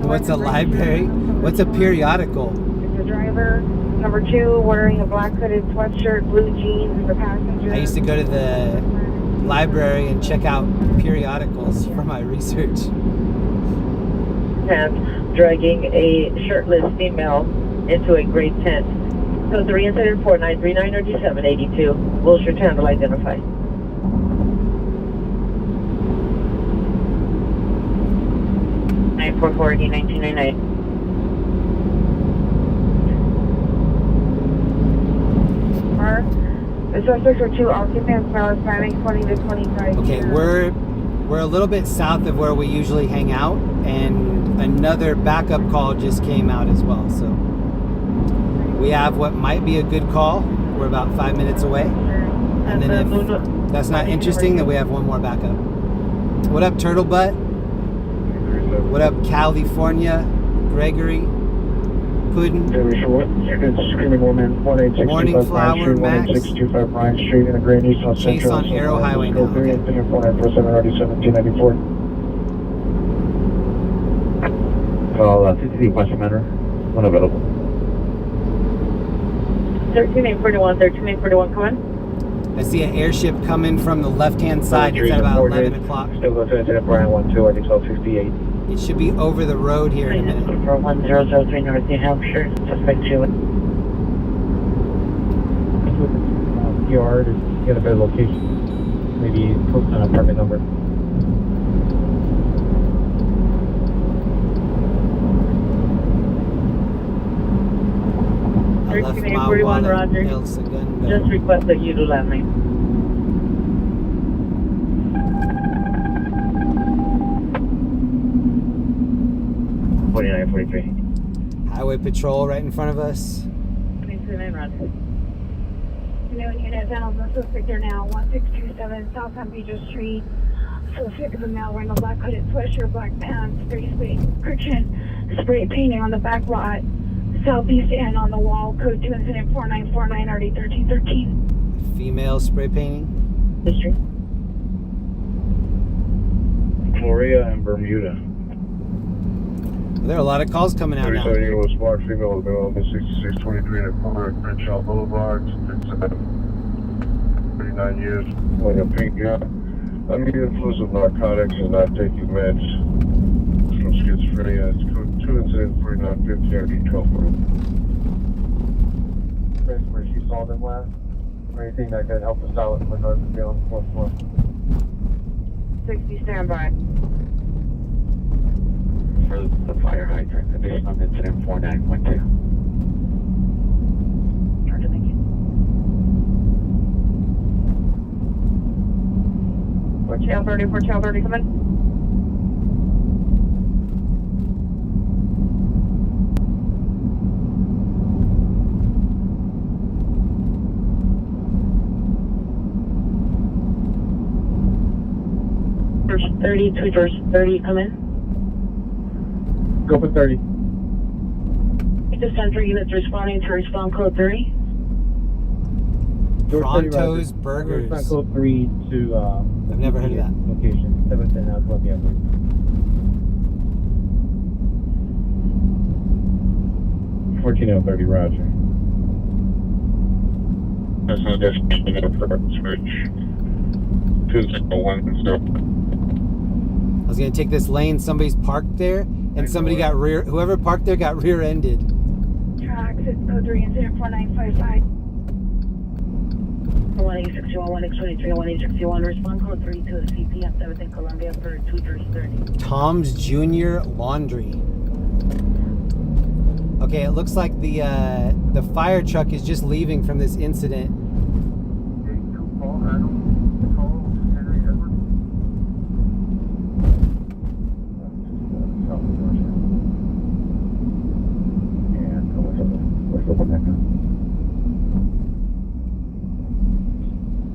What's a library? What's a periodical? The driver, number 2, wearing a black hooded sweatshirt, blue jeans, the passenger. I used to go to the library and check out periodicals for my research. And dragging a shirtless female into a gray tent. So 3 incident 4939 or 782. Wilshire Handle identified. .944 D1999. The suspects were 2 occupants, male Hispanic, 20 to 25. Okay, we're a little bit south of where we usually hang out, and another backup call just came out as well. So we have what might be a good call. We're about 5 minutes away, and then if that's not interesting, then we have one more backup. What up, Turtle Butt? What up, California? Gregory? Puddin? Screaming woman, 18625 Morning Flower, Street, Max. 18625 Bryant Street in the Grand East South Chase Central. on Arrow Highway now. Code 3 incident 4947 RD 1794. Call CCD question matter. Unavailable. 13841, 13841, come on. I see an airship coming from the left-hand side. It's at about 11 o'clock. Still go to incident Bryant 12, RD 1268. It should be over the road here in a minute. For 1003 North New Hampshire, suspect 2. PR to get a better location. Maybe post an apartment number. I left my 41 wallet Roger. in El Segundo. Just request that you do land me. Highway patrol right in front of us. 29 Roger. Unit down, the suspect there now, 1627 South San Pedro Street. Suspect is a male wearing a black hooded sweatshirt, black pants, spray painting on the back lot. Southeast and on the wall, code 2 incident 4949 RD 1313. Female spray painting. History. Gloria and Bermuda. There are a lot of calls coming out now. 37 was smart female, male, 6623 in the corner of Crenshaw Boulevard, 39 years, wearing a pink gown. Under the influence of narcotics and not taking meds. From schizophrenia, it's code 2 incident 4950 RD 12. Place where she saw them last, or anything that could help us out with regards to being on the 4th floor. 60 standby. For the fire hydrant, additional incident 4912. Roger, thank you. Channel 30, for Channel 30, come in. Birch 30, to Birch 30, come in. Go for 30. The center units responding to respond code 3. Pronto's Burgers. Respond code 3 to, I've never heard of that. Location, 710 out Columbia. 1430, roger. That's an additional for switch. 201, so. I was gonna take this lane. Somebody's parked there, and somebody got whoever parked there got rear-ended. Tracks at code 3 incident 4955. 1861, 1823, 1861, respond code 3 to a CP on 7th and Columbia for 2 Birch 30. Tom's Junior Laundry. Okay, it looks like the fire truck is just leaving from this incident.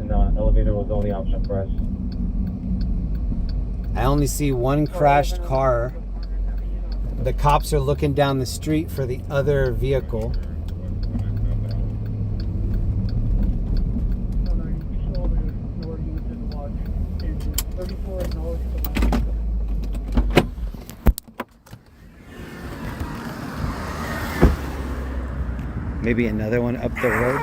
And elevator was the only option for us. I only see one crashed car. The cops are looking down the street for the other vehicle. Maybe another one up the road.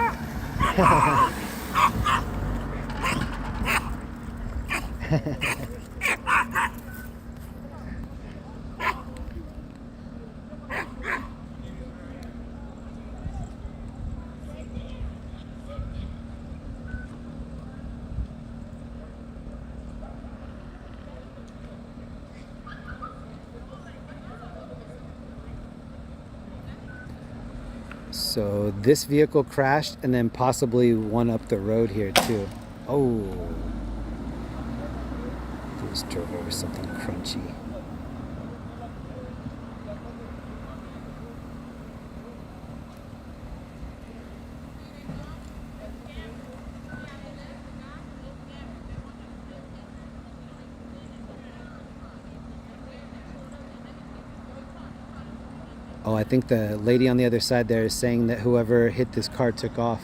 So this vehicle crashed, and then possibly one up the road here too. Oh, just drove over something crunchy. Oh, I think the lady on the other side there is saying that whoever hit this car took off.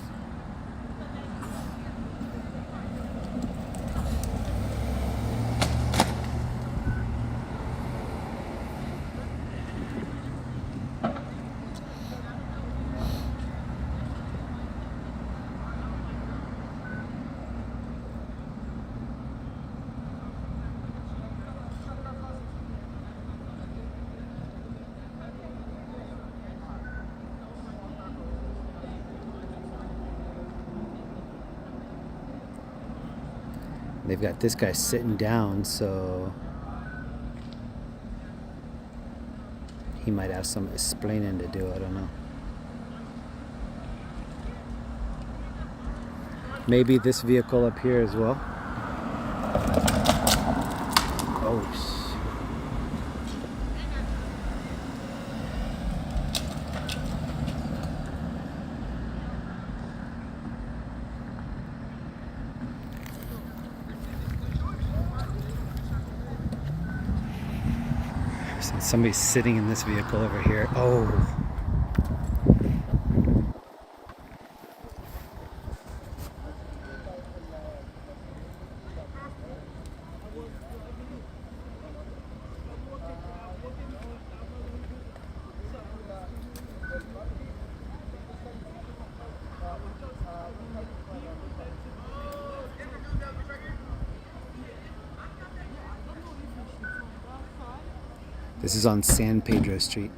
They've got this guy sitting down, so he might have some explaining to do, I don't know. Maybe this vehicle up here as well. Oh, somebody's sitting in this vehicle over here. Oh. This is on San Pedro Street.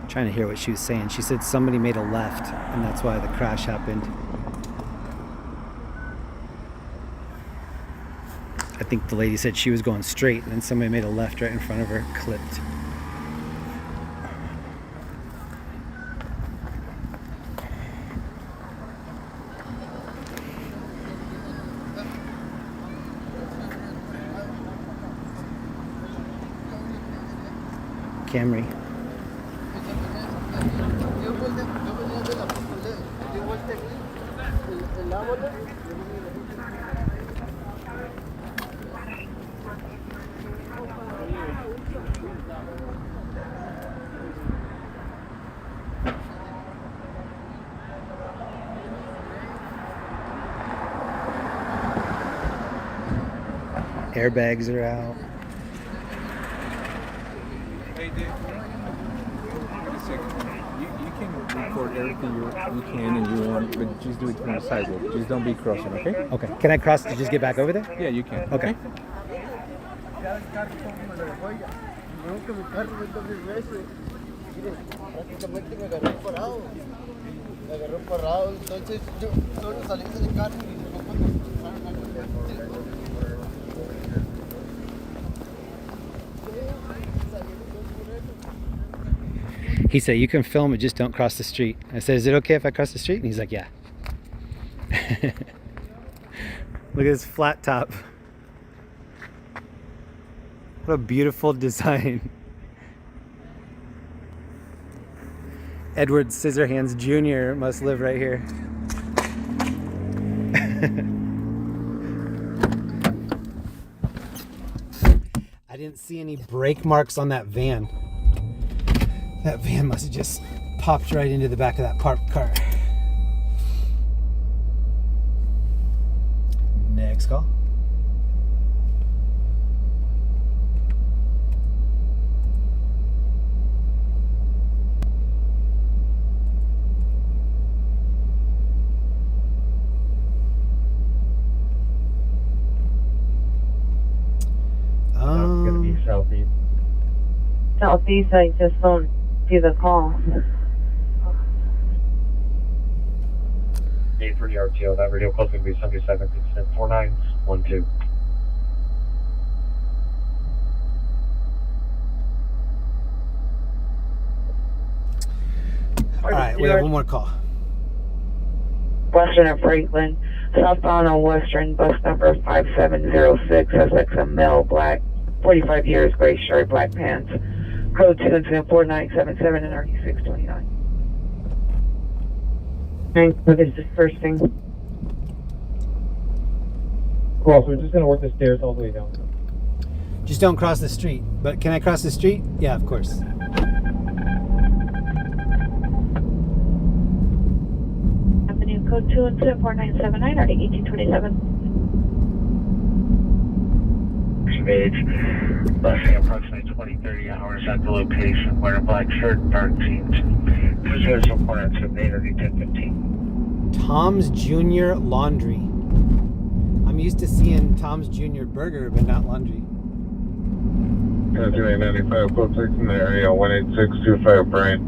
Trying to hear what she was saying. She said somebody made a left, and that's why the crash happened. I think the lady said she was going straight, and then somebody made a left right in front of her, clipped. Camry. Airbags are out. Hey, Dave. Wait a second. You can record everything you can and you want, but just do it from the sidewalk. Just don't be crossing, okay? Okay. Can I cross to just get back over there? Yeah, you can. Okay. He said, you can film it, just don't cross the street. I said, is it okay if I cross the street? And he's like, yeah. Look at this flat top. What a beautiful design. Edward Scissorhands Jr. must live right here. I didn't see any brake marks on that van. That van must have just popped right into the back of that parked car. Next call. It's gonna be southeast. Southeast, I just don't see the call. 8 for the RTO. That radio call is going to be 77 4912. All right, we have one more call. Western of Franklin, southbound on Western, bus number 5706, suspects a male, black, 45 years, gray shirt, black pants, code 2 incident 4977 and 3629. Thanks for this dispersing. Cool, so we're just going to work the stairs all the way down. Just don't cross the street. But can I cross the street? Yeah, of course. Avenue code 2 incident 4979, RD 1827. Age, busing approximately 20-30 hours at the location, wearing black shirt, dark jeans. 204 and 78 RD 1015. Tom's Jr. Laundry. I'm used to seeing Tom's Jr. Burger, but not laundry. 95, code 6 in the area, 18625 Bryant.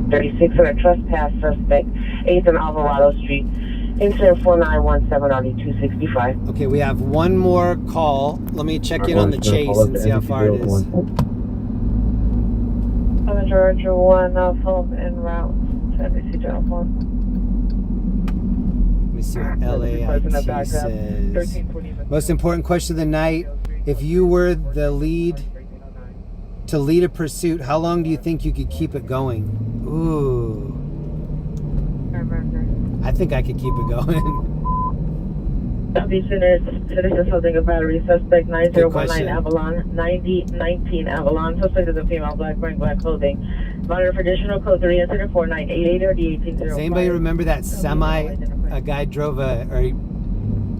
.36 on a trespass suspect, 8th and Alvarado Street. Incident 4917 RD 265. Okay, we have one more call. Let me check in on the chase and see how far it is. Georgia 1, follow up en route to NBC Channel 4. Let me see what LAIT says. Most important question of the night. If you were the lead to lead a pursuit, how long do you think you could keep it going? Ooh. I think I could keep it going. Southeast Citizen holding a battery. Suspect 9019 Avalon, 9019 Avalon. Suspect is a female, black, wearing black clothing. Monitor for additional code 3, incident 4988 or the 1805. Does anybody remember that semi? A guy drove he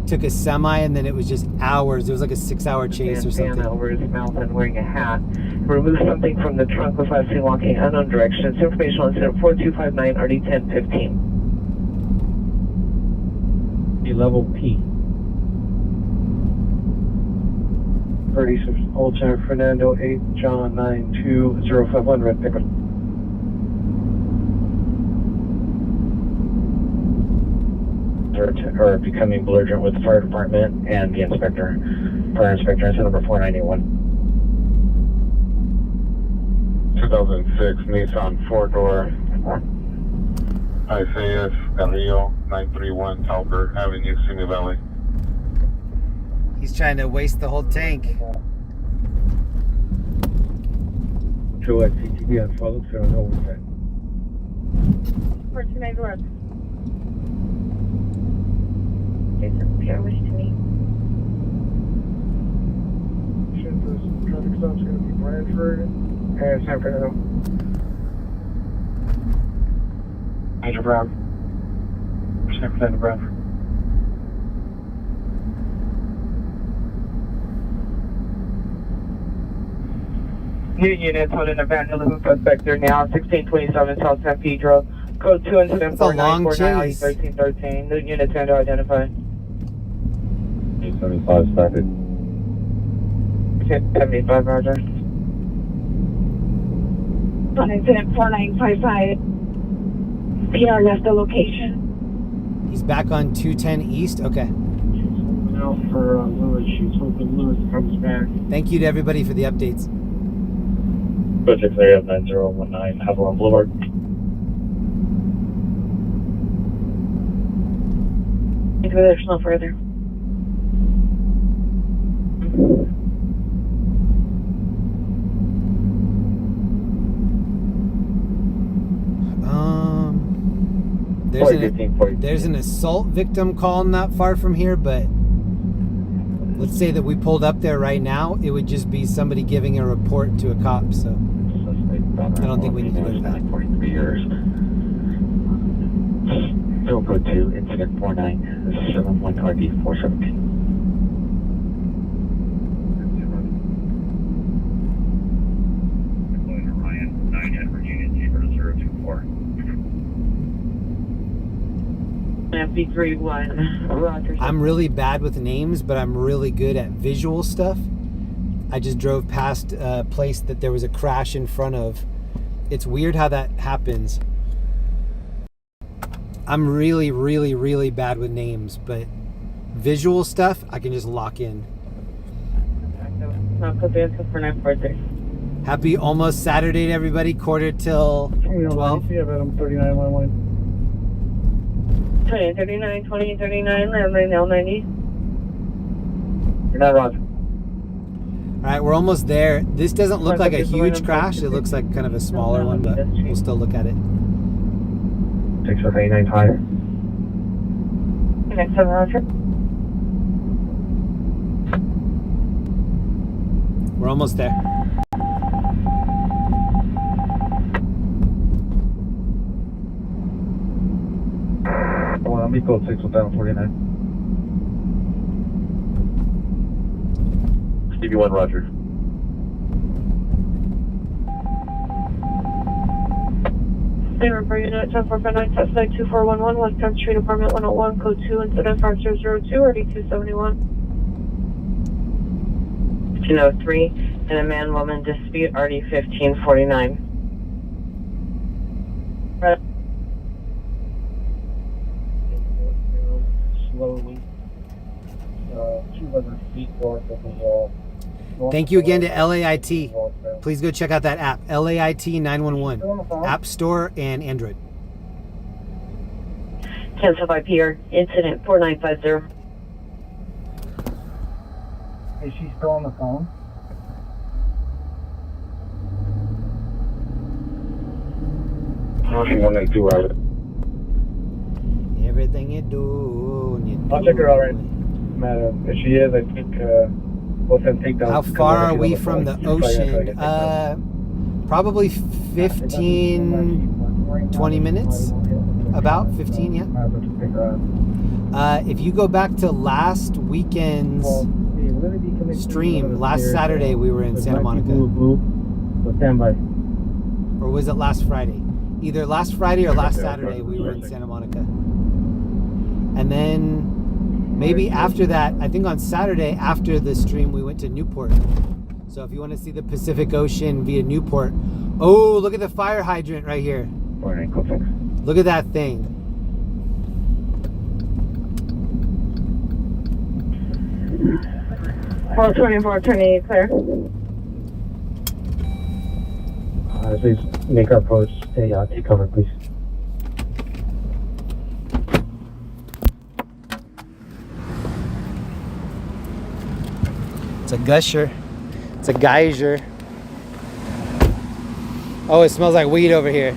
took a semi and then it was just hours. It was like a 6-hour chase or something. Over his mouth and wearing a hat. Remove something from the trunk was last seen walking unknown directions. Information on incident 4259 RD 1015. Level P. 36 Old San Fernando 8 John 92051 Red Pickup. Or becoming belligerent with the fire department and the inspector. Fire inspector, incident number 4981. 2006 Nissan 4-door. Isaias Carrillo, 931 Talbert Avenue, Simi Valley. He's trying to waste the whole tank. Joe at CTV on follow through on oversight. 429 West. Jason Pierre, wish to meet. This traffic stop's going to be Brantford and San Fernando. Major Brown. San Fernando Bradford. New units holding a vandalism suspect there now. 1627 South San Pedro. Code 2 incident 4949 1313. New units and to identify. 875 started. 75 Roger. On incident 4955. PR left the location. He's back on 210 East. Okay. Now for Lewis, she's hoping Lewis comes back. Thank you to everybody for the updates. Project area 9019 Avalon Boulevard. If there's no further. There's an assault victim call not far from here, but let's say that we pulled up there right now, it would just be somebody giving a report to a cop, so I don't think we need to go to that. 43 years. Bill code 2, incident 4971 RD 417. Ryan, 9 Edward Unit 0024. FB31, Roger. I'm really bad with names, but I'm really good at visual stuff. I just drove past a place that there was a crash in front of. It's weird how that happens. I'm really, really, really bad with names, but visual stuff, I can just lock in. Happy almost Saturday to everybody. Quarter till 12. Yeah, but I'm 3911. 20, 39, 20, 39, landline L90. You're not Roger. All right, we're almost there. This doesn't look like a huge crash. It looks like kind of a smaller one, but we'll still look at it. 689 higher. Next time, Roger. We're almost there. Well, I'm code 6 with down 49. Stevie 1 Roger. Favor for unit 10459, suspect 2411, West 10th Street, apartment 101, code 2, incident 5002, RD 271. 1503, and a man-woman dispute, RD 1549. Slowly. 200 feet north of the wall. Thank you again to LAIT. Please go check out that app, LAIT 911, App Store and Android. Cancel by PR, incident 4950. Is she still on the phone? One-2 Roger. Everything you do. I'll check her out right. madam. If she is, I think we'll send takedowns. How far are we from the ocean? Probably 15, 20 minutes. About 15, yeah. If you go back to last weekend's stream, last Saturday we were in Santa Monica. So stand by. Or was it last Friday? Either last Friday or last Saturday we were in Santa Monica. And then maybe after that, I think on Saturday after the stream we went to Newport. So if you want to see the Pacific Ocean via Newport. Oh, look at the fire hydrant right here. Look at that thing. Well, 2428, clear. Please make our approach. Take cover, please. It's a gusher. It's a geyser. Oh, it smells like weed over here.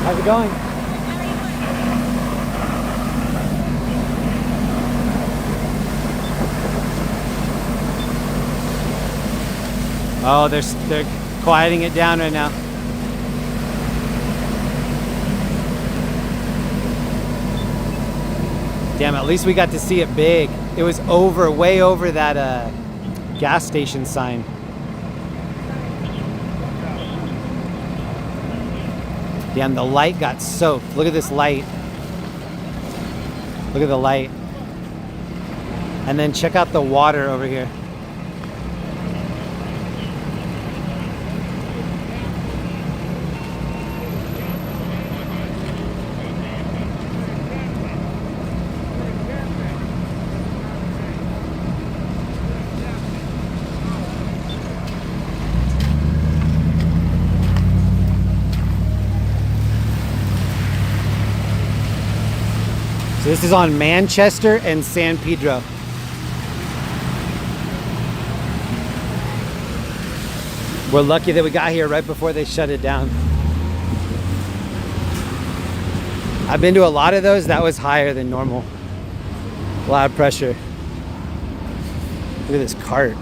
How's it going? Oh, they're quieting it down right now. Damn, at least we got to see it big. It was way over that gas station sign. Damn, the light got soaked. Look at this light. Look at the light. And then check out the water over here. So this is on Manchester and San Pedro. We're lucky that we got here right before they shut it down. I've been to a lot of those. That was higher than normal. A lot of pressure. Look at this cart.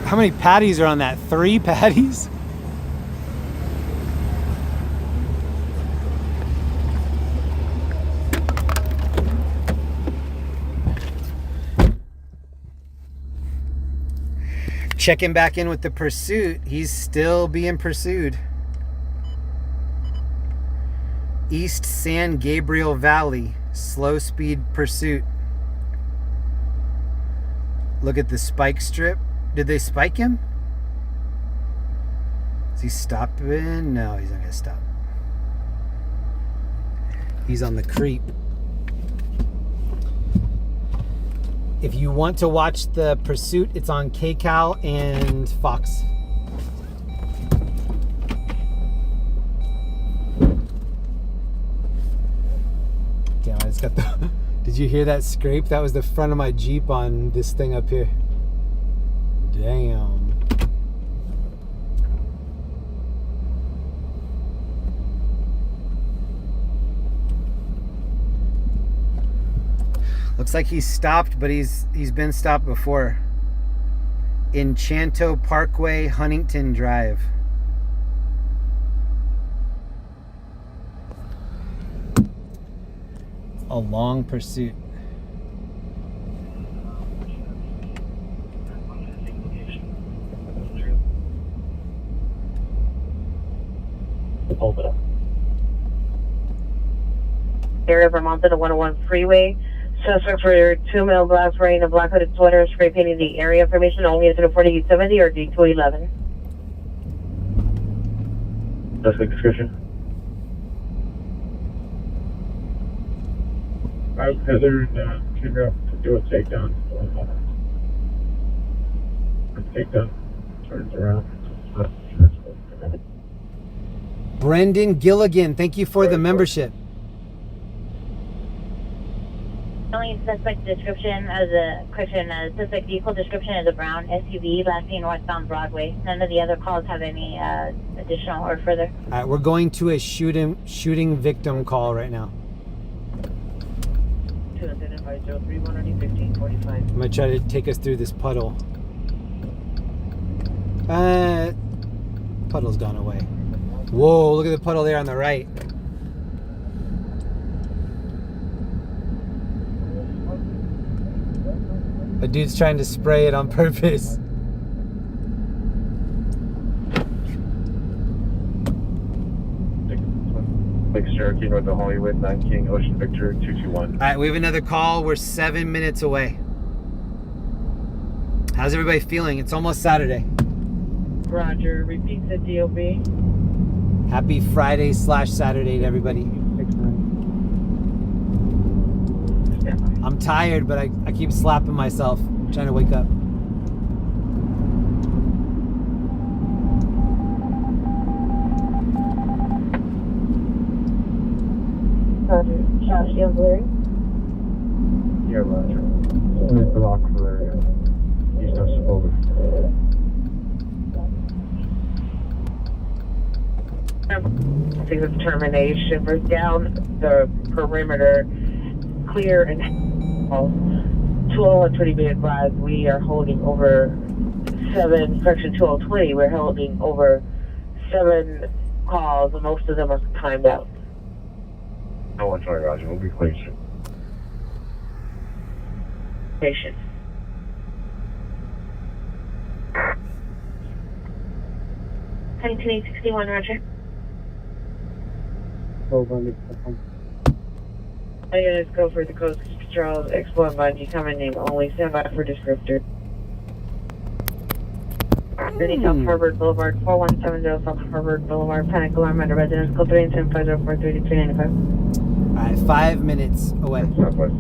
How many patties are on that? 3 patties? Checking back in with the pursuit. He's still being pursued. East San Gabriel Valley, slow speed pursuit. Look at the spike strip. Did they spike him? Is he stopping? No, he's not gonna stop. He's on the creep. If you want to watch the pursuit, it's on KCAL and Fox. Damn, I just got the... Did you hear that scrape? That was the front of my Jeep on this thing up here. Damn. Looks like he's stopped, but he's been stopped before. Enchanto Parkway, Huntington Drive. A long pursuit. Hold it up. Area Vermont to the 101 freeway. Suspect for 2 male blacks wearing a black hooded sweater spray painting the area. Information only into the 4870 or D211. Suspect description. I've Heather figure out to do a takedown. Takedown turns around. Brendan Gilligan, thank you for the membership. Only suspect description as a question. Suspect vehicle description is a brown SUV last seen northbound Broadway. None of the other calls have any additional or further. All right, we're going to a shooting victim call right now. I'm gonna try to take us through this puddle. Puddle's gone away. Whoa, look at the puddle there on the right. A dude's trying to spray it on purpose. Lake Cherokee, north of Hollywood, 9 King, Ocean Victor, 221. All right, we have another call. We're 7 minutes away. How's everybody feeling? It's almost Saturday. Roger. Repeat the DOB. Happy Friday/Saturday to everybody. I'm tired, but I keep slapping myself, trying to wake up. Roger. Josh, you Larry? Yeah, Roger. Mid-block for east of Sepulveda. Take the determination. We're down the perimeter, clear and 201 be advised. We are holding over 7, correction 2020, we're holding over 7 calls, and most of them are timed out. 120, Roger. We'll be clear soon. Patient. Huntington 861, Roger. Let's go for the coast Charles X1 Bungie coming name only. Stand by for descriptor. City South Harvard Boulevard, 4170 South Harvard Boulevard, panic alarm under residence, code 310-504-3395. All right, 5 minutes away. Southwest.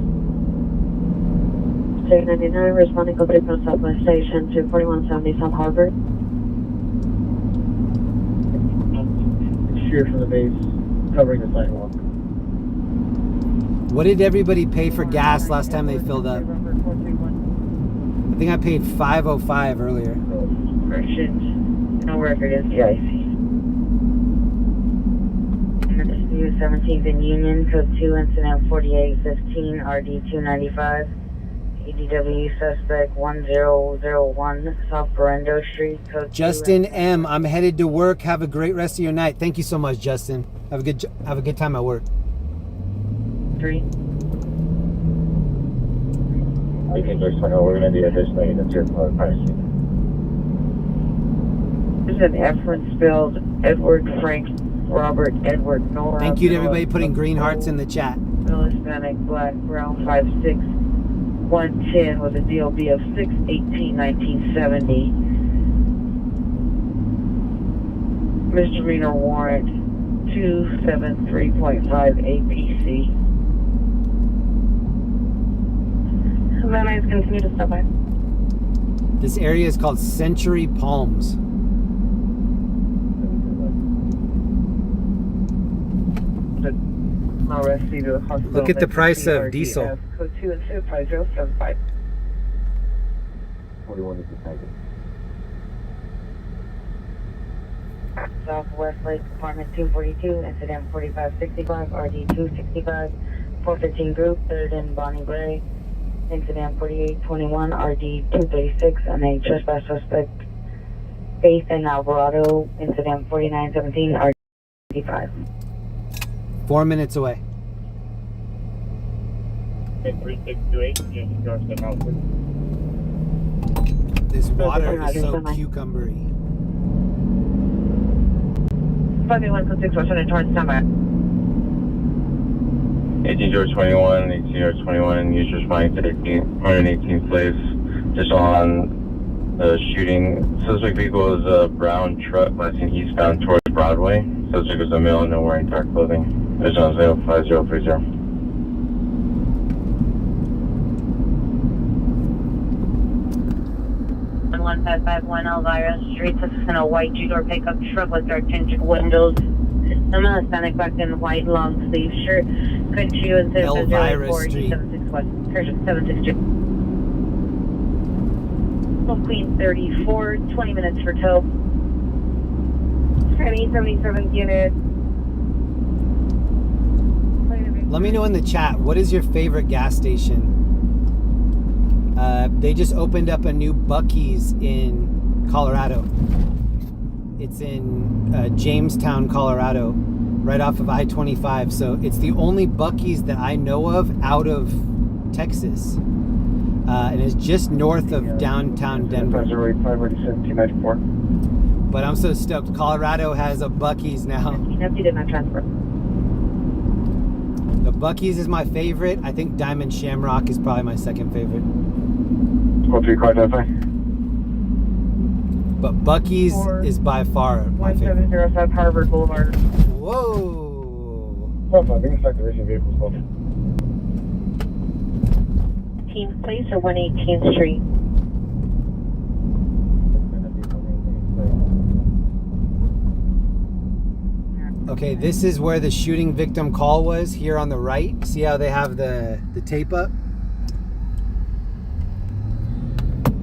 699, responding code 3 from Southwest Station to 4170 South Harvard. Sheer from the base, covering the sidewalk. What did everybody pay for gas last time they filled up? I think I paid $5.05 earlier. Correction. No record is GIC. 17th in Union, code 2, incident 4815, RD 295. EDW suspect 1001 South Berendo Street, code Justin M, I'm headed to work. Have a great rest of your night. Thank you so much, Justin. Have a good time at work. 3. I think we're going to be additional units here for privacy. There's an Efren spelled Edward Frank Robert Edward Nora. Thank you to everybody putting green hearts in the chat. Hispanic Black Brown 56110 with a DOB of 6/18/1970. Misdemeanor warrant 273.5 APC. Van Nuys, continue to stop by. This area is called Century Palms. Look at the price of diesel. Code 2 and 25075. 41 is the target. Southwest Lake, apartment 242, incident 4565, RD 265, 415 group, 3rd and Bonnie Gray, incident 4821, RD 236, and a trespass suspect, Faith and Alvarado, incident 4917, RD 55. 4 minutes away. 3628, just north of Alfred. This water is so cucumbery. 5146 Western towards Summer. 18 George 21, 18 George 21, users Mike 118th place. Just on the shooting. Suspect vehicle is a brown truck passing eastbound towards Broadway. Suspect is a male, no wearing dark clothing. Vision on 05030. 1551 Elvira Street. This is in a white two-door pickup truck with dark tinted windows. I'm a Hispanic black and white long sleeve shirt. Country was Elvira Street. 762. Queen 34, 20 minutes for tow. 77 unit. Let me know in the chat, what is your favorite gas station? They just opened up a new Buc-ee's in Colorado. It's in Jamestown, Colorado, right off of I-25. So it's the only Buc-ee's that I know of out of Texas. And it's just north of downtown Denver. But I'm so stoked. Colorado has a Buc-ee's now. You did not transfer. The Buc-ee's is my favorite. I think Diamond Shamrock is probably my second favorite. 03 car identify. But Buc-ee's is by far my favorite. 170 South Harvard Boulevard. Whoa! Team Place or 118th Street? Okay, this is where the shooting victim call was, here on the right. See how they have the tape up?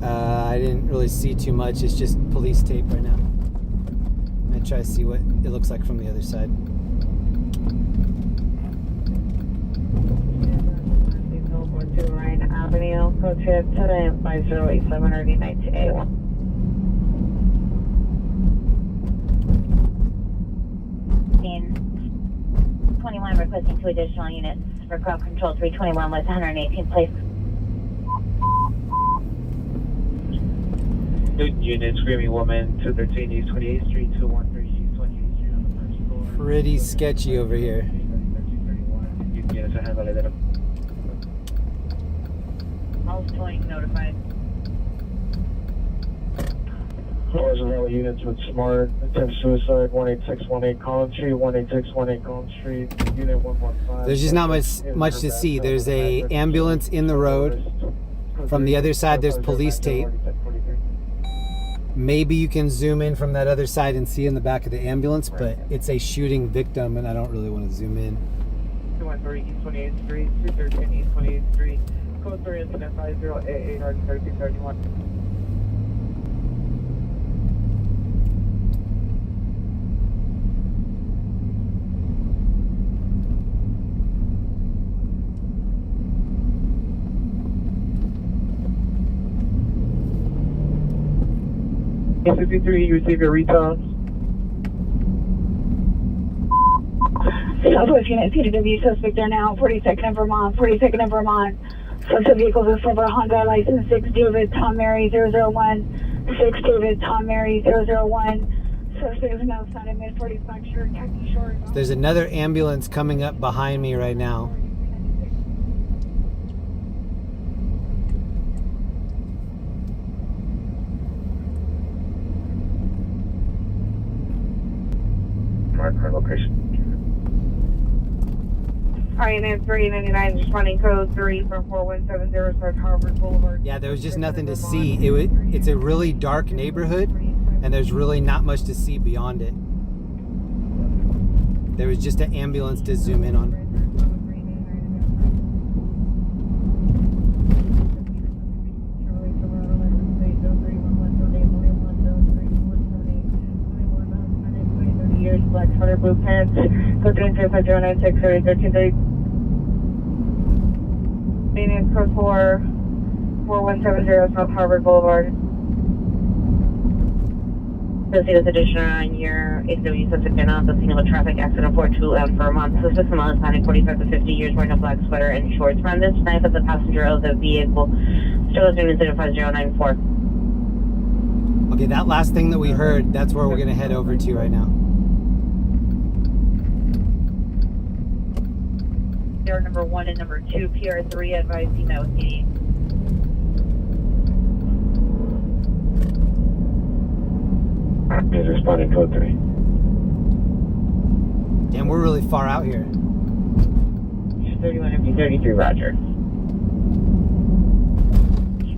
I didn't really see too much. It's just police tape right now. I'm gonna try to see what it looks like from the other side. To Ryan Avenue, code trip today 5087 RD9 to A1. Scene 21 requesting 2 additional units for crowd control. 321 was 118th place. Good unit, Screaming Woman, 213 East 28th Street, 213 East 28th Street on the first floor. Pretty sketchy over here. Units are handled later. All towing notified. Floors and Valley units with Smart, attempt suicide, 18618 Collins Street, 18618 Collins Street, unit 115. There's just not much to see. There's a ambulance in the road. From the other side, there's police tape. Maybe you can zoom in from that other side and see in the back of the ambulance, but it's a shooting victim, and I don't really want to zoom in. 213 East 28th Street, 213 East 28th Street, code 3 incident 5088 RD3331. A53, you receive your return. Southwest Unit CDW suspect there now, 42nd and Vermont, 42nd and Vermont. Suspect vehicle is silver Honda, license 6 David Tom Mary 001, 6 David Tom Mary 001. Suspect is now found in mid 40 black shirt, khaki shorts. There's another ambulance coming up behind me right now. Mark our location. INS 399 responding code 3 from 4170 South Harvard Boulevard. Yeah, there was just nothing to see. It's a really dark neighborhood, and there's really not much to see beyond it. There was just an ambulance to zoom in on. color blue pants, code 33509 1330. Maintenance code 4170 South Harvard Boulevard. This addition on your ACW suspect been on the scene of a traffic accident for 2M for a month. Suspect male is planning 45 to 50 years, wearing a black sweater and shorts. From this knife as the passenger of the vehicle. Still doing incident 5094. Okay, that last thing that we heard, that's where we're going to head over to right now. PR number 1 and number 2, PR 3, advise email with PD. Is responding code 3. Damn, we're really far out here. 31 MP33, roger.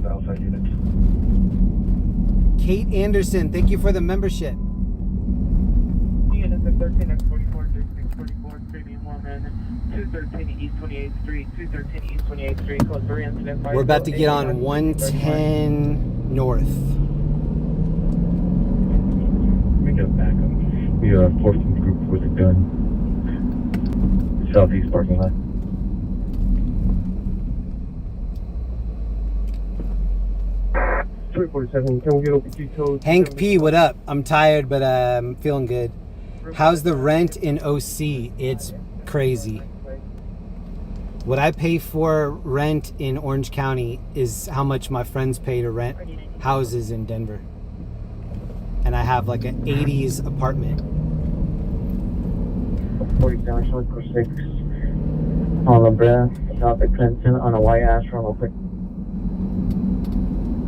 Outside units. Kate Anderson, thank you for the membership. Units at 13 at 44, 3644, premium woman, 213 East 28th Street, 213 East 28th Street, code 3 incident. We're about to get on 110 North. We got back up. We are 14th group with a gun. Southeast parking lot. Can we get OPG code? Hank P, what up? I'm tired, but I'm feeling good. How's the rent in OC? It's crazy. What I pay for rent in Orange County is how much my friends pay to rent houses in Denver. And I have like an 80s apartment. 47 short for 6 on La Brea, south of Clinton on a white ash run open.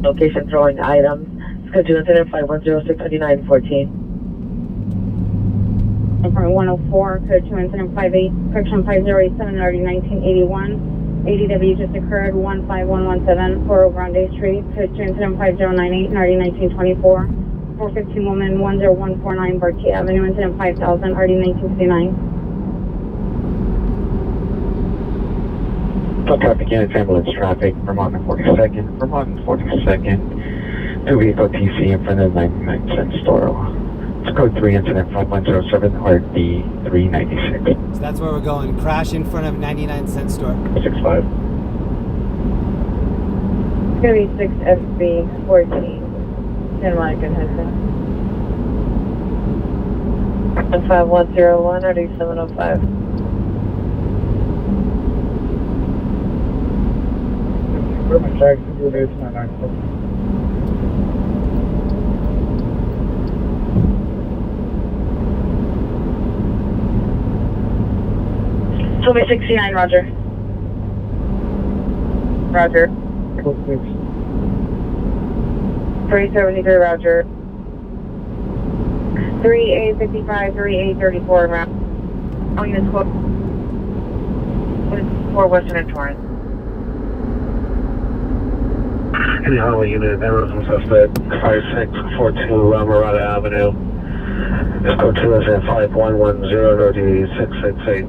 Location throwing items. Schedule incident 51062914. Apartment 104, code 2 incident 58, correction 5087, RD 1981. ADW just occurred 15117, 40 Grande Street, code 2 incident 5098, RD 1924. 415 woman 10149 Barkey Avenue, incident 5000, RD 1959. Traffic units, ambulance traffic, Vermont and 42nd, Vermont and 42nd, two vehicle TC in front of 99 Cent Store. It's code 3 incident 5107 RD 396. So that's where we're going. Crash in front of 99 Cent Store. 65. It's going to be 6FB 14. Santa Monica headset. 5101 RD 705. Where my taxi do this, my 94. Toby 69, roger. Roger. Code 6. 373, roger. 3855, 3834 en route. All units quote. For Western and Torrance. Any Harley unit, Arizona suspect, 5642 Murata Avenue. It's code 2 incident 5110 RD 668.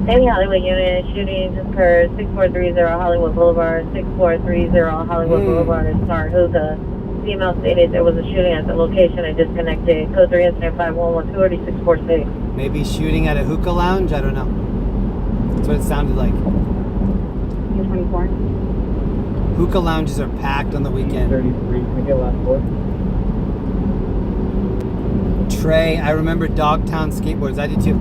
Any Hollywood unit, shooting just occurred 6430 Hollywood Boulevard, 6430 Hollywood Boulevard in Saratoga. Female stated there was a shooting at the location and disconnected. Code 3 incident 5112 3646. Maybe shooting at a hookah lounge? I don't know. That's what it sounded like. 24. Hookah lounges are packed on the weekend. 33, can we get last 4? Trey, I remember Dogtown skateboards. I did too.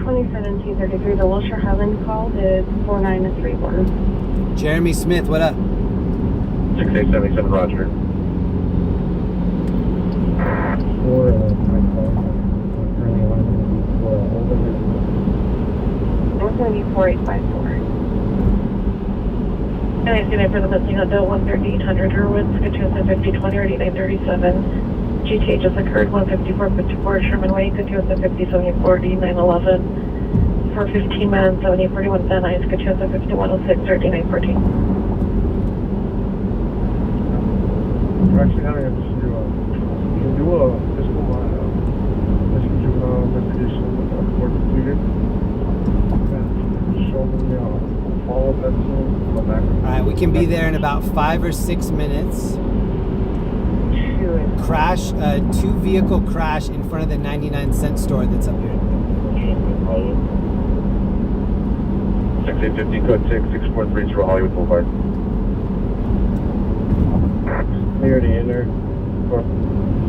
2017-33, the Wilshire Highland call is 4931. Jeremy Smith, what up? 6877 Roger. For my call, currently on for older. It's going to be 4854. And I see that for the listing of Bill 13800 Irwin, schedule 5020 RD 937. GTA just occurred 15454 Sherman Way, schedule 5070 40 911. For 15 men, 7041 Van Nuys, schedule 5106 RD 914. We're actually having a issue. We can do a physical investigation with the court completed. And show me all of that scene on the back. All right, we can be there in about 5 or 6 minutes. Two crash, two vehicle crash in front of the 99-cent store that's up here. 6850 code 66430 Hollywood Boulevard. Clear to enter.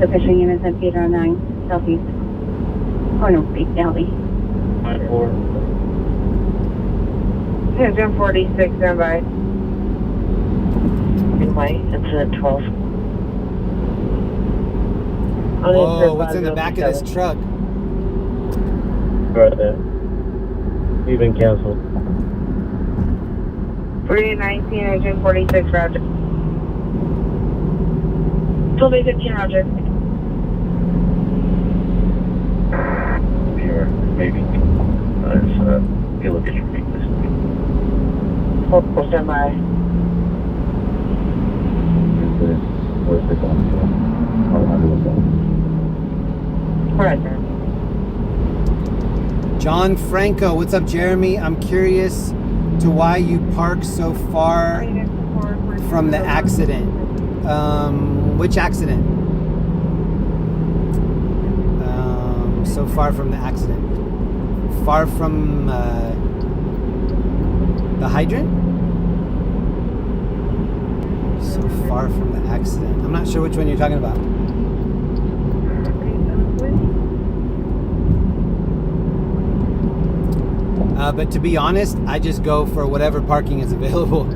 Official units at Theater 9, Southeast. Oh no, Big Alley. 9-4. Jim 46, stand by. Green light, incident 12. Whoa, what's in the back of this truck? Right there. We've been canceled. 4819 and Jim 46, roger. 12-15, roger. Here, maybe. You look at your feet. Hold, stand by. Where's the gun? Right there. John Franco, what's up, Jeremy? I'm curious to why you park so far from the accident. Which accident? So far from the accident. Far from the hydrant? So far from the accident. I'm not sure which one you're talking about. But to be honest, I just go for whatever parking is available.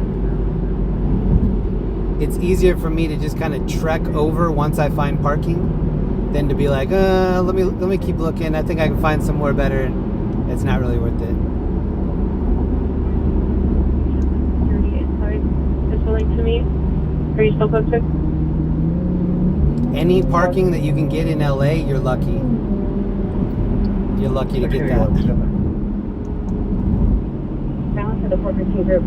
It's easier for me to just kind of trek over once I find parking than to be like, let me keep looking. I think I can find somewhere better. It's not really worth it. Is willing to meet? Are you still posted? Any parking that you can get in LA, you're lucky. You're lucky to get that. Balance of the 415 group.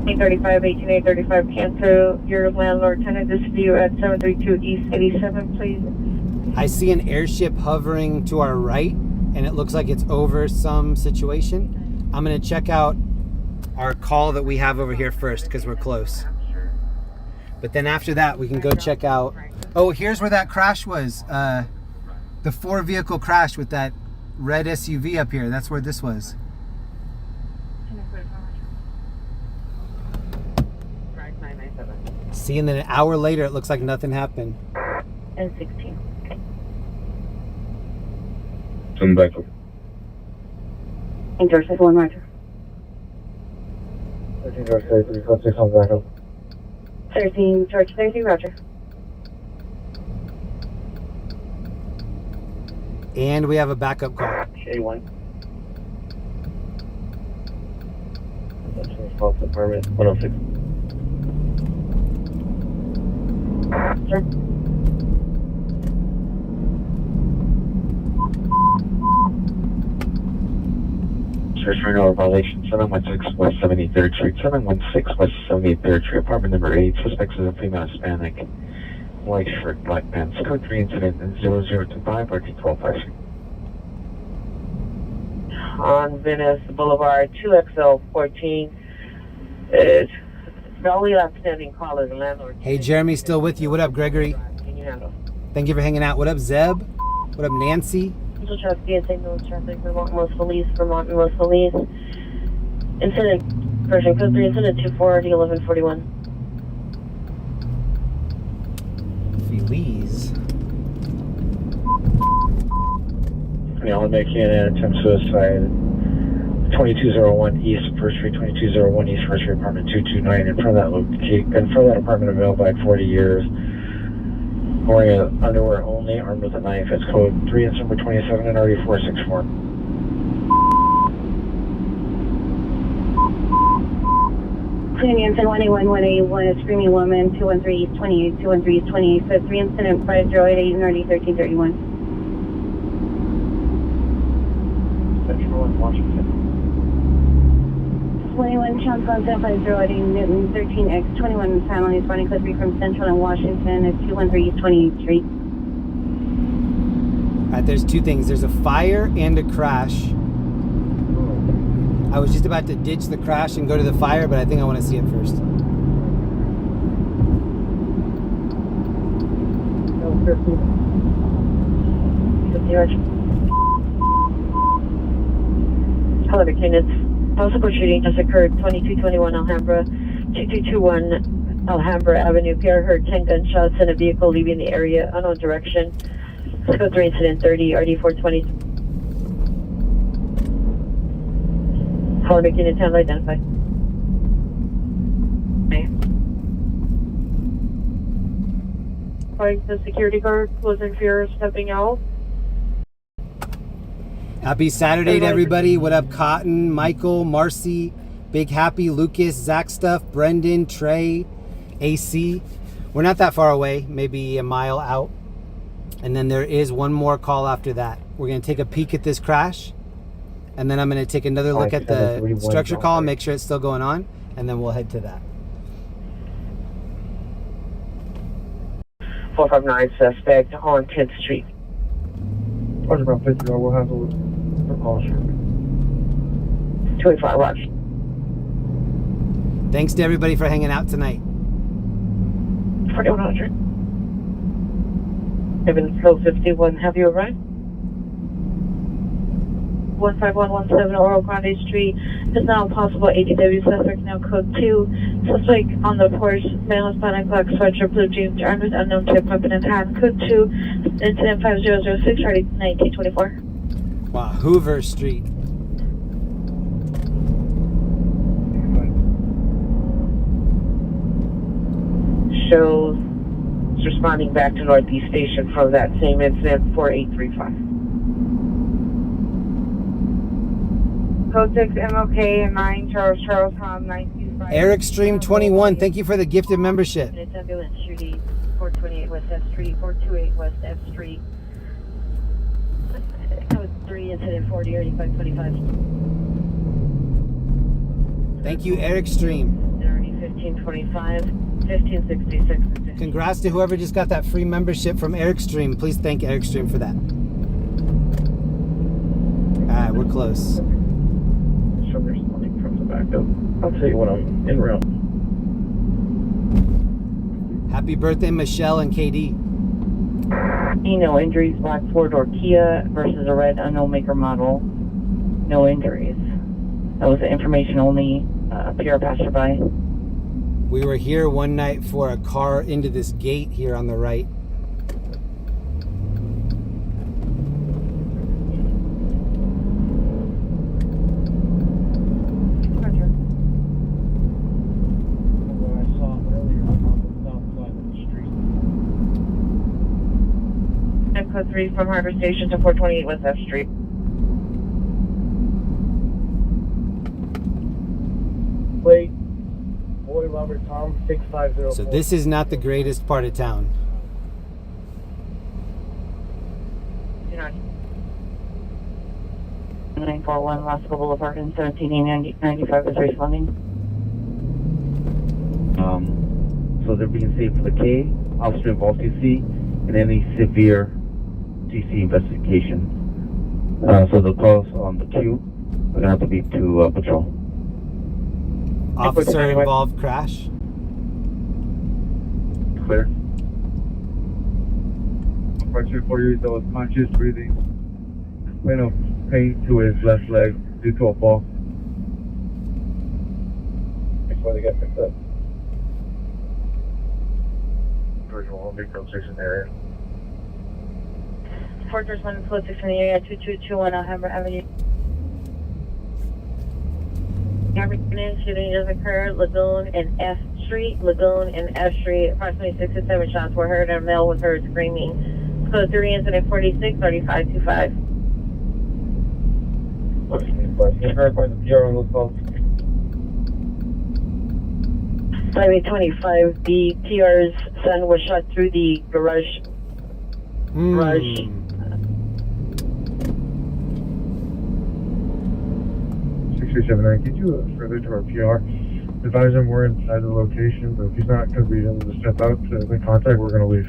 835, 18835, cancel your landlord tenant dispute at 732 East 87, please. I see an airship hovering to our right, and it looks like it's over some situation. I'm going to check out our call that we have over here first because we're close. But then after that, we can go check out. Oh, here's where that crash was. The 4-vehicle crash with that red SUV up here. That's where this was. See, and then an hour later, it looks like nothing happened. And 16. Come back. And George says 1 roger. 13 George 33, code 6 on back up. 13 George 33, roger. And we have a backup call. K1. That's response department 106. Sure. Search for another violation, 716 West 73rd Street, 716 West 73rd Street, apartment number 8, suspects is a female Hispanic, white shirt, black pants, code 3 incident 0025 RT 1256. On Venice Boulevard, 2XL14. The only outstanding call is the landlord. Hey, Jeremy, still with you. What up, Gregory? Can you handle? Thank you for hanging out. What up, Zeb? What up, Nancy? Central Traffic, St. Louis Traffic, Vermont and Los Feliz, Vermont and Los Feliz. Incident, version code 3, incident 24 1141. Feliz. Yeah, I'm making an attempt suicide. 2201 East First Street, 2201 East First Street, apartment 229. In front of that apartment, available by 40 years. Wearing underwear only, armed with a knife. It's code 3 and number 27 and RD 464. Cleaning incident 181 a screaming woman, 213 East 28, 213 East 28, so 3 incident 5088 and RD 1331. Central and Washington. 21 Chance 1750 Newton 13X 21 families running closely from Central and Washington at 213 East 28th Street. Alright, there's two things. There's a fire and a crash. I was just about to ditch the crash and go to the fire, but I think I want to see it first. Hello, McKinnon's. Possible shooting just occurred, 2221 Alhambra, 2221 Alhambra Avenue. PR heard 10 gunshots and a vehicle leaving the area, unknown direction. Code 3 incident 30, RD 420. Hello, McKinnon, 10 identify. Like the security guard was in fear of stepping out. Happy Saturday to everybody. What up, Cotton, Michael, Marcy, Big Happy, Lucas, Zach Stuff, Brendan, Trey, AC. We're not that far away, maybe a mile out. And then there is one more call after that. We're going to take a peek at this crash. And then I'm going to take another look at the structure call, make sure it's still going on. And then we'll head to that. 459 suspect on 10th Street. Roger, about 50, we'll handle it for calls. 25 Roger. Thanks to everybody for hanging out tonight. 4100. Evans Code 51, have you arrived? 15117 Oro Grande Street is now a possible ADW suspect, now code 2. Suspect on the porch, male Hispanic, black sweatshirt, blue jeans, armed with unknown type weapon in hand. Code 2, incident 5006, ready 1924. Wow, Hoover Street. Shows responding back to Northeast Station from that same incident, 4835. Code 6 MLK and 9 Charles Tom 925. Eric Stream 21, thank you for the gifted membership. It's ambulance shooting 428 West F Street, 428 West F Street. Code 3 incident 40 8525. Thank you, Eric Stream. 1525, 1566. Congrats to whoever just got that free membership from Eric Stream. Please thank Eric Stream for that. Alright, we're close. Show me responding from the back up. I'll tell you when I'm en route. Happy birthday, Michelle and KD. No injuries, black four-door Kia versus a red unknown maker model. No injuries. That was the information only, PR passerby. We were here one night for a car into this gate here on the right. Code 3 from Harbor Station to 428 West F Street. Wait. Boy Robert Tom 6504. So this is not the greatest part of town. 941 Roscoe Boulevard and 1795 is responding. So they're being saved for the K, officer involved TC, and any severe TC investigation. So the calls on the Q are going to have to be to patrol. Officer involved crash. Clear. Approximately 48 that was conscious breathing. Complaint of pain to his left leg due to a fall. Before they get picked up. Virtual Newport Beach area. 431 code 6 in the area, 2221 Alhambra Avenue. Afternoon shooting does occur, Lagoon and F Street. Lagoon and F Street, approximately 6 to 7 shots were heard, and a male was heard screaming. Code 3 incident 46 3525. Verify the PR on those calls. 25, the PR's son was shot through the garage. 6379, could you further to our PR? Advise him we're inside the location, but if he's not going to be able to step out to make contact, we're going to leave.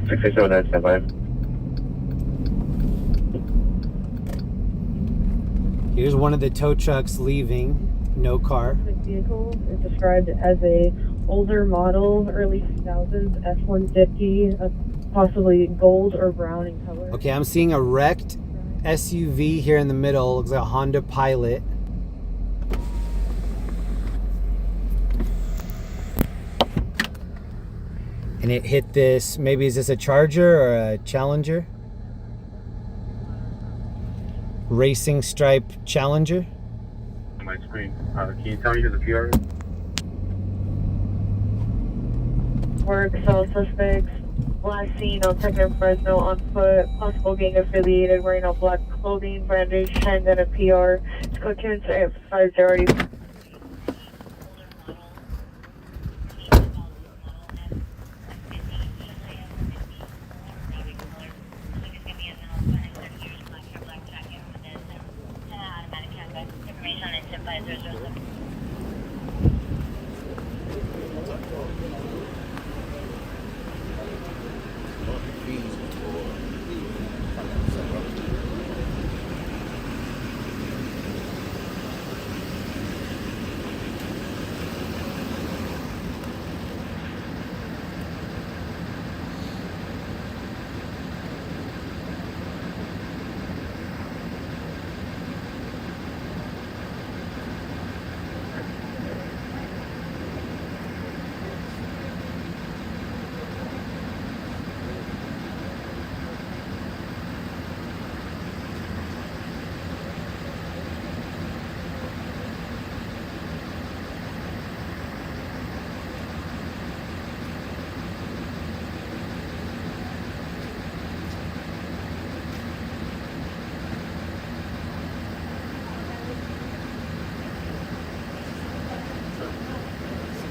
6379, stand by. Here's one of the tow trucks leaving. No car. The vehicle is described as a older model, early 2000s, F-150, possibly gold or brown in color. Okay, I'm seeing a wrecked SUV here in the middle. Looks like a Honda Pilot. And it hit this, maybe is this a Charger or a Challenger? Racing stripe Challenger. On my screen. Can you tell me who the PR is? Work, so suspects. Last seen on 2nd Fresno on foot. Possible gang affiliated, wearing all black clothing, brandish, hand and a PR. It's code 250.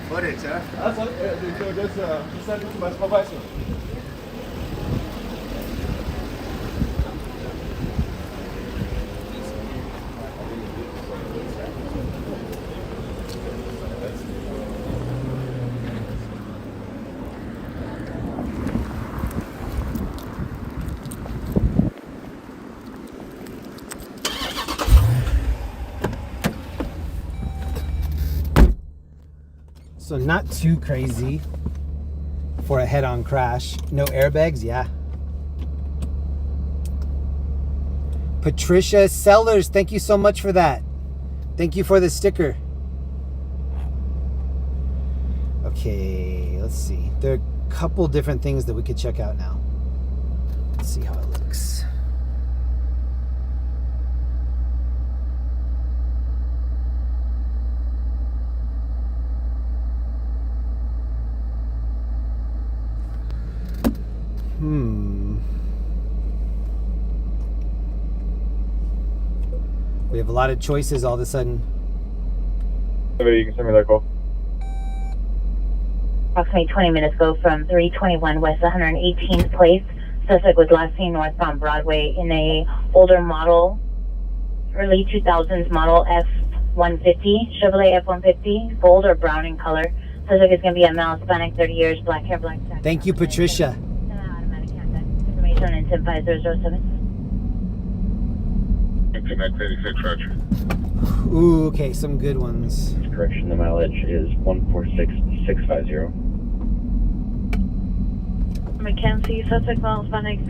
Footage, huh? That's what, just send it to my supervisor. So not too crazy for a head-on crash. No airbags, yeah. Patricia Sellers, thank you so much for that. Thank you for the sticker. Okay, let's see. There are a couple different things that we could check out now. Let's see how it looks. We have a lot of choices all of a sudden. You can send me that call. Approximately 20 minutes ago from 321 West 118th Place. Suspect was last seen northbound Broadway in a older model, early 2000s model F-150, Chevrolet F-150, gold or brown in color. Suspect is going to be a male, Hispanic, 30 years, black hair, black jacket. Thank you, Patricia. Information in 10507. Connect 86 Roger. Ooh, okay, some good ones. Correction, the mileage is 146650. Mackenzie, suspect male, Hispanic,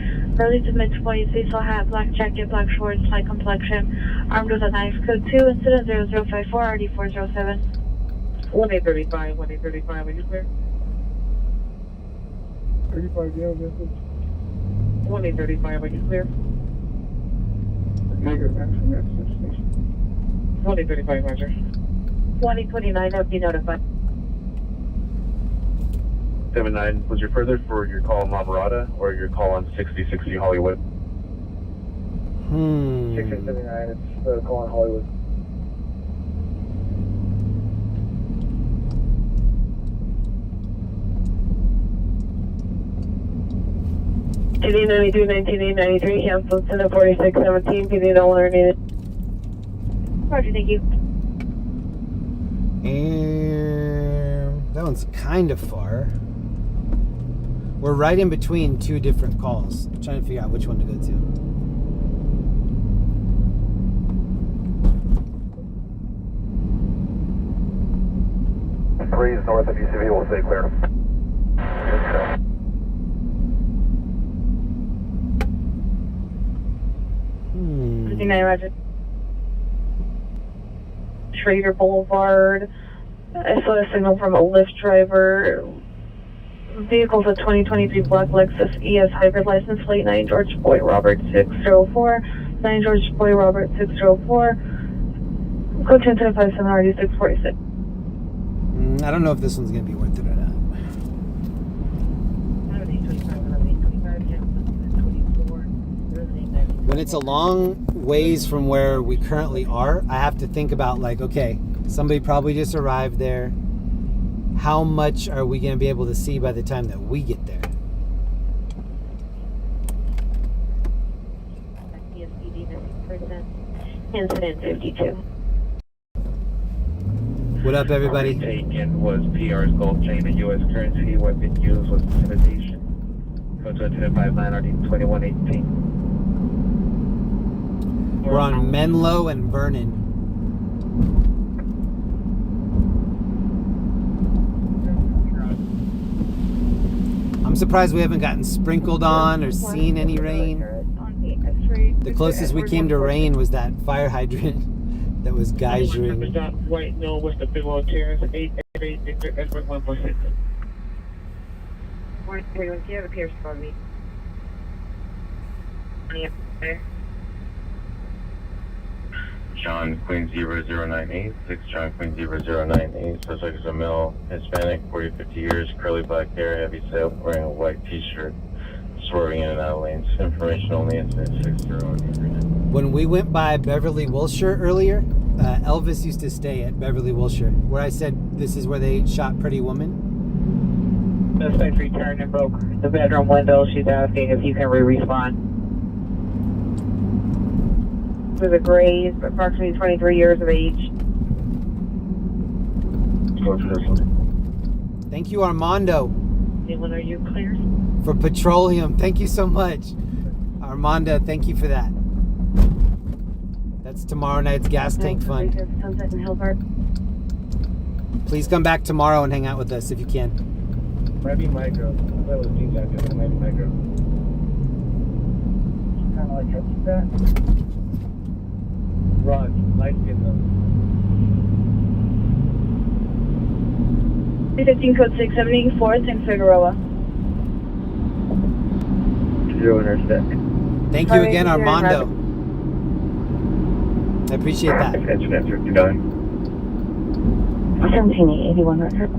early to mid-20s, baseball hat, black jacket, black shorts, light complexion, armed with a knife. Code 2, incident 0054, RD407. 1835, 1835, are you clear? 35, yeah, message. 1835, are you clear? Negative, actually, that's the station. 1835, Roger. 2029, have been notified. 79, was your further for your call on La Mirada or your call on 6060 Hollywood? 1679, it's the call on Hollywood. PD 92, 1993, cancel to 4617, PD no longer needed. Roger, thank you. And that one's kind of far. We're right in between two different calls. I'm trying to figure out which one to go to. breeze north of UCV will stay clear. Good show. Hmm. 59 Roger. Schrader Boulevard. I saw a signal from a Lyft driver. Vehicle's a 2023 black Lexus ES hybrid license plate 9 George Boy Robert 604. 9 George Boy Robert 604. Code 10757 RD 646. I don't know if this one's going to be worth it or not. When it's a long ways from where we currently are, I have to think about like, okay, somebody probably just arrived there. How much are we going to be able to see by the time that we get there? Incident 52. What up, everybody? Taken was PR's gold chain and U.S. currency. Weapon used was intimidation. Code 259 RD 2118. We're on Menlo and Vernon. I'm surprised we haven't gotten sprinkled on or seen any rain. The closest we came to rain was that fire hydrant that was geysering. White no west of Big Old Terrace 888 Victor Edward 146. Wait, do you have a Pierce for me? John Queen 0098, 6 John Queen 0098, suspect is a male, Hispanic, 40 to 50 years, curly black hair, heavy set, wearing a white t-shirt, swerving in and out of lanes. Information only, incident 60. When we went by Beverly Wilshire earlier, Elvis used to stay at Beverly Wilshire, where I said this is where they shot Pretty Woman. Suspect returned and broke the bedroom window. She's asking if you can re-respond. With a gray, approximately 23 years of age. Thank you, Armando. Anyone, are you clear? For petroleum. Thank you so much. Armando, thank you for that. That's tomorrow night's gas tank fund. Sunset and Hillbart. Please come back tomorrow and hang out with us if you can. Might be micro. That was jean jacket. It might be micro. Kind of like that. Raj, light skin though. 315 code 674, in Figueroa. Zero intersect. Thank you again, Armando. I appreciate that. Incident 59. 1781 record.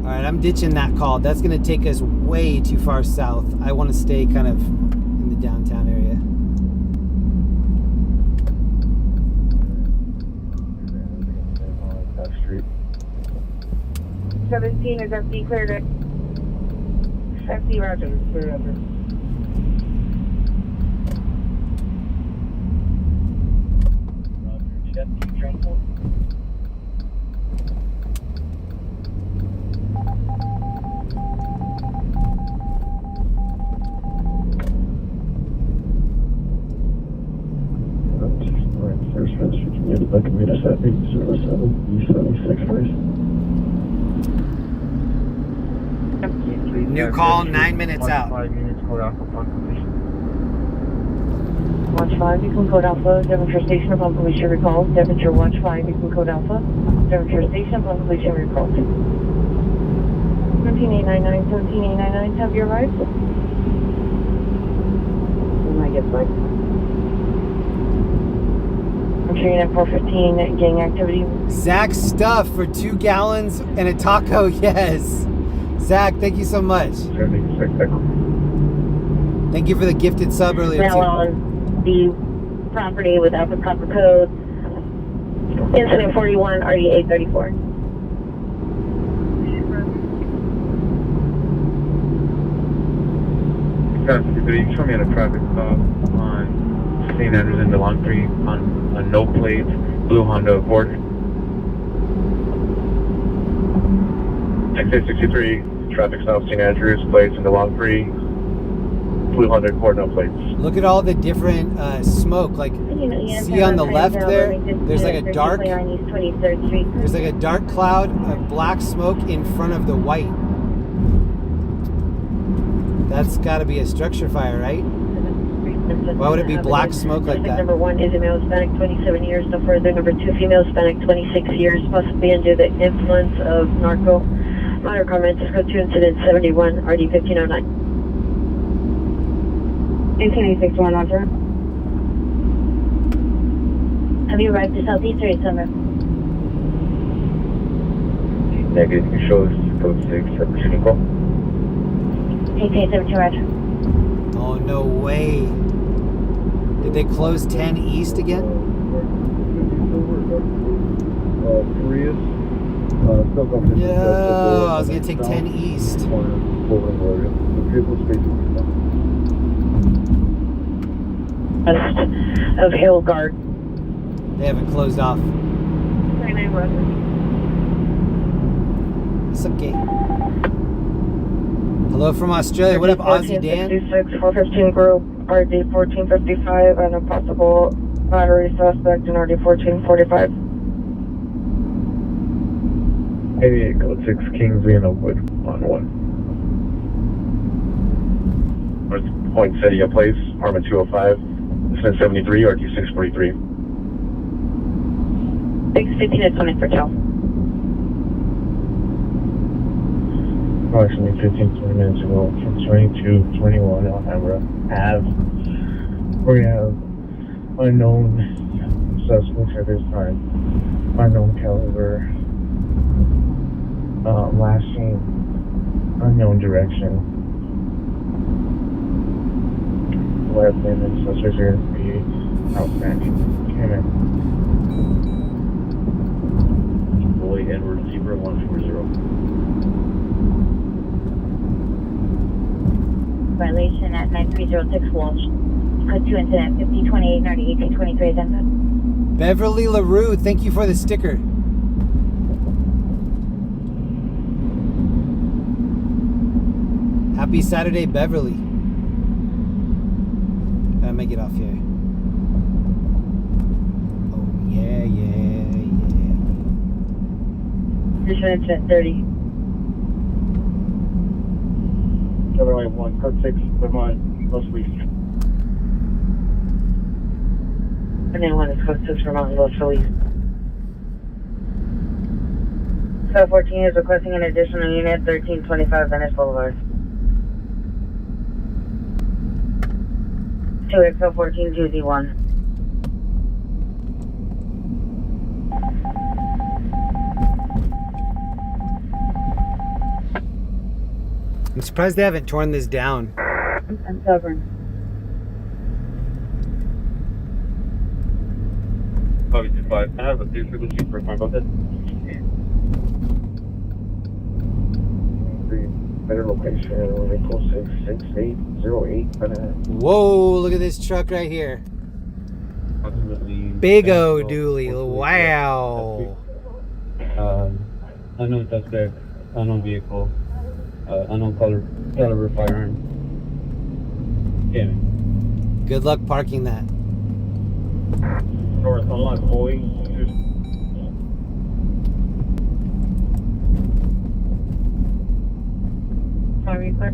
All right, I'm ditching that call. That's going to take us way too far south. I want to stay kind of in the downtown area. Street. 17 is FD cleared it. FD Roger. Clear under. FD jump one. First Street, can you look at me to set 807 E76, please? New call, 9 minutes out. 5 minutes, code alpha upon completion. Watch 5, you can code Alpha. Devonshire Station upon completion recall. Devonshire Watch 5, you can code Alpha. Devonshire Station upon completion recall. 17899, 17899, have you arrived? We might get back. I'm sure you're at 415, gang activity. Zach Stuff for 2 gallons and a taco, yes. Zach, thank you so much. Thank you for the gifted sub earlier Now too. on the property without the proper code. Incident 41, RD 834. You can show me on a traffic stop on St. Andrews and DeLongtree on no plate, blue Honda Accord. Exit 63, traffic stop St. Andrews, plates in DeLongtree. Blue Honda coordinate plates. Look at all the different smoke. Like, see on the left there, there's like a dark cloud of black smoke in front of the white. That's got to be a structure fire, right? Why would it be black smoke like that? Number 1 is a male Hispanic, 27 years, no further. Number 2, female Hispanic, 26 years, possibly under the influence of narco. Minor comments, code 2, incident 71, RD 1509. 1861, Roger. Have you arrived to Southeast or East Summer? Negative, you show us code 6, representing call. 1872, Roger. Oh, no way. Did they close 10 East again? Yeah, I was going to take 10 East. West of Hillgard. They haven't closed off. 29 Roger. It's okay. Hello from Australia. What up, Aussie Dan? 415 group, RD 1455, and a possible battery suspect in RD 1445. 88 code 6 Kingsley and Oakwood on 1. Point Sedia Place, apartment 205, Smith 73, RD 643. 615 is coming for Joe. Approximately 15-20 minutes ago from 2221 Alhambra Ave. We have unknown suspects at this time. Unknown caliber. Last seen. Unknown direction. Left and suspects are going to be outstanding. Came in. Boy Edward Zebra 140. Violation at 9306 Walsh. Code 2 incident 5028 90 1823 identified. Beverly LaRue, thank you for the sticker. Happy Saturday, Beverly. Gotta make it off here. Oh, yeah. Mission incident 30. Otherwise, 1, code 6, Vermont, Los Feliz. 21 is code 6 Vermont, Los Feliz. Cell 14 is requesting an additional unit, 1325 Venice Boulevard. 2XL14 2Z1. I'm surprised they haven't torn this down. I'm stubborn. Obviously 5. I have a 3 frequency for my about that. Better location, we're close 6808. Whoa, look at this truck right here. Big O dually. Wow. Unknown suspect, unknown vehicle, unknown caliber firearm. Yeah. Good luck parking that. North unlock boy. Sorry, clear.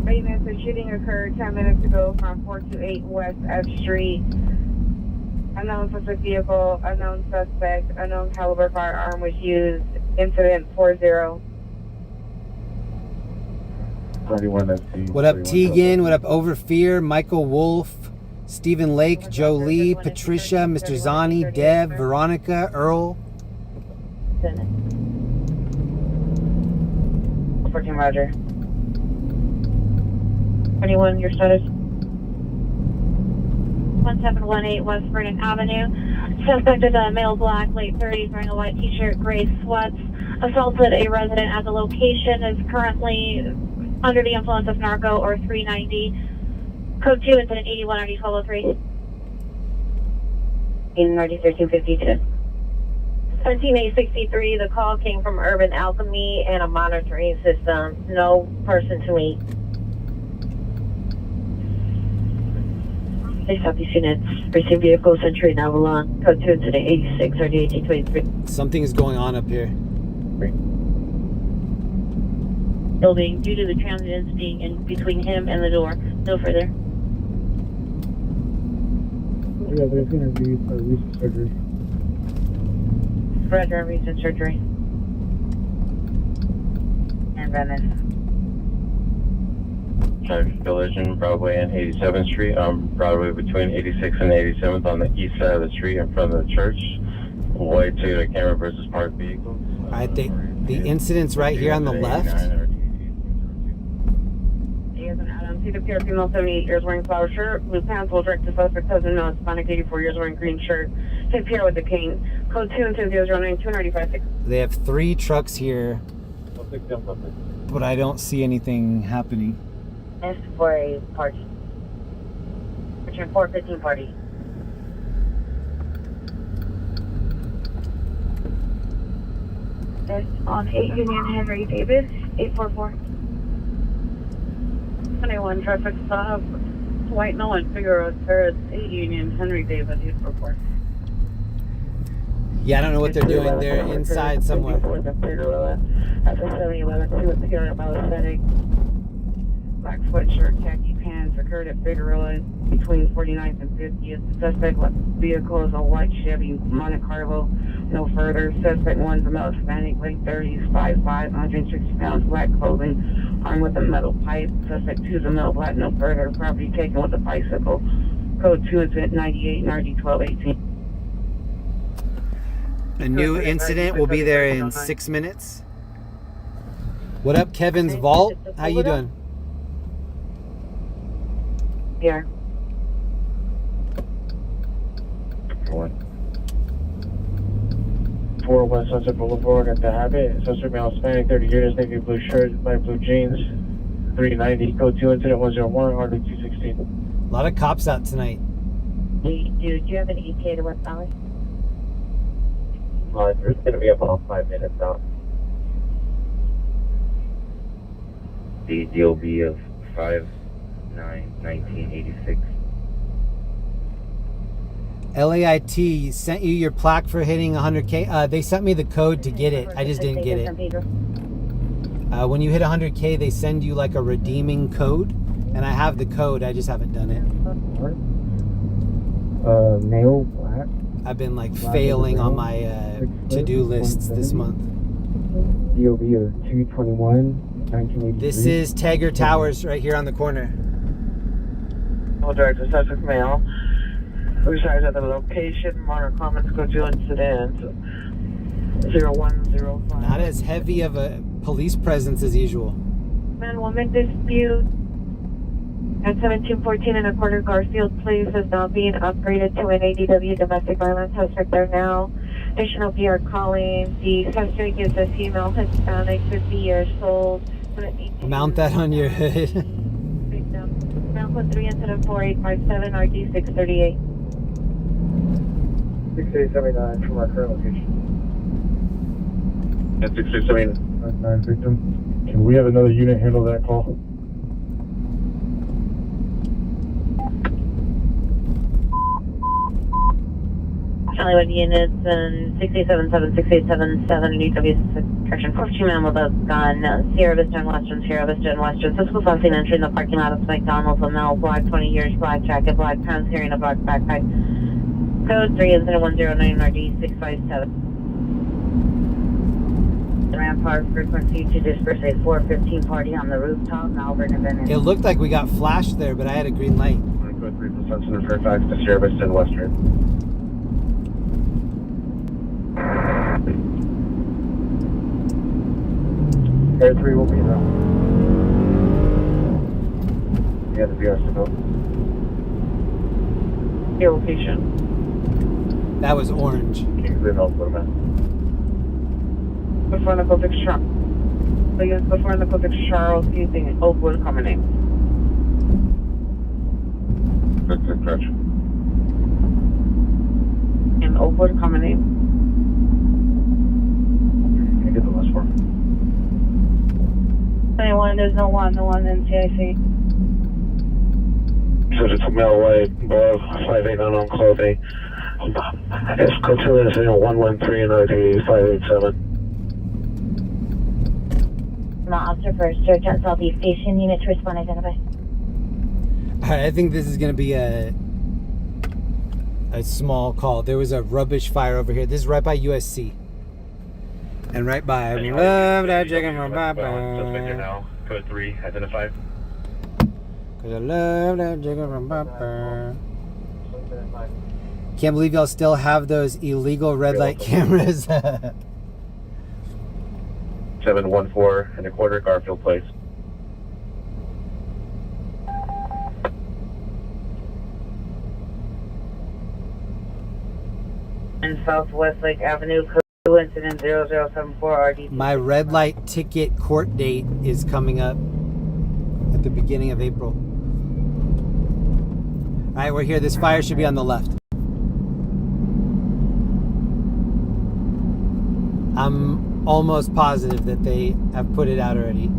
Maintenance, a shooting occurred 10 minutes ago from 428 West F Street. Unknown suspect vehicle, unknown suspect, unknown caliber firearm was used. Incident 40. What up, Tegan? What up, Overfear? Michael Wolf, Stephen Lake, Joe Lee, Patricia, Mr. Zani, Deb, Veronica, Earl. 14 Roger. 21, your status? 1718 West Vernon Avenue. Suspect is a male black, late 30s, wearing a white t-shirt, gray sweats. Assaulted a resident at the location, is currently under the influence of narco or 390. Code 2, incident 81 RD 1203. In RD 1352. 17863, the call came from Urban Alchemy and a monitoring system. No person to meet. They stop these units. Receive vehicle Century Avalon. Code 2 incident 86 or 1823. Something is going on up here. Building due to the transients being in between him and the door. No further. Yeah, there's gonna be a recent surgery. Roger, recent surgery. And Venice. Collision, Broadway and 87th Street. Broadway between 86th and 87th on the east side of the street in front of the church. White Toyota Camry versus parked vehicles. Alright, the incident's right here on the left. He has an Adam Cedar Pier, female 78 years wearing flower shirt, blue pants, will direct to suspect, cousin, male, Hispanic, 84 years wearing green shirt, hit Pier with a cane. Code 2 and 009 295. They have 3 trucks here, but I don't see anything happening. This for a party. Richard 415 party. This on 8 Union Henry David, 844. 21 traffic stop. White no one Figueroa Terrace, 8 Union Henry David, 844. Yeah, I don't know what they're doing. They're inside somewhere. At the 7-Eleven, 2 at Pier about aesthetic. Black sweatshirt, khaki pants, occurred at Figueroa between 49th and 50th. Suspect vehicle is a white Chevy Monte Carlo. No further. Suspect 1's a male Hispanic, late 30s, 5'5", 160 pounds, black clothing, armed with a metal pipe. Suspect 2's a male black. No further. Property taken with a bicycle. Code 2 incident 98 NRD 1218. A new incident will be there in 6 minutes. What up, Kevin's Vault? How you doing? Here. 4 West Sunset Boulevard at the Habit. Suspect male Hispanic, 30 years, navy blue shirt, light blue jeans. 390, code 2 incident 101, RD 216. A lot of cops out tonight. Do you have an ETA to West Valley? It's going to be about 5 minutes out. The DOB of 5/9/1986. LAIT sent you your plaque for hitting 100K. They sent me the code to get it. I just didn't get it. When you hit 100K, they send you like a redeeming code, and I have the code. I just haven't done it. Male, black. I've been like failing on my to-do lists this month. DOB of 221, 1983. This is Tagger Towers right here on the corner. All director, suspect male. Resides at the location. Minor comments. Go to incident 0105. Not as heavy of a police presence as usual. Man-woman dispute at 1714 and a quarter Garfield Place is now being upgraded to an ADW domestic violence suspect there now. Additional PR calling. The suspect is a female Hispanic, 50 years old. Mount that on your hood. Mount 3 incident 4857 RD 638. 6879 from our current location. At 6879. 9 victim. Can we have another unit handle that call? Hollywood units and 6877, 6877, EW section 14 man with a gun, Sierra Vista and Western, Sierra Vista and Western. Physical something entering the parking lot of McDonald's, a male, black, 20 years, black jacket, black pants, carrying a black backpack. Code 3 incident 109 RD 657. Rampart frequency to disperse a 415 party on the rooftop, Malvern and Venice. It looked like we got flashed there, but I had a green light. Code 3 from Sunset and Fairfax to Sierra Vista and Western. Air 3 will be there. Yeah, the BR's to go. Your location. That was orange. Kingsley and Oakwood, man. Before the Codex Charles. Before the Codex Charles using Oakwood common name. That's a correction. In Oakwood common name. one, there's no one in CIC. So it's a male white above 5'8" unknown clothing. It's code 2 is 113 and ID 587. Officer First, Church at Southeast Station, unit to respond, identify. Alright, I think this is gonna be a small call. There was a rubbish fire over here. This is right by USC. And right by love that chicken from Papa. Code 3, identify. Cause I love that chicken from Papa. Can't believe y'all still have those illegal red light cameras. 714 Garfield Place. In Southwest Lake Avenue, code incident 0074 RD. My red light ticket court date is coming up at the beginning of April. All right, we're here. This fire should be on the left. I'm almost positive that they have put it out already.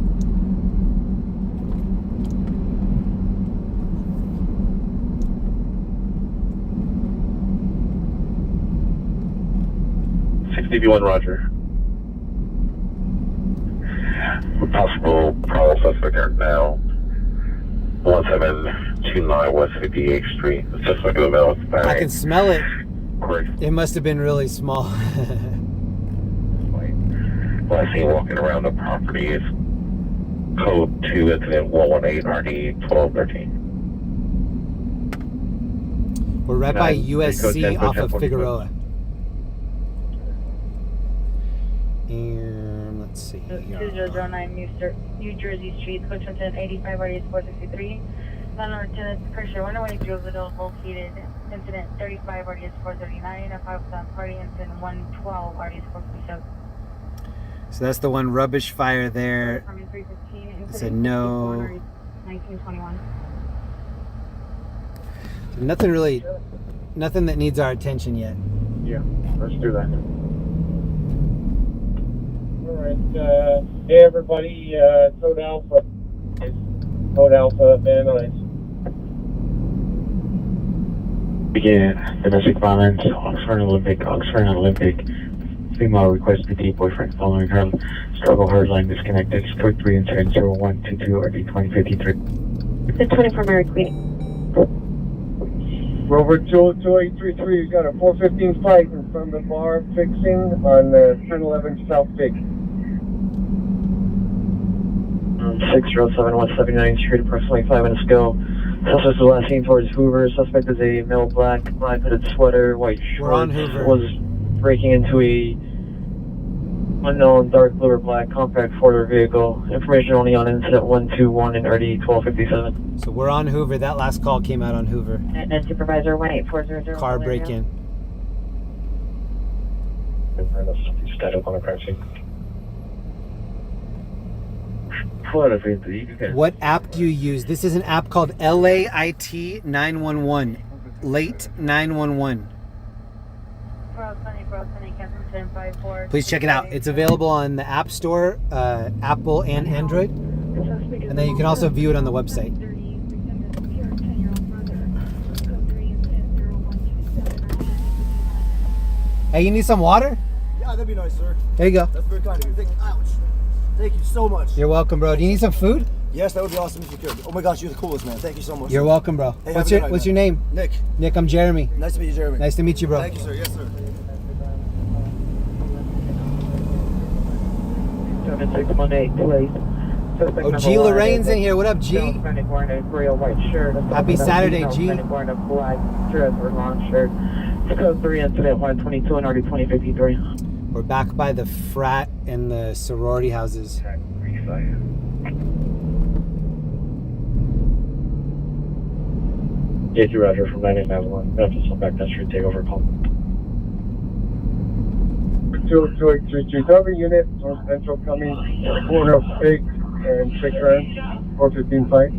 DB1 Roger. Possible probable suspect here now. 1729 West 58th Street. The suspect in the middle. I can smell it. Great. It must have been really small. Well, I see walking around the property is code 2 incident 118 RD 1213. We're right by USC off of Figueroa. And let's see. 2009 New Jersey Street, Coach 85 RDS 463. Landlord Lieutenant Pressure, runaway juvenile located. Incident 35 RDS 439. A 5 party incident 112 RDS 437. So that's the one rubbish fire there. It's a no. 1921. Nothing that needs our attention yet. Yeah, let's do that. Alright, hey everybody, Code Alpha. Code Alpha, Van Nuys. Begin domestic violence, Oxford and Olympic. Female requested the boyfriend following her struggle hardline disconnected. Code 3 incident 0122 RD 2053. The 24 Mary Queen. Rover 22833, you got a 415 fight in front of the bar fixing on 1011 South Big. 607179 Street, approximately 5 minutes ago. Suspect was last seen towards Hoover. Suspect is a male black hooded sweater, white shorts. Was breaking into a unknown dark blue or black compact four-door vehicle. Information only on incident 121 and RD 1257. So we're on Hoover. That last call came out on Hoover. And Supervisor 18400. Car break-in. Static on a crime scene. What app do you use? This is an app called LAIT 911. Late 911. Please check it out. It's available on the App Store, Apple and Android. And then you can also view it on the website. Hey, you need some water? Yeah, that'd be nice, sir. There you go. That's very kind of you. Thank you so much. You're welcome, bro. Do you need some food? Yes, that would be awesome if you could. Oh my gosh, you're the coolest, man. Thank you so much. You're welcome, bro. Hey, what's your name? Nick. Nick, I'm Jeremy. Nice to meet you, Jeremy. Nice to meet you, bro. Thank you, sir. Yes, sir. 7618, please. Oh, G Lorraine's in here. What up, G? Happy Saturday, G. Wearing a black dress or long shirt. It's code 3 incident 122 and RD 2053. We're back by the frat and the sorority houses. Yeah, Roger from 9891. Memphis, on back that street, take over call. 22833, cover unit, North Central coming, corner of Fig and Chick Hearn, 415 fight.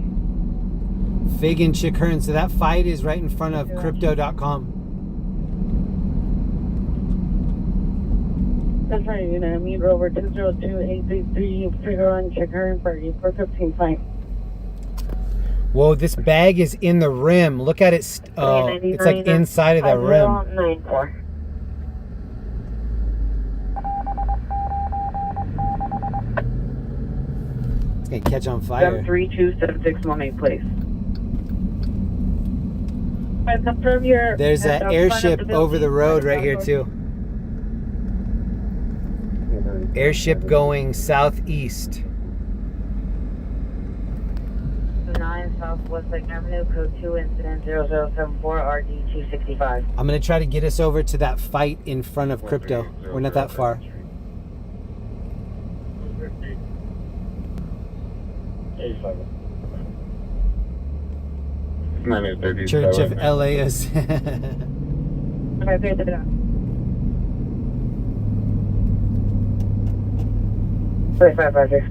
Fig and Chick Hearn. So that fight is right in front of crypto.com. That's right, unit. Meet Rover 202833. Figure on check current for 415.5. Whoa, this bag is in the rim. Look at it. Oh, it's like inside of that rim. 5094. It's gonna catch on fire. 7327618, please. I confirm your. There's an airship over the road right here too. Airship going southeast. 9 Southwest Lake Avenue, code 2, incident 0074, RD 265. I'm gonna try to get us over to that fight in front of Crypto. We're not that far. Church of LAS. Roger.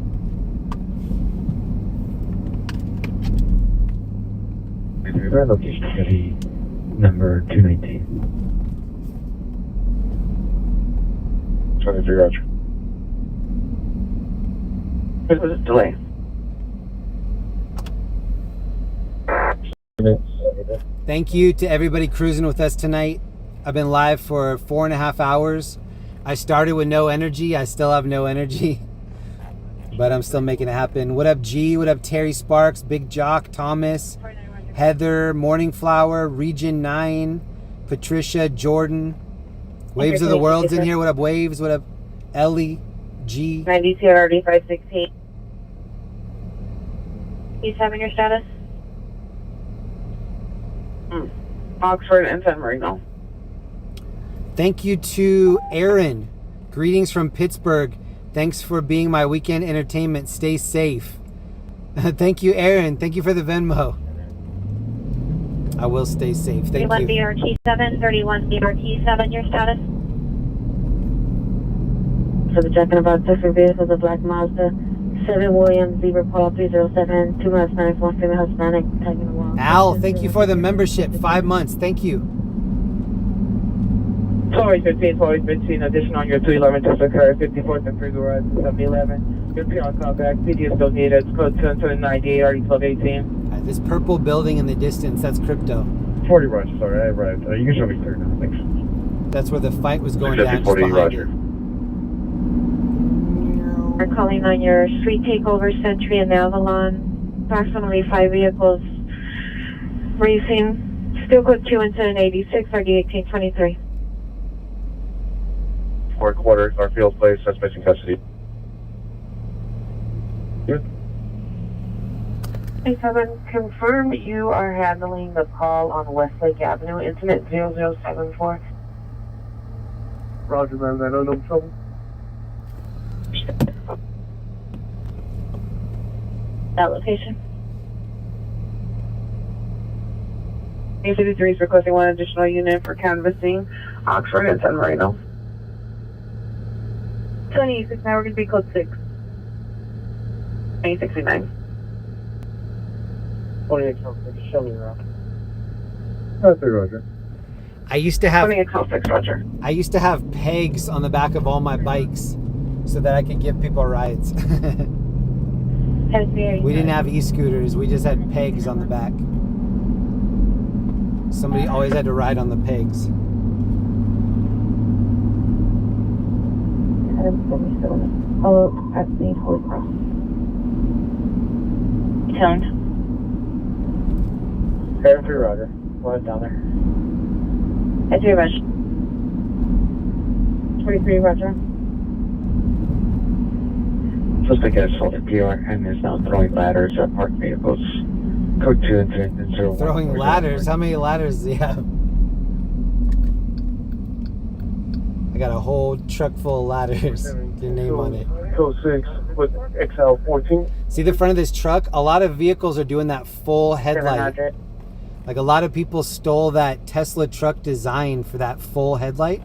Our location study number 219. 23, Roger. This was a delay. Thank you to everybody cruising with us tonight. I've been live for 4.5 hours. I started with no energy. I still have no energy, but I'm still making it happen. What up, G? What up, Terry Sparks, Big Jock, Thomas, Heather, Morning Flower, Region 9, Patricia, Jordan. Waves of the World's in here. What up, Waves? What up, Ellie, G? 92 RD 516. He's having your status? Oxford and San Marino. Thank you to Aaron. Greetings from Pittsburgh. Thanks for being my weekend entertainment. Stay safe. Thank you, Aaron. Thank you for the Venmo. I will stay safe. Thank 31 you. BRT7, 31 BRT7, your status? For the checking about different vehicles, a black Mazda, 7 Williams, Zebra Paul 307, 2 Hispanics, 1 female Hispanic, tagging along. Al, thank you for the membership. 5 months. Thank you. Forward 15, addition on your 211 to occur, 54th and Freeway Rise, 711. Your PR contact, PD is donated, code 798, RD 1218. This purple building in the distance, that's Crypto. 40 Roger, sorry, I arrived. You can show me clear now, thanks. That's where the fight was going down. 40 Roger. We're calling on your street takeover Sentry and Avalon. Approximately 5 vehicles racing. Still code 2 incident 86, RD 1823. 4 quarter, Garfield Place, suspect in custody. Good. Hey, Kevin, confirm you are handling the call on Westlake Avenue, incident 0074. Roger, man, I don't know trouble. That location. A53 is requesting 1 additional unit for canvassing Oxford and San Marino. 26, now we're going to be code 6. 869. 28 show me around. That's it, Roger. I used to have 28 Roger. I used to have pegs on the back of all my bikes so that I could give people rides. We didn't have e-scooters, we just had pegs on the back. Somebody always had to ride on the pegs. Oh, at the Holy Cross. Toned. Fair free, Roger. Well, down there. At 3 Roger. 23 Roger. Suspect has assaulted PR and is now throwing ladders at parked vehicles. Code 2 incident 01. Throwing ladders? How many ladders do you have? I got a whole truck full of ladders. Your name on it. Code 6 with XL14. See the front of this truck? A lot of vehicles are doing that full headlight. Like a lot of people stole that Tesla truck design for that full headlight.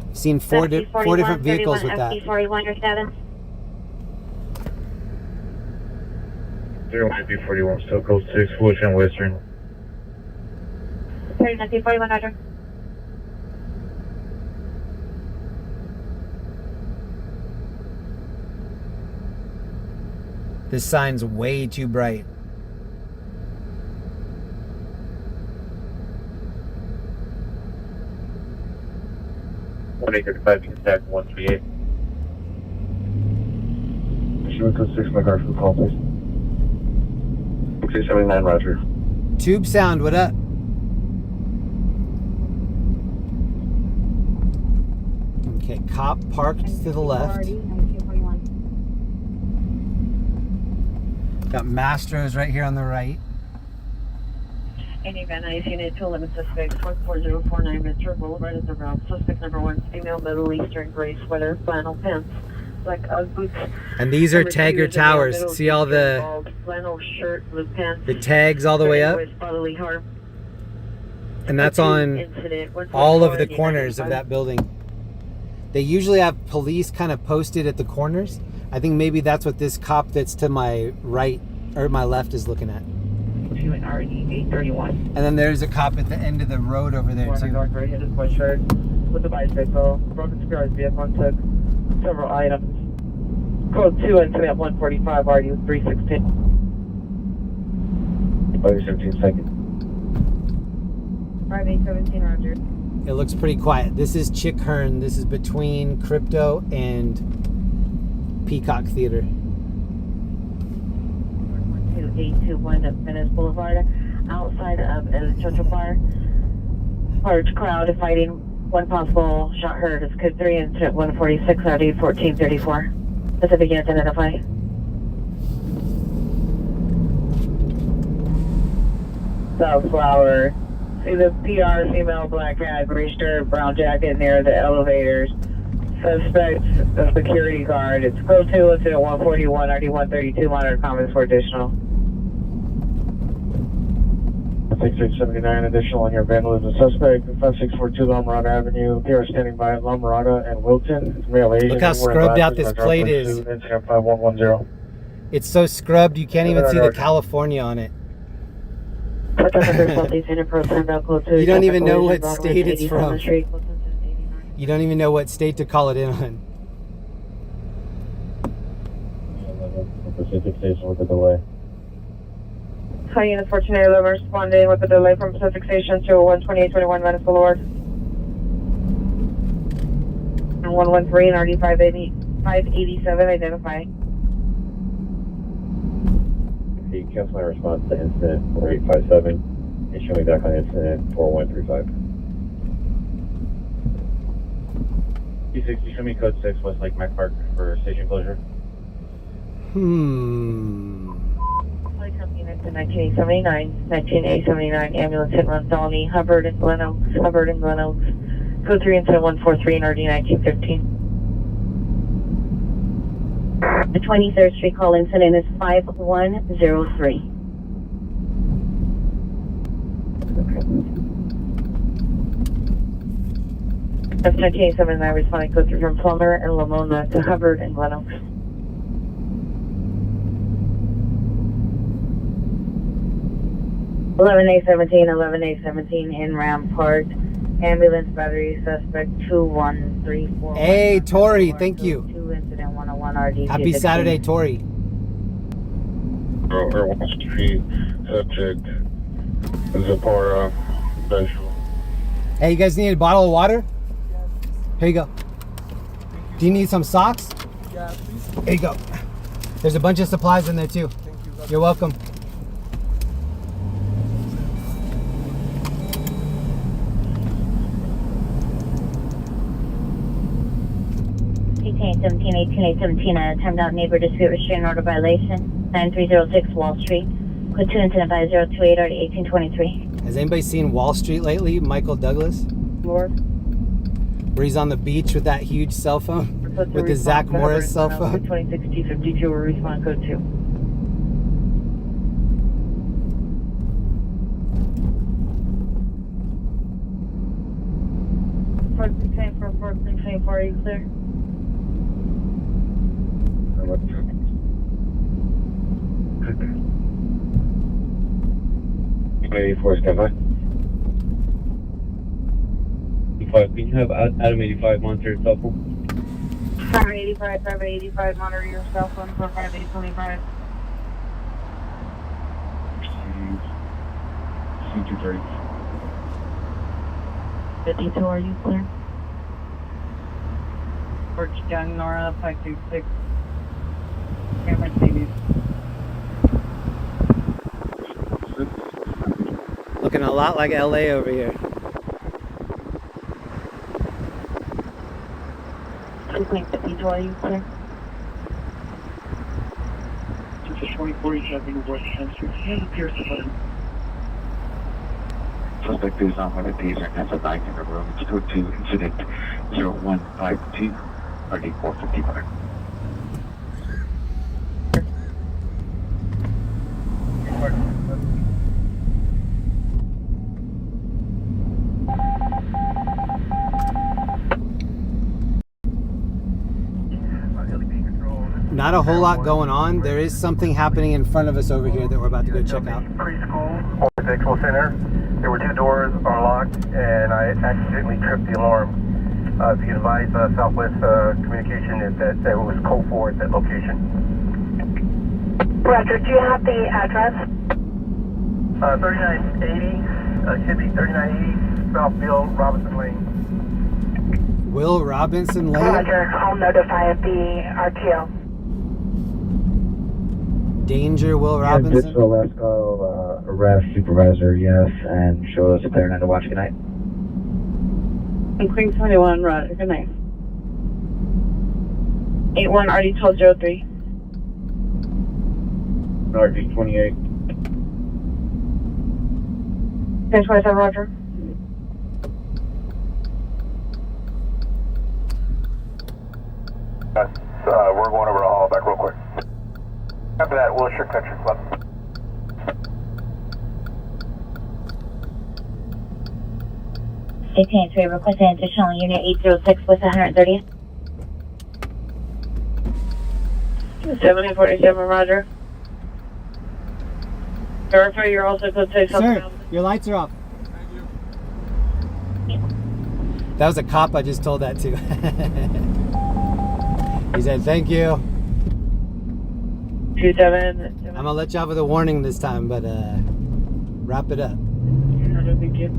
I've seen four different vehicles with that. FD41, your status? 09041, still code 6, Fullerton Western. 39 41, Roger. This sign's way too bright. One acre to 5 contact 138. Should we code 6, my car for call, please? 679, roger. Tube sound, what up? Okay, cop parked to the left. Got Mastro's right here on the right. Any Van Nuys unit to 11 suspects 14049 Ventura Boulevard at the route. Suspect number 1, female, Middle Eastern, gray sweater, flannel pants, black Ugg boots. And these are Number 2 Tagger is a male, Towers. Middle See all Eastern, the bald, flannel shirt, blue pants. the tags all the way up? With bodily harm. And that's on all of the corners of that building. They usually have police kind of posted at the corners. I think maybe that's what this cop that's to my right or my left is looking at. And RD 831. And then there's a cop at the end of the road over there too. North right hit his sweatshirt with a bicycle. Broken secured vehicle and took several items. Code 2 incident 145 RD 316. 517 seconds. 5817 Roger. It looks pretty quiet. This is Chick Hearn. This is between Crypto and Peacock Theater. 12821 up Venice Boulevard, outside of El Chocho Bar. Large crowd fighting. One possible shot heard. It's code 3 incident 146 RD 1434. Pacific units identify. Sunflower. See the PR female black hat, gray shirt, brown jacket near the elevators. Suspect, the security guard. It's code 2 incident 141 RD 132. Monitor comments for additional. 6679 additional on your vandalism suspect. 5642 La Mirada Avenue. PR standing by at La Mirada and Wilton. It's male Asian. Look how scrubbed out this plate is. Incident 5110. It's so scrubbed you can't even see the California on it. You don't even know what state it's from. You don't even know what state to call it in on. Pacific Station with a delay. Hi, unit 1411 responding with a delay from Pacific Station to 12821 Venice Boulevard. And 113 RD 587 identify. Okay, cancel my response to incident 4857 and show me back on incident 4135. P60, show me code 6, Westlake Mac Park for station closure. Units in 1979 ambulance hit run felony, Hubbard and Glen Oaks. Code 3 incident 143 and RD 1915. The 23rd Street call incident is 5103. That's 1979 responding code 3 from Plummer and Lamona to Hubbard and Glen Oaks. Eleven A 17 in Ram Park. Ambulance battery suspect 2134. Hey, Tori, thank you. 2 incident 101 RD. Happy Saturday, Tori. Or Wall Street, subject, Zapora, visual. Hey, you guys need a bottle of water? Here you go. Do you need some socks? Yeah, please. Here you go. There's a bunch of supplies in there too. Thank you. You're welcome. Timed out neighbor dispute restraining order violation 9306 Wall Street. Code 2 incident by 028 RD 1823. Has anybody seen Wall Street lately? Michael Douglas? Lord. Where he's on the beach with that huge cell phone? With the Zach Morris cell phone? 26T52 will respond code 2. Fort 24, are you clear? 84 stand by. 85, can you have Adam 85 monitor your cell phone? 585, monitor your cell phone for 5825. C230. 52, are you clear? Birch St, Nora, 526. Mercedes. Looking a lot like LA over here. Precinct 52, are you clear? 24, you have been West 10th Street. He appears to find. Suspect is on one of these and has a knife in the room. It's code 2 incident 0152 RD 455. Not a whole lot going on. There is something happening in front of us over here that we're about to go check out. Preschool or Sexual Center. There were 2 doors are locked, and I accidentally tripped the alarm. If you could advise Southwest Communication that it was code 4 at that location. Roger, do you have the address? 3980, should be 3980 Southfield Robinson Lane. Will Robinson Lane? Roger, I'll notify the RTO. Danger, Will Robinson. Digital last call, arrest supervisor, yes, and show us clear 9 to watch. Good night. Queen 21, Roger, good night. 81 RD 1203. RD 28. 1027, Roger. We're going over to haul back real quick. After that, Wilshire Country Club. AT&T requesting additional unit 806 with 130th. 7047, Roger. Verify you're also code 6. Sir, your lights are off. That was a cop I just told that to. He said, thank you. 27. I'm gonna let you out with a warning this time, but wrap it up. Thank you.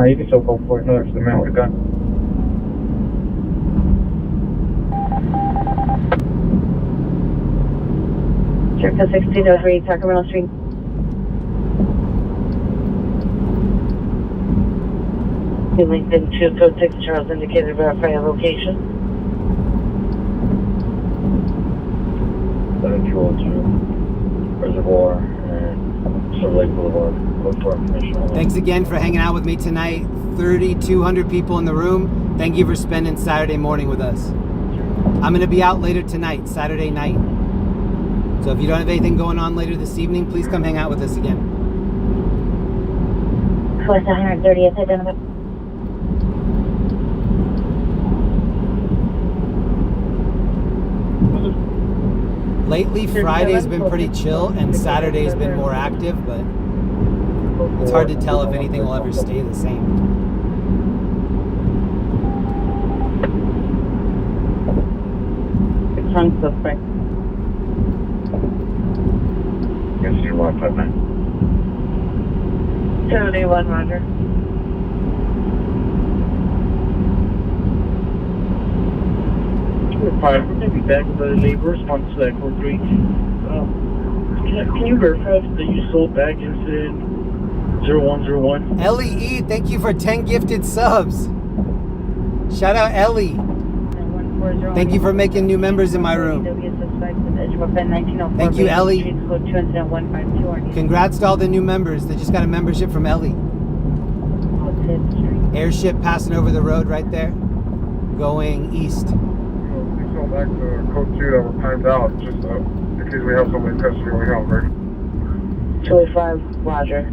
You can still go for it. No, it's the man with a gun. Circa 1603 Sacramento Street. You linked into code 6 Charles indicated verify your location. 7202 Reservoir and Silver Lake Boulevard. Code 4 information. Thanks again for hanging out with me tonight. 3,200 people in the room. Thank you for spending Saturday morning with us. I'm going to be out later tonight, Saturday night. So if you don't have anything going on later this evening, please come hang out with us again. West 130th, identify. Lately, Friday's been pretty chill and Saturday's been more active, but it's hard to tell if anything will ever stay the same. Trunk suspect. Yes, you're 159. 71, Roger. We're going to be back with the labor response to that code 3. Can you verify that you sold back incident 0101? Ellie E, thank you for 10 gifted subs. Shout out Ellie. Thank you for making new members in my room. Thank you, Ellie. Congrats to all the new members. They just got a membership from Ellie. Airship passing over the road right there, going east. Please go back to code 2 that was timed out, just in case we have somebody custody we have, right? 285, Roger.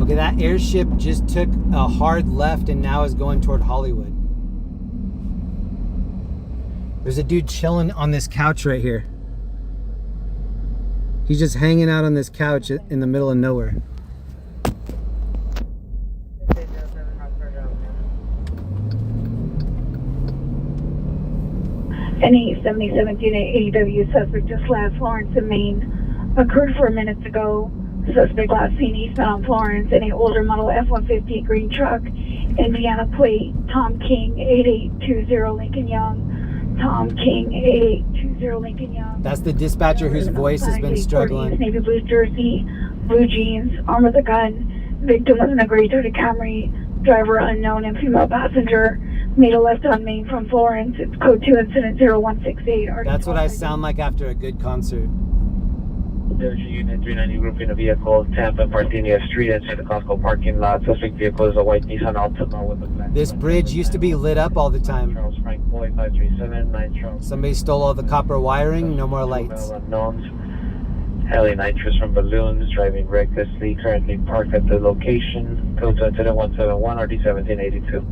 Okay, that airship just took a hard left and now is going toward Hollywood. There's a dude chilling on this couch right here. He's just hanging out on this couch in the middle of nowhere. Any 77 unit AEW suspect just left Florence and Maine. Occurred 4 minutes ago. Suspect last seen eastbound Florence in an older model F-150 green truck. Indiana plate Tom King 8820 Lincoln Young. Tom King 8820 Lincoln Young. That's the dispatcher whose voice has been struggling. Navy blue jersey, blue jeans, armed with a gun. Victim was in a gray Toyota Camry. Driver unknown and female passenger. Made a left on Main from Florence. It's code 2 incident 0168. That's what I sound like after a good concert. There's Unit 390 group in a vehicle, Tampa and Parthenia Street inside the Costco parking lot. Suspect vehicle is a white Nissan Altima with a black. This bridge used to be lit up all the time. Charles Frank Boy 537 9 Charles. Somebody stole all the copper wiring, no more lights. Unknowns. Heli nitrous from balloons, driving recklessly, currently parked at the location. Code to incident 171 RD 1782.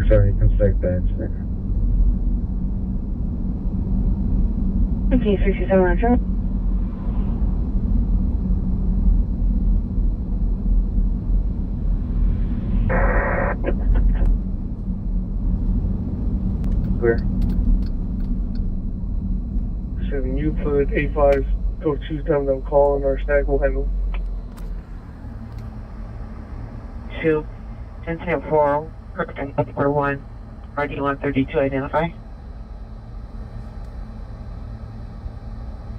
Sorry, contact that incident. Okay, 67 Metro. Where? So you put A5, go choose them, they'll call, and our stack will handle. 2, 10-4, or 1, RD-132, identify.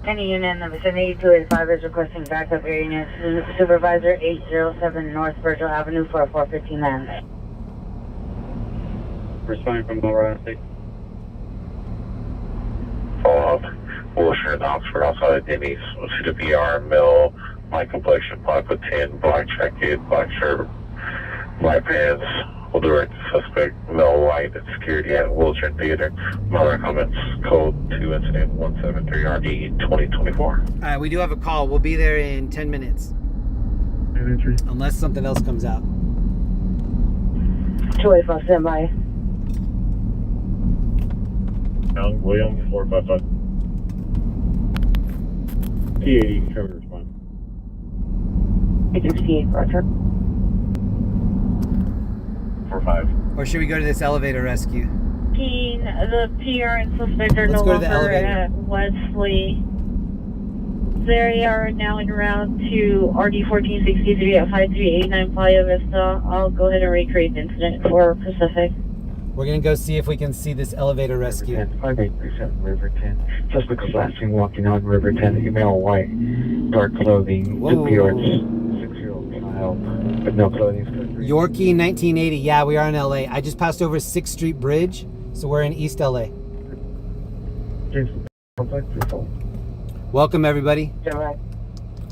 Any unit in the vicinity 285 is requesting backup area unit. Supervisor 807 North Virgil Avenue for a 415 land. Responding from Colorado State. Follow-up. Wilshire and Oxford outside of Denny's. See the VR mill. My complexion, 5'10", black jacket, black shirt, black pants. Will direct the suspect, Mel White, at security at Wilshire Theater. Mother comments, code 2 incident 173 RD 2024. Alright, we do have a call. We'll be there in 10 minutes. Unless something else comes out. 285 standby. Young William 455. T80, cover response. 868, Roger. 45. Or should we go to this elevator rescue? The PR and suspect are no longer at Wesley. They are now en route to RD 1463 at 5389 Playa Vista. I'll go ahead and recreate the incident for Pacific. We're gonna go see if we can see this elevator rescue. 5837 River 10. Suspect was last seen walking on River 10. Email white, dark clothing. Whoa. The PR's 6-year-old child, but no clothing. Yorkie 1980. Yeah, we are in LA. I just passed over 6th Street Bridge, so we're in East LA. Welcome, everybody.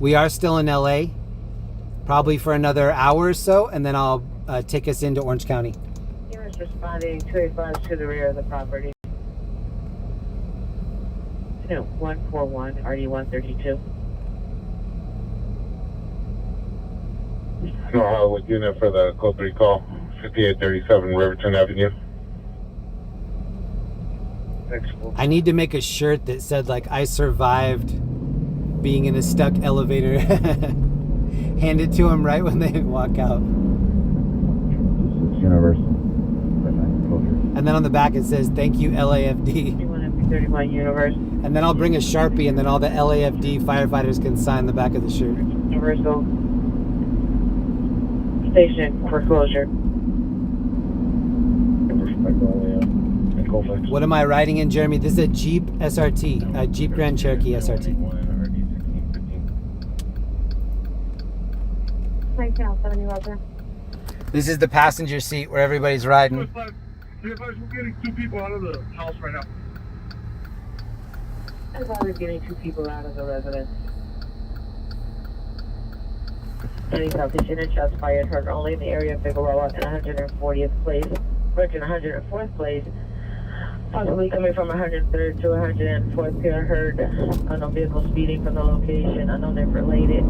We are still in LA, probably for another hour or so, and then I'll take us into Orange County. Units responding 285 to the rear of the property. 141, RD-132. No, with unit for the code 3 call, 5837 Riverton Avenue. I need to make a shirt that said, like, I survived being in a stuck elevator. Hand it to them right when they walk out. Universal. And then on the back it says, thank you, LAFD. 31 Universal. And then I'll bring a Sharpie, and then all the LAFD firefighters can sign the back of the shirt. Universal. Station foreclosure. What am I riding in, Jeremy? This is a Jeep SRT, a Jeep Grand Cherokee SRT. This is the passenger seat where everybody's riding. We're getting 2 people out of the house right now. As long as getting 2 people out of the residence. Any competition and shots fired heard only in the area of Figueroa and 140th place. Virgin 104th place. Possibly coming from 103rd to 104th pier heard unknown vehicle speeding from the location. Unknown if related.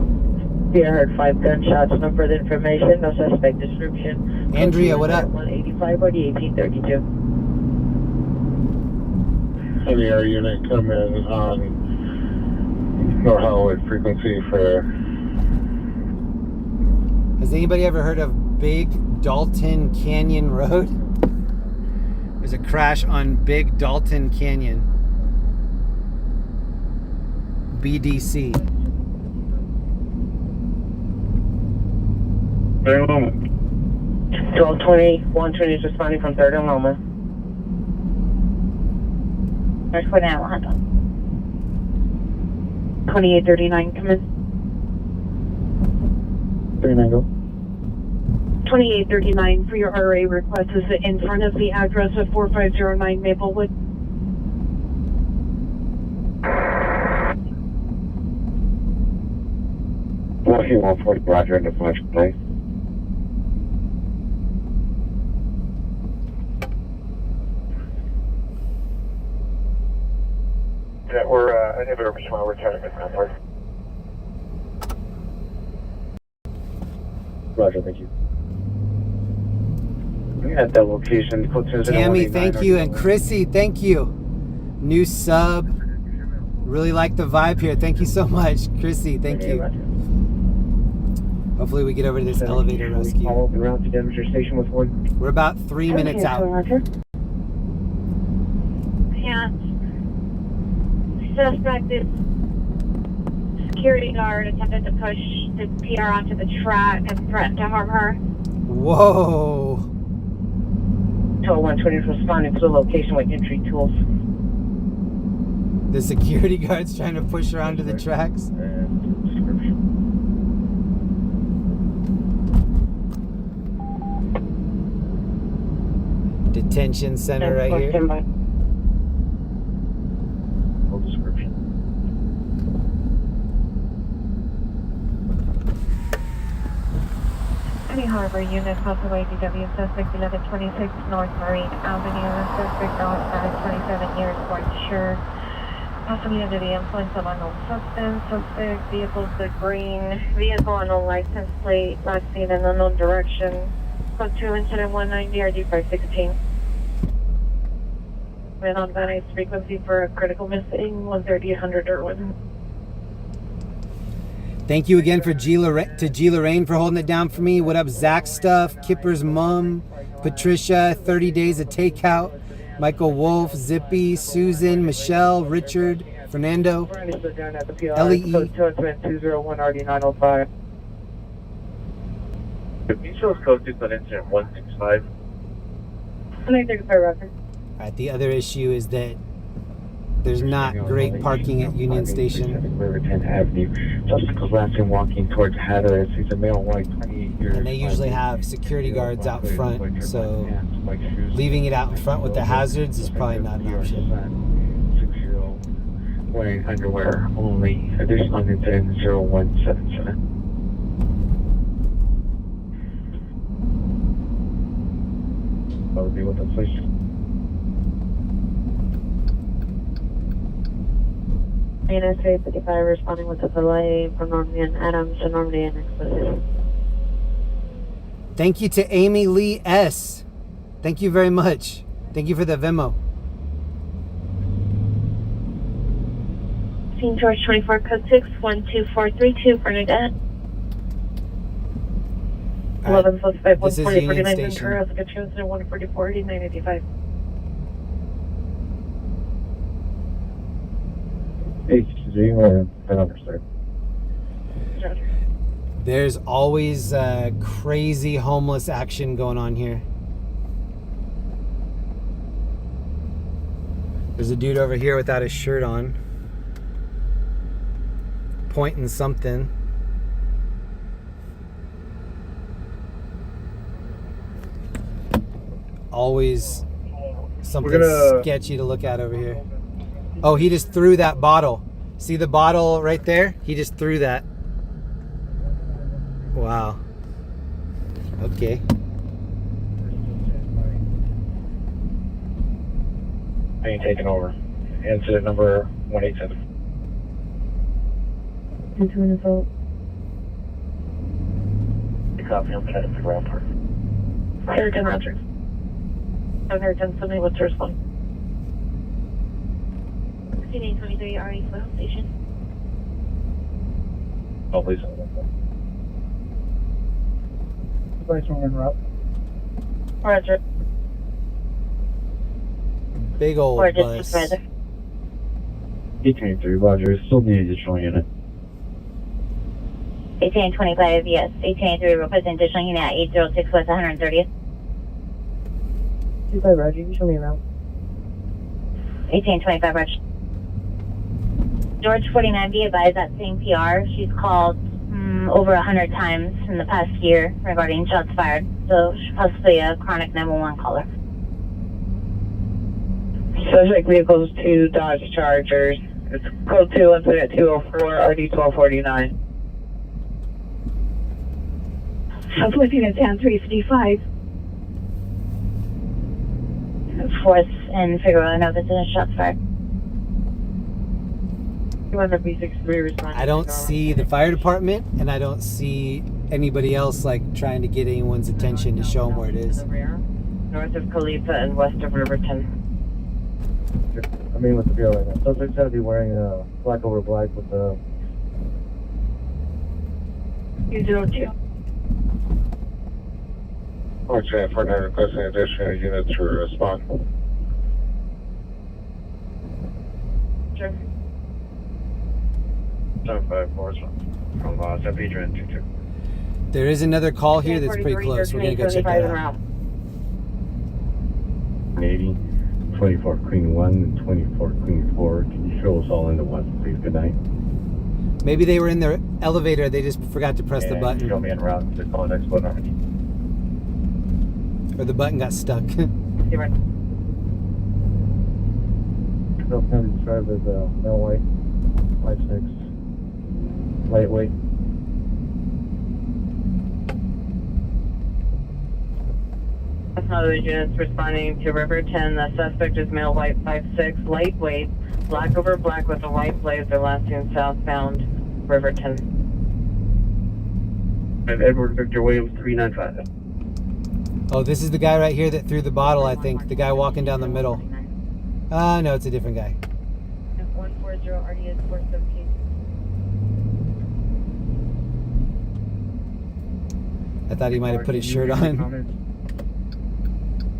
Pier heard 5 gunshots. No further information. No suspect description. Andrea, what up? 185 or the 1832. Any air unit come in on North Hollywood frequency for Has anybody ever heard of Big Dalton Canyon Road? There's a crash on Big Dalton Canyon. BDC. Very moment. 1220, 120 is responding from 3rd and Loma. There's 4 now, hold on. 2839, come in. 39 go. 2839 for your RA request is in front of the address of 4509 Maplewood. Walking 140, Roger, into Flash Place. Yeah, we're, inhibitor respond, we're trying to get that. Roger, thank you. We had that location. Tammy, thank you. And Chrissy, thank you. New sub. Really like the vibe here. Thank you so much. Chrissy, thank you. Hopefully we get over to this elevator rescue. Follow up and route to Denver Station with one. We're about 3 minutes out. Yeah. Suspect is security guard attempted to push the PR onto the track and threatened to harm her. Whoa. Total 120 is responding to the location with entry tools. The security guard's trying to push her onto the tracks. Detention center right here. Full description. Any Harbor unit, Possible ADW, suspect 1126 North Marine Avenue, suspect now at 27 years, white shirt. Possibly under the influence of unknown substance. Suspect vehicle's the green vehicle, unknown license plate, last seen in unknown direction. Code 2 incident 190 RD 516. With on Venice frequency for a critical missing 13800 Irwin. Thank you again to G. Lorraine for holding it down for me. What up, Zach Stuff, Kipper's mom, Patricia, 30 Days of Takeout, Michael Wolf, Zippy, Susan, Michelle, Richard, Fernando, LEE. Code 201 RD 905. If you show us code 6 on incident 165. 935 record. Alright, the other issue is that there's not great parking at Union Station. River 10 Avenue. Suspect was last seen walking towards Hatteras. He's a male, white, 28 years. And they usually have security guards out front, so leaving it out in front with the hazards is probably not an option. 6-year-old wearing underwear only. Additional incident 0177. That would be with inflation. NSA 55 responding with a delay from Normandy and Adams to Normandy and Explicit. Thank you to Amy Lee S. Thank you very much. Thank you for the Venmo. St. George 24, code 6, 12432, Bernadette. 11 suspect, 140, 49 Ventura, Oscar Chosen, 144, 985. HG or another sir. There's always crazy homeless action going on here. There's a dude over here without his shirt on, pointing something. Always something sketchy to look at over here. Oh, he just threw that bottle. See the bottle right there? He just threw that. Wow. Okay. I ain't taking over. Incident number 187. Into an assault. Copy, I'm headed to ground park. Ayrton Roger. Ayrton, somebody what's your response? 1623 RE Flow Station. Oh, please. place on en route. Roger. Big old Or just bus. weather. 823, Roger. Still need additional unit. 1825, yes. 1883, request an additional unit at 806 West 130th. 25, Roger. You can show me around. 1825, Roger. George 49, be advised that same PR. She's called over 100 times in the past year regarding shots fired. So she's possibly a chronic 911 caller. Subject vehicles 2 Dodge Chargers. It's code 2 incident 204 RD 1249. Southwest unit 10 355. Fourth and Figueroa, no visitor shots fired. I don't see the fire department, and I don't see anybody else like trying to get anyone's attention to show them where it is. North of Khalifa and west of Riverton. I mean, with the deal right now. Suspect's gotta be wearing black over black with the. 202. Roger, 49 requesting additional units to respond. Sure. 754 from St. Adrian 22. There is another call here that's pretty close. We're gonna go check that out. 80, 24 Queen 1 and 24 Queen 4. Can you show us all into one, please? Good night. Maybe they were in the elevator. They just forgot to press the button. Show me en route to call next one already. Or the button got stuck. Still can be described as male white, 5'6", lightweight. Other units responding to Riverton. The suspect is male white 5'6", lightweight, black over black with a white blazer, last seen southbound Riverton. And Edward Victor Williams 395. Oh, this is the guy right here that threw the bottle, I think. The guy walking down the middle. No, it's a different guy. 140 RDS 417. I thought he might have put his shirt on.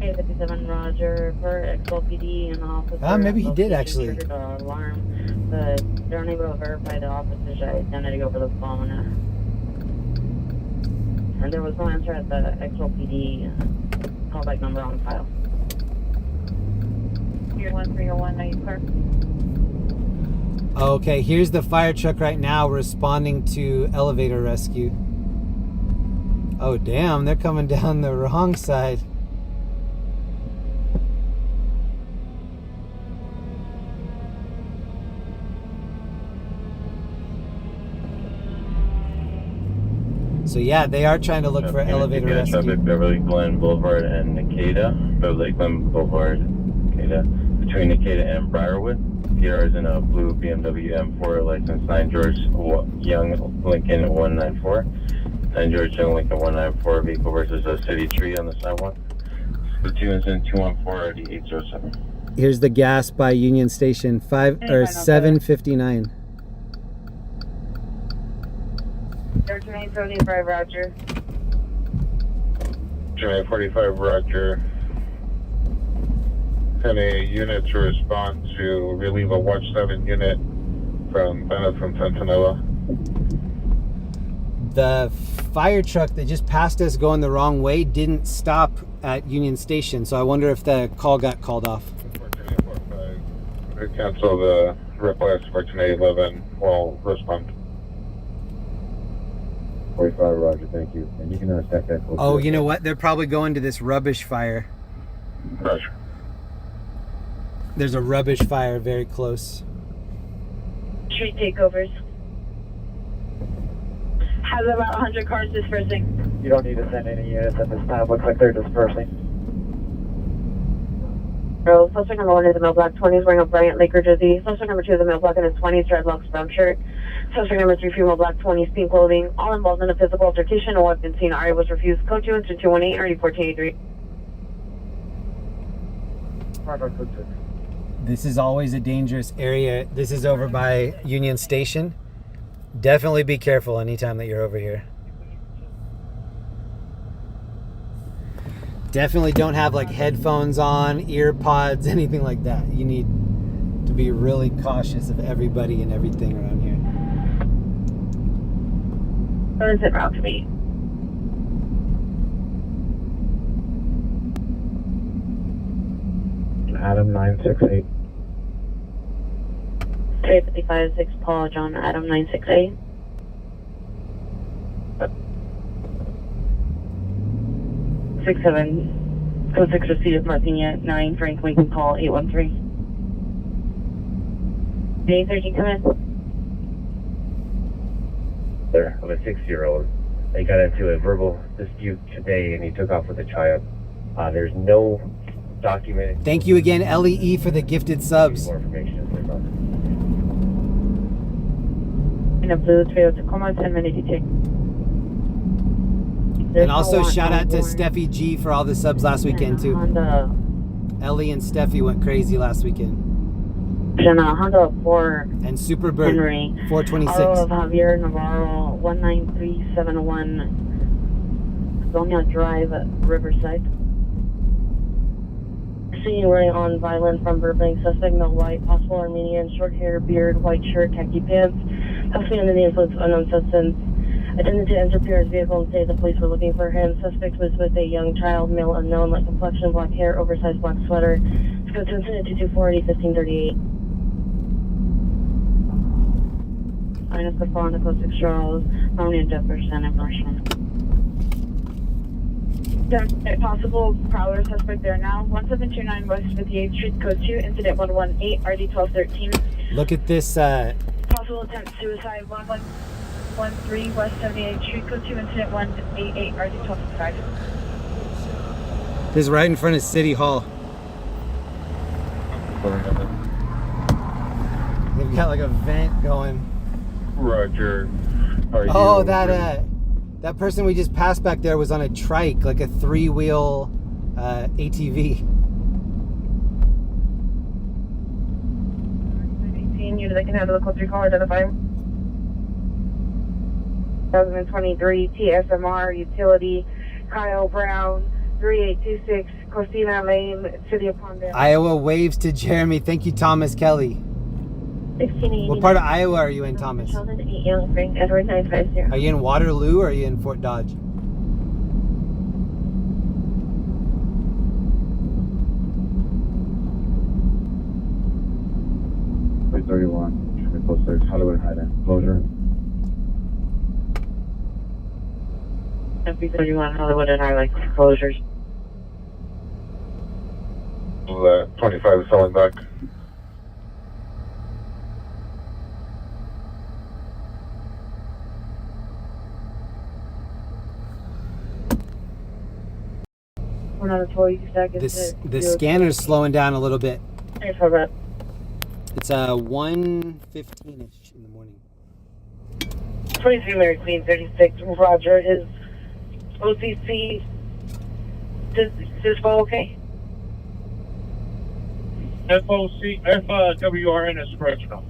57 Roger for XLPD and the officer. Maybe he did actually. Alarm, but they're unable to verify the officer's identity over the phone. And there was no answer at the XLPD callback number on file. Here 1301, now you clear? Okay, here's the fire truck right now responding to elevator rescue. Oh damn, they're coming down the wrong side. So yeah, they are trying to look for elevator rescue. Traffic Beverly Glen Boulevard and Nikeda. Beverly Glen Boulevard, Nikeda. Between Nikeda and Briarwood. PR is in a blue BMW M4, license 9 George Young Lincoln 194. 9 George Young Lincoln 194, vehicle versus a city tree on the sidewalk. The 2 is in 214 RD 807. Here's the gas by Union Station, 759. 1345 Roger. 45 Roger. And a unit to respond to relieve a Watch 7 unit from Centinela. The fire truck that just passed us going the wrong way didn't stop at Union Station, so I wonder if the call got called off. Cancel the request for 1011 while respond. 45 Roger, thank you. And you can stack that close. Oh, you know what? They're probably going to this rubbish fire. Roger. There's a rubbish fire very close. Street takeovers. Has about 100 cars dispersing. You don't need to send any units at this time. Looks like they're dispersing. So, suspect number 1 is a male black 20s wearing a Bryant Laker jersey. Suspect number 2 is a male black in his 20s, dreadlocks, brown shirt. Suspect number 3, female black 20s, pink clothing. All involved in a physical altercation. No weapon seen. RA was refused. Code 2 into 218, RD 1483. This is always a dangerous area. This is over by Union Station. Definitely be careful anytime that you're over here. Definitely don't have like headphones on, ear pods, anything like that. You need to be really cautious of everybody and everything around here. Where is it route to be? Adam 968. 355-6 Paul John Adam 968. Six seven code 6 receipt Martina 9 Frank Lincoln call 813. 813 come in. There, of a 6-year-old. They got into a verbal dispute today and he took off with a child. There's no document. Thank you again, LEE, for the gifted subs. More information. In a blue Toyota Tacoma 10-minute detect. And also shout out to Steffi G for all the subs last weekend too. Honda. Ellie and Steffi went crazy last weekend. Honda 4 And Super Bird Henry 426. Auto of Javier Navarro 19371 Sonia Drive, Riverside. Seen running on violent from Burbank. Suspect no white, possible Armenian, short hair, beard, white shirt, khaki pants. Have seen under the influence of unknown substance. Attempted to enter Pierre's vehicle and say the police were looking for him. Suspect was with a young child, male unknown, light complexion, black hair, oversized black sweater. Scope to incident 2240 1538. Minus the phone to code 6 Charles, Harmony and Jefferson and Marshall. Possible prowler suspect there now. 1729 West 58th Street, code 2, incident 118, RD 1213. Look at this. Possible attempt suicide 1113 West 78th Street, code 2, incident 188, RD 1255. This is right in front of City Hall. They've got like a vent going. Roger. Oh, that person we just passed back there was on a trike, like a 3-wheel ATV. 18, unit that can handle the code 3 call, identify. 2023 TSMR Utility, Kyle Brown, 3826 Costina Lane, City of Palmdale. Iowa waves to Jeremy. Thank you, Thomas Kelly. 1680. What part of Iowa are you in, Thomas? Sheldon 8 Young Frank Edward 950. Are you in Waterloo or are you in Fort Dodge? Wait, 31. Traffic close 6, Hollywood Highland. Closure. FB31 Hollywood and Highlight closures. 25 is selling back. The scanner's slowing down a little bit. It's 1:15ish in the morning. 23 Mary Queen 36 Roger is OCC. Is this phone okay? FWRN is correctional.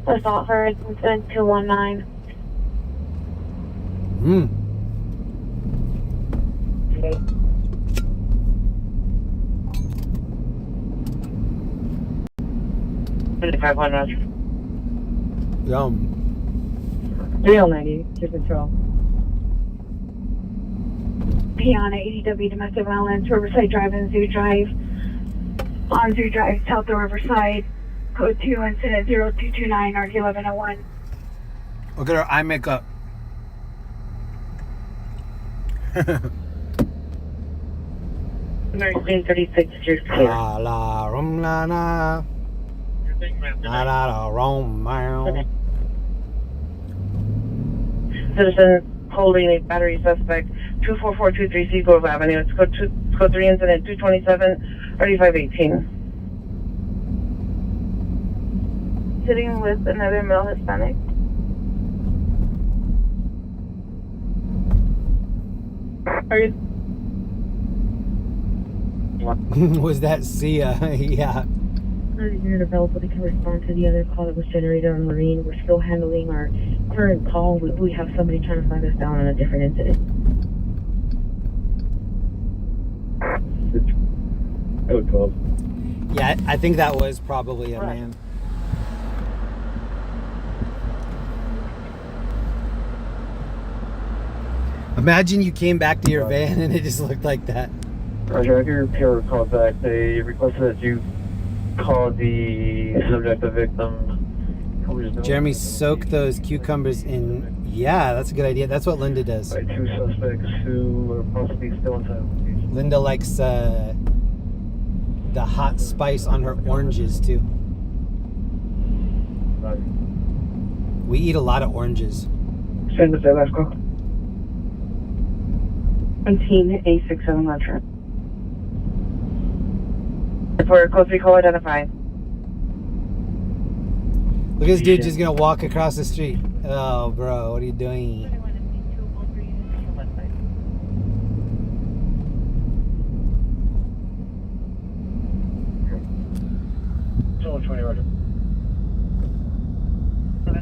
Assault her is 219. Roger. Yum. 390, to control. Piana, ADW, domestic violence, Riverside Drive and Zoo Drive. On Zoo Drive, south of Riverside. Code 2, incident 0229, RD 1101. Look at her eye makeup. Mary Queen 36, you're clear. La la rum la la. La la la rum meow. Citizen holding a battery suspect 24423 Seagrove Avenue. It's code 3 incident 227 3518. Sitting with another male Hispanic. Are you? Was that Sia? Yeah. Unit available that can respond to the other call that was generated on Marine. We're still handling our current call. We have somebody trying to flag us down on a different incident. Code 12. Yeah, I think that was probably a man. Imagine you came back to your van and it just looked like that. Roger, I hear your call back. They requested that you call the subject, the victim. Jeremy, soak those cucumbers in. Yeah, that's a good idea. That's what Linda does. By 2 suspects who are possibly still inside. Linda likes the hot spice on her oranges too. We eat a lot of oranges. Send us that last call. 17867 Metro. For code 3 call identified. Look at this dude just gonna walk across the street. Oh, bro, what are you doing?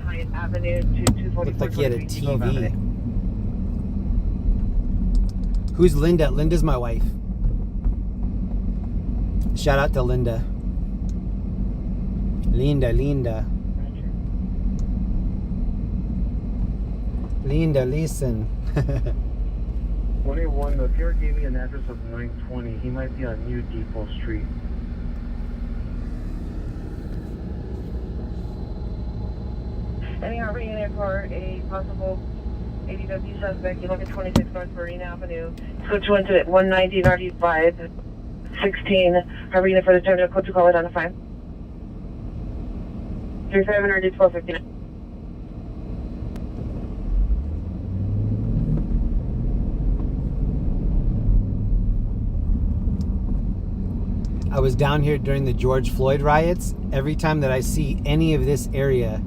Hyatt Avenue to 244. Looked like he had a TV. Who's Linda? Linda's my wife. Shout out to Linda. Linda. Linda, listen. 21, the Pierre gave me an address of 920. He might be on New Depot Street. Any Harbor unit for a possible ADW suspect, 1126 North Marine Avenue. Code 2 incident 190-95, 16. Harbor unit for the terminal, code 2 call identified. 3700 1259. I was down here during the George Floyd riots. Every time that I see any of this area,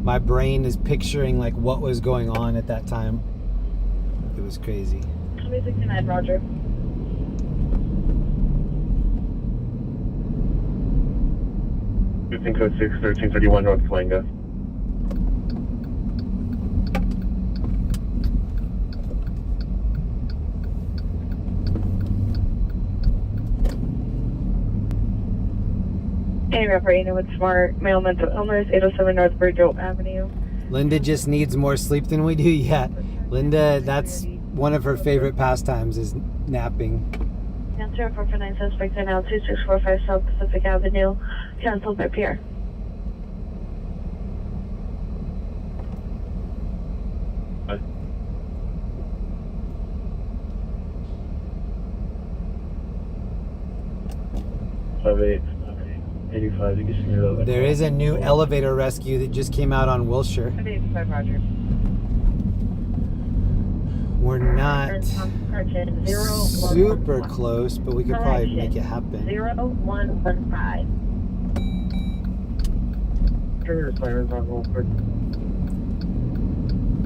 my brain is picturing like what was going on at that time. It was crazy. 2069, Roger. Houston code 6, 1331 North Flanga. Any operating with smart male mental illness, 807 North Birch Avenue. Linda just needs more sleep than we do. Yeah, Linda, that's one of her favorite pastimes is napping. Answer 449 suspect are now 2645 South Pacific Avenue, canceled by Pierre. There is a new elevator rescue that just came out on Wilshire. 85, Roger. We're not super close, but we could probably make it happen. 0115. Turn your sirens on real quick.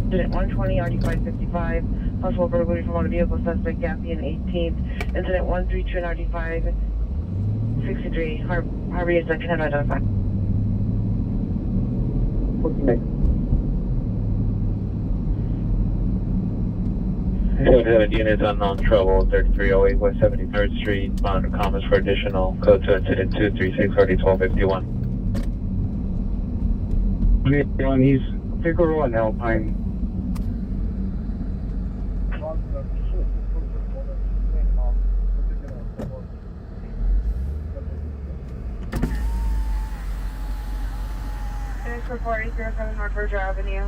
Incident 120, RD555. Possible burglary from motor vehicle suspect, Gappy and 18th. Incident 132 and RD5. 63, Harbor units on 10 identified. Code 7 units unknown trouble, 3308 West 73rd Street, bound to comments for additional. Code 2 incident 236 RD1251. He's Figaro and Alpine. For 4807 North Birch Avenue.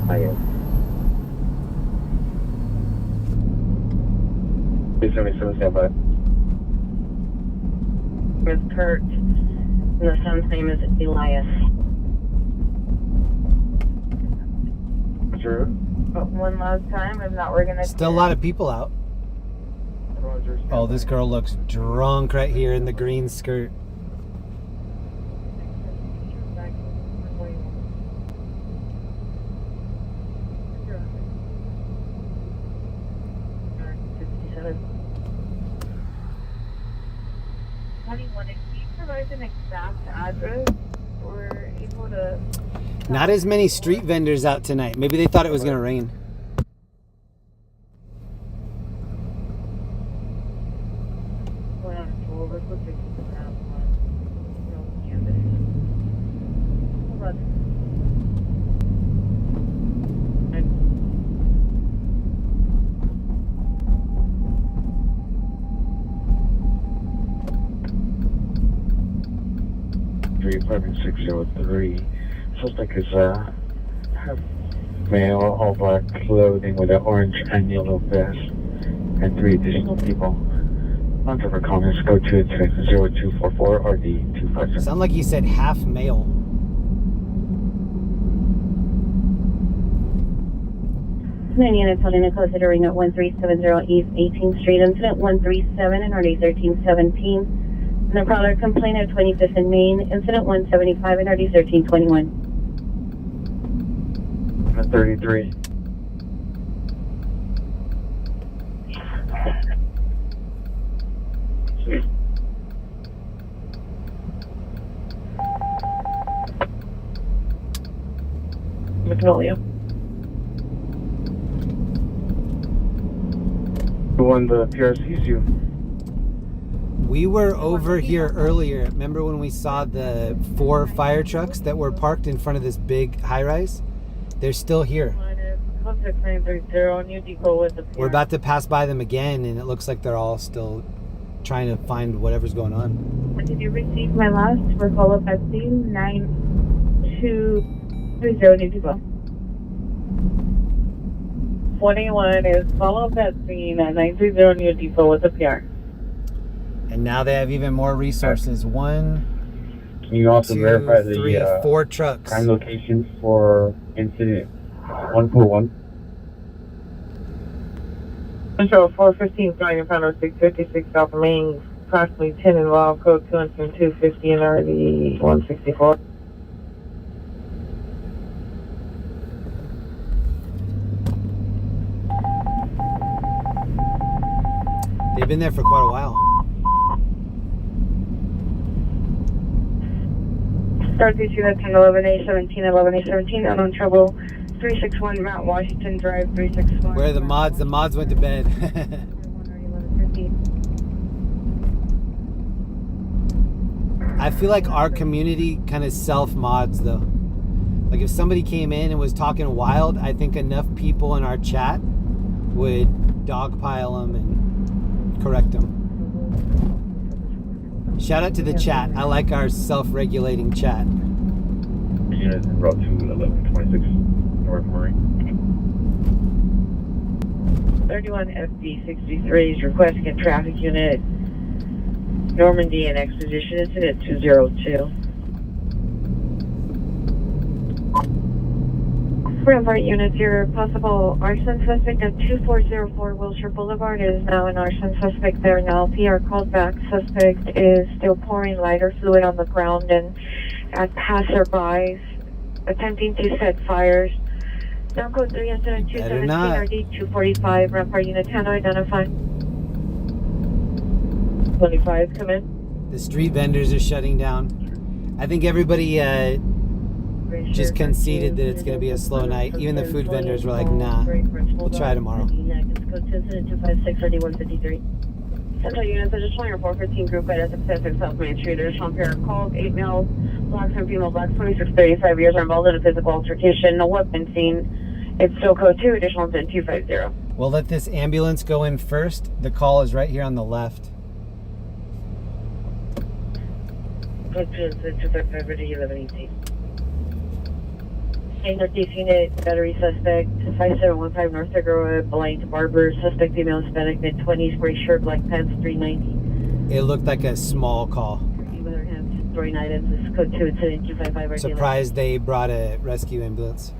I am. 377 standby. With Kurt, and the son's name is Elias. Sure. But one last time, if not, we're gonna. Still a lot of people out. Oh, this girl looks drunk right here in the green skirt. Honey, when you provide an exact address, we're able to. Not as many street vendors out tonight. Maybe they thought it was going to rain. Apartment 603. Suspect is male, all black clothing with an orange and yellow vest, and 3 additional people. On for comments, go to incident 0244 RD 257. Sound like you said half male. Nine units holding a code considering at 1370 East 18th Street, incident 137 and RD 1317. And the product complaint at 25th and Main, incident 175 and RD 1321. 33. Magnolia. The one the PRC's you. We were over here earlier. Remember when we saw the 4 fire trucks that were parked in front of this big high-rise? They're still here. We're about to pass by them again, and it looks like they're all still trying to find whatever's going on. Did you receive my last for follow-up at scene 9230 New Depot? 21 is follow-up at scene at 930 New Depot with a PR. And now they have even more resources. 1, Can you also 2, verify 3, the 4 trucks. crime location for incident 141? Control 415 flying in front of 656 South Main, approximately 10 involved, code 250 and RD 164. They've been there for quite a while. Start to see that 1011A 17, 11A 17, unknown trouble, 361 Mount Washington Drive, 361. Where are the mods? The mods went to bed. I feel like our community kind of self-mods though. Like if somebody came in and was talking wild, I think enough people in our chat would dogpile them and correct them. Shout out to the chat. I like our self-regulating chat. Unit route 21126 North Murray. 31 FB 63 is requesting a traffic unit Normandy and Expedition incident 202. Rampart units, your possible arson suspect at 2404 Wilshire Boulevard is now an arson suspect there now. PR called back. Suspect is still pouring lighter fluid on the ground and at passerbys, attempting to set fires. Now code 3 incident 217 RD 245. Rampart unit 10 identified. 25 come in. The street vendors are shutting down. I think everybody just conceded that it's going to be a slow night. Even the food vendors were like, nah, we'll try tomorrow. Code 2 incident 256 RD 153. Central units, additional report 15 group at Pacific South Main Street. Additional pair of calls, 8 males, blacks and female blacks, 26, 35 years are involved in a physical altercation. No weapon seen. It's still code 2, additional incident 250. We'll let this ambulance go in first. The call is right here on the left. Code 2 incident 255 RD 1118. Northeast unit, battery suspect, 5715 North Figueroa, blind barber, suspect female Hispanic, mid-20s, gray shirt, black pants, 390. It looked like a small call. With her hands, throwing items, this is code 2 incident 255 RD. Surprised they brought a rescue ambulance.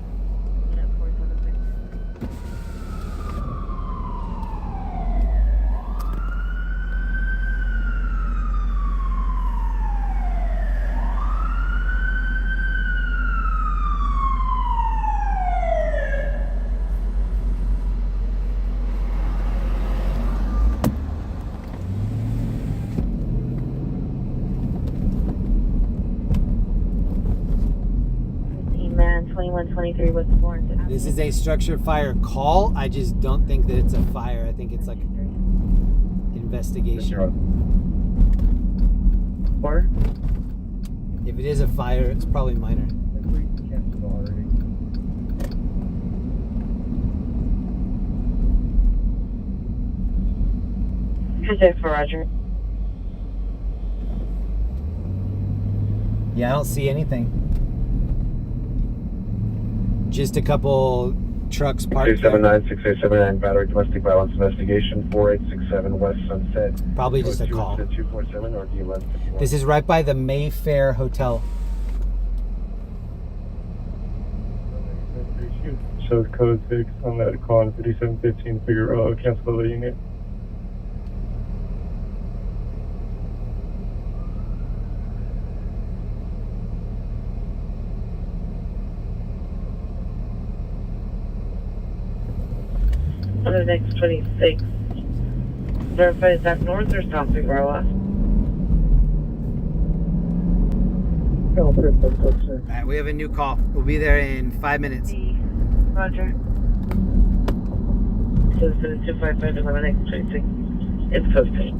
123 West Florence. This is a structure fire call. I just don't think that it's a fire. I think it's like investigation. Or? If it is a fire, it's probably minor. For Roger. Yeah, I don't see anything. Just a couple trucks parked. 6879 battery domestic violence investigation 4867 West Sunset. Probably just a call. 247 or D1151. This is right by the Mayfair Hotel. Shows code 6 on that call on 5715 Figueroa. Cancel the unit. On the next 26. Verify, is that north or south Figueroa? Alright, we have a new call. We'll be there in 5 minutes. Roger. 255 on the next 26. It's posted.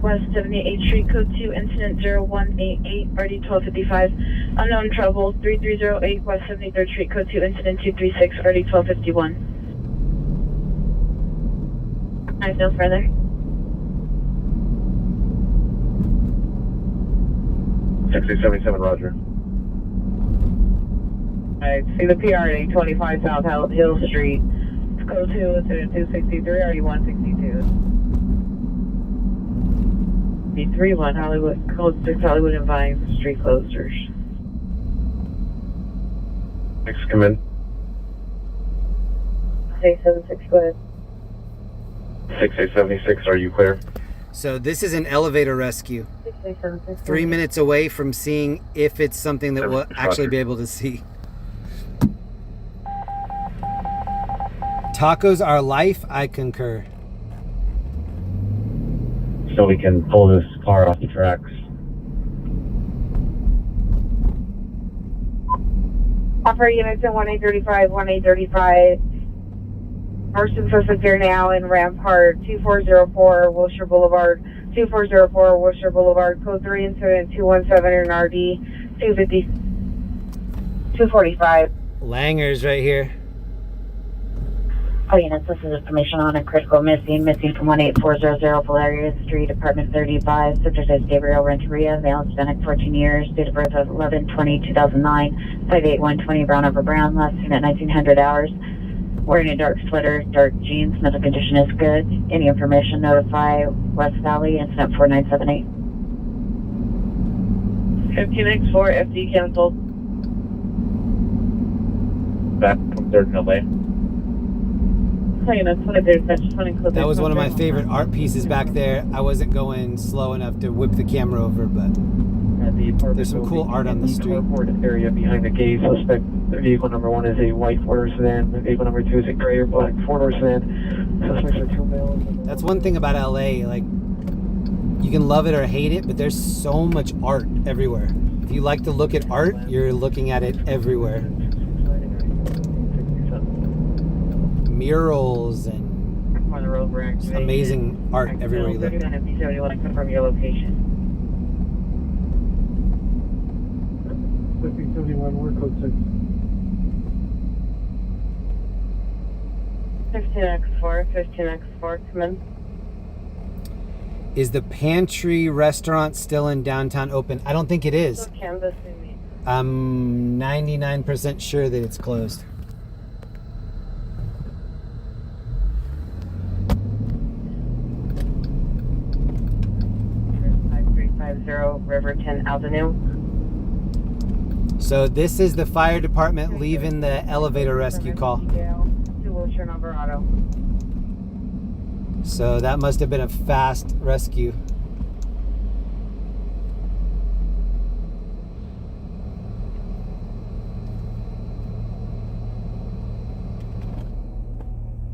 West 78th Street, code 2, incident 0188, RD 1255. Unknown trouble, 3308 West 73rd Street, code 2, incident 236, RD 1251. I have no further. $6077, Roger. Alright, see the PRD 25 South Hill Street. It's code 2, incident 263, RD 162. 31 Hollywood, code 6 Hollywood and Vine, street closers. Next, come in. 676, go ahead. 6876, are you clear? So this is an elevator rescue. 676. 3 minutes away from seeing if it's something that we'll actually be able to see. Tacos are life, I concur. So we can pull this car off the tracks. Offer units in 1835, 1835. Person suspect here now in Rampart, 2404 Wilshire Boulevard, 2404 Wilshire Boulevard, code 3 incident 217 in RD, 250, 245. Langer's right here. Oh, units, this is information on a critical missing from 18400 Valeria Street, apartment 35. Subject is Gabriel Renteria, male, Hispanic, 14 years, date of birth of 11/20/2009, 58120 brown over brown, last seen at 1900 hours. Wearing a dark sweater, dark jeans, mental condition is good. Any information, notify West Valley, incident 4978. 15X4, FD canceled. Back from 3rd and LA. That was one of my favorite art pieces back there. I wasn't going slow enough to whip the camera over, but there's some cool art on the street. Area behind the gate. Suspect vehicle number 1 is a white 4-door sedan. Vehicle number 2 is a gray or black 4-door sedan. Suspects are 2 males. That's one thing about LA. Like, you can love it or hate it, but there's so much art everywhere. If you like to look at art, you're looking at it everywhere. Murals and amazing art everywhere you look. Confirm your location. 1571, we're code 6. 15X4, come in. Is the Pantry restaurant still in downtown open? I don't think it is. Still canvassing me. I'm 99% sure that it's closed. Riverton Avenue. So this is the fire department leaving the elevator rescue call. To Wilshire and Alvarado. So that must have been a fast rescue.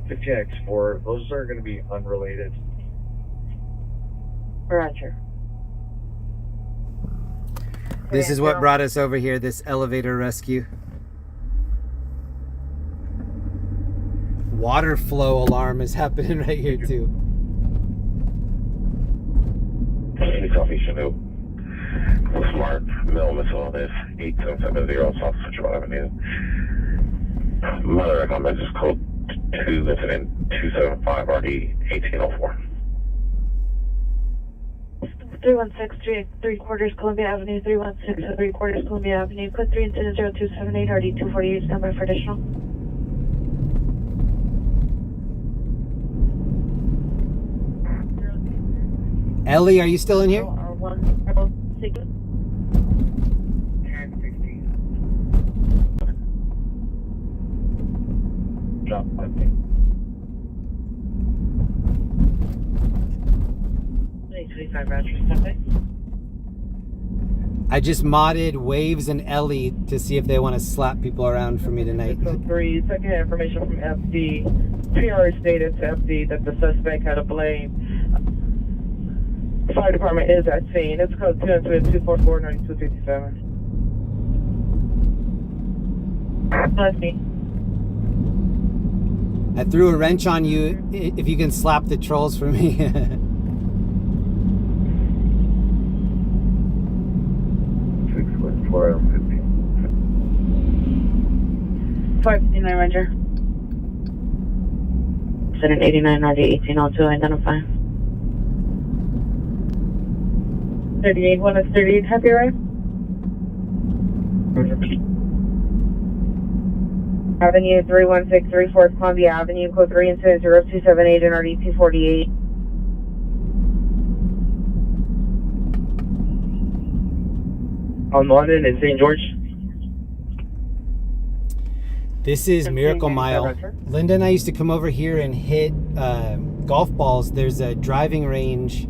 X4, those are going to be unrelated. Roger. This is what brought us over here, this elevator rescue. Water flow alarm is happening right here too. Any coffee Chinook. Smart mill missile this 8770 South Central Avenue. Mother comments is code 2 incident 275 RD 1804. 316 3/4 Columbia Avenue, 316 3/4 Columbia Avenue, code 3 incident 0278 RD 248, standby for additional. Ellie, are you still in here? R106. Drop 25 Roger, standby. I just modded Waves and Ellie to see if they want to slap people around for me tonight. 3, second information from FD. PR stated to FD that the suspect had a blame. The fire department is at scene. It's code 2-244-9257. Bless me. I threw a wrench on you. If you can slap the trolls for me. 559 Ranger. Incident 89 RD 1802, identify. 38, 1 is 38, happy right? Avenue 31634 Columbia Avenue, code 3 incident 0278 and RD 248. On London and St. George. This is Miracle Mile. Linda and I used to come over here and hit golf balls. There's a driving range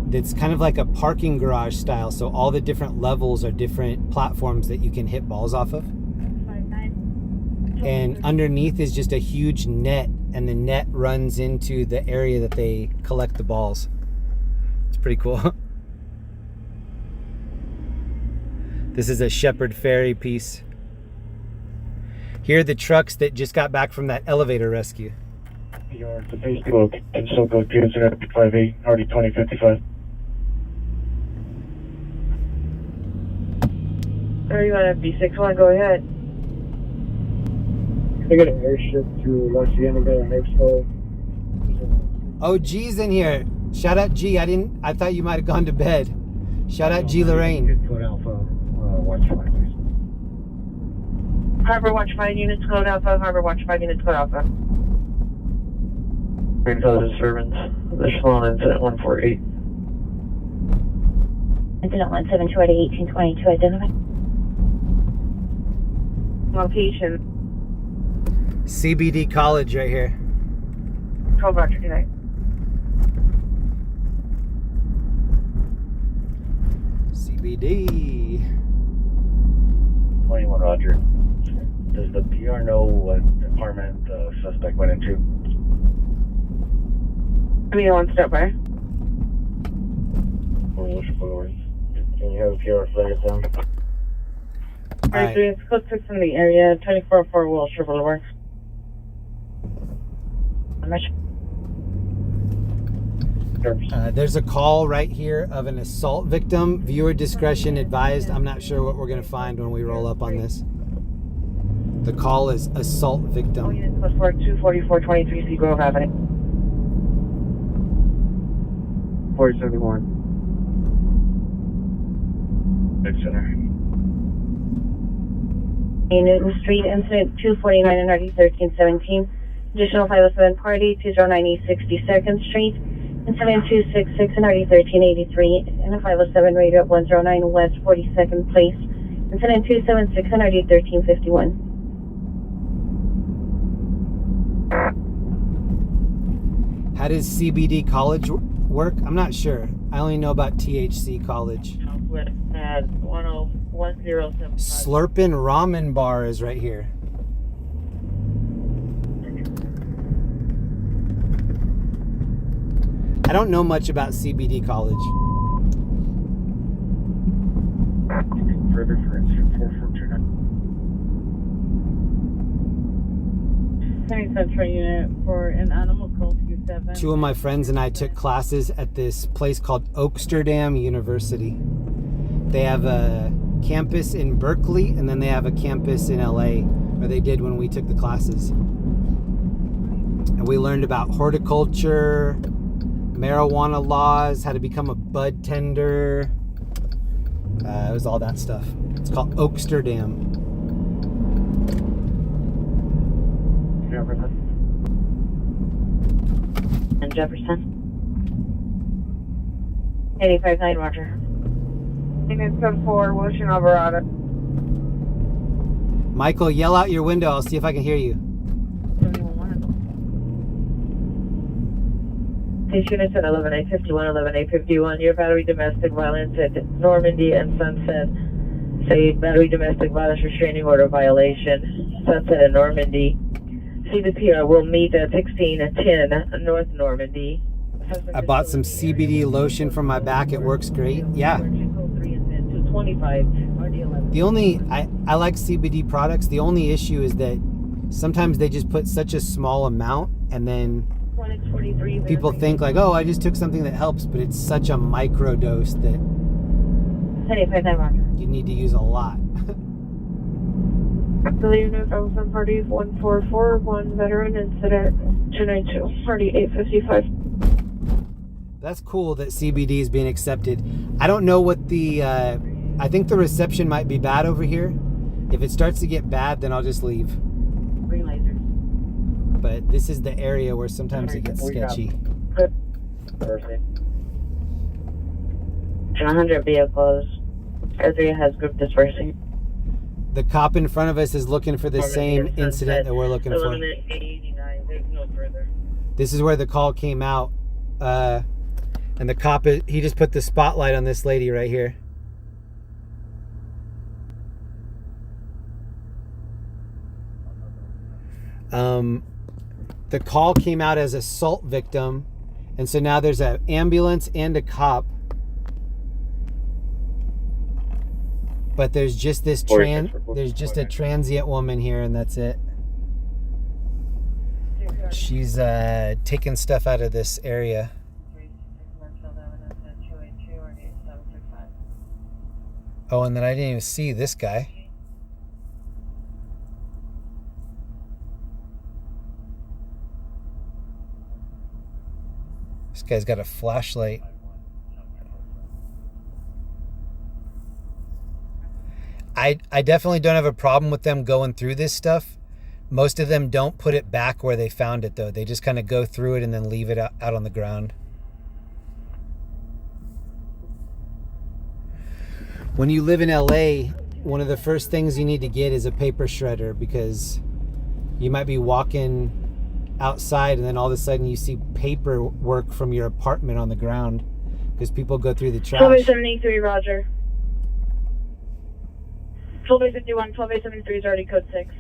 that's kind of like a parking garage style. So all the different levels are different platforms that you can hit balls off of. And underneath is just a huge net, and the net runs into the area that they collect the balls. It's pretty cool. This is a Shepherd Ferry piece. Here are the trucks that just got back from that elevator rescue. PR, the base code, and so go 2-058, RD 2055. 31 FB61, go ahead. I got an airship to La Cienega in Mexico. Oh, G's in here. Shout out G. I thought you might have gone to bed. Shout out G Lorraine. Code Alpha, watch 5, please. Harbor Watch 5 units, code Alpha. Harbor Watch 5 units, code Alpha. Greenfield disturbance. Additional incident 148. Incident 172 RD 1822, identify. Location. CBD College right here. 12 Roger, good night. CBD. 21 Roger. Does the PR know what department the suspect went into? Give me one step by. Can you have a PR flag it down? Alright, it's code 6 in the area, 2404 Wilshire Boulevard. There's a call right here of an assault victim. Viewer discretion advised. I'm not sure what we're going to find when we roll up on this. The call is assault victim. Unit code 424423 Seagrove Avenue. 471. Big center. Newton Street, incident 249 and RD 1317. Additional 507 party, 209 East 62nd Street. Incident 266 and RD 1383. And a 507 radio at 109 West 42nd Place. Incident 276 and RD 1351. How does CBD College work? I'm not sure. I only know about THC College. Southwest at 101075. Slurpin' Ramen Bar is right here. I don't know much about CBD College. Further for incident 4429. Central Unit for an animal cruelty 7. Two of my friends and I took classes at this place called Oaksterdam University. They have a campus in Berkeley, and then they have a campus in LA, or they did when we took the classes. And we learned about horticulture, marijuana laws, how to become a bud tender. It was all that stuff. It's called Oaksterdam. And Jefferson. 85-9, Roger. Unit 10-4, Wilson Alvarado. Michael, yell out your window. I'll see if I can hear you. These units at 11851, 11851. Your battery domestic violence at Normandy and Sunset. Say battery domestic violence restraining order violation. Sunset and Normandy. See the PR will meet at 1610 North Normandy. I bought some CBD lotion for my back. It works great. Yeah. The only, I like CBD products. The only issue is that sometimes they just put such a small amount, and then people think like, oh, I just took something that helps, but it's such a micro dose that you need to use a lot. The unit of some party 1441 veteran incident 292 party 855. That's cool that CBD is being accepted. I don't know what the, I think the reception might be bad over here. If it starts to get bad, then I'll just leave. But this is the area where sometimes it gets sketchy. 100 vehicles. Area has group dispersing. The cop in front of us is looking for the same incident that we're looking for. 89, there's no further. This is where the call came out. And the cop, he just put the spotlight on this lady right here. The call came out as assault victim, and so now there's an ambulance and a cop. But there's just this there's just a transient woman here, and that's it. She's taking stuff out of this area. Oh, and then I didn't even see this guy. This guy's got a flashlight. I definitely don't have a problem with them going through this stuff. Most of them don't put it back where they found it, though. They just kind of go through it and then leave it out on the ground. When you live in LA, one of the first things you need to get is a paper shredder, because you might be walking outside and then all of a sudden you see paperwork from your apartment on the ground because people go through the trash. 12873, Roger. 12851, 12873 is already code 6.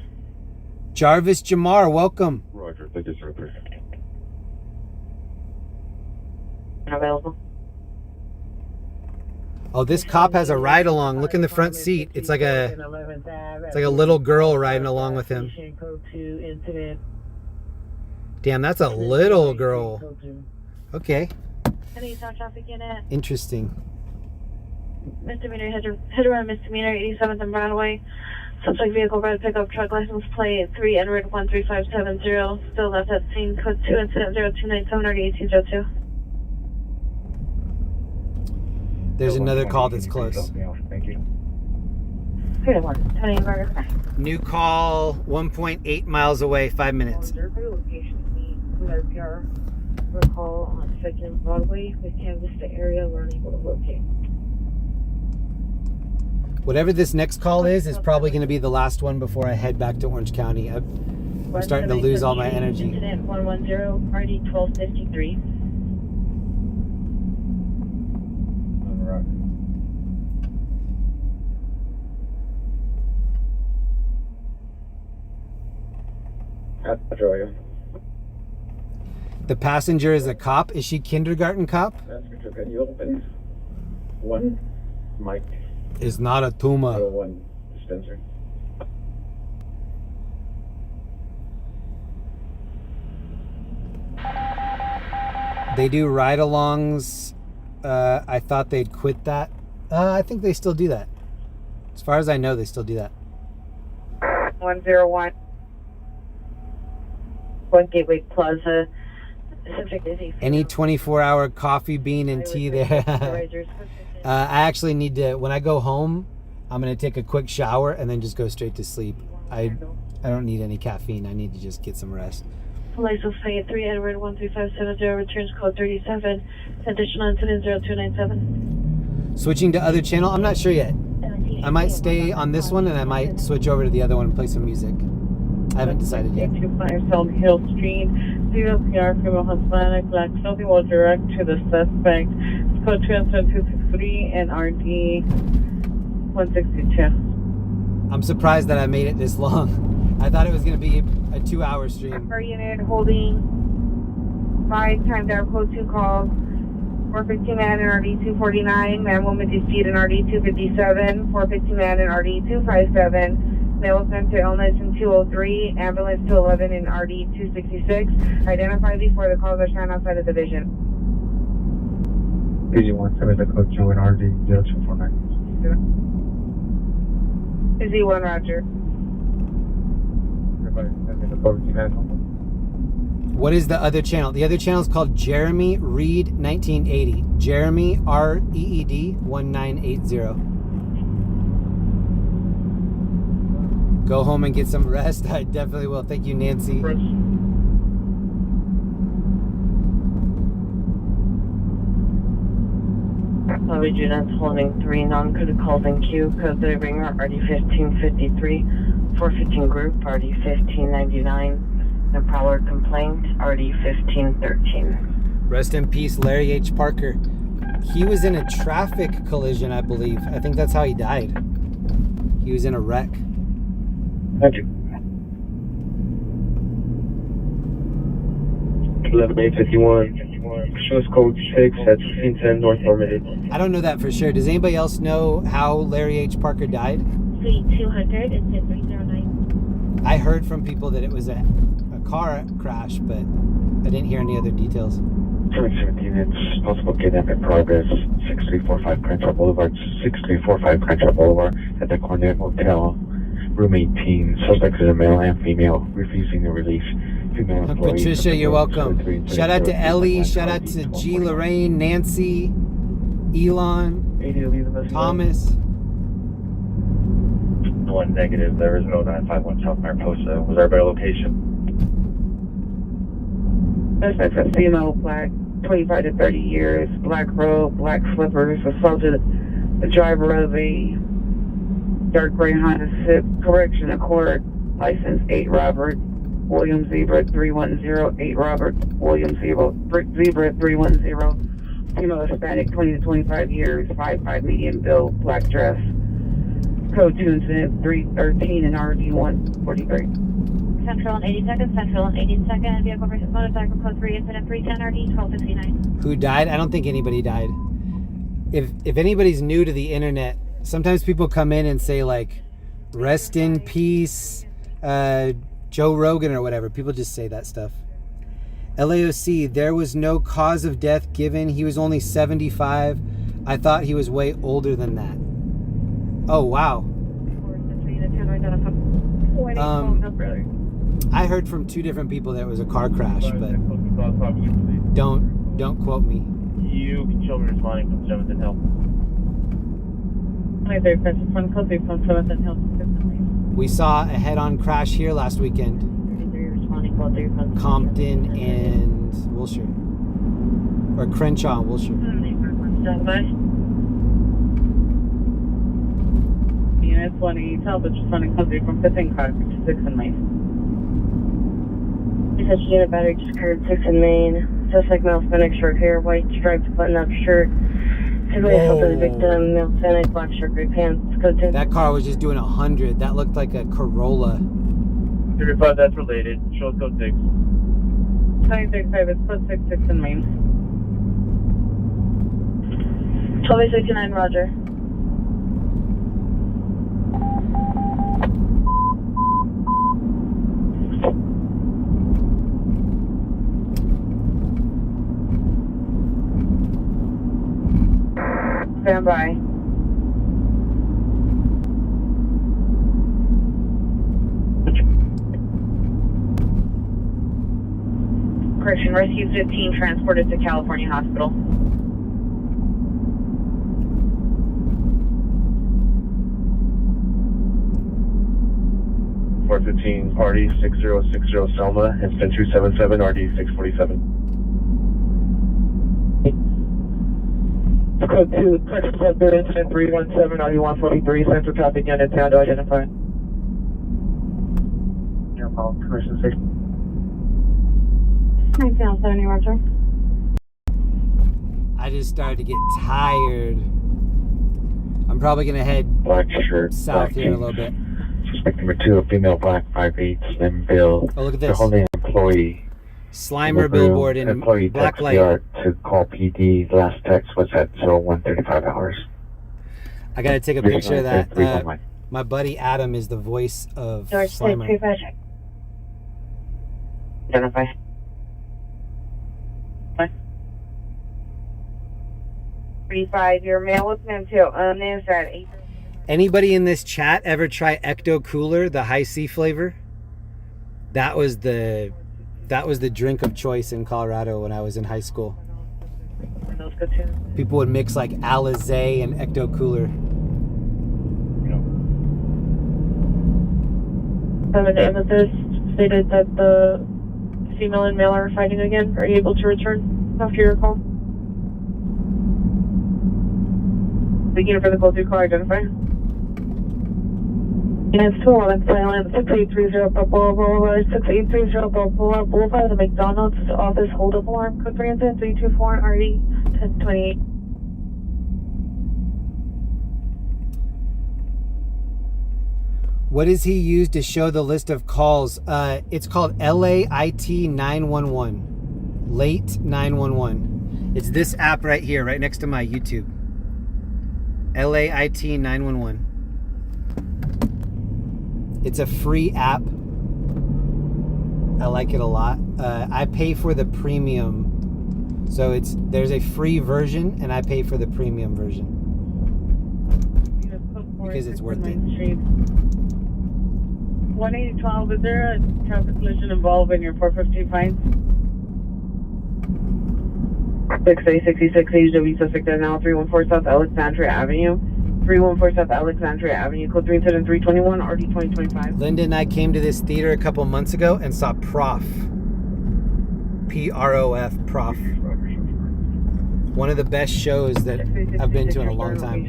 Jarvis Jamar, welcome. Roger, thank you, sir. Available. Oh, this cop has a ride along. Look in the front seat. It's like a little girl riding along with him. Damn, that's a little girl. Okay. Interesting. Misdemeanor, hit around misdemeanor, 87th and Broadway. Suspect vehicle, red pickup truck, license plate 3 N-Red 13570. Still left at scene, code 2, incident 0297 already 1802. There's another call that's close. Thank you. New call, 1.8 miles away, 5 minutes. Recall on 2nd Broadway. We canvassed the area. We're unable to locate. Whatever this next call is probably going to be the last one before I head back to Orange County. I'm starting to lose all my energy. Incident 110, party 1253. The passenger is a cop. Is she kindergarten cop? Can you open one? Mike. It's not a tumor. 01 dispensary. They do ride-alongs. I thought they'd quit that. I think they still do that. As far as I know, they still do that. 101. One Gateway Plaza. Any 24-hour coffee, bean, and tea there. I actually need to, when I go home, I'm going to take a quick shower and then just go straight to sleep. I don't need any caffeine. I need to just get some rest. License plate 3 Edward 13570 returns code 37. Additional incident 0297. Switching to other channel, I'm not sure yet. I might stay on this one and I might switch over to the other one and play some music. I haven't decided yet. 825 South Hill Street, 0 PR female Hispanic, black, something will direct to the suspect. It's code 27263 and RD 162. I'm surprised that I made it this long. I thought it was going to be a 2-hour stream. Per unit holding 5 times our code 2 calls. 450 man in RD 249, man woman deceased in RD 257, 450 man in RD 257, male center illness in 203, ambulance 211 in RD 266. Identify before the calls are shown outside of the division. PG-17 the code 2 in RD 0249. Z1 Roger. What is the other channel? The other channel is called Jeremy Reed 1980. Jeremy REED 1980. Go home and get some rest. I definitely will. Thank you, Nancy. Lobby units holding 3 non-coded calls in queue. Code 3 ringer RD 1553. 415 group RD 1599. The prowler complaint RD 1513. Rest in peace, Larry H. Parker. He was in a traffic collision, I believe. I think that's how he died. He was in a wreck. Thank you. 11851. Shows code 6 at 1610 North Normandy. I don't know that for sure. Does anybody else know how Larry H. Parker died? Suite 200, it's in 309. I heard from people that it was a car crash, but I didn't hear any other details. 17 units, possible kidnapping in progress, 6345 Crenshaw Boulevard, 6345 Crenshaw Boulevard at the Cornet Motel, room 18. Suspects is a male and female, refusing the release. Female employee. Patricia, you're welcome. Shout out to Ellie, shout out to G. Lorraine, Nancy, Elon, Thomas. One negative, there is no 951 South Mariposa. Was there a better location? Suspect a female, black, 25 to 30 years, black robe, black slippers, assaulted the driver of a dark gray Honda Civic, correction Accord, license 8 Robert William Zebra 310, 8 Robert William Zebra 310, female Hispanic, 20 to 25 years, 5'5" medium build, black dress. Code 2 incident 313 and RD 143. Central and 82nd, Central and 82nd, vehicle versus motorcycle, code 3 incident 310 RD 1259. Who died? I don't think anybody died. If anybody's new to the internet, sometimes people come in and say like, rest in peace, Joe Rogan or whatever. People just say that stuff. LAOC, there was no cause of death given. He was only 75. I thought he was way older than that. Oh, wow. I heard from 2 different people that it was a car crash, but don't quote me. You can show me responding from 7th and Hill. 23 Princess Front Code 3 from 7th and Hill. We saw a head-on crash here last weekend. Compton and Wilshire. Or Crenshaw and Wilshire. Units 180 Talbot responding code 3 from 5th and Car 56 in Main. Such unit battery just occurred 6 in Main. Suspect male Hispanic, short hair, white striped button-up shirt. Typically assaulted the victim, male Hispanic, black shirt, gray pants. Code 10. That car was just doing 100. That looked like a Corolla. 35, that's related. Shows code 6. 935 is code 66 in Main. 1269, Roger. Stand by. Correction, Rescue 15 transported to California Hospital. RD 6060 Selma has been 277 RD 647. Code 2, correction code incident 317 RD 143, Central Traffic Unit, sound to identify. Your call, Commission 6. 1970, Roger. I just started to get tired. I'm probably gonna head Black shirt, south black here in a jeans. little bit. Suspect number 2, a female black 5'8", slim build. Oh, look at The this. holding employee. Slimer billboard in Employee black text light. PR to call PD. Last text was at 01:35 hours. I gotta take a picture of that. 311. My buddy Adam is the voice of George Slimer. 635. Identify. 35, your male with mental illness at 8. Anybody in this chat ever try Ecto Cooler, the high C flavor? That was the drink of choice in Colorado when I was in high school. People would mix like Alizé and Ecto Cooler. An amethyst stated that the female and male are fighting again. Are you able to return after your call? Beginning for the code 2 call, identify. Units 211 Silent 6830 Balboa Boulevard, 6830 Balboa Boulevard, the McDonald's office hold-up alarm, code 324 RD 1028. What does he use to show the list of calls? It's called LAIT 911. Late 911. It's this app right here, right next to my YouTube. LAIT 911. It's a free app. I like it a lot. I pay for the premium. So there's a free version and I pay for the premium version. Because it's worth it. 1812, is there a traffic collision involved in your 415 fines? 6866 HW suspect is now 314 South Alexandria Avenue. 314 South Alexandria Avenue, code 321 RD 2025. Linda and I came to this theater a couple months ago and saw Prof. P-R-O-F, Prof. One of the best shows that I've been to in a long time.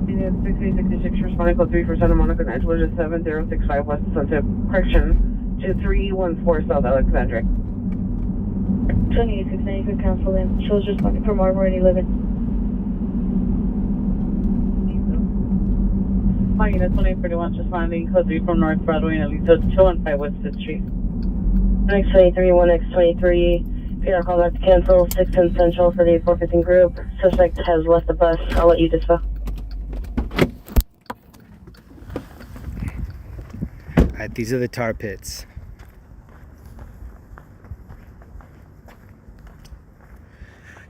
Unit 6866 responding code 3 for Santa Monica, Angela 7065 West Sunset. Correction to 314 South Alexandria. 2869, you could cancel in. Shows responding from Arbor and 11. Hi, Unit 2831 responding code 3 from North Broadway and Elisa 215 West 5th Street. X23, 1X23. PR call back to cancel. 610 Central for the 415 group. Suspect has left the bus. I'll let you dispel. Alright, these are the tar pits.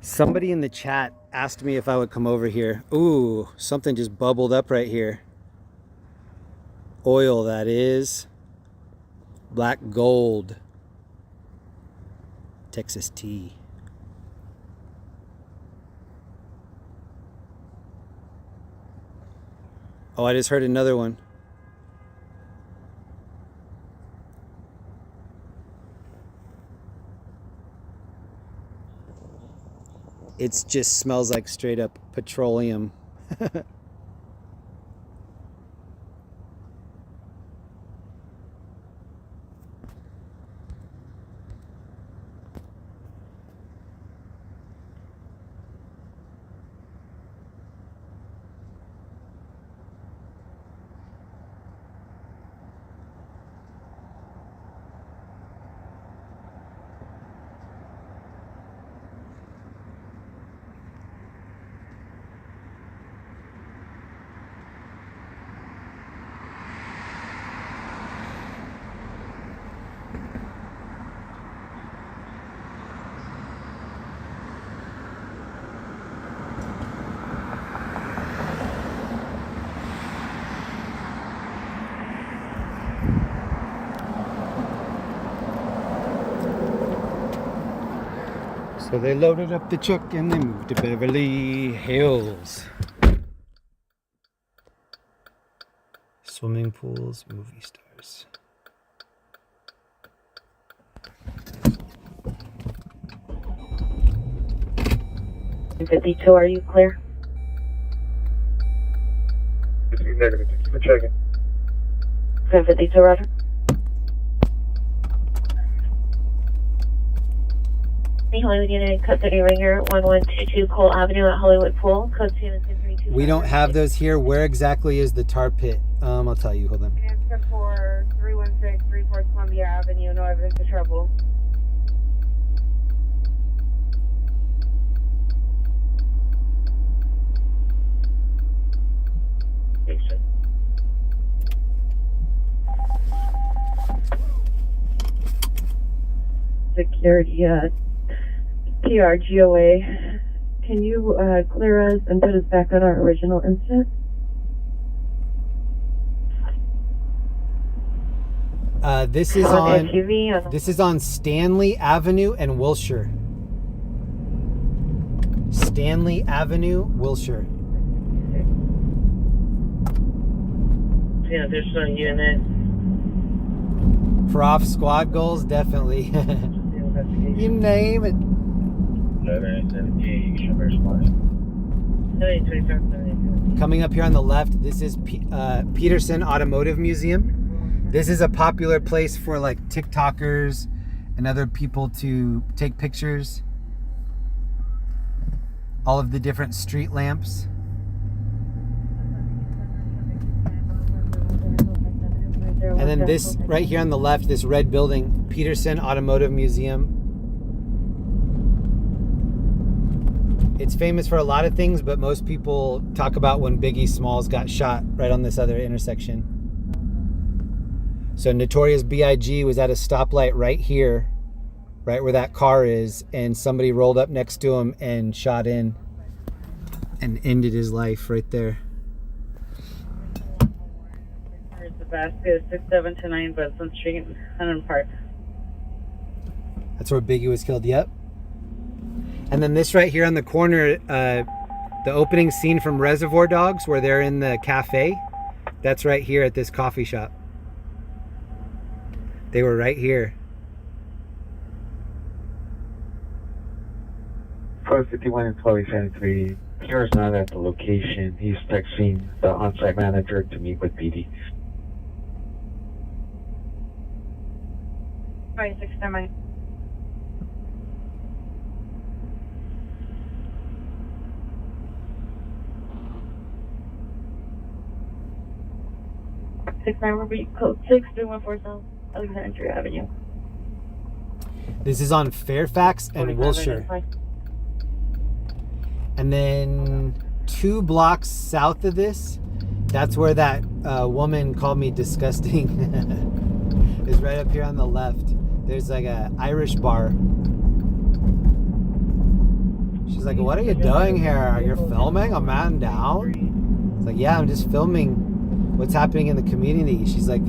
Somebody in the chat asked me if I would come over here. Ooh, something just bubbled up right here. Oil, that is. Black gold. Texas tea. Oh, I just heard another one. It just smells like straight up petroleum. So they loaded up the truck and they moved to Beverly Hills. Swimming pools, movie stars. $52, are you clear? Negative. Keep it checking. 52, roger. Hollywood Unit, code 30 Ringer, 1122 Cole Avenue at Hollywood Pool, code 232. We don't have those here. Where exactly is the tar pit? I'll tell you. Hold on. Answer for 316 34 Columbia Avenue, no evidence of trouble. Security, TRGOA. Can you clear us and put us back on our original incident? This is on Stanley Avenue and Wilshire. Stanley Avenue, Wilshire. Yeah, there's no unit. Prof squad goals, definitely. You name it. Coming up here on the left, this is Peterson Automotive Museum. This is a popular place for like TikTokers and other people to take pictures. All of the different street lamps. And then this right here on the left, this red building, Peterson Automotive Museum. It's famous for a lot of things, but most people talk about when Biggie Smalls got shot right on this other intersection. So Notorious B.I.G. was at a stoplight right here, right where that car is, and somebody rolled up next to him and shot in and ended his life right there. Basket 6729 Budson Street, Huntington Park. That's where Biggie was killed, yep. And then this right here on the corner, the opening scene from Reservoir Dogs where they're in the cafe, that's right here at this coffee shop. They were right here. 1251 and 1273. Pierre is not at the location. He's texting the on-site manager to meet with PD. 26 semi. Code 6314 South Alexandria Avenue. This is on Fairfax and Wilshire. And then 2 blocks south of this, that's where that woman called me disgusting. Is right up here on the left. There's like a Irish bar. She's like, what are you doing here? You're filming a man down? It's like, yeah, I'm just filming what's happening in the community. She's like,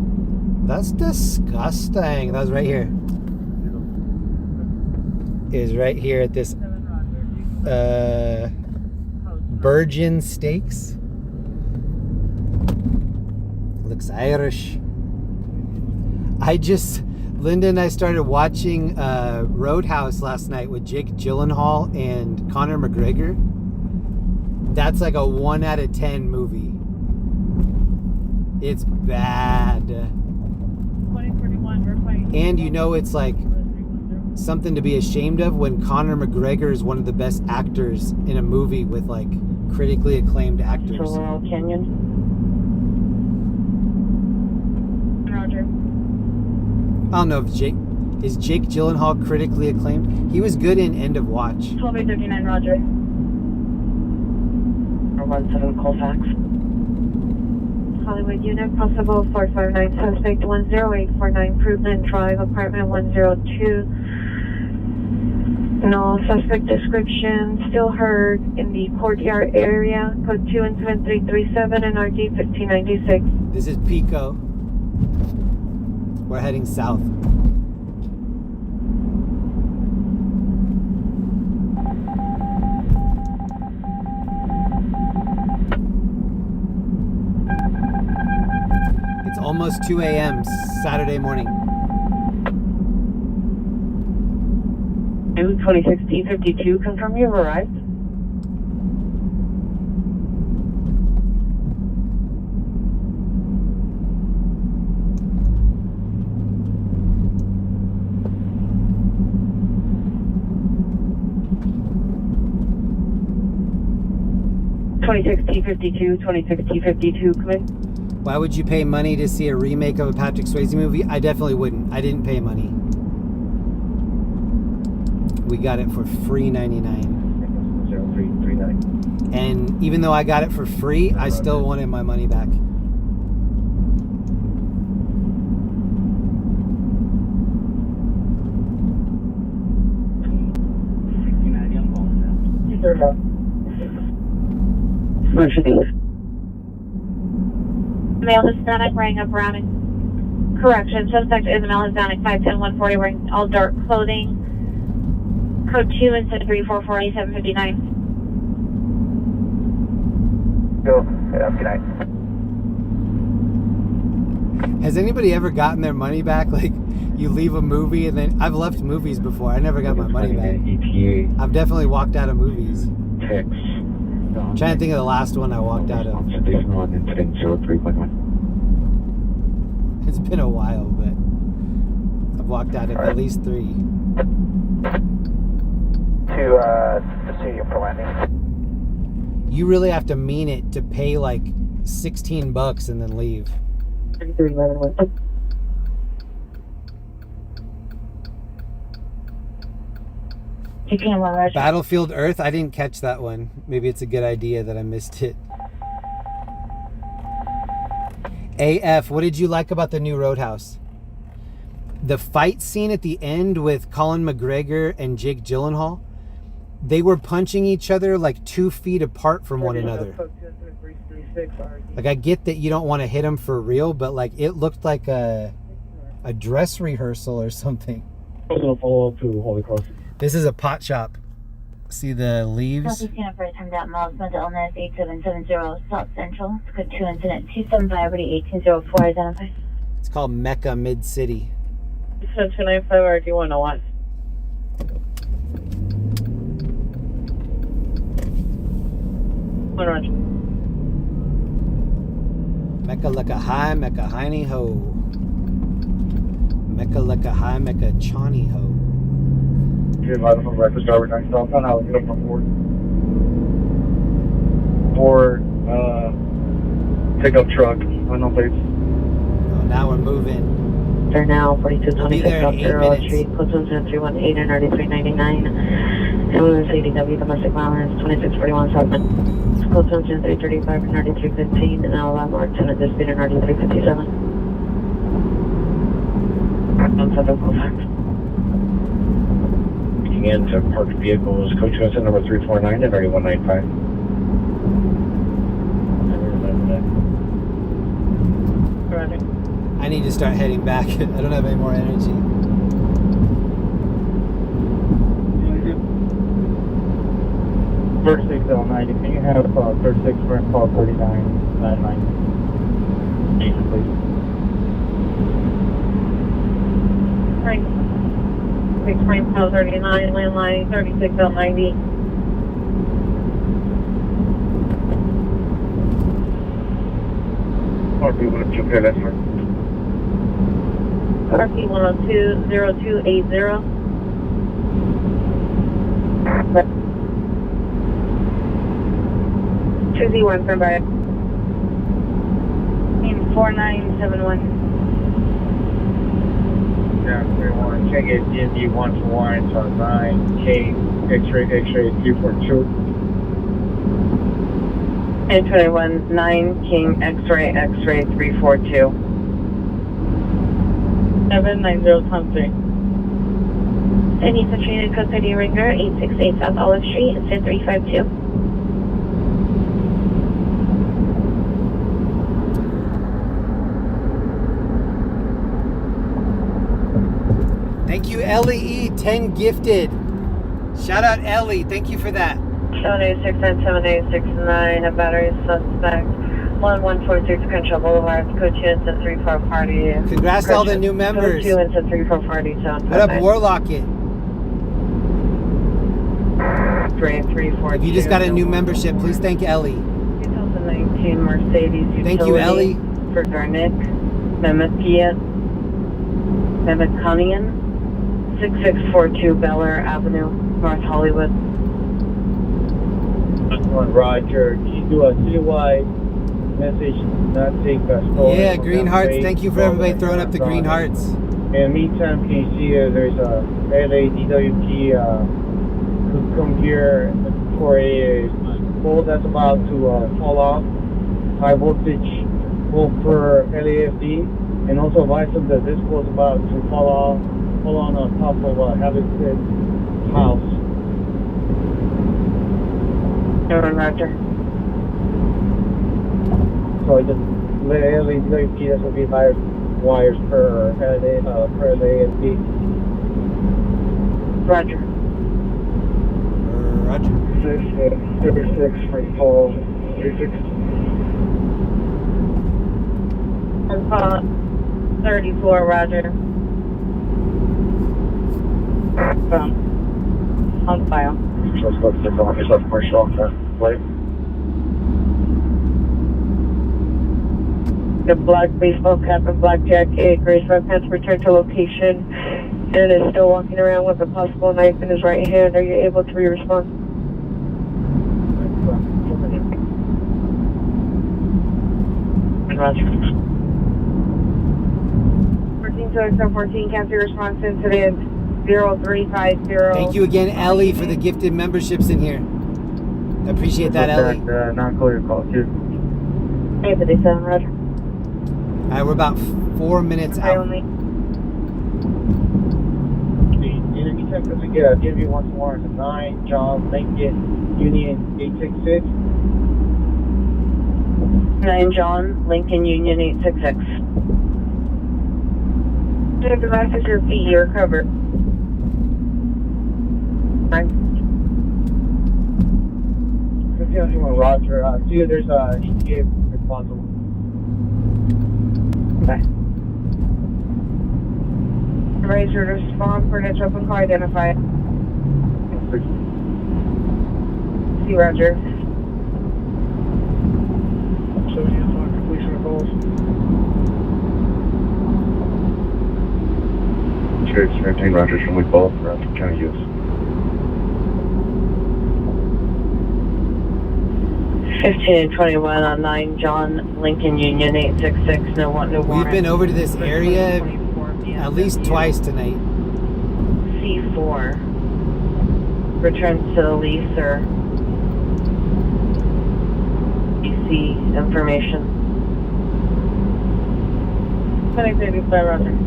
that's disgusting. That was right here. It is right here at this Virgin Steaks. Looks Irish. Linda and I started watching Roadhouse last night with Jake Gyllenhaal and Conor McGregor. That's like a 1 out of 10 movie. It's bad. 2041, and you know it's like something to be ashamed of when Conor McGregor is one of the best actors in a movie with like critically acclaimed actors. Laurel Canyon. Roger. I don't know if is Jake Gyllenhaal critically acclaimed? He was good in End of Watch. 1239 Roger. 17 Colfax. Hollywood Unit, possible 459 suspect 10849 Fruitland Drive, apartment 102. No suspect description, still heard in the courtyard area, code 27337 and RD 1596. This is Pico. We're heading south. It's almost 2 a.m. Saturday morning. 26T52, confirm you've arrived. T52, come in. Why would you pay money to see a remake of a Patrick Swayze movie? I definitely wouldn't. I didn't pay money. We got it for free 99. 0339. And even though I got it for free, I still wanted my money back. Male Hispanic wearing a brown. Correction, suspect is a male Hispanic, 5'10", 140, wearing all dark clothing. Code 2 instead 3448759. Go. Good night. Has anybody ever gotten their money back? Like, you leave a movie and then... I've left movies before. I never got my money back. ETA. I've definitely walked out of movies. Text. I'm trying to think of the last one I walked out of. Observation on incident 03.1. It's been a while, but I've walked out of at least 3. To the stadium for landing. You really have to mean it to pay like $16 and then leave. 3311. Battlefield Earth? I didn't catch that one. Maybe it's a good idea that I missed it. AF, what did you like about the new Roadhouse? The fight scene at the end with Colin McGregor and Jake Gyllenhaal, they were punching each other like 2 feet apart from one another. Like, I get that you don't want to hit them for real, but like it looked like a dress rehearsal or something. I was going to follow up to Holy Cross. This is a pot shop. See the leaves? Southeast Universe, I'm down miles, mental illness, 8770 South Central. It's code 2 incident 275, ready 1804, identify. It's called Mecca Mid-City. 295 RD 101. One roger. Mecca Lecca High, Mecca Hiney Ho. Mecca Lecca High, Mecca Chani Ho. You're invited from breakfast driver 9 southbound. I'll get up from Ford pickup truck. No plates. Oh, now we're moving. They're now 4226 South Arrow Street, close 318 and 9399. Ambulance ADW, domestic violence, 2641 Southman. Close 335 and 9315, and now allow more tenant dispute and 9357. On Southern Colfax. Into parked vehicles, code 2 incident number 349 and 3195. I need to start heading back. I don't have any more energy. Birch St. 90. Can you have 36 first call 3999? Agent, please. Right. 6 frame code 39, landline 36L90. RP 102, okay, that's right. RP 102-0280. 2Z1, stand by. 4971. Yeah, 31. Check it, DMD 1 to 1, it's on 9, K, X-ray 342. And 21, 9 King X-ray 342. 790 Tom 3. Any Katrina Code 30 Ringer, 868 South Olive Street, incident 352. Thank you, LEE, 10 gifted. Shout out Ellie, thank you for that. 786 and 7869, a battery suspect, 1146 Crenshaw Boulevard, code 2 into 34 party. Congrats to all the new members. Code 2 into 34 party, sound. What up, Warlock it? 3342. If you just got a new membership, please thank Ellie. 2019 Mercedes Utility. Thank you, Ellie. For Garnick, Memiconian, 6642 Bel Air Avenue, North Hollywood. Roger, can you do a citywide message, not take a stolen? Yeah, green hearts. Thank you for everybody throwing up the green hearts. In the meantime, can you see there's a LADWP could come here for a pole that's about to fall off. High voltage pole for LAFD, and also advise them that this pole is about to fall on top of Habitat house. Roger. So I just let LADWP, this will be 5 wires per LAFD. Roger. Roger. 36 from pole 36. 34, Roger. On file. Just look to go yourself commercial off that plate. The black baseball cap and black jacket, gray sweatpants, returned to location, and is still walking around with a possible knife in his right hand. Are you able to respond? Roger. 14 cancer response incident 0350. Thank you again, Ellie, for the gifted memberships in here. I appreciate that, Ellie. Non-call your call too. 857, Roger. Alright, we're about 4 minutes out. In the meantime, could we get a DMV once more? It's 9 John Lincoln Union 866. 9 John Lincoln Union 866. If the message your feet, you're covered. Roger. See if there's a ETA responsible. Okay. Raise your response for an open call identified. See, Roger. So you want completion of calls? Church, 13 Rogers from Week Ball, Rapid County use. 1521 on 9 John Lincoln Union 866. No warrant. We've been over to this area at least twice tonight. C4 returns to the lease or PC information. 2035, Roger.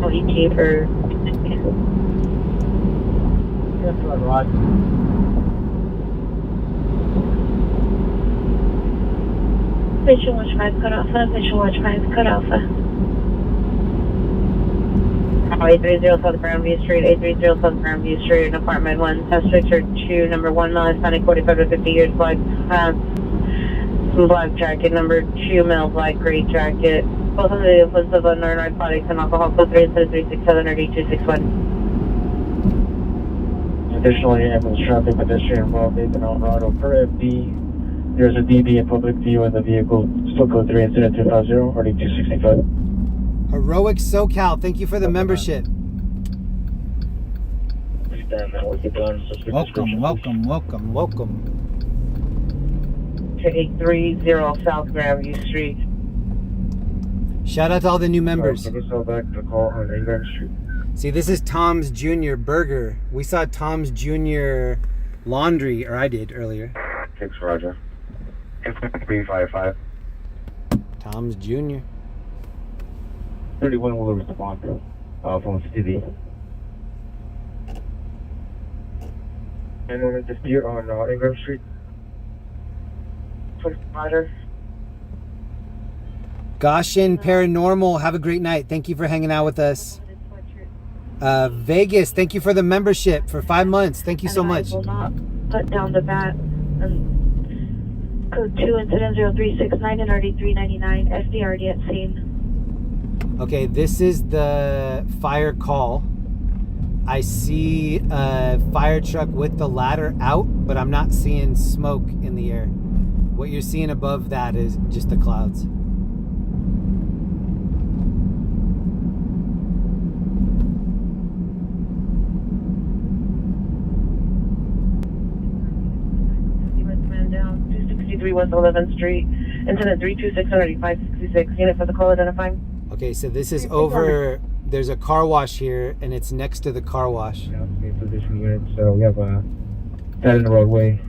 ET for Roger. Station Watch 5 cut off. Station Watch 5 cut off. 830 South Grandview Street, 830 South Grandview Street, in apartment 1, suspects are 2, number 1 male, Hispanic, 45 to 50 years, black pants, black jacket, number 2 male, black gray jacket. Both of the influence of unknown narcotics and alcohol, code 3 instead of 367 or D261. Additionally, ambulance traffic pedestrian involved in Alvarado per FD. There's a DB in public view in the vehicle, still code 3 incident 250 or D265. Heroic SoCal, thank you for the membership. Welcome. To 830 South Grandview Street. Shout out to all the new members. Back to call on England Street. See, this is Tom's Jr. Burger. We saw Tom's Jr. Laundry, or I did earlier. 6 Roger. 355. Tom's Jr. 31 will respond from city. And we're going to dispute on Ingram Street. Roger. Goshen Paranormal, have a great night. Thank you for hanging out with us. Vegas, thank you for the membership for 5 months. Thank you so much. put down the bat. Code 2, incident 0369 and RD 399, SDRD at scene. Okay, this is the fire call. I see a fire truck with the ladder out, but I'm not seeing smoke in the air. What you're seeing above that is just the clouds. Man down, 263 West 11th Street, incident 326-566, unit for the call identifying. Okay, so this is over, there's a car wash here, and it's next to the car wash. Position unit, so we have that in the roadway.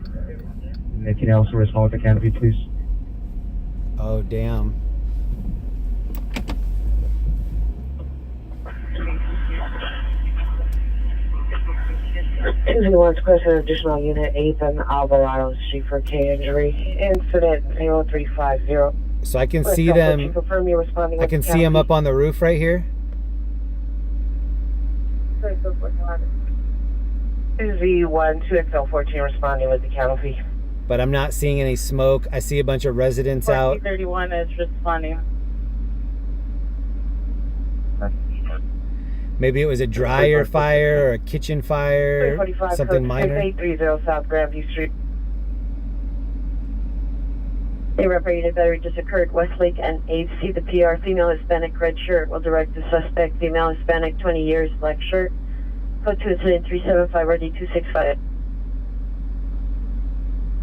And can you also respond with the canopy, please? Oh, damn. Tuesday wants to request an additional unit 8th on Alvarado Street for K injury. Incident 0350. So I can see them. Confirm you're responding. I can see them up on the roof right here. Z1 2XL14 responding with the canopy. But I'm not seeing any smoke. I see a bunch of residents out. 31 is responding. Maybe it was a dryer fire or a kitchen fire, something minor. 6830 South Grandview Street. A reparated battery just occurred, Westlake and 8C, the PR, female Hispanic, red shirt. Will direct the suspect, female Hispanic, 20 years, black shirt. Code 2 incident 375 RD 265.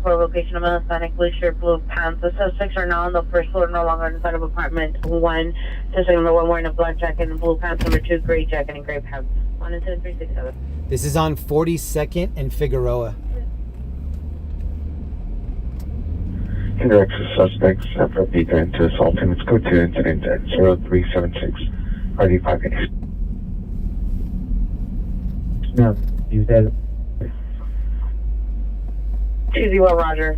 For location of male Hispanic, blue shirt, blue pants. The suspects are now on the first floor, no longer inside of apartment 1. Suspect number 1 wearing a black jacket and blue pants. Number 2, gray jacket and gray pants. On incident 367. This is on 42nd and Figueroa. Indirects the suspects after beat into assault him. It's code 2 incident at 0376 RD58. No, you said. Tuesday, well, Roger.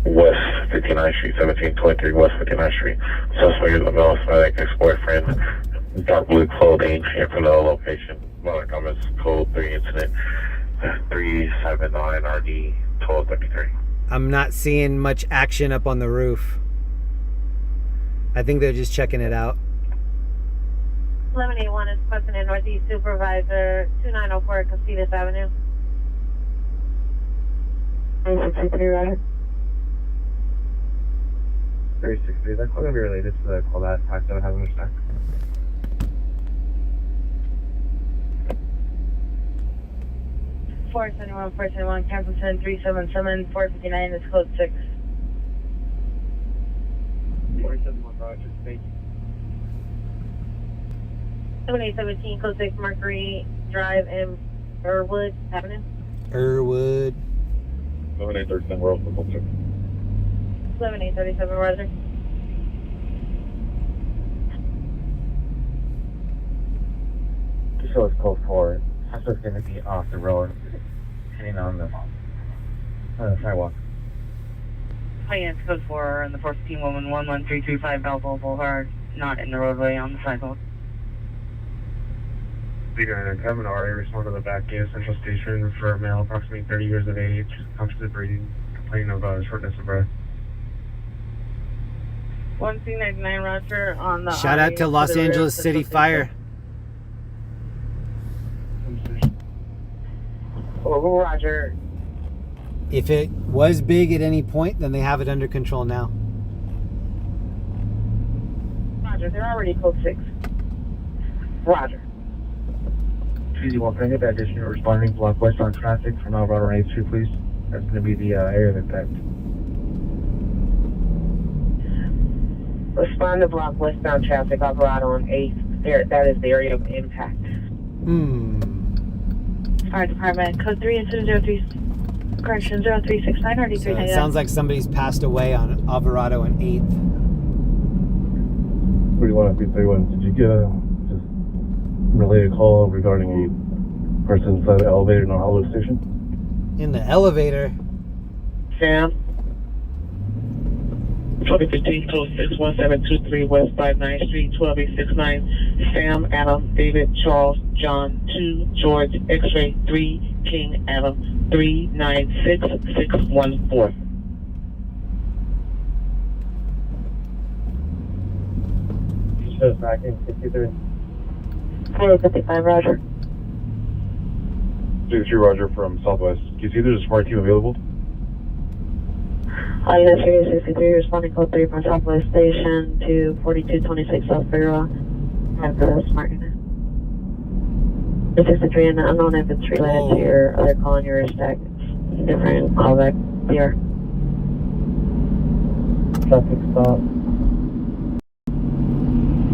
West 59th Street, 1723 West 59th Street. Suspect is a male Hispanic ex-boyfriend. Dark blue clothing. Infidel location. Mother comments code 3 incident 379 RD 1233. I'm not seeing much action up on the roof. I think they're just checking it out. 1181 is requesting a Northeast Supervisor, 2904 Casitas Avenue. 363, right? 363, that's going to be related to the call that packed out having a stack. Four 471, cancel 10377, 459 is code 6. 471, Roger, thank you. 7817, code 6, Mercury Drive in Irwood Avenue. Irwood. 7837 World Football 6. 7837, Roger. This show is code 4. Suspect's going to be off the road, heading on the sidewalk. Finance code 4 and the 415 woman 11335 Balboa Boulevard, not in the roadway, on the sidewalk. Leader and Kevin already responded to the back gate of Central Station for a male approximately 30 years of age, conscious of breathing, complaining of shortness of breath. 1399 Roger on the Shout out to Los Angeles City Fire. Oh, Roger. If it was big at any point, then they have it under control now. Roger, they're already code 6. Roger. Tuesday, well, can I get that additional responding block westbound traffic from Alvarado and 8th Street, please? That's going to be the area of impact. Respond to block westbound traffic, Alvarado on 8th. There, that is the area of impact. Fire Department, code 3, incident 03, correction 0369 RD 399. So it sounds like somebody's passed away on Alvarado and 8th. 3131, did you get a just related call regarding a person inside the elevator in our Hollywood station? In the elevator? Sam? 2015 code 61723 West 59th Street, 12869. Sam, Adam, David, Charles, John, 2, George, X-ray, 3, King Adam 396614. 455, Roger. 63 Roger from Southwest. Can you see there's a smart team available? Unit 63, responding code 3 from Southwest Station to 4226 South Figueroa. Have the smart unit. 63 and unknown if it's related to your other call on your stack. It's different callback. DR. Traffic stop.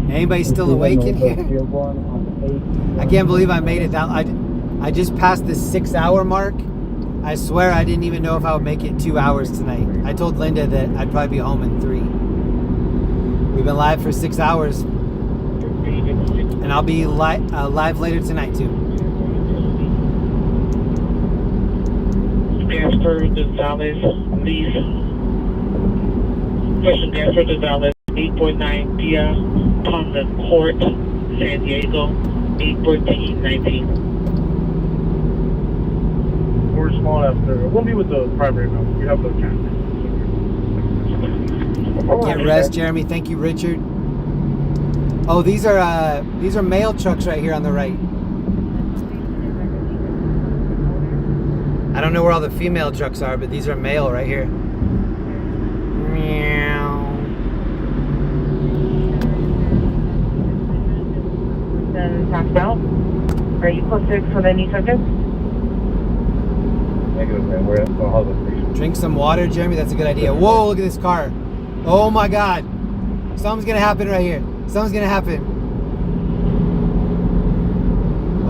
Anybody still awake in here? I can't believe I made it down. I just passed the 6 hour mark. I swear I didn't even know if I would make it 2 hours tonight. I told Linda that I'd probably be home in 3. We've been live for 6 hours. And I'll be live later tonight too. Transfer to Dallas, please. Question transfer to Dallas, 849 Dia Ponda Court, San Diego, 81419. We're small after. We'll be with the primary now. We have the chance. Get rest, Jeremy. Thank you, Richard. Oh, these are mail trucks right here on the right. I don't know where all the female trucks are, but these are male right here. Meow. Then passed out. Are you close to with any subjects? Negative, man. We're at the Hollywood station. Drink some water, Jeremy. That's a good idea. Whoa, look at this car. Oh my God. Something's gonna happen right here. Something's gonna happen.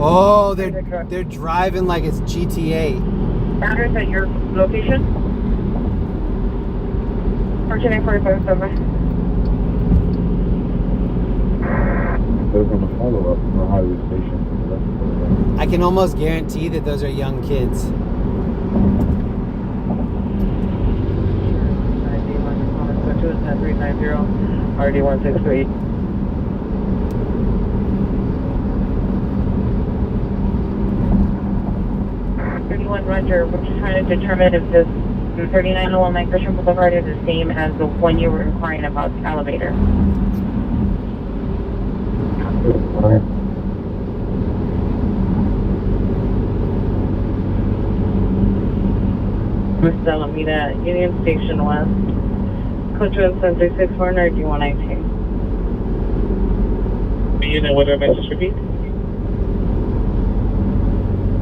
Oh, they're driving like it's GTA. Address at your location? 42945 There's on the follow up from the Hollywood station. I can almost guarantee that those are young kids. RD163. Roger, we're just trying to determine if this 3901 Migration Boulevard is the same as the one you were inquiring about, the elevator. West Alameda, Union Station West. Code 7364 or D119. Unit, what did I message repeat?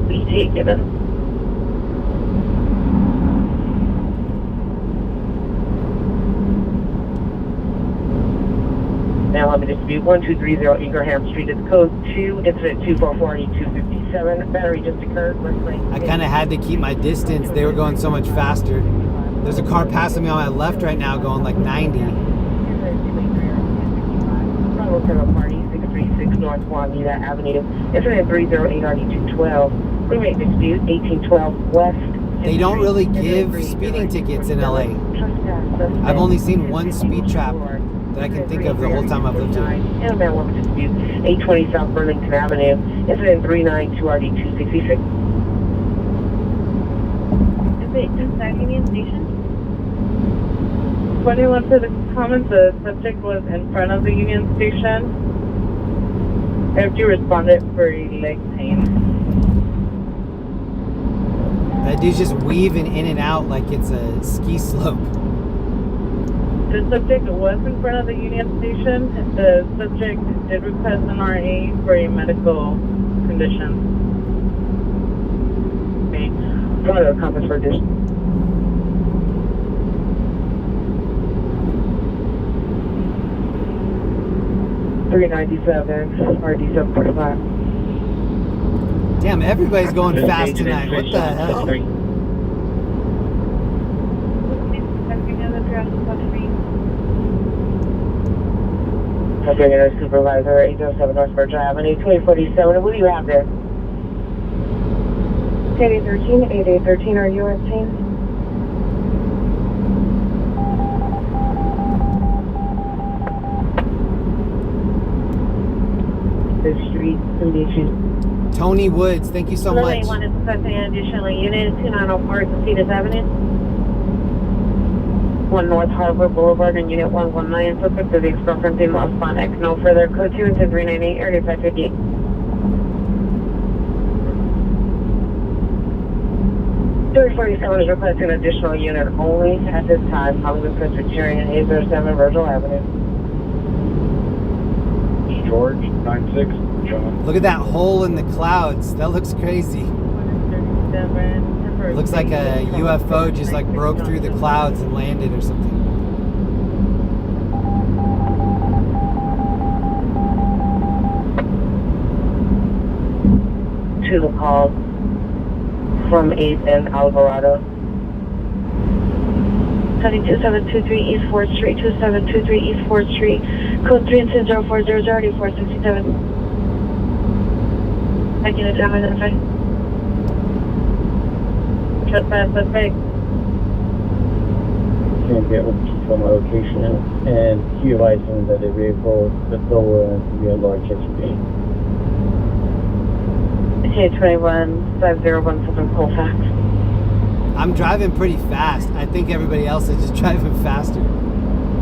BT given. Now let me dispute 1230 Ingraham Street. It's code 2, incident 2448257. Battery just occurred. I kind of had to keep my distance. They were going so much faster. There's a car passing me on my left right now going like 90. Bravo Kilo Party 636 North Juanita Avenue. Incident 308 RD212. Roommate dispute 1812 West. They don't really give speeding tickets in LA. I've only seen one speed trap that I can think of the whole time I've lived here. And that one dispute 820 South Burlington Avenue. Incident 392 RD266. Is it inside Union Station? 21 for the comments, the subject was in front of the Union Station. After you responded for leg pain. That dude's just weaving in and out like it's a ski slope. The subject was in front of the Union Station. The subject did request an RA for a medical condition. Okay. Further comments for this. $397 RD745. Damn, everybody's going fast tonight. What the hell? Subject Supervisor 807 North Birch Avenue, 2047. What do you have there? 8813, are you obtained? The street condition. Tony Woods, thank you so much. One is requesting an additional unit, 2904 Casitas Avenue. 1 North Harbor Boulevard and Unit 119. Suspect is ex-girlfriend female Hispanic. No further. Code 2 into 398, area 558. 347 is requesting an additional unit only at this time. Hollywood Presbyterian, 807 Virgil Avenue. George, 96, John. Look at that hole in the clouds. That looks crazy. Looks like a UFO just like broke through the clouds and landed or something. To the call from 8th and Alvarado. Heading 2723 East 4th Street, 2723 East 4th Street, code 3-0400, already 467. I can identify. Trespass suspect. Can't get from my location and he advising that the vehicle is lower and be a large XP. Okay, 21501 Colfax. I'm driving pretty fast. I think everybody else is just driving faster.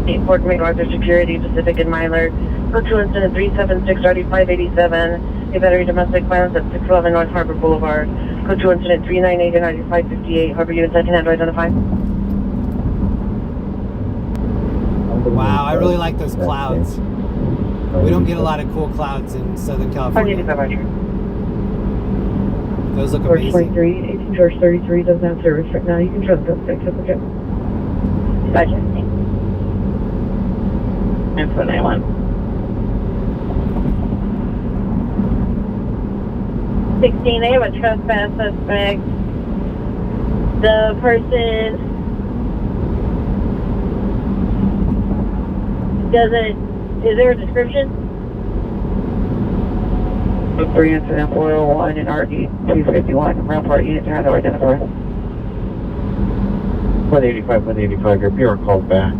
8 Fort MacArthur Security, Pacific and Myler. Code 2 incident 376, already 587. A battery domestic violence at 611 North Harbor Boulevard. Code 2 incident 398 and 558. Harbor units I can handle identify. Wow, I really like those clouds. We don't get a lot of cool clouds in Southern California. Those look George amazing. 23, 18 George 33 doesn't have service right now. You can trust us. Thanks, that's okay. Gotcha. And 491. 16, they have a trespass suspect. The person doesn't, is there a description? 3 incident 401 and RD 251. Rampart unit trying to identify. 185, your PR called back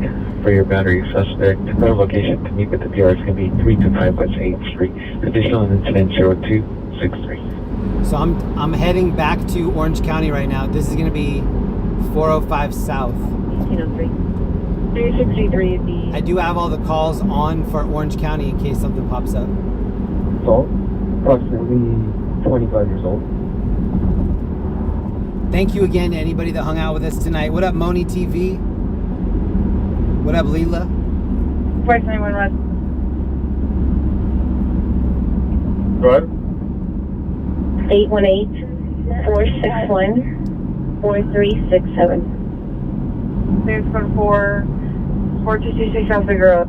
for your battery suspect. Their location to meet with the PR is going to be 325 West 8th Street. Additional incident 0263. So I'm heading back to Orange County right now. This is going to be 405 South. 1803. 363. I do have all the calls on for Orange County in case something pops up. So, approximately 25 years old. Thank you again to anybody that hung out with us tonight. What up, Moni TV? What up, Leela? 591 West. Go ahead. 818-461-4367. There's code 4226 South Figueroa.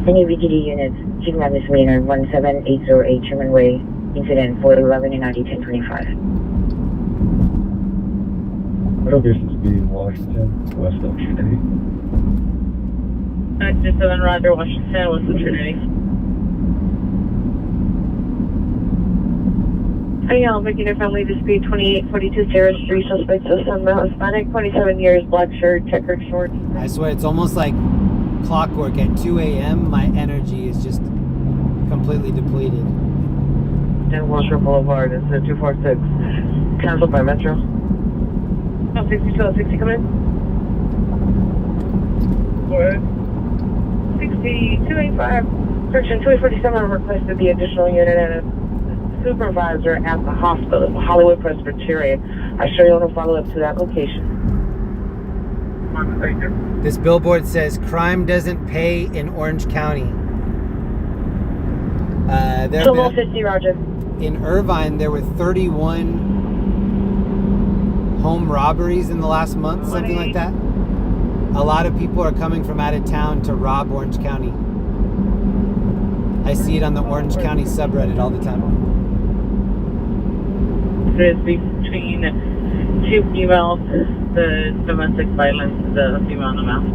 Any VGD units, Sigma misdemeanor 17808 Sherman Way, incident 411 and 901025. Location to be Washington, West of Trinity. 927 Roger, Washington, West of Trinity. I'll making a family dispute 2842 Sarah Street, suspect system, Hispanic, 27 years, black shirt, checkered shorts. I swear, it's almost like clockwork. At 2 a.m., my energy is just completely depleted. And Wilshire Boulevard is 246. Cancelled by Metro. 62, 60 come in. Go ahead. 6285. Section 247 requested the additional unit and a supervisor at the hospital, Hollywood Presbyterian. I sure you want to follow up to that location. Thank you. This billboard says crime doesn't pay in Orange County. There have been, 50, Roger. in Irvine, there were 31 home robberies in the last month, something like that. A lot of people are coming from out of town to rob Orange County. I see it on the Orange County subreddit all the time. There's between two females, the domestic violence, the female on the mouth.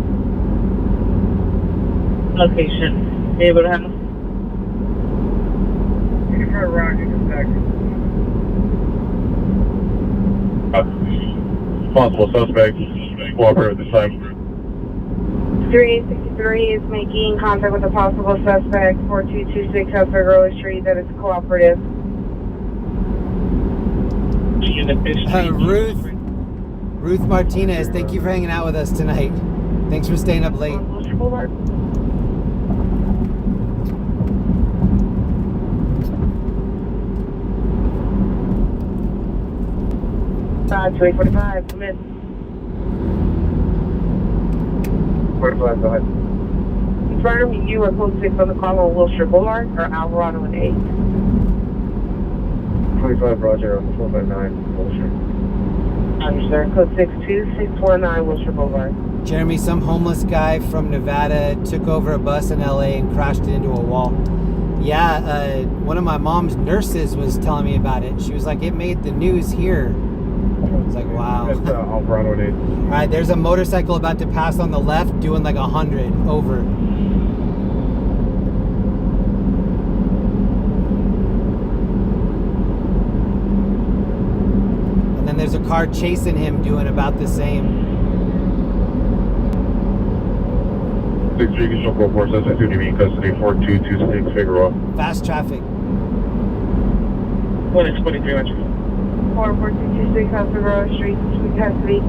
Location, able to handle? Responsible suspect, cooperate with the time. 3863 is making contact with a possible suspect, 4226 South Figueroa Street, that is cooperative. Ruth Martinez, thank you for hanging out with us tonight. Thanks for staying up late. Side 245, come in. 45, go ahead. Confirm you are code 6 on the call on Wilshire Boulevard or Alvarado and 8. 25, Roger, on the 459, Wilshire. Understood. Code 62619 Wilshire Boulevard. Jeremy, some homeless guy from Nevada took over a bus in LA and crashed it into a wall. Yeah, one of my mom's nurses was telling me about it. She was like, it made the news here. I was like, wow. That's Alvarado and 8. All right, there's a motorcycle about to pass on the left doing like 100 over. And then there's a car chasing him doing about the same. 6-3, control 44, suspect to be in custody, 4226 Figueroa. Fast traffic. 1x23, much. 4226 South Figueroa Street, custody.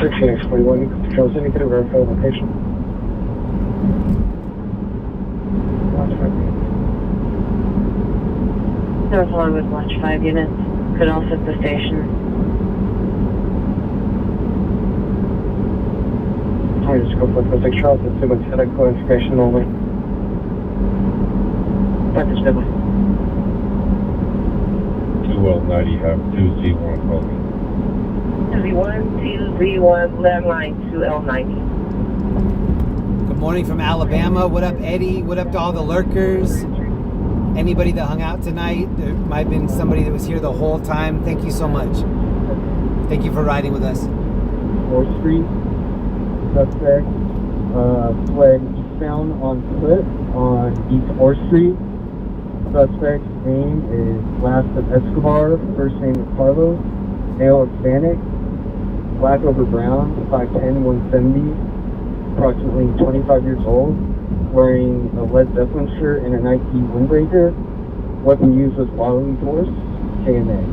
$16.41, controls indicated, verify location. North Hollywood, watch 5 units. Could also at the station. Sorry, just go for the 6 shots, assume it's medical information only. Package number. 2L90, have 2Z1 calling. 2Z1 landline 2L90. Good morning from Alabama. What up, Eddie? What up to all the lurkers? Anybody that hung out tonight? There might have been somebody that was here the whole time. Thank you so much. Thank you for riding with us. 4th Street. Suspect fled eastbound on foot on East 4th Street. Suspect's name is Last of Escobar. First name is Carlos. Male Hispanic. Black over brown. 5'10", 170. Approximately 25 years old. Wearing a Led Zeppelin shirt and a Nike windbreaker. Weapon used was bodily force. KNA.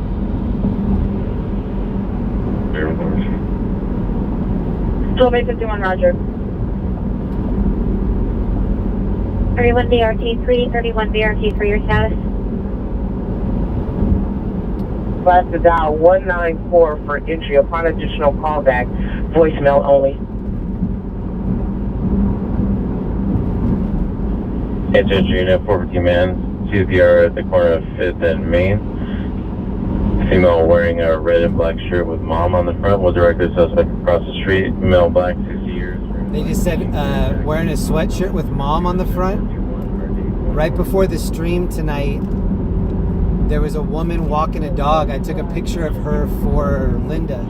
Still Bay 51, Roger. 31 BRT3, 31 BRT3, your status. Last to dial 194 for entry. Upon additional callback, voicemail only. Attention unit 450 man, CPR at the corner of 5th and Main. Female wearing a red and black shirt with mom on the front was directed suspect across the street. Male black, 60 years. They just said wearing a sweatshirt with mom on the front. Right before the stream tonight, there was a woman walking a dog. I took a picture of her for Linda.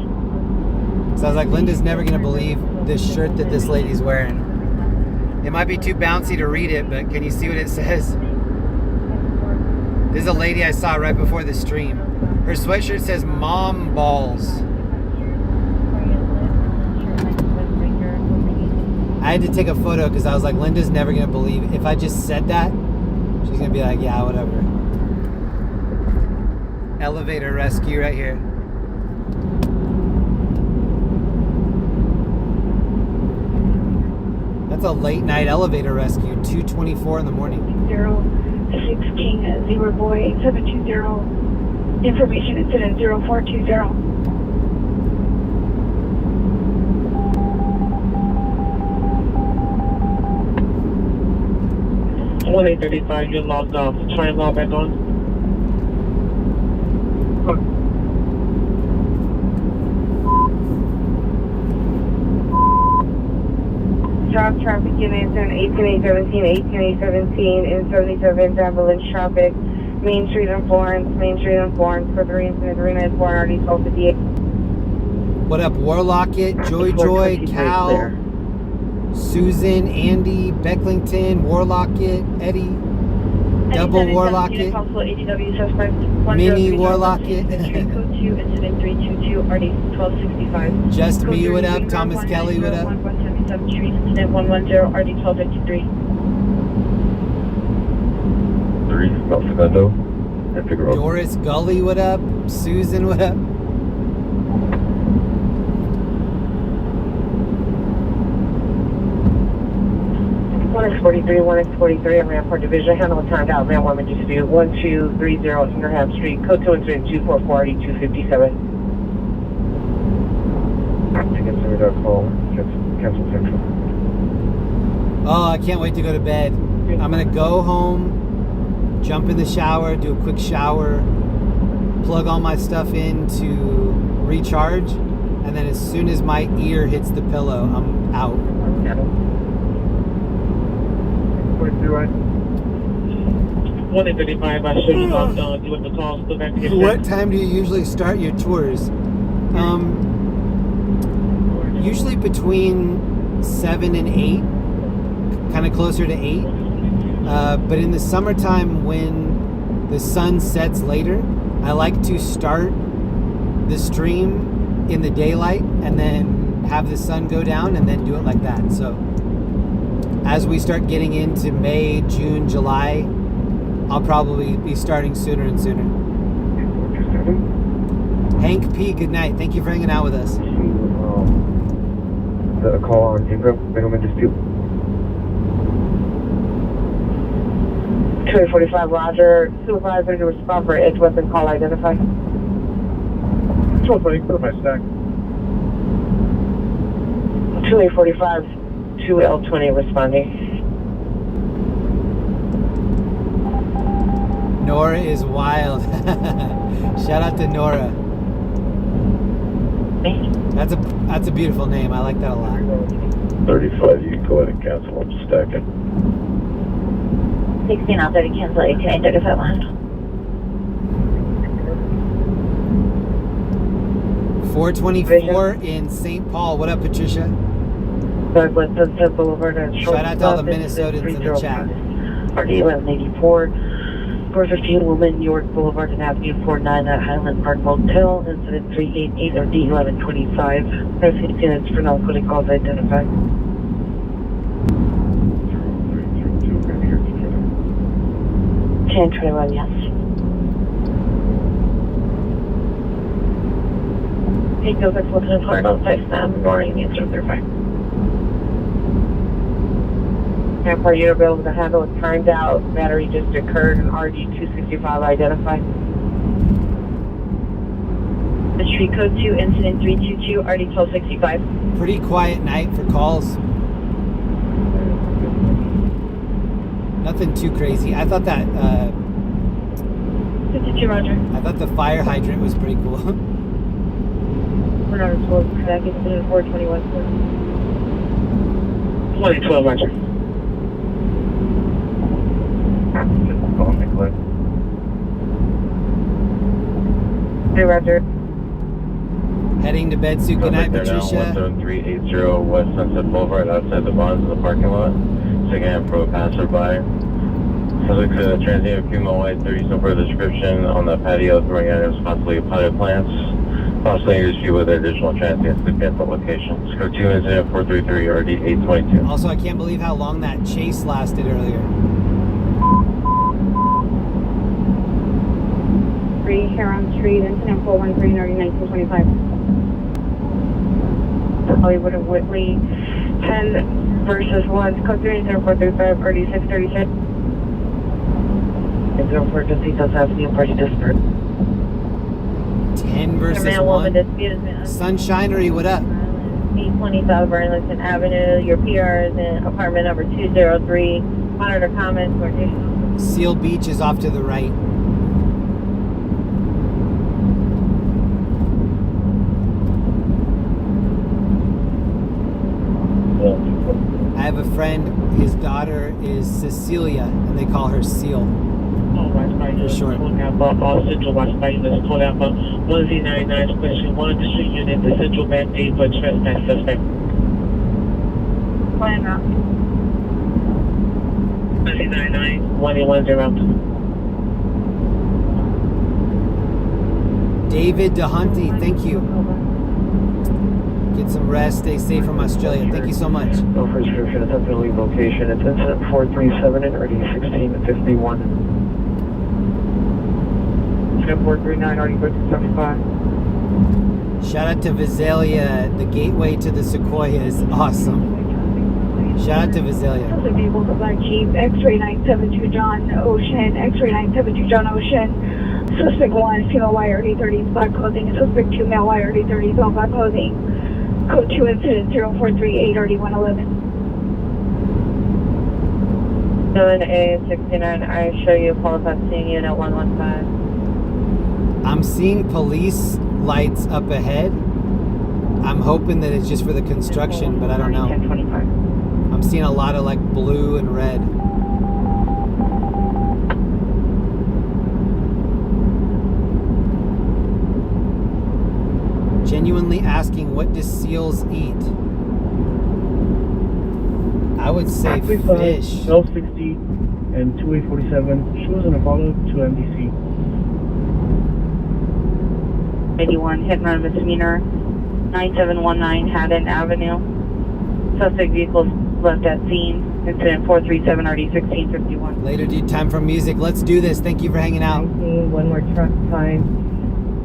So I was like, Linda's never going to believe this shirt that this lady's wearing. It might be too bouncy to read it, but can you see what it says? This is a lady I saw right before the stream. Her sweatshirt says Mom Balls. I had to take a photo because I was like, Linda's never going to believe it. If I just said that, she's going to be like, yeah, whatever. Elevator rescue right here. That's a late night elevator rescue, 2:24 in the morning. 016 0 boy 720. Information incident 0420. 1835, you're logged off. Try and log back on. Drop traffic units in 18817, 18817, in 77, ambulance traffic, Main Street in Florence, for 3 incident 394, already 1258. What up, Warlocket, Joy, Cal, Susan, Andy, Becklington, Warlocket, Eddie. double warlock it, possible ADW suspect. mini warlock it. Code 2, incident 322, RD 1265. Just me, what up? Thomas Kelly, what up? 177th Street, incident 110, RD 1253. 3, El Segundo, and Figueroa. Doris Gully, what up? Susan, what up? 1X43, 1X43, I'm Rampart Division, handle a timed out, man, woman dispute, 1230 Ingraham Street, code 2 incident 244, RD 257. Again, sorry, that call. Cancel central. Oh, I can't wait to go to bed. I'm gonna go home, jump in the shower, do a quick shower, plug all my stuff in to recharge, and then as soon as my ear hits the pillow, I'm out. 1:35, I should have stopped doing the calls. Go back to your What time do you usually start your tours? Usually between 7 and 8, kind of closer to 8. But in the summertime when the sun sets later, I like to start the stream in the daylight and then have the sun go down and then do it like that. So as we start getting into May, June, July, I'll probably be starting sooner and sooner. Hank P, good night. Thank you for hanging out with us. The call on Ingram, Middleman dispute. 245, Roger. Supervisor to respond for edge weapon call identified. 240, put my stack. 2845, 2L20 responding. Nora is wild. Shout out to Nora. That's a beautiful name. I like that a lot. 35, you can go ahead and cancel. I'm stacking. 16 out 30, cancel 18, 35 1. 424 in St. Paul. What up, Patricia? Northwest Sunset Boulevard and Short. Shout out to all the Minnesotans in the chat. RD 1184. 415 Woman, York Boulevard and Avenue 49 at Highland Park Motel. Incident 388 or D1125. Pressing units for non-coding calls identified. 1021, yes. Hey, go back to Lieutenant Clark on 5 morning, answer 35. Rampart unit available to handle a timed out. Battery just occurred and RD 265 identified. The street code 2, incident 322, RD 1265. Pretty quiet night for calls. Nothing too crazy. I thought that 52, Roger. I thought the fire hydrant was pretty cool. We're not exposed to that. Incident 421. 2012, Roger. Call Nicolay. Hey, Roger. Heading to bed soon. Good night, Patricia. 17380 West Sunset Boulevard outside the bonds in the parking lot. Second for a passerby. Subject to transient female white, 30 so further description on the patio, throwing items, possibly potted plants. Possibly dispute with additional transients to get the location. Scope 2 incident 433 RD 822. Also, I can't believe how long that chase lasted earlier. 3 Heron Street, incident 413, RD 1925. Hollywood and Whitley, 10 versus 1, code 30435, RD 636. And zero for Jacinto's Avenue, party dispersed. 10 versus 1. Sunshinery, what up? 820 South Burlington Avenue. Your PR is in apartment number 203. Monitor comments. Coordination. Seal Beach is off to the right. I have a friend, his daughter is Cecilia, and they call her Seal. For short. All Central Watch by units called out for 1Z99 question 1 district unit, the Central mandate for trespass suspect. Plan out. David DeHunty, thank you. Get some rest. Stay safe from Australia. Thank you so much. No first description. Attempt to leave location. It's incident 437 and RD 1651. Incident 439 RD 1375. Shout out to Visalia. The gateway to the Sequoia is awesome. Shout out to Visalia. The vehicle, the black Jeep, X-ray 972 John Ocean, X-ray 972 John Ocean. Suspect 1, female YRD 30 is black clothing. Suspect 2, male YRD 30 is all black clothing. Code 2 incident 0438 RD 111. 7A69, I show you qualified seeing unit 115. I'm seeing police lights up ahead. I'm hoping that it's just for the construction, but I don't know. 1025. I'm seeing a lot of like blue and red. Genuinely asking, what do seals eat? I would say fish. 1260 and 2847. She was in Apollo to MDC. 81, hit and run misdemeanor, 9719 Haddon Avenue. Suspect vehicles left at scene. Incident 437 RD 1651. Later, dude. Time for music. Let's do this. Thank you for hanging out. One more truck time.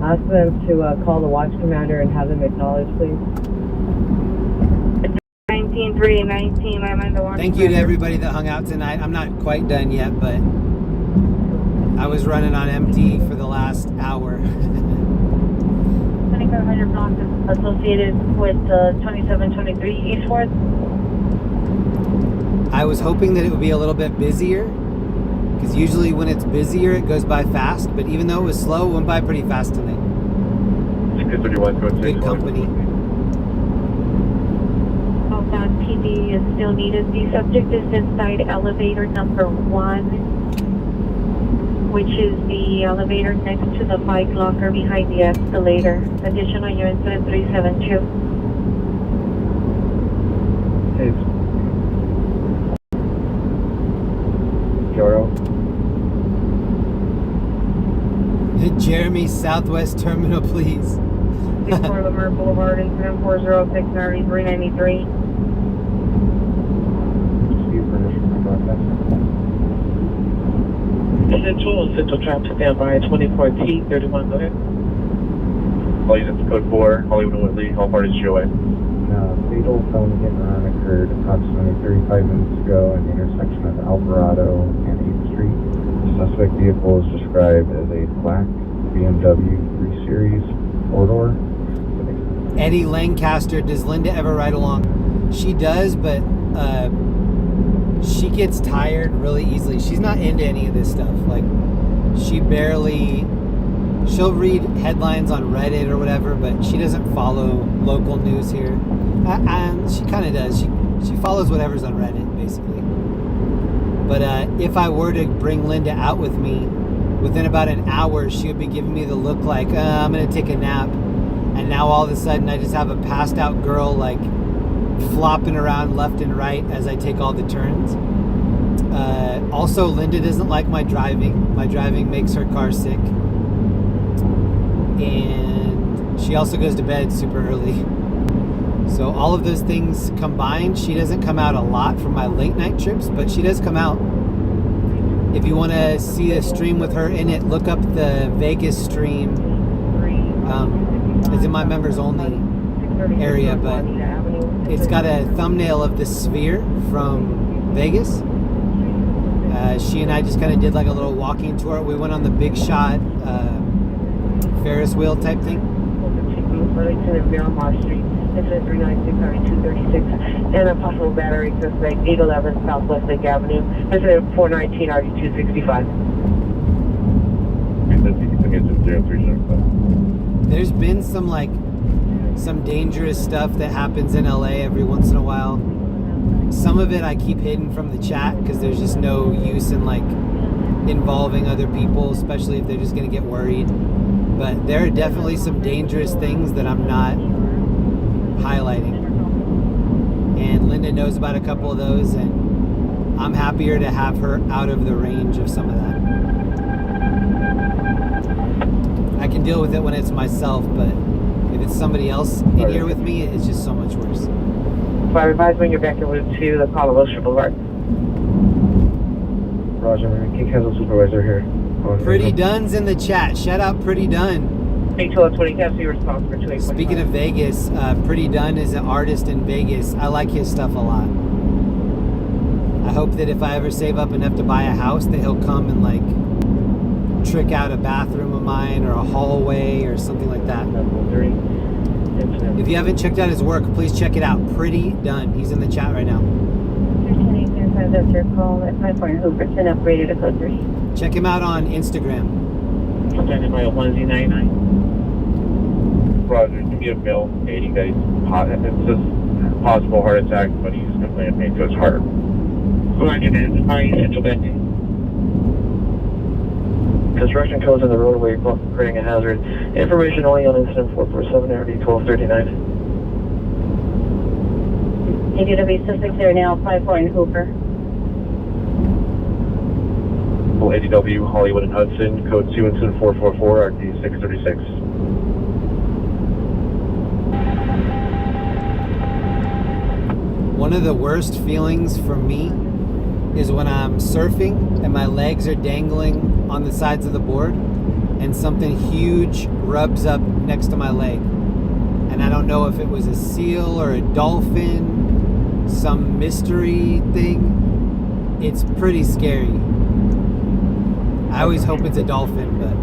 Ask them to call the watch commander and have them acknowledge, please. 19319, I'm in the watch. Thank you to everybody that hung out tonight. I'm not quite done yet, but I was running on empty for the last hour. 2500 block is associated with 2723 Eastward. I was hoping that it would be a little bit busier, because usually when it's busier it goes by fast, but even though it was slow, it went by pretty fast tonight. Good company. Southbound PD is still needed. The subject is inside elevator number 1, which is the elevator next to the bike locker behind the escalator. Additional unit incident 372. Hey. Joro. Jeremy, Southwest Terminal, please. 64 Lamar Boulevard, incident 406 RD 393. Central Trap standby 24T 31. Go ahead. All units code 4, Hollywood and Whitley, all parties GOA. Fatal felony hit and run occurred approximately 35 minutes ago at the intersection of Alvarado and 8th Street. The suspect vehicle is described as a black BMW 3 Series 4-door. Eddie Lancaster, does Linda ever ride along? She does, but she gets tired really easily. She's not into any of this stuff. Like, she'll read headlines on Reddit or whatever, but she doesn't follow local news here. And she kind of does. She follows whatever's on Reddit, basically. But if I were to bring Linda out with me, within about an hour, she would be giving me the look like, I'm going to take a nap. And now all of a sudden, I just have a passed out girl, like, flopping around left and right as I take all the turns. Also, Linda doesn't like my driving. My driving makes her car sick. And she also goes to bed super early. So all of those things combined, she doesn't come out a lot for my late night trips, but she does come out. If you want to see a stream with her in it, look up the Vegas stream. It's in my members only area, but it's got a thumbnail of the Sphere from Vegas. She and I just kind of did like a little walking tour. We went on the Big Shot Ferris wheel type thing. Incident 396 and a possible battery suspect 811 Southwest Lake Avenue. Incident 419 RD 265. There's been some dangerous stuff that happens in LA every once in a while. Some of it I keep hidden from the chat because there's just no use in like involving other people, especially if they're just gonna get worried. But there are definitely some dangerous things that I'm not highlighting, and Linda knows about a couple of those, and I'm happier to have her out of the range of some of that. I can deal with it when it's myself, but if it's somebody else in here with me, it's just so much worse. So I advise when you're back to the Palo Wilshire Boulevard. Roger, man. King Castle Supervisor here. Pretty Dunn's in the chat. Shout out Pretty Dunn. 81220 Castle, your response for 28. Speaking of Vegas, Pretty Dunn is an artist in Vegas. I like his stuff a lot. I hope that if I ever save up enough to buy a house, that he'll come and like trick out a bathroom of mine or a hallway or something like that. If you haven't checked out his work, please check it out. Pretty Dunn. He's in the chat right now. That's your call at 5 Point Hooverton, upgraded to code 3. Check him out on Instagram. Standing by 1Z99. Roger, give me a bill stating that it's just possible heart attack, but he's complaining of pain to his heart. Roger, man. How are you, Central Bend? Construction codes in the roadway creating a hazard. Information only on incident 447 RD 1239. ADW suspect there now, 5 Point Hoover. ADW Hollywood and Hudson, code 2 incident 444 RD 636. One of the worst feelings for me is when I'm surfing and my legs are dangling on the sides of the board and something huge rubs up next to my leg. And I don't know if it was a seal or a dolphin, some mystery thing. It's pretty scary. I always hope it's a dolphin, but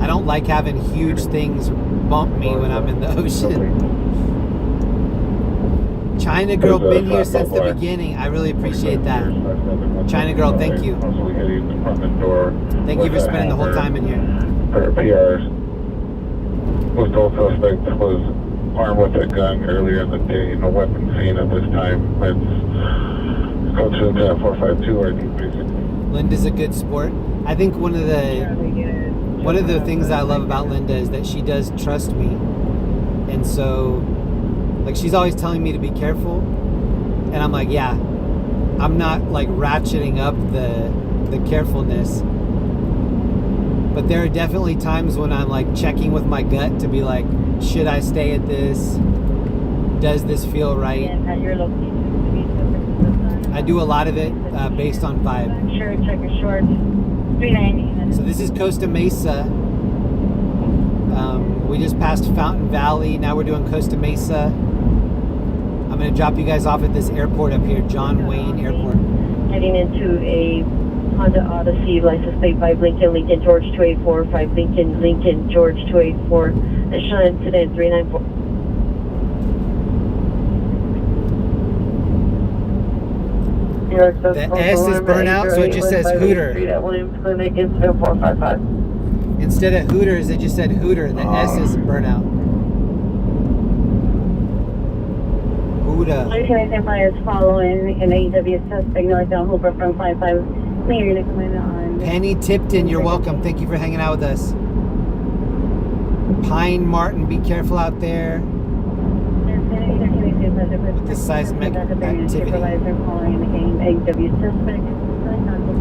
I don't like having huge things bump me when I'm in the ocean. China Girl, been here since the beginning. I really appreciate that. China Girl, thank you. Thank you for spending the whole time in here. PRs. Most old suspect was armed with a gun earlier in the day. No weapon seen at this time. It's code 452 or decreasing. Linda's a good sport. I think one of the things I love about Linda is that she does trust me, and so like she's always telling me to be careful, and I'm like, yeah, I'm not like ratcheting up the carefulness, but there are definitely times when I'm like checking with my gut to be like, should I stay at this? Does this feel right? I do a lot of it based on vibe. Sure, check your shorts. 390. So this is Costa Mesa. We just passed Fountain Valley. Now we're doing Costa Mesa. I'm going to drop you guys off at this airport up here, John Wayne Airport. Heading into a Honda Odyssey, license plate 5 Lincoln, George 284, 5 Lincoln, George 284. Additional incident 394. The S is burnout, so it just says Hooter. Instead of Hooters, it just said Hooter. The S is burnout. Hooter. Lieutenant fires following an AEW suspect northbound Hooper from 55. Clear to come in on. Penny Tipton, you're welcome. Thank you for hanging out with us. Pine Martin, be careful out there. With the seismic activity.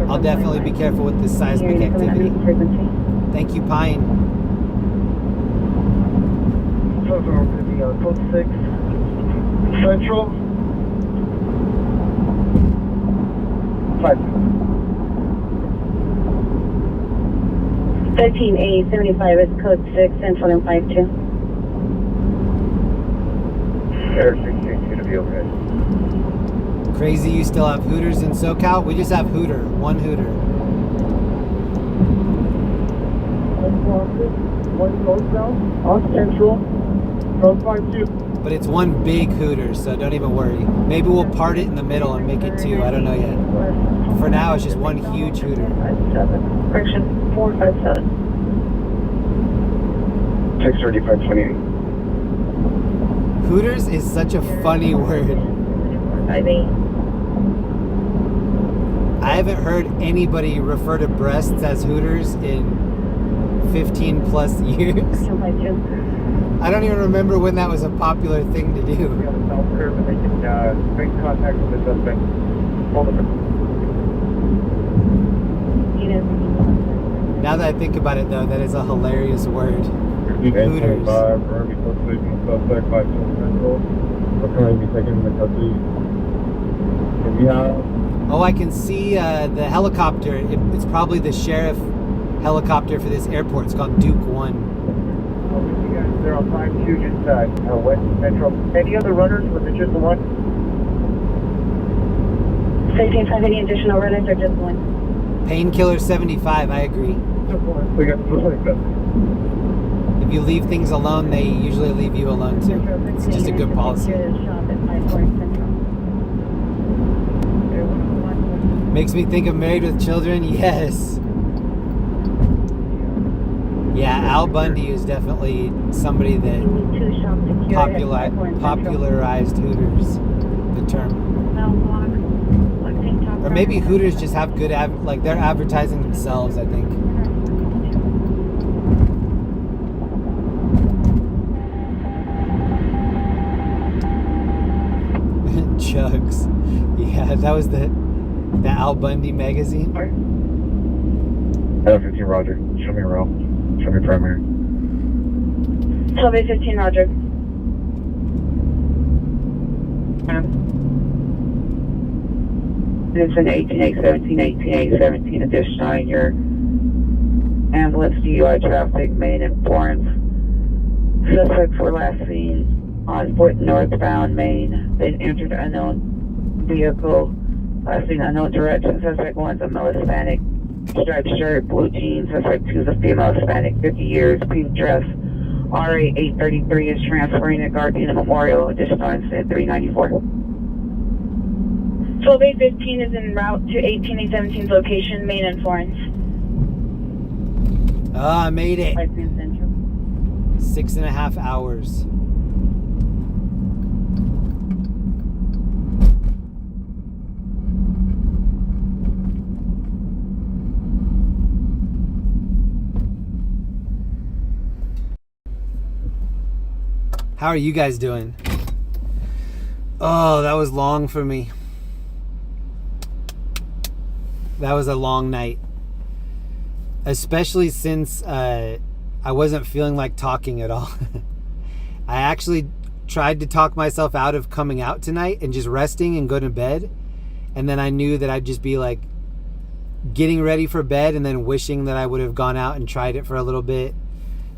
I'll definitely be careful with the seismic activity. Thank you, Pine. Code 6 Central 5. 13A75 is code 6 Central and 52. Air 16 to be okay. Crazy you still have Hooters in SoCal? We just have Hooter. One Hooter. One northbound on Central, code 52. But it's one big Hooter, so don't even worry. Maybe we'll part it in the middle and make it two. I don't know yet. For now, it's just one huge Hooter. Correction 457. 63528. Hooters is such a funny word. I haven't heard anybody refer to breasts as Hooters in 15 plus years. I don't even remember when that was a popular thing to do. We have a south curve and they can make contact with the suspect. Now that I think about it, though, that is a hilarious word. Hooters. 5, we're going to be closely with suspect 5 Central. We're currently taking the custody. If you have... Oh, I can see the helicopter. It's probably the sheriff helicopter for this airport. It's called Duke 1. They're on 5-2 just West Central. Any other runners? Was it just the one? 13-5, any additional runners or just one? Painkiller 75, I agree. We got that. If you leave things alone, they usually leave you alone too. It's just a good policy. Makes me think of Married with Children. Yes. Yeah, Al Bundy is definitely somebody that popularized Hooters, the term. Or maybe Hooters just have good, like they're advertising themselves, I think. Chugs. Yeah, that was the Al Bundy magazine. 15 Roger. Show me row. Show me primary. 12-15 Roger. It's an 18-8-17 additional in your ambulance DUI traffic, Main and Florence. Suspects were last seen on Fort northbound Main. They entered an unknown vehicle. Last seen unknown direction. Suspect 1's a male Hispanic, striped shirt, blue jeans. Suspect 2 is a female Hispanic, 50 years, pink dress. RA 833 is transferring to Gardena Memorial. Additional incident 394. 12-8-15 is en route to 18-8-17's location, Main and Florence. Ah, I made it. 6.5 hours. How are you guys doing? Oh, that was long for me. That was a long night. Especially since I wasn't feeling like talking at all. I actually tried to talk myself out of coming out tonight and just resting and going to bed. And then I knew that I'd just be like getting ready for bed and then wishing that I would have gone out and tried it for a little bit.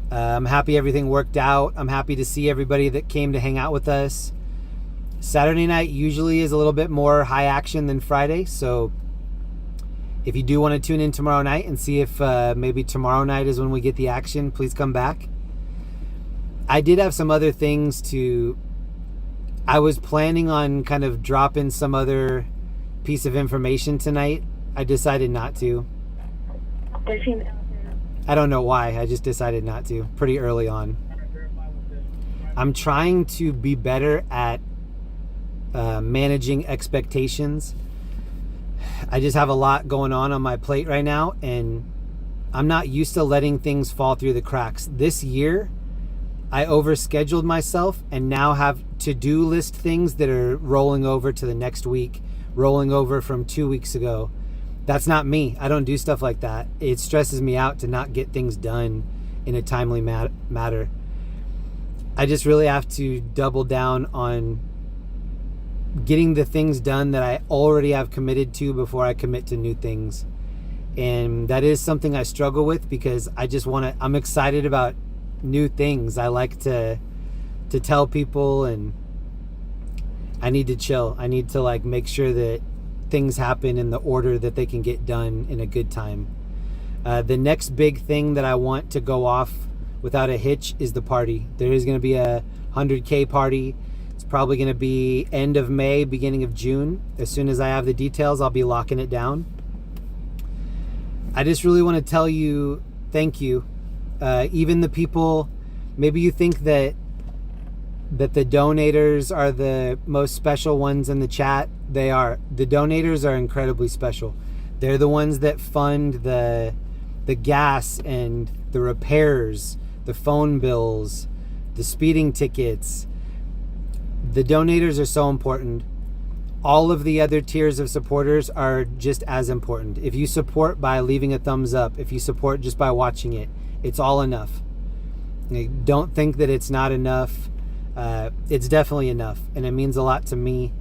I'm happy everything worked out. I'm happy to see everybody that came to hang out with us. Saturday night usually is a little bit more high action than Friday, so if you do want to tune in tomorrow night and see if maybe tomorrow night is when we get the action, please come back. I did have some other things I was planning on kind of dropping some other piece of information tonight. I decided not to. I don't know why. I just decided not to pretty early on. I'm trying to be better at managing expectations. I just have a lot going on my plate right now, and I'm not used to letting things fall through the cracks. This year, I overscheduled myself and now have to-do list things that are rolling over to the next week, rolling over from 2 weeks ago. That's not me. I don't do stuff like that. It stresses me out to not get things done in a timely manner. I just really have to double down on getting the things done that I already have committed to before I commit to new things. And that is something I struggle with because I'm excited about new things. I like to tell people, and I need to chill. I need to like make sure that things happen in the order that they can get done in a good time. The next big thing that I want to go off without a hitch is the party. There is going to be a 100K party. It's probably going to be end of May, beginning of June. As soon as I have the details, I'll be locking it down. I just really want to tell you thank you. Even the people, maybe you think that the donators are the most special ones in the chat. They are. The donators are incredibly special. They're the ones that fund the gas and the repairs, the phone bills, the speeding tickets. The donators are so important. all of the other tiers of supporters are just as important. If you support by leaving a thumbs up, if you support just by watching it, it's all enough. Don't think that it's not enough. It's definitely enough, and it means a lot to me.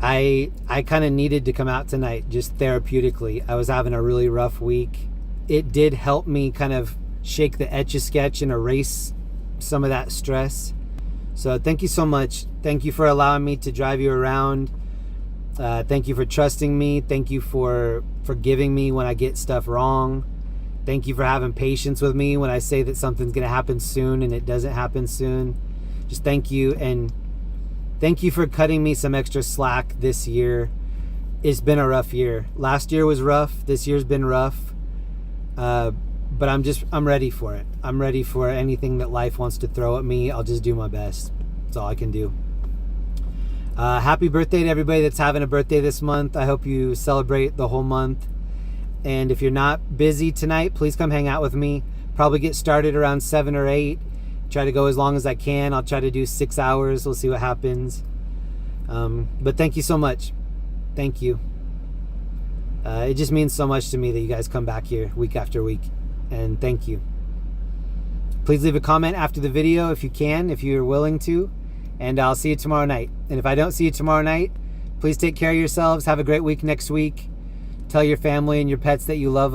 I kind of needed to come out tonight just therapeutically. I was having a really rough week. It did help me kind of shake the Etch-a-Sketch and erase some of that stress. So thank you so much. Thank you for allowing me to drive you around. Thank you for trusting me. Thank you for forgiving me when I get stuff wrong. Thank you for having patience with me when I say that something's going to happen soon and it doesn't happen soon. Just thank you. And thank you for cutting me some extra slack this year. It's been a rough year. Last year was rough. This year's been rough. But I'm ready for it. I'm ready for anything that life wants to throw at me. I'll just do my best. That's all I can do. Happy birthday to everybody that's having a birthday this month. I hope you celebrate the whole month. And if you're not busy tonight, please come hang out with me. Probably get started around 7 or 8. Try to go as long as I can. I'll try to do 6 hours. We'll see what happens. But thank you so much. Thank you. It just means so much to me that you guys come back here week after week. And thank you. Please leave a comment after the video if you can, if you're willing to. And I'll see you tomorrow night. And if I don't see you tomorrow night, please take care of yourselves. Have a great week next week. Tell your family and your pets that you love